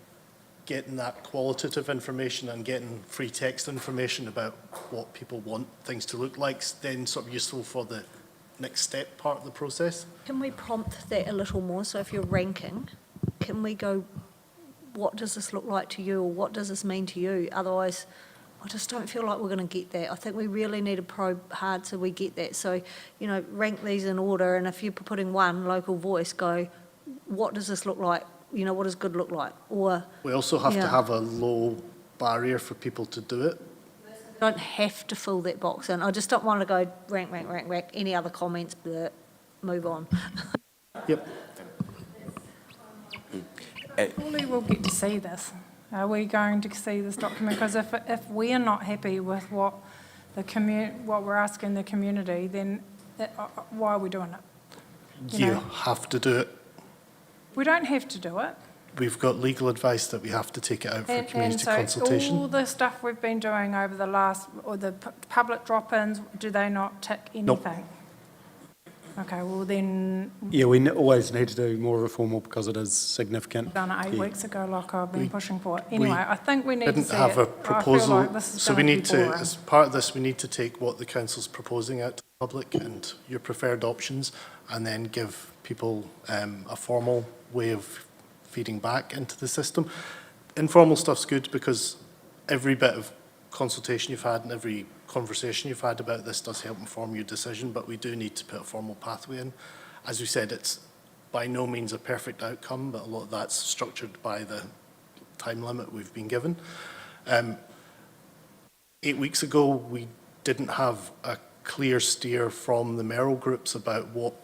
getting that qualitative information and getting free text information about what people want things to look like, then sort of useful for the next step part of the process. Can we prompt that a little more? So if you're ranking, can we go, what does this look like to you, or what does this mean to you? Otherwise, I just don't feel like we're going to get that. I think we really need to probe hard so we get that. So, you know, rank these in order, and if you're putting one, local voice, go, what does this look like? You know, what does good look like? Or we also have to have a low barrier for people to do it. You don't have to fill that box in. I just don't want to go rank, any other comments, but move on. Yep. Surely we'll get to see this. Are we going to see this document? Because if we are not happy with what we're asking the community, then why are we doing it? You have to do it. We don't have to do it. We've got legal advice that we have to take it out for community consultation. All the stuff we've been doing over the last, or the public drop-ins, do they not tick anything? Nope. Okay, well then... Yeah, we always need to do more of a formal because it is significant. Done it 8 weeks ago, like I've been pushing for. Anyway, I think we need to see didn't have a proposal, I feel like this is so we gonna need be to, boring. as part of this, we need to take what the council's proposing out to the public and your preferred options, and then give people a formal way of feeding back into the system. Informal stuff's good because every bit of consultation you've had and every conversation you've had about this does help inform your decision, but we do need to put a formal pathway in. As we said, it's by no means a perfect outcome, but a lot of that's structured by the time limit we've been given. 8 weeks ago, we didn't have a clear steer from the mayoral groups about what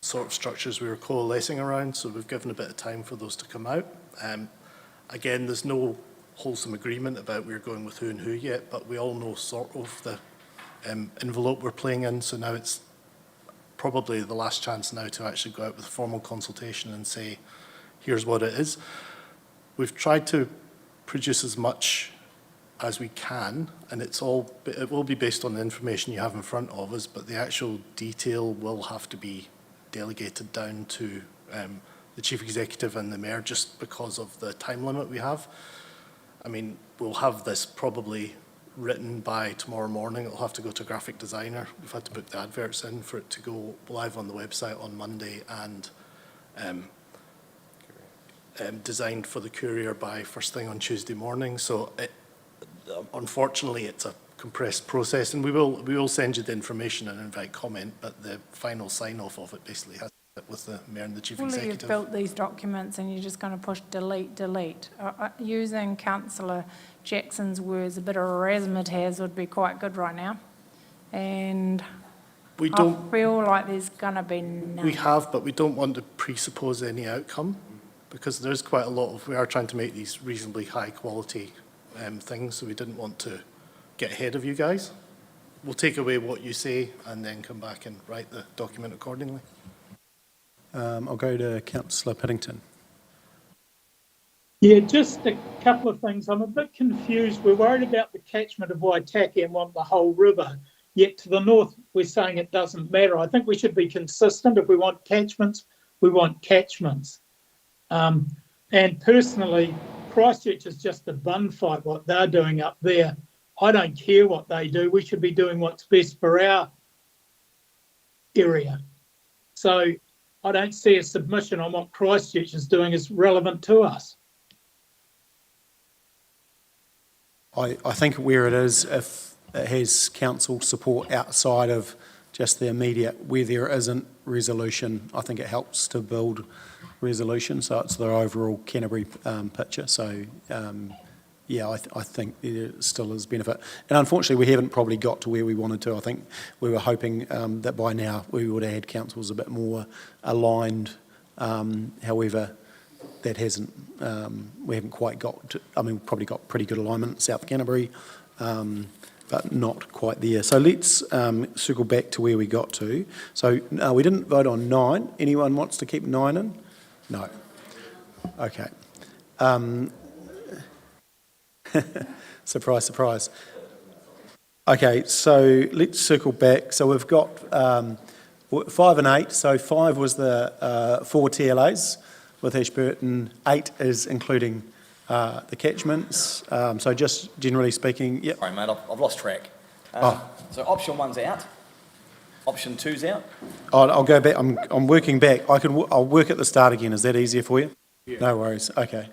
sort of structures we were coalescing around, so we've given a bit of time for those to come out. Again, there's no wholesome agreement about we're going with who and who yet, but we all know sort of the envelope we're playing in, so now it's probably the last chance now to actually go out with a formal consultation and say, here's what it is. We've tried to produce as much as we can, and it will be based on the information you have in front of us, but the actual detail will have to be delegated down to the chief executive and the mayor, just because of the time limit we have. I mean, we'll have this probably written by tomorrow morning. It'll have to go to a graphic designer. We've had to book the adverts in for it to go live on the website on Monday, and designed for the courier by first thing on Tuesday morning. So unfortunately, it's a compressed process, and we will send you the information and invite comment, but the final sign-off of it basically has to sit with the mayor and the chief executive. You've built these documents and you're just going to push delete. Using Councillor Jackson's words, a bit of razzmatazz would be quite good right now. And I feel like there's going to be none. We have, but we don't want to presuppose any outcome, because there's quite a lot of, we are trying to make these reasonably high quality things, so we didn't want to get ahead of you guys. We'll take away what you say and then come back and write the document accordingly. I'll go to Councillor Piddington. Yeah, just a couple of things. I'm a bit confused. We're worried about the catchment of Waitaki and want the whole river, yet to the north we're saying it doesn't matter. I think we should be consistent. If we want catchments, we want catchments. And personally, Christchurch is just a bun fight what they're doing up there. I don't care what they do. We should be doing what's best for our area. So I don't see a submission on what Christchurch is doing as relevant to us. I think where it is, if it has council support outside of just the immediate, where there isn't resolution, I think it helps to build resolution, so it's the overall Canterbury picture. So, yeah, I think there still is benefit. And unfortunately, we haven't probably got to where we wanted to. I think we were hoping that by now we would have had councils a bit more aligned. However, that hasn't, we haven't quite got to, I mean, we've probably got pretty good alignment in South Canterbury, but not quite there. So let's circle back to where we got to. So we didn't vote on 9. Anyone wants to keep 9 in? No. Okay. Surprise, surprise. Okay, so let's circle back. So we've got 5 and 8. So 5 was the 4 TLAs with Ashburton. 8 is including the catchments. So just generally speaking, yep. Sorry, mate, I've lost track. So option 1's out. Option 2's out. I'll go back. I'm working back. I'll work at the start again. Is that easier for you? Yeah. No worries. Okay.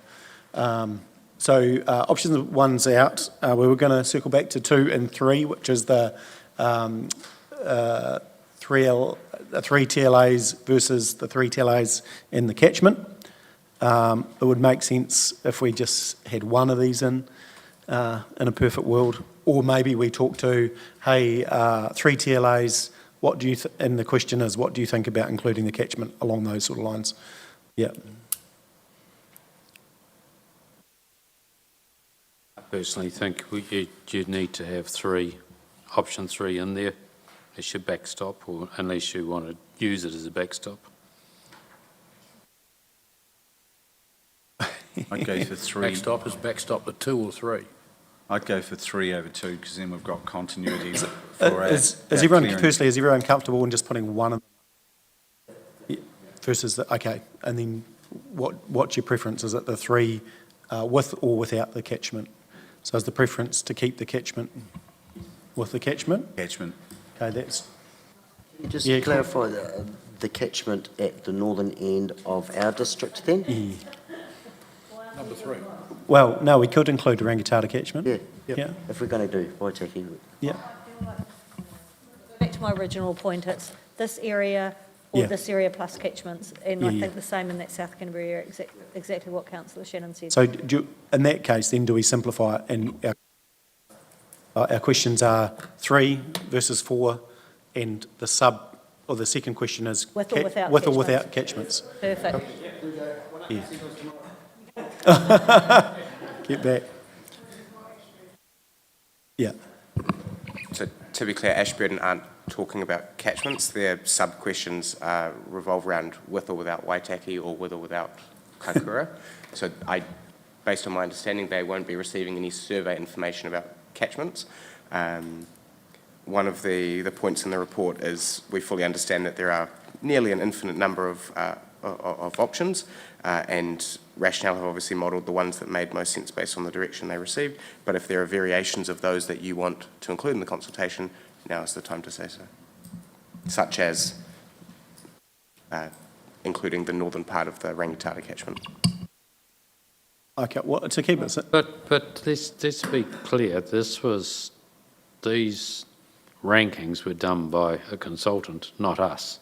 So option 1's out. We were going to circle back to 2 and 3, which is the 3 TLAs versus the 3 TLAs in the catchment. It would make sense if we just had one of these in a perfect world, or maybe we talk to, hey, 3 TLAs. What do you? And the question is, what do you think about including the catchment along those sort of lines? Yeah. I personally think you'd need to have option 3 in there as your backstop, or unless you want to use it as a backstop. I'd go for 3. Backstop is backstop to 2 or 3. I'd go for 3 over 2 because then we've got continuity. Is everyone comfortable in just putting one in versus the, okay, and then what's your preference? Is it the 3 with or without the catchment? So is the preference to keep the catchment with the catchment? Catchment. Okay, that's... Just clarify the catchment at the northern end of our district then? Yeah. Number 3. Well, no, we could include Rangitata catchment. Yeah. Yeah. If we're going to do Waitaki. Yeah. Back to my original point, it's this area or Yeah. this area plus catchments, and Yeah, I yeah. think the same in that South Canterbury area, exactly what Councillor Shannon said. So in that case, then do we simplify it? And our questions are 3 versus 4, and the second question is With or without with or catchments. without catchments. Perfect. Yeah. Get back. Yeah. So to be clear, Ashburton aren't talking about catchments. Their sub-questions revolve around with or without Waitaki or with or without Kaikoura. So based on my understanding, they won't be receiving any survey information about catchments. One of the points in the report is we fully understand that there are nearly an infinite number of options, and Rationale have obviously modelled the ones that made most sense based on the direction they received. But if there are variations of those that you want to include in the consultation, now is the time to say so. Such as including the northern part of the Rangitata catchment. Okay, well, to keep it... But let's be clear, these rankings were done by a consultant, not us.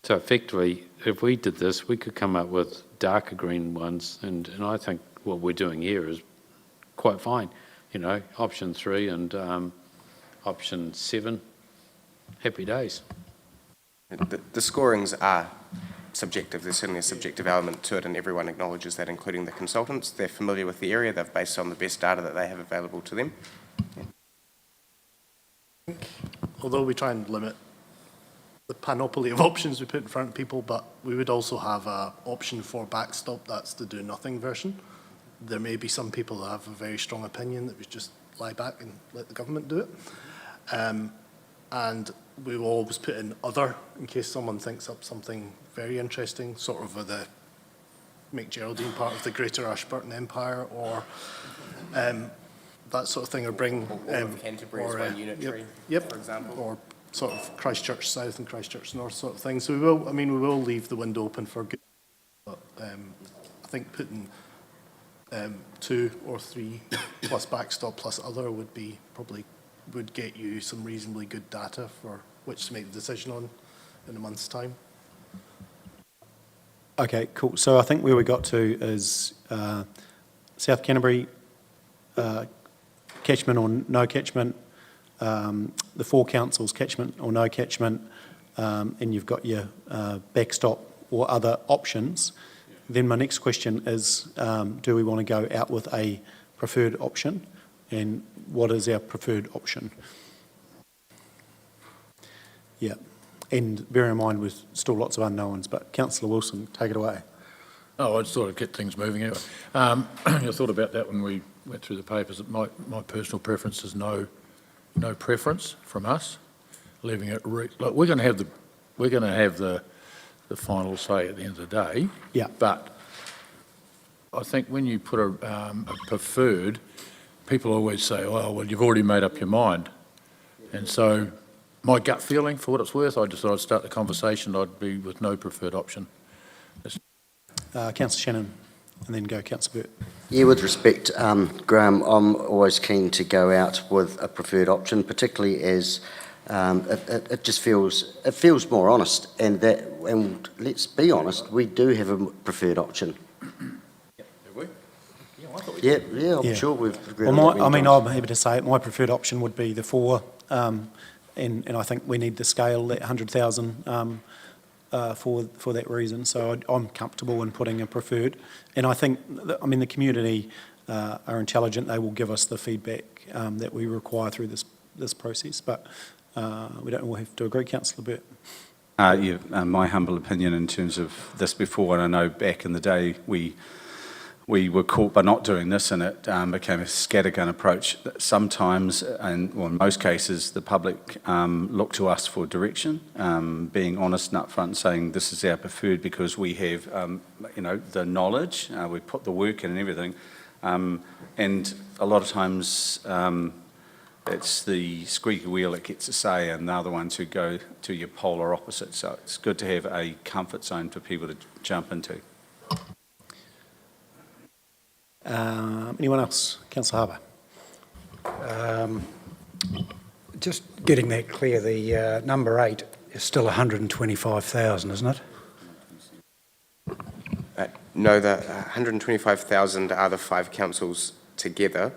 So effectively, if we did this, we could come up with darker green ones, and I think what we're doing here is quite fine. You know, option 3 and option 7, happy days. The scorings are subjective. There's certainly a subjective element to it, and everyone acknowledges that, including the consultants. They're familiar with the area. They've based on the best data that they have available to them. Yeah. Although we try and limit the panoply of options we put in front of people, but we would also have an option for backstop, that's the do nothing version. There may be some people that have a very strong opinion that we just lie back and let the government do it. And we will always put in other, in case someone thinks up something very interesting, sort of with the McGeraldine part of the Greater Ashburton Empire, or that sort of thing, or bring... All of Canterbury is one unitary, yep, for example. or sort of Christchurch South and Christchurch North sort of thing. So we will leave the window open for good. But, I think putting 2 or 3 plus backstop plus other would get you some reasonably good data for which to make the decision on in a month's time. Okay, cool. So I think where we got to is South Canterbury, catchment or no catchment, the 4 councils catchment or no catchment, and you've got your backstop or other options. Then my next question is, do we want to go out with a preferred option? And what is our preferred option? Yeah. And bear in mind, with still lots of unknowns, but Councillor Wilson, take it away. Oh, I just thought I'd get things moving anyway. I thought about that when we went through the papers. My personal preference is no preference from us, leaving it. Like we're going to have the final say at the end of the day. Yeah. But I think when you put a preferred, people always say, "Oh, well, you've already made up your mind," and so. My gut feeling, for what it's worth, I just thought I'd start the conversation, I'd be with no preferred option. Councillor Shannon, and then go Councillor Burt. Yeah, with respect, Graham, I'm always keen to go out with a preferred option, particularly as it just feels more honest, and let's be honest, we do have a preferred option. Have we? Yeah, I thought we Yeah, did. yeah, I'm sure we've agreed Well, on that. I'm happy to say it. My preferred option would be the 4, and I think we need to scale that 100,000 for that reason. So I'm comfortable in putting a preferred, and I think the community are intelligent. They will give us the feedback that we require through this process. But we don't all have to agree, Councillor Burt. My humble opinion in terms of this before, and I know back in the day we were caught by not doing this, and it became a scattergun approach. Sometimes, and in most cases, the public look to us for direction, being honest and upfront, saying this is our preferred because we have, the knowledge, we put the work in and everything, and a lot of times it's the squeaky wheel that gets a say, and they're the ones who go to your polar opposite. So it's good to have a comfort zone for people to jump into. Anyone else? Councillor Harbour. Just getting that clear, the number 8 is still 125,000, isn't it? No, the 125,000 are the 5 councils together.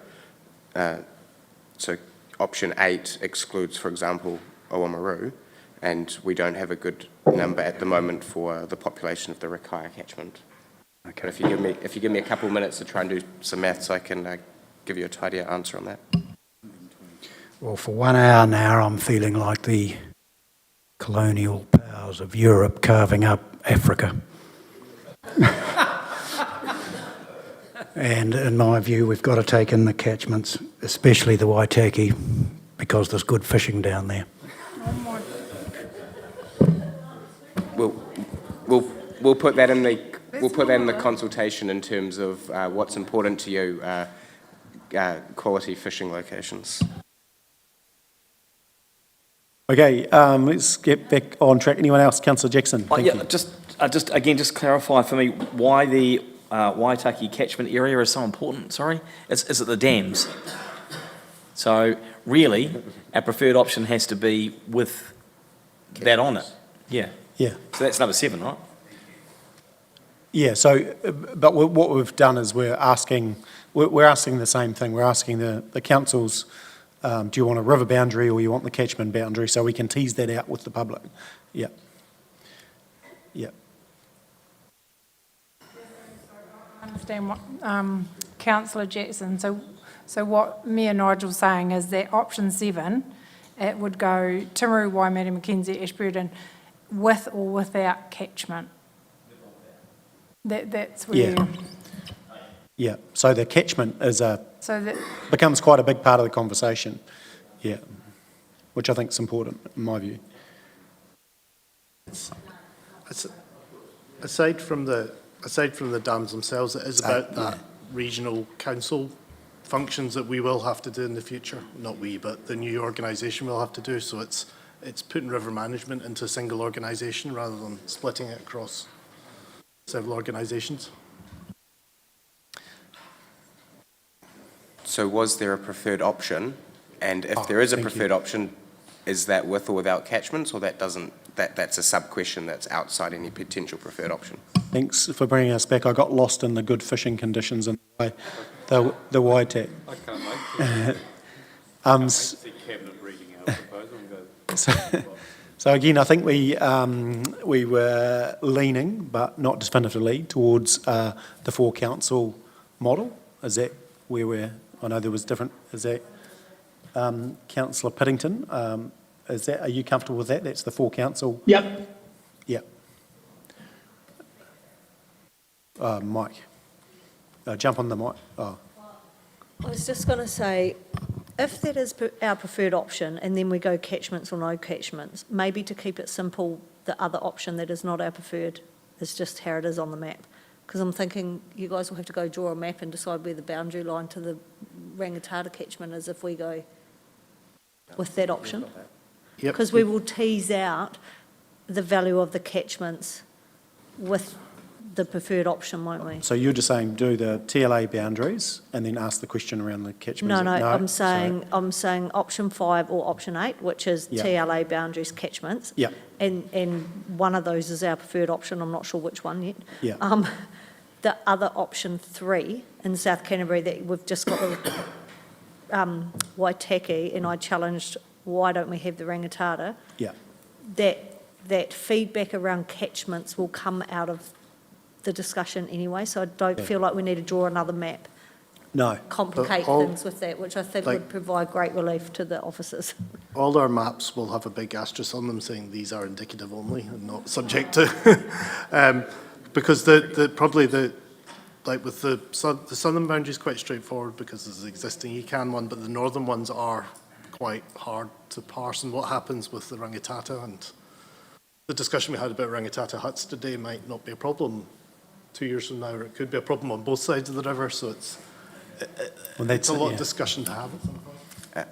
So option 8 excludes, for example, Oamaru, and we don't have a good number at the moment for the population of the Rakaia catchment. Okay. But if you give me a couple of minutes to try and do some maths, I can give you a tidier answer on that. Well, for 1 hour now, I'm feeling like the colonial powers of Europe carving up Africa. And in my view, we've got to take in the catchments, especially the Waitaki, because there's good fishing down there. We'll put that in the consultation in terms of what's important to you, quality fishing locations. Okay, let's get back on track. Anyone else? Councillor Jackson. Thank you. Just clarify for me why the Waitaki catchment area is so important. Sorry, is it the dams? So really, our preferred option has to be with that on it. Yeah. Yeah. So that's number 7, right? Yeah. So, but what we've done is we're asking the same thing. We're asking the councils, do you want a river boundary or you want the catchment boundary? So we can tease that out with the public. Yeah. Yeah. I understand what Councillor Jackson. So what me and Nigel's saying is that option 7, it would go Timaru, Waimate, Mackenzie, Ashburton, with or without catchment. That's where. Yeah. Yeah. So the catchment So becomes quite a big part of the conversation. Yeah. Which I think is important in my view. Aside from the dams themselves, it is about that regional council functions that we will have to do in the future. Not we, but the new organisation will have to do. So it's putting river management into a single organisation rather than splitting it across several organisations. So was there a preferred option? And if there is a preferred option, is that with or without catchments, or that's a sub-question that's outside any potential preferred option? Thanks for bringing us back. I got lost in the good fishing conditions and the Waitek. I can't make s- cabinet reading our proposal and go. So again, I think we were leaning, but not definitively, towards the four council model. Is that where I know there was different, is that Councillor Piddington, are you comfortable with that? That's the four council? Yep. Yep. Mike, jump on the mic. Oh. I was just going to say, if that is our preferred option, and then we go catchments or no catchments, maybe to keep it simple, the other option that is not our preferred is just how it is on the map. Because I'm thinking you guys will have to go draw a map and decide where the boundary line to the Rangitata catchment is if we go with that option. Yep. Because we will tease out the value of the catchments with the preferred option, won't we? So you're just saying do the TLA boundaries and then ask the question around the catchment? No, Is it I'm saying option 5 or option 8, which is Yeah. TLA boundaries catchments. Yeah. And one of those is our preferred option. I'm not sure which one yet. Yeah. The other option 3 in South Canterbury that we've just got the Waitaki, and I challenged why don't we have the Rangitata? Yeah. That feedback around catchments will come out of the discussion anyway, so I don't feel like we need to draw another map, No. complicate All- things with that, which I think like- would provide great relief to the officers. All our maps will have a big asterisk on them saying these are indicative only and not subject to. Because like with the southern boundary is quite straightforward because there's an existing ECAN one, but the northern ones are quite hard to parse. And what happens with the Rangitata, and the discussion we had about Rangitata huts today might not be a problem 2 years from now, or it could be a problem on both sides of the river. So it's a lot of discussion to have at some point.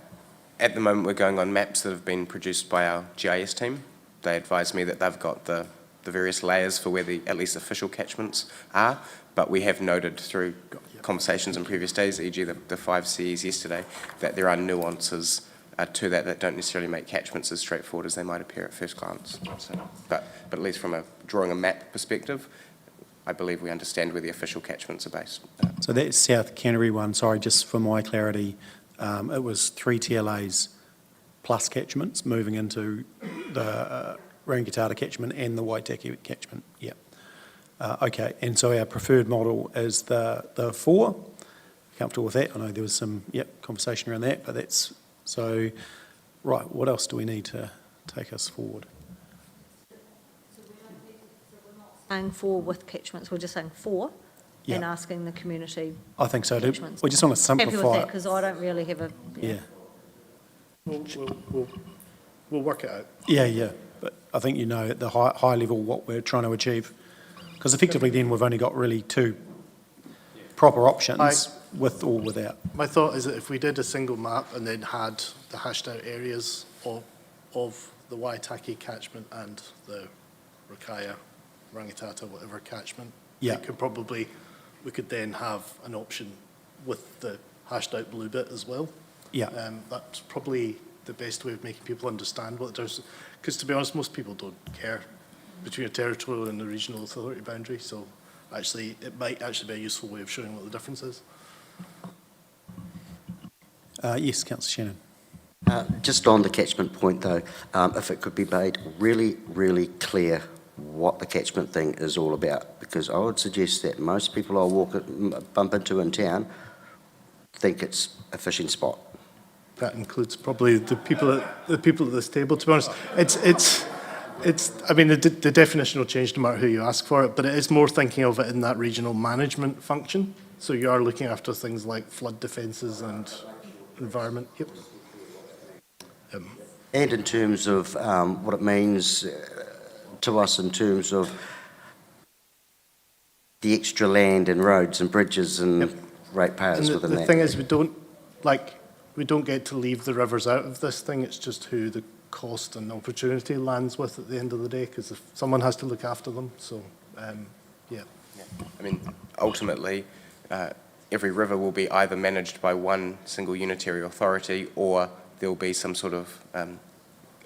At the moment, we're going on maps that have been produced by our GIS team. They advise me that they've got the various layers for where the at least official catchments are, but we have noted through conversations in previous days, e.g. the 5 CEs yesterday, that there are nuances to that don't necessarily make catchments as straightforward as they might appear at first glance. So, but at least from drawing a map perspective, I believe we understand where the official catchments are based. So that South Canterbury one, sorry, just for my clarity, it was 3 TLAs plus catchments moving into the Rangitata catchment and the Waitaki catchment. Yeah. Okay, and so our preferred model is the 4. Comfortable with that? I know there was some conversation around that, but that's so. Right, what else do we need to take us forward? Saying 4 with catchments, we're just saying 4 Yeah. and asking the community. I think so. catchments. We just want to simplify Happy with that, it. because I don't really have a. Yeah. We'll work it out. Yeah, but I think you know at the high level what we're trying to achieve. Because effectively then we've only got really 2 proper options, with or without. My thought is that if we did a single map and then had the hashed out areas of the Waitaki catchment and the Rakaia, Rangitata, whatever catchment, Yeah. we could then have an option with the hashed out blue bit as well. Yeah. That's probably the best way of making people understand what there's, because to be honest, most people don't care between a territorial and the regional authority boundary, so actually it might actually be a useful way of showing what the difference is. Yes, Councillor Shannon. Just on the catchment point though, if it could be made really, really clear what the catchment thing is all about, because I would suggest that most people I bump into in town think it's a fishing spot. That includes probably the people at this table, to be honest. I mean, the definition will change no matter who you ask for it, but it is more thinking of it in that regional management function. So you are looking after things like flood defences and environment. Yep. And in terms of what it means to us in terms of the extra land and roads and bridges and ratepayers And within the that. thing is, we don't get to leave the rivers out of this thing. It's just who the cost and opportunity lands with at the end of the day, because if someone has to look after them. So, yeah. I mean, ultimately, every river will be either managed by one single unitary authority, or there will be some sort of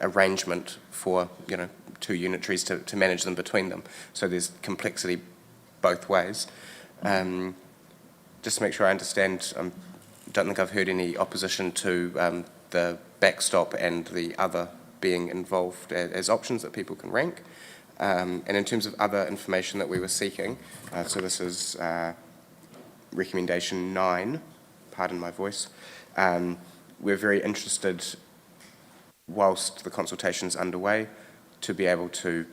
arrangement for, you know, two unitaries to manage them between them. So there's complexity both ways. Just to make sure I understand, I don't think I've heard any opposition to the backstop and the other being involved as options that people can rank. And in terms of other information that we were seeking, so this is recommendation 9, pardon my voice, we're very interested, whilst the consultation's underway, to be able to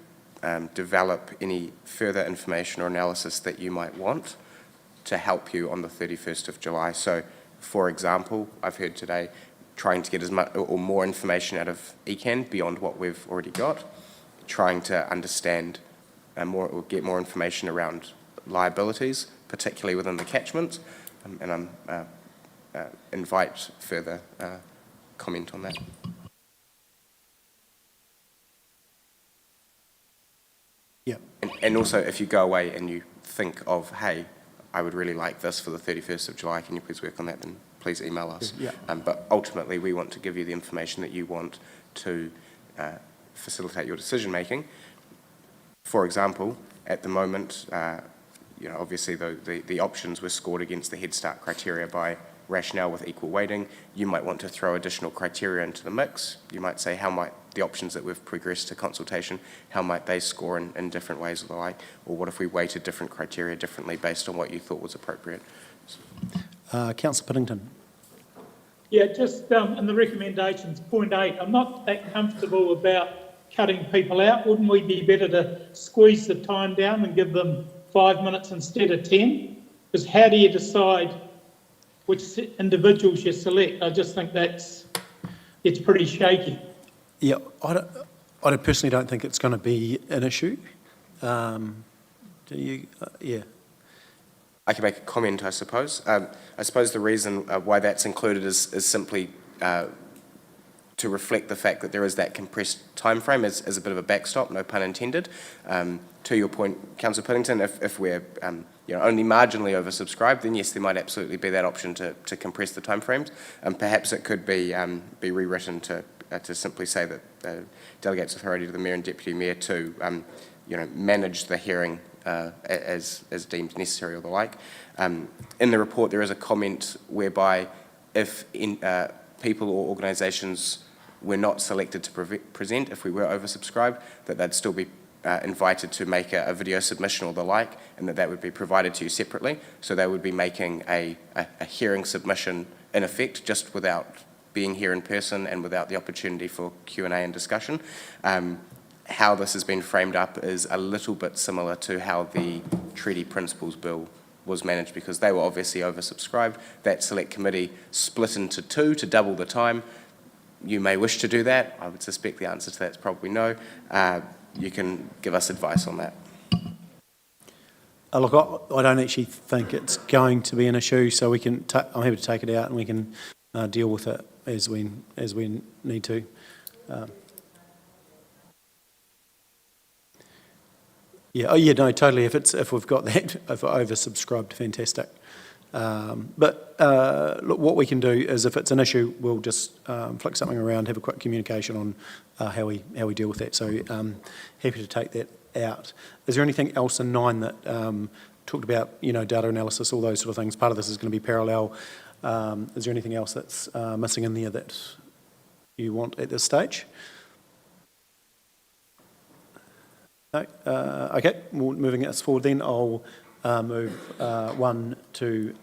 develop any further information or analysis that you might want to help you on the 31st of July. So, for example, I've heard today trying to get as much or more information out of ECAN beyond what we've already got, trying to understand more or get more information around liabilities, particularly within the catchment, and invite further comment on that. Yeah. And also, if you go away and you think of, hey, I would really like this for the 31st of July, can you please work on that, then please email us. Yeah. But ultimately, we want to give you the information that you want to facilitate your decision making. For example, at the moment, you know, obviously the options were scored against the Head Start criteria by rationale with equal weighting. You might want to throw additional criteria into the mix. You might say, how might the options that we've progressed to consultation, how might they score in different ways or the like? Or what if we weighted different criteria differently based on what you thought was appropriate? Councillor Piddington. Yeah, just in the recommendations, point 8, I'm not that comfortable about cutting people out. Wouldn't we be better to squeeze the time down and give them 5 minutes instead of 10? Because how do you decide which individuals you select? I just think it's pretty shaky. Yeah, I personally don't think it's going to be an issue. Do you? Yeah. I can make a comment, I suppose. I suppose the reason why that's included is simply to reflect the fact that there is that compressed time frame as a bit of a backstop, no pun intended. To your point, Councillor Piddington, if we're only marginally oversubscribed, then yes, there might absolutely be that option to compress the timeframes. Perhaps it could be rewritten to simply say that delegates authority to the mayor and deputy mayor to manage the hearing as deemed necessary or the like. In the report, there is a comment whereby if people or organisations were not selected to present, if we were oversubscribed, that they'd still be invited to make a video submission or the like, and that would be provided to you separately. So they would be making a hearing submission in effect, just without being here in person and without the opportunity for Q&A and discussion. How this has been framed up is a little bit similar to how the Treaty Principles Bill was managed, because they were obviously oversubscribed. That select committee split into two to double the time. You may wish to do that. I would suspect the answer to that is probably no. You can give us advice on that. Look, I don't actually think it's going to be an issue, so we can. I'm happy to take it out, and we can deal with it as we need to. Yeah. Oh, yeah. No, totally. If we've got that, if we're oversubscribed, fantastic. But look, what we can do is, if it's an issue, we'll just flick something around, have a quick communication on how we deal with that. So happy to take that out. Is there anything else in 9 that talked about, data analysis, all those sort of things? Part of this is going to be parallel. Is there anything else that's missing in there that you want at this stage? No? Okay, well, moving us forward then, I'll move 1 to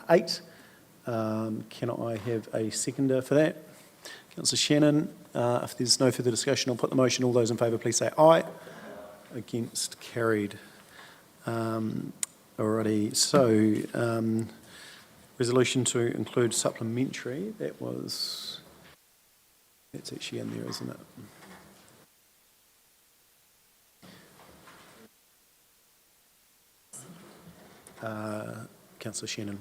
8. Can I have a seconder for that? Councillor Shannon. If there's no further discussion, I'll put the motion. All those in favour, please say aye. Against, carried. Alrighty, so resolution to include supplementary, that's actually in there, isn't it? Councillor Shannon.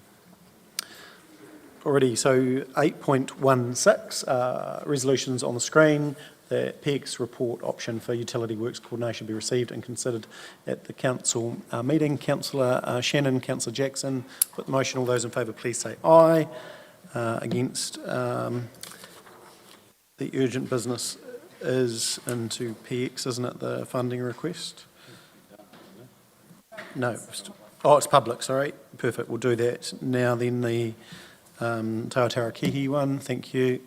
already. So 8.16, resolutions on the screen. The PX report option for utility works coordination be received and considered at the council meeting. Councillor Shannon, Councillor Jackson, put the motion. All those in favour, please say aye. Against, the urgent business is into PX, isn't it, the funding request? No. Oh, it's public, sorry. Perfect, we'll do that now. Then the Taotara Kihi one, thank you.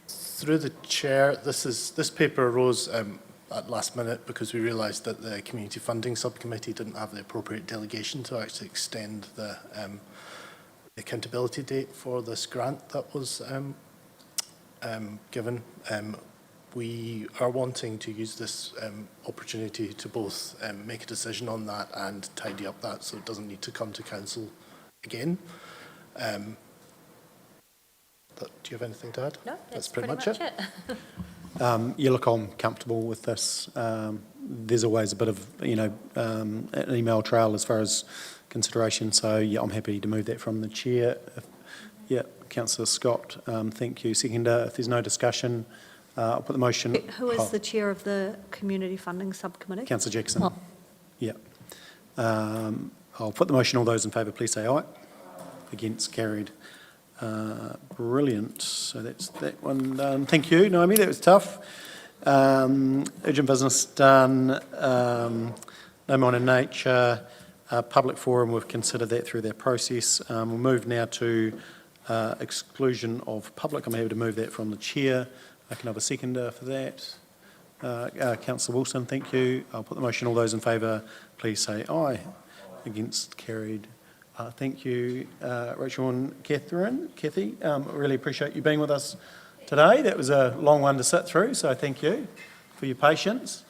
Through the chair, this paper arose at last minute because we realised that the Community Funding Subcommittee didn't have the appropriate delegation to actually extend the accountability date for this grant that was given. We are wanting to use this opportunity to both make a decision on that and tidy up that so it doesn't need to come to council again. Do you have anything to add? No, that's pretty much it. You look, I'm comfortable with this. There's always a bit of, an email trail as far as consideration, so yeah, I'm happy to move that from the chair. Yeah, Councillor Scott, thank you. Seconder, if there's no discussion, I'll put the motion. Who is the chair of the Community Funding Subcommittee? Councillor Jackson. Oh. Yeah. I'll put the motion. All those in favour, please say aye. Against, carried. Brilliant. So that's that one done. Thank you, Naomi. That was tough. Urgent business done. No more in nature. Public forum, we've considered that through their process. We'll move now to exclusion of public. I'm happy to move that from the chair. I can have a seconder for that. Councillor Wilson, thank you. I'll put the motion. All those in favour, please say aye. Against, carried. Thank you, Rachel and Kathy. Really appreciate you being with us today. That was a long one to sit through, so thank you for your patience.